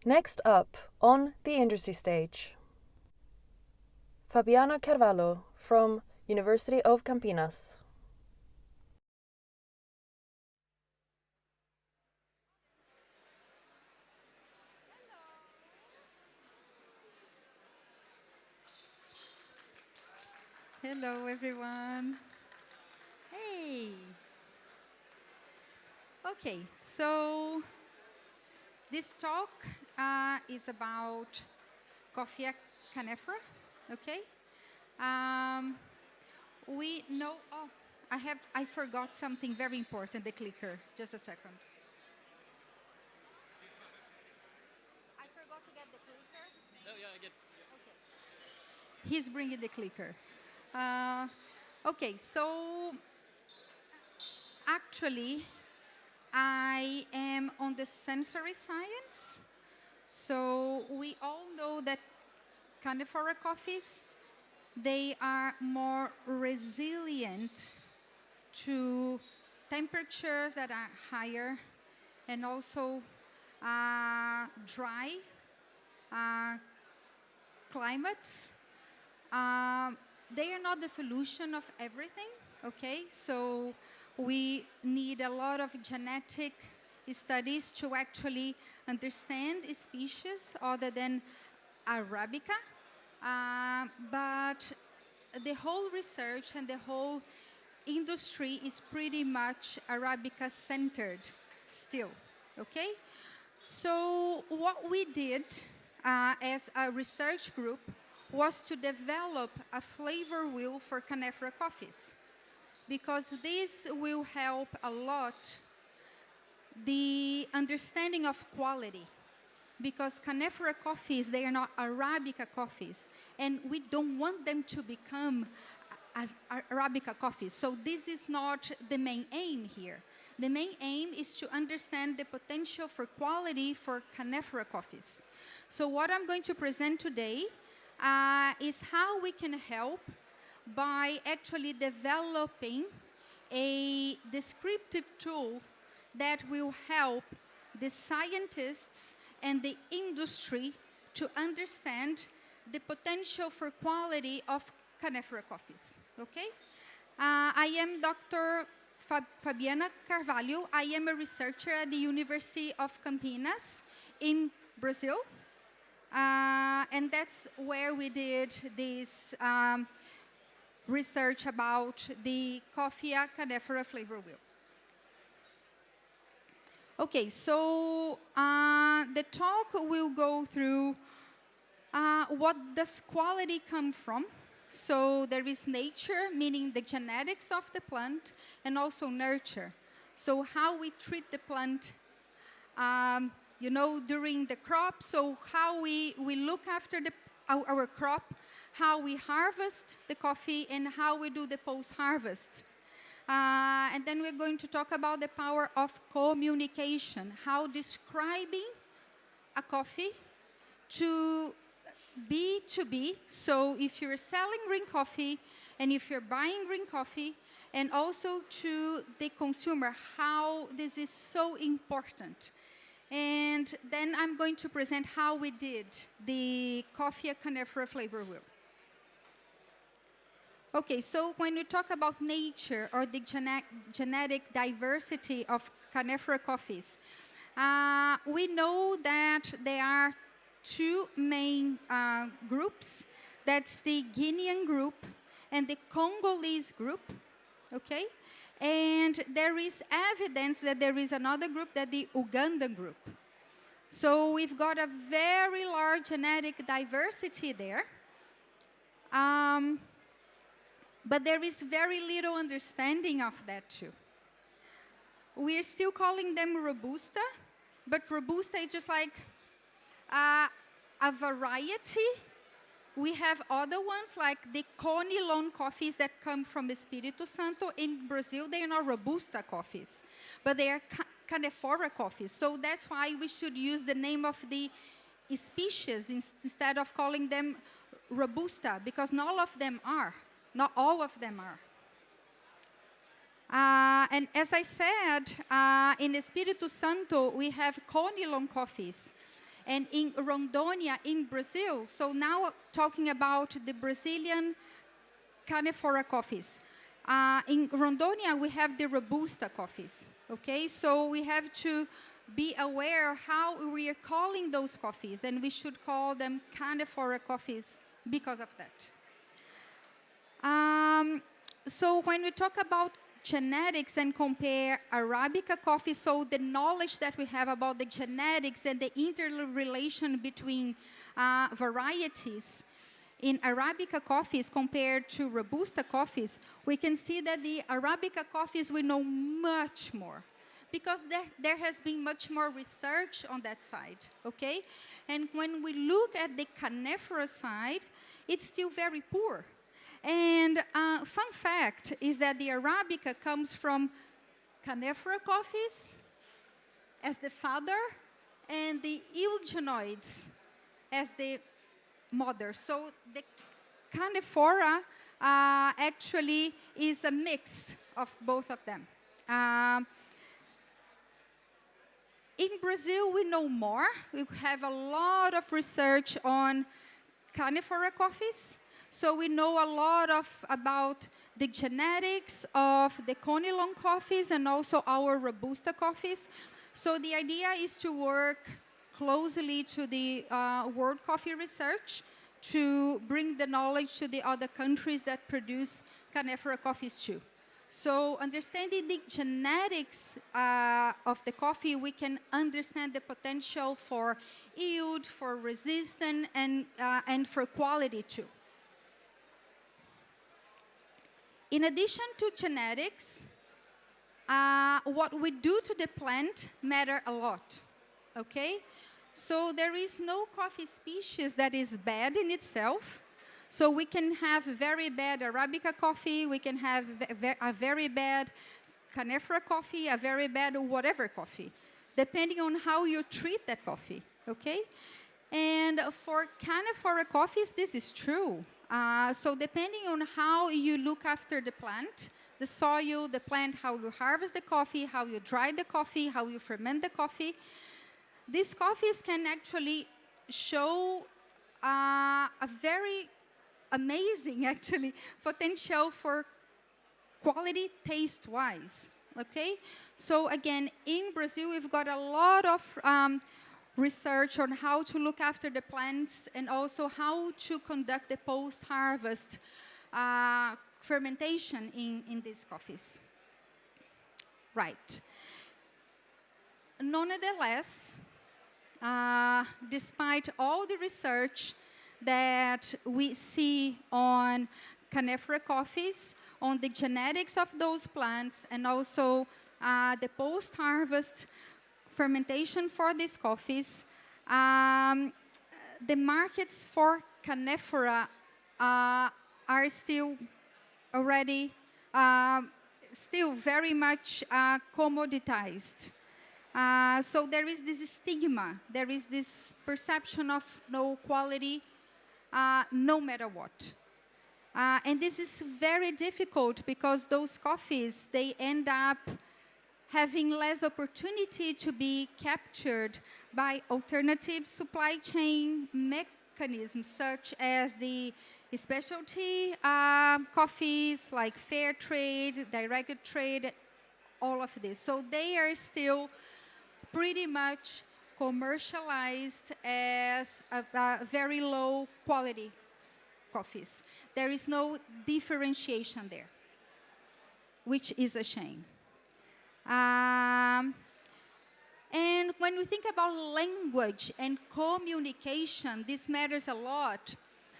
Next up on the industry stage, Fabiana Carvalho from University of Campinas. Hello, everyone. Hey. Okay, so this talk is about coffee canefra. Okay. We know. Oh, I forgot something very important. The clicker. Just a second. I forgot to get the clicker. Oh yeah, I get. Okay. He's bringing the clicker. Okay, so actually, I am on the sensory science. So we all know that Canefora coffees, they are more resilient to temperatures that are higher and also dry climates. They are not the solution of everything, okay? So we need a lot of genetic studies to actually understand species other than Arabica. But the whole research and the whole industry is pretty much Arabica-centered still, okay? So what we did as a research group was to develop a flavor wheel for Canefra coffees, because this will help a lot the understanding of quality, because Canefra coffees, they are not Arabica coffees, and we don't want them to become Arabica coffees. So this is not the main aim here. The main aim is to understand the potential for quality for Canefra coffees. So what I'm going to present today is how we can help by actually developing a descriptive tool that will help the scientists and the industry to understand the potential for quality of Canefra coffees, okay? I am Dr. Fabiana Carvalho. I am a researcher at the University of Campinas in Brazil. And that's where we did this research about the coffee Canefra flavor wheel. Okay, so the talk will go through what does quality come from. So there is nature, meaning the genetics of the plant, and also nurture. So how we treat the plant you know, during the crop, so how we look after our crop, how we harvest the coffee, and how we do the post-harvest. And then we're going to talk about the power of communication, how describing a coffee to B2B, so if you're selling green coffee and if you're buying green coffee, and also to the consumer, how this is so important. And then I'm going to present how we did the coffee Canefra flavor wheel. Okay, so when we talk about nature or the genetic diversity of Canefra coffees, we know that there are two main groups. That's the Guinean group and the Congolese group, okay? And there is evidence that there is another group, that the Ugandan group. So we've got a very large genetic diversity there. But there is very little understanding of that too. We're still calling them Robusta, but Robusta is just like a variety. We have other ones like the Conilon coffees that come from Espírito Santo. In Brazil, they are not Robusta coffees, but they are Canefora coffees. So that's why we should use the name of the species instead of calling them Robusta, because not all of them are. Not all of them are. And as I said, in Espírito Santo, we have Conilon coffees. And in Rondônia, in Brazil, so now talking about the Brazilian Canefora coffees. In Rondônia, we have the Robusta coffees, okay? So we have to be aware how we are calling those coffees, and we should call them Canefora coffees because of that. So when we talk about genetics and compare Arabica coffee, so the knowledge that we have about the genetics and the interrelation between varieties in Arabica coffees compared to Robusta coffees, we can see that the Arabica coffees we know much more because there has been much more research on that side, okay? And when we look at the Canefora side, it's still very poor. And fun fact is that the Arabica comes from Canefora coffees as the father and the Eugenoids as the mother. So the Canefora actually is a mix of both of them. In Brazil, we know more. We have a lot of research on Canefora coffees. So we know a lot about the genetics of the Conilon coffees and also our Robusta coffees. So the idea is to work closely to the World Coffee Research to bring the knowledge to the other countries that produce Canefora coffees too. So understanding the genetics of the coffee, we can understand the potential for yield, for resistance, and for quality too. In addition to genetics, what we do to the plant matter a lot, okay? So there is no coffee species that is bad in itself. So we can have very bad Arabica coffee, we can have a very bad Canefora coffee, a very bad whatever coffee, depending on how you treat that coffee, okay? And for Canefora coffees, this is true. So depending on how you look after the plant, the soil, the plant, how you harvest the coffee, how you dry the coffee, how you ferment the coffee, these coffees can actually show a very amazing, actually, potential for quality taste-wise, okay? So again, in Brazil, we've got a lot of research on how to look after the plants and also how to conduct the post-harvest fermentation in these coffees. Right. Nonetheless, despite all the research that we see on Canefora coffees, on the genetics of those plants, and also the post-harvest fermentation for these coffees, the markets for Canefora are still already still very much commoditized. So there is this stigma, there is this perception of no quality, no matter what. And this is very difficult because those coffees, they end up having less opportunity to be captured by alternative supply chain mechanisms such as the specialty coffees like fair trade, direct trade, all of this. So they are still pretty much commercialized as a very low quality coffees. There is no differentiation there, which is a shame. And when we think about language and communication, this matters a lot.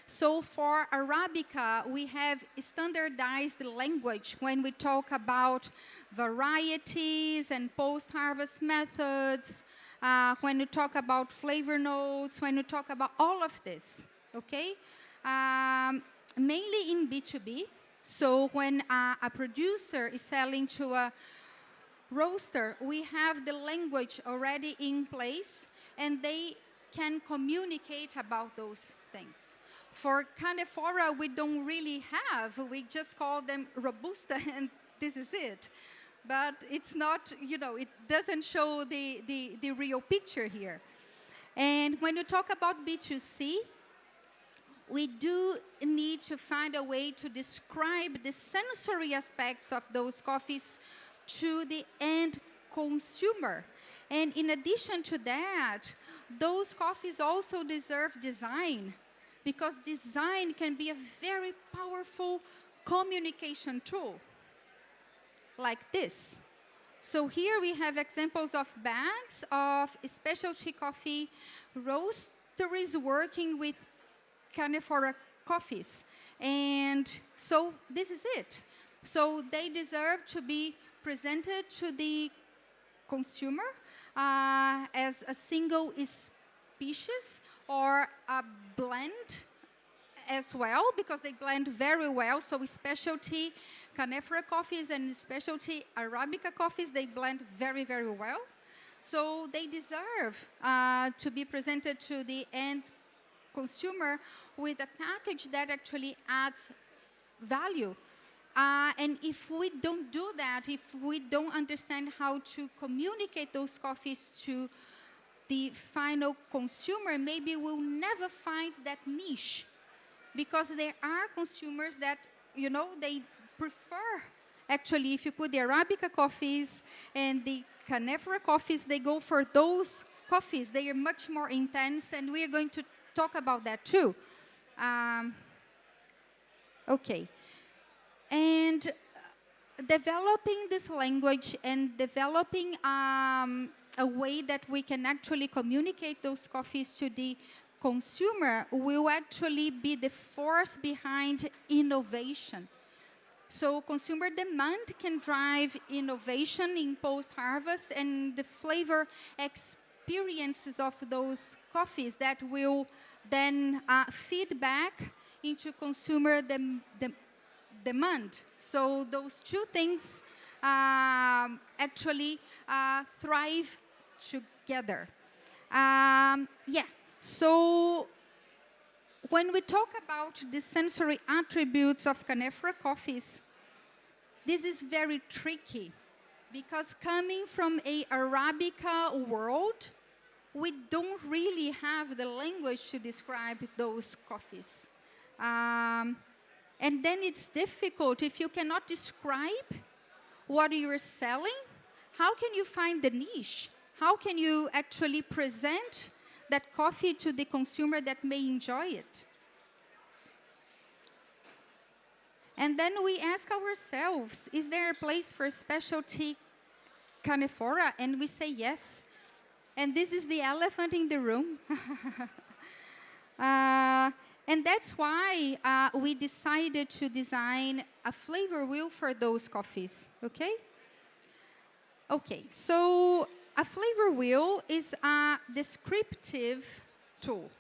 So for Arabica, we have standardized language when we talk about varieties and post-harvest methods, when we talk about flavor notes, when we talk about all of this, okay? Mainly in B2B. So when a producer is selling to a roaster, we have the language already in place, and they can communicate about those things. For Canefora, we don't really have. We just call them Robusta, and this is it. But it's not, you know, it doesn't show the real picture here. And when you talk about B2C, we do need to find a way to describe the sensory aspects of those coffees to the end consumer. And in addition to that, those coffees also deserve design, because design can be a very powerful communication tool, like this. So here we have examples of bags of specialty coffee roasteries working with Canephora coffees. And so this is it. So they deserve to be presented to the consumer as a single species or a blend as well, because they blend very well. So specialty Canephora coffees and specialty Arabica coffees, they blend very, very well. So they deserve to be presented to the end consumer with a package that actually adds value. And if we don't do that, if we don't understand how to communicate those coffees to the final consumer, maybe we'll never find that niche. Because there are consumers that, you know, they prefer, actually, if you put the Arabica coffees and the Canephora coffees, they go for those coffees. They are much more intense, and we are going to talk about that too. Okay. And developing this language and developing a way that we can actually communicate those coffees to the consumer will actually be the force behind innovation. So consumer demand can drive innovation in post-harvest and the flavor experiences of those coffees that will then feed back into consumer demand. So those two things actually thrive together. Yeah. So when we talk about the sensory attributes of Canephora coffees, this is very tricky, because coming from a Arabica world, we don't really have the language to describe those coffees. And then it's difficult. If you cannot describe what you're selling, how can you find the niche? How can you actually present that coffee to the consumer that may enjoy it? And then we ask ourselves, is there a place for specialty Canephora? And we say yes. And this is the elephant in the room. And that's why we decided to design a flavor wheel for those coffees, okay? Okay, so a flavor wheel is a descriptive tool.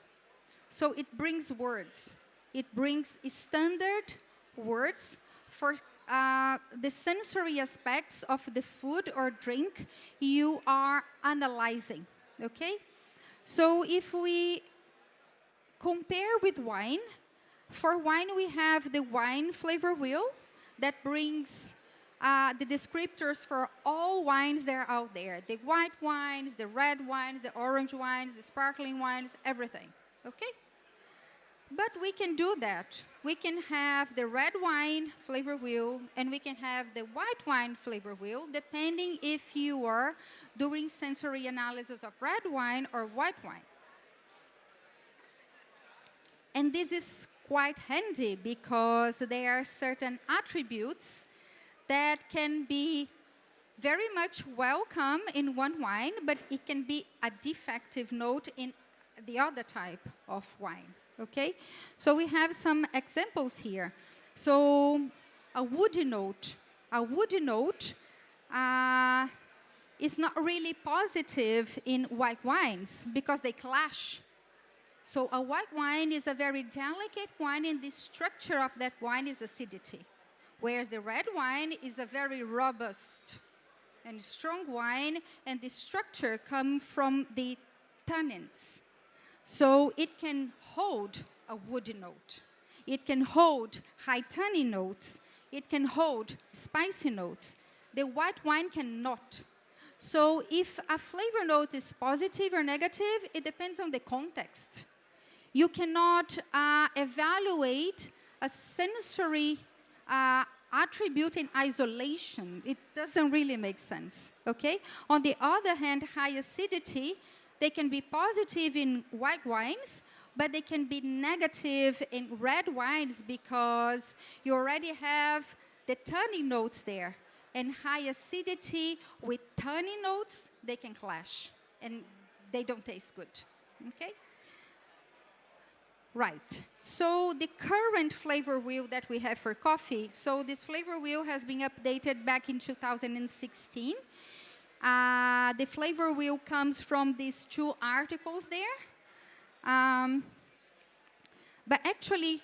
So it brings words. It brings standard words for the sensory aspects of the food or drink you are analyzing, okay? So if we compare with wine, for wine we have the wine flavor wheel that brings the descriptors for all wines that are out there. The white wines, the red wines, the orange wines, the sparkling wines, everything, okay? But we can do that. We can have the red wine flavor wheel and we can have the white wine flavor wheel, depending if you are doing sensory analysis of red wine or white wine. And this is quite handy because there are certain attributes that can be very much welcome in one wine, but it can be a defective note in the other type of wine, okay? So we have some examples here. So a woody note is not really positive in white wines because they clash. So a white wine is a very delicate wine, and the structure of that wine is acidity, whereas the red wine is a very robust and strong wine, and the structure comes from the tannins. So it can hold a woody note. It can hold high tannin notes. It can hold spicy notes. The white wine cannot. So if a flavor note is positive or negative, it depends on the context. You cannot evaluate a sensory attribute in isolation. It doesn't really make sense, okay? On the other hand, high acidity, they can be positive in white wines, but they can be negative in red wines because you already have the tannin notes there. And high acidity with tannin notes, they can clash, and they don't taste good, okay? Right, so the current flavor wheel that we have for coffee, so this flavor wheel has been updated back in 2016. The flavor wheel comes from these two articles there. But actually,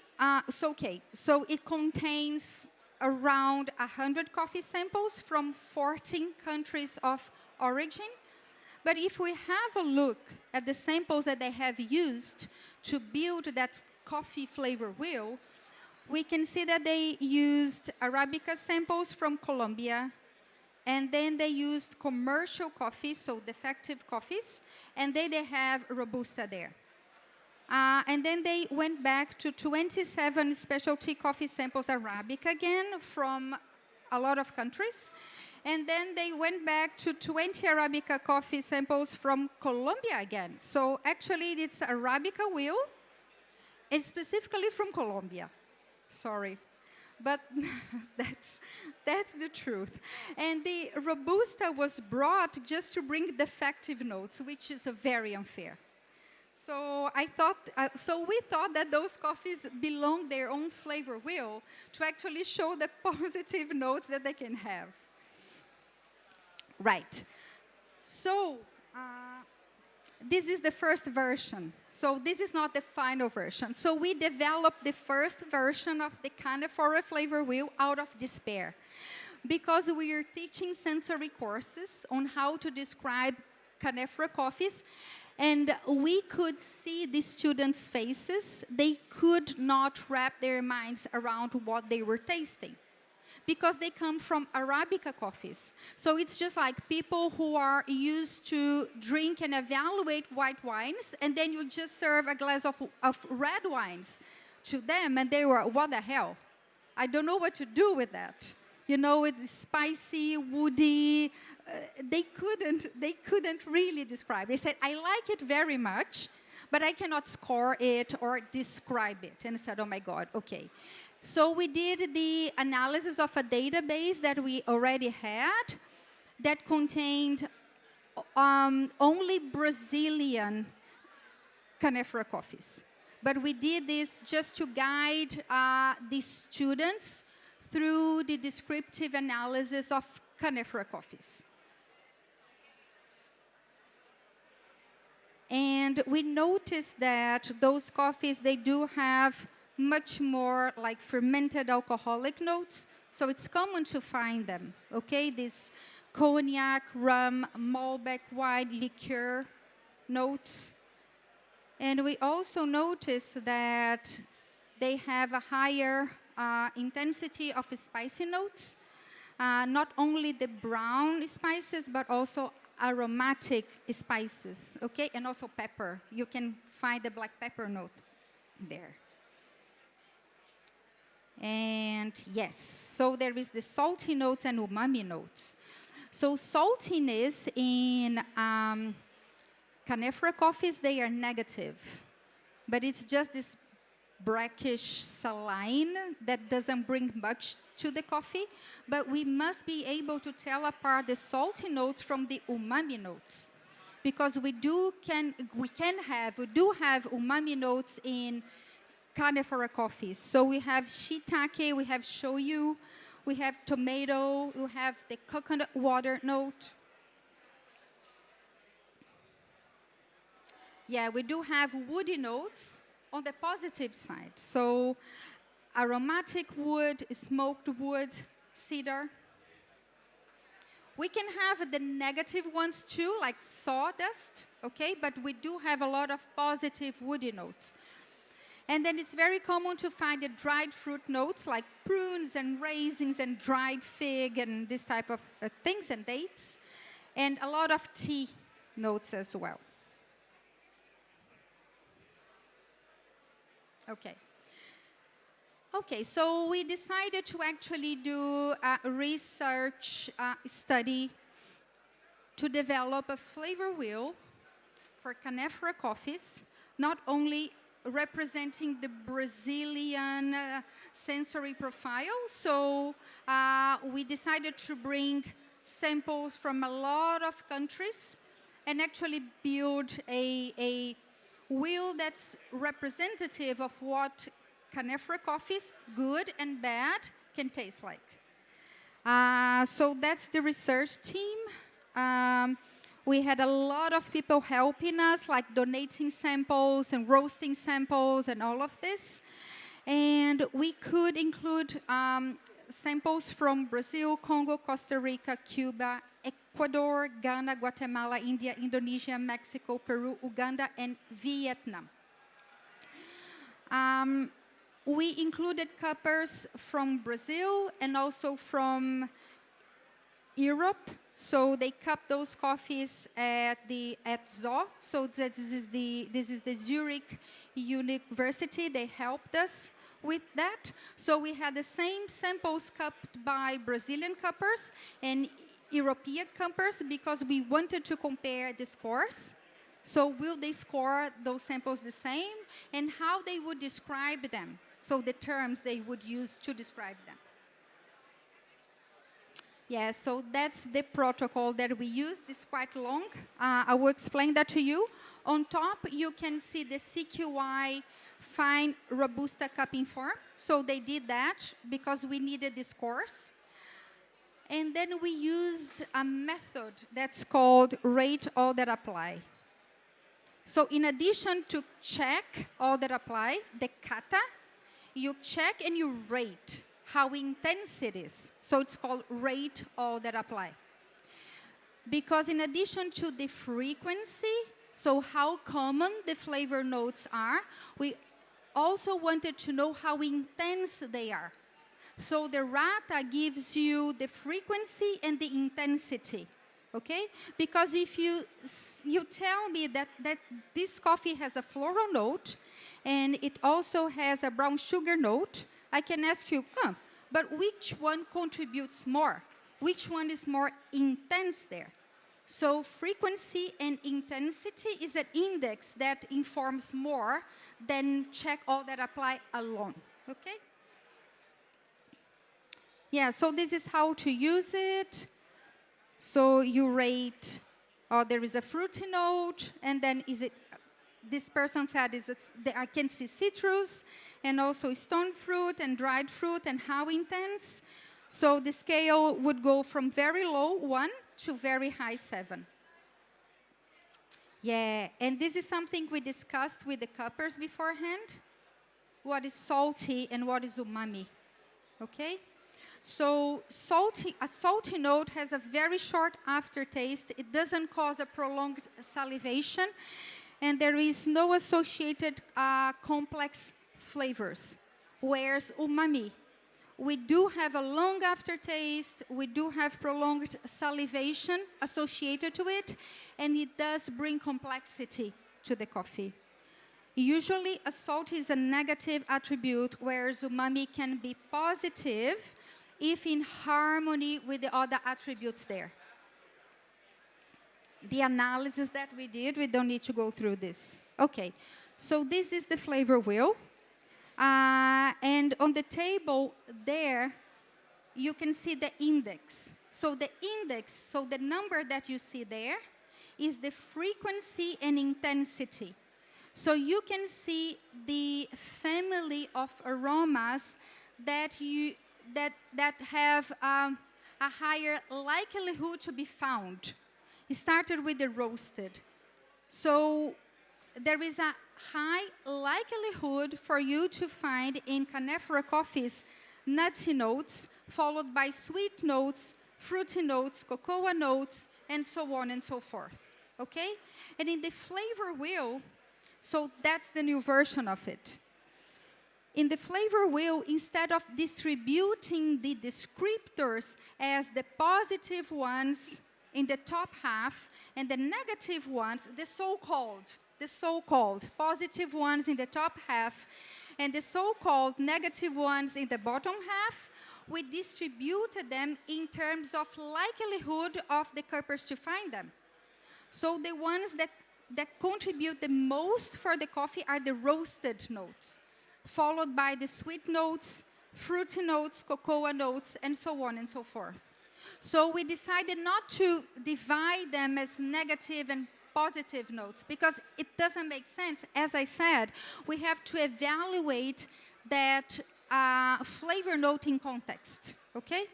so it contains around 100 coffee samples from 14 countries of origin. But if we have a look at the samples that they have used to build that coffee flavor wheel, we can see that they used Arabica samples from Colombia, and then they used commercial coffees, so defective coffees, and then they have Robusta there. And then they went back to 27 specialty coffee samples Arabica again from a lot of countries. And then they went back to 20 Arabica coffee samples from Colombia again. So actually it's Arabica wheel, and specifically from Colombia. Sorry, but that's the truth. And the Robusta was brought just to bring defective notes, which is very unfair. So we thought that those coffees belong their own flavor wheel to actually show the positive notes that they can have. Right. So this is the first version. So this is not the final version. So we developed the first version of the Canephora flavor wheel out of despair, because we are teaching sensory courses on how to describe Canephora coffees. And we could see the students' faces. They could not wrap their minds around what they were tasting, because they come from Arabica coffees. So it's just like people who are used to drink and evaluate white wines, and then you just serve a glass of red wines to them, and they were, what the hell? I don't know what to do with that. You know, it's spicy, woody. They couldn't really describe. They said, I like it very much, but I cannot score it or describe it. And I said, oh my God, okay. So we did the analysis of a database that we already had that contained only Brazilian Canephora coffees. But we did this just to guide the students through the descriptive analysis of Canephora coffees. And we noticed that those coffees, they do have much more like fermented alcoholic notes. So it's common to find them, okay? This cognac, rum, Malbec wine, liqueur notes. And we also noticed that they have a higher intensity of spicy notes. Not only the brown spices, but also aromatic spices, okay? And also pepper. You can find the black pepper note there. And yes, so there is the salty notes and umami notes. So saltiness in Canephora coffees, they are negative. But it's just this brackish saline that doesn't bring much to the coffee. But we must be able to tell apart the salty notes from the umami notes. Because we do have umami notes in Canephora coffees. So we have shiitake, we have shoyu, we have tomato, we have the coconut water note. Yeah, we do have woody notes on the positive side. So aromatic wood, smoked wood, cedar. We can have the negative ones too, like sawdust, okay? But we do have a lot of positive woody notes. And then it's very common to find the dried fruit notes like prunes and raisins and dried fig and this type of things and dates. and a lot of tea notes as well. Okay. Okay, so we decided to actually do a research study to develop a flavor wheel for Canephora coffees, not only representing the Brazilian sensory profile. So we decided to bring samples from a lot of countries and actually build a wheel that's representative of what Canephora coffees, good and bad, can taste like. So that's the research team. We had a lot of people helping us, like donating samples and roasting samples and all of this. And we could include samples from Brazil, Congo, Costa Rica, Cuba, Ecuador, Ghana, Guatemala, India, Indonesia, Mexico, Peru, Uganda, and Vietnam. We included cuppers from Brazil and also from Europe. So they cup those coffees at ZO. So this is the Zurich University. They helped us with that. So we had the same samples cupped by Brazilian cuppers and European cuppers because we wanted to compare the scores. So will they score those samples the same? And how they would describe them. So the terms they would use to describe them. Yeah, so that's the protocol that we used. It's quite long. I will explain that to you. On top, you can see the CQI fine Robusta cupping form. So they did that because we needed this course. And then we used a method that's called rate all that apply. So in addition to check all that apply, the kata, you check and you rate how intense it is. So it's called rate all that apply. Because in addition to the frequency, so how common the flavor notes are, we also wanted to know how intense they are. So the rata gives you the frequency and the intensity, okay? Because if you tell me that this coffee has a floral note and it also has a brown sugar note, I can ask you, but which one contributes more? Which one is more intense there? So frequency and intensity is an index that informs more than check all that apply alone, okay? Yeah, so this is how to use it. So you rate, there is a fruity note, and then is it, this person said, I can see citrus, and also stone fruit and dried fruit, and how intense. So the scale would go from very low, 1, to very high, 7. Yeah, and this is something we discussed with the cuppers beforehand. What is salty and what is umami, okay? So a salty note has a very short aftertaste. It doesn't cause a prolonged salivation, and there is no associated complex flavors. Whereas umami, we do have a long aftertaste, we do have prolonged salivation associated to it, and it does bring complexity to the coffee. Usually, a salt is a negative attribute, whereas umami can be positive if in harmony with the other attributes there. The analysis that we did, we don't need to go through this. Okay, so this is the flavor wheel. And on the table there, you can see the index. So the index, so the number that you see there, is the frequency and intensity. So you can see the family of aromas that have a higher likelihood to be found. It started with the roasted. So there is a high likelihood for you to find in Canephora coffees nutty notes, followed by sweet notes, fruity notes, cocoa notes, and so on and so forth, okay? And in the flavor wheel, so that's the new version of it. In the flavor wheel, instead of distributing the descriptors as the positive ones in the top half, and the negative ones, the so-called positive ones in the top half, and the so-called negative ones in the bottom half, we distributed them in terms of likelihood of the cuppers to find them. So the ones that contribute the most for the coffee are the roasted notes, followed by the sweet notes, fruity notes, cocoa notes, and so on and so forth. So we decided not to divide them as negative and positive notes because it doesn't make sense. As I said, we have to evaluate that flavor note in context, okay?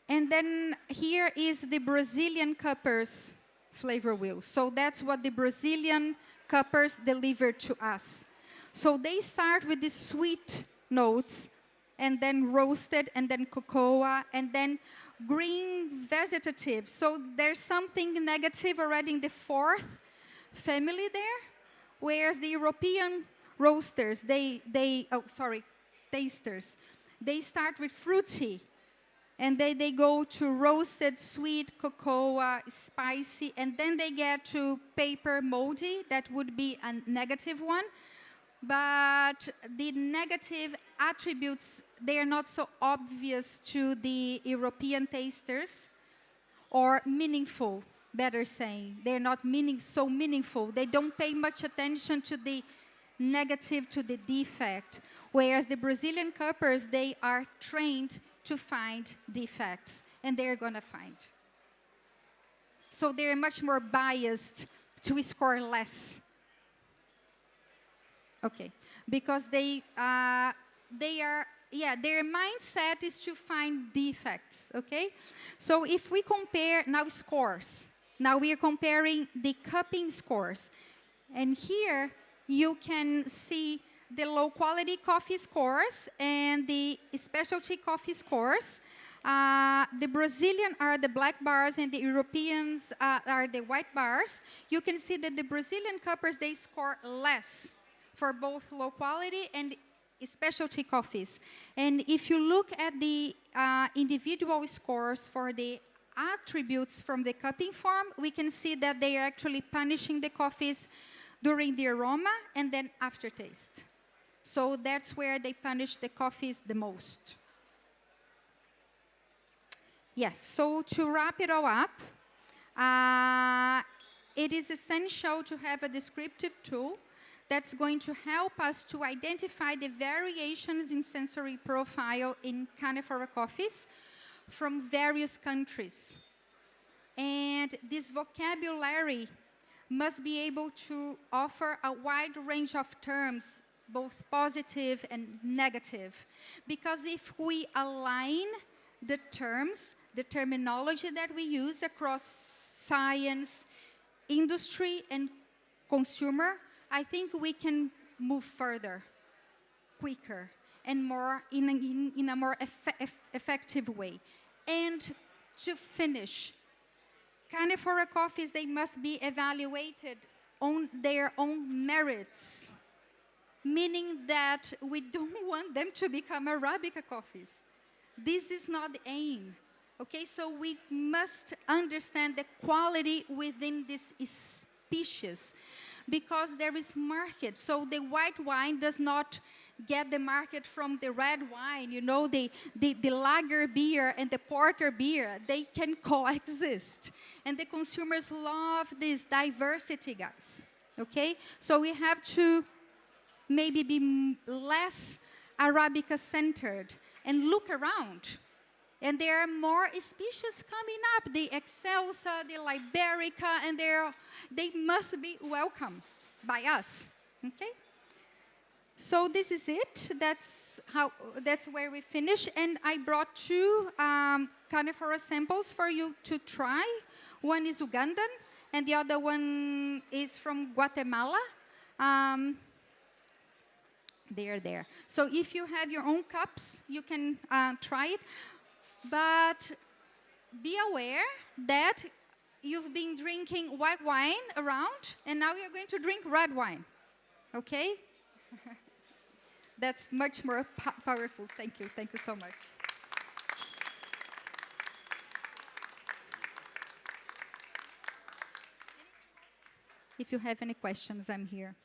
And then here is the Brazilian cuppers flavor wheel. So that's what the Brazilian cuppers deliver to us. So they start with the sweet notes, and then roasted, and then cocoa, and then green vegetative. So there's something negative already in the fourth family there, whereas the European roasters, tasters, they start with fruity, and they go to roasted, sweet, cocoa, spicy, and then they get to paper moldy. That would be a negative one. But the negative attributes, they are not so obvious to the European tasters, or meaningful, better saying. They're not so meaningful. They don't pay much attention to the negative, to the defect, whereas the Brazilian cuppers, they are trained to find defects, and they're going to find. So they're much more biased to score less. Okay, because their mindset is to find defects, okay? So if we compare now scores, now we are comparing the cupping scores. And here you can see the low quality coffee scores and the specialty coffee scores. The Brazilian are the black bars and the Europeans are the white bars. You can see that the Brazilian cuppers, they score less for both low quality and specialty coffees. And if you look at the individual scores for the attributes from the cupping form, we can see that they are actually punishing the coffees during the aroma and then aftertaste. So that's where they punish the coffees the most. Yes, so to wrap it all up, it is essential to have a descriptive tool that's going to help us to identify the variations in sensory profile in Canephora coffees from various countries. And this vocabulary must be able to offer a wide range of terms, both positive and negative. Because if we align the terms, the terminology that we use across science, industry, and consumer, I think we can move further, quicker, and more in a more effective way. And to finish, Canephora coffees, they must be evaluated on their own merits, meaning that we don't want them to become Arabica coffees. This is not the aim. Okay, so we must understand the quality within this species, because there is market. So the white wine does not get the market from the red wine. You know, the lager beer and the porter beer, they can coexist. And the consumers love this diversity, guys. Okay? So we have to maybe be less Arabica-centered and look around. And there are more species coming up, the Excelsa, the Liberica, and they must be welcome by us, okay? So this is it. That's where we finish. And I brought two Canephora samples for you to try. One is Ugandan, and the other one is from Guatemala. They are there. So if you have your own cups, you can try it. But be aware that you've been drinking white wine around, and now you're going to drink red wine. Okay? That's much more powerful. Thank you. Thank you so much. If you have any questions, I'm here.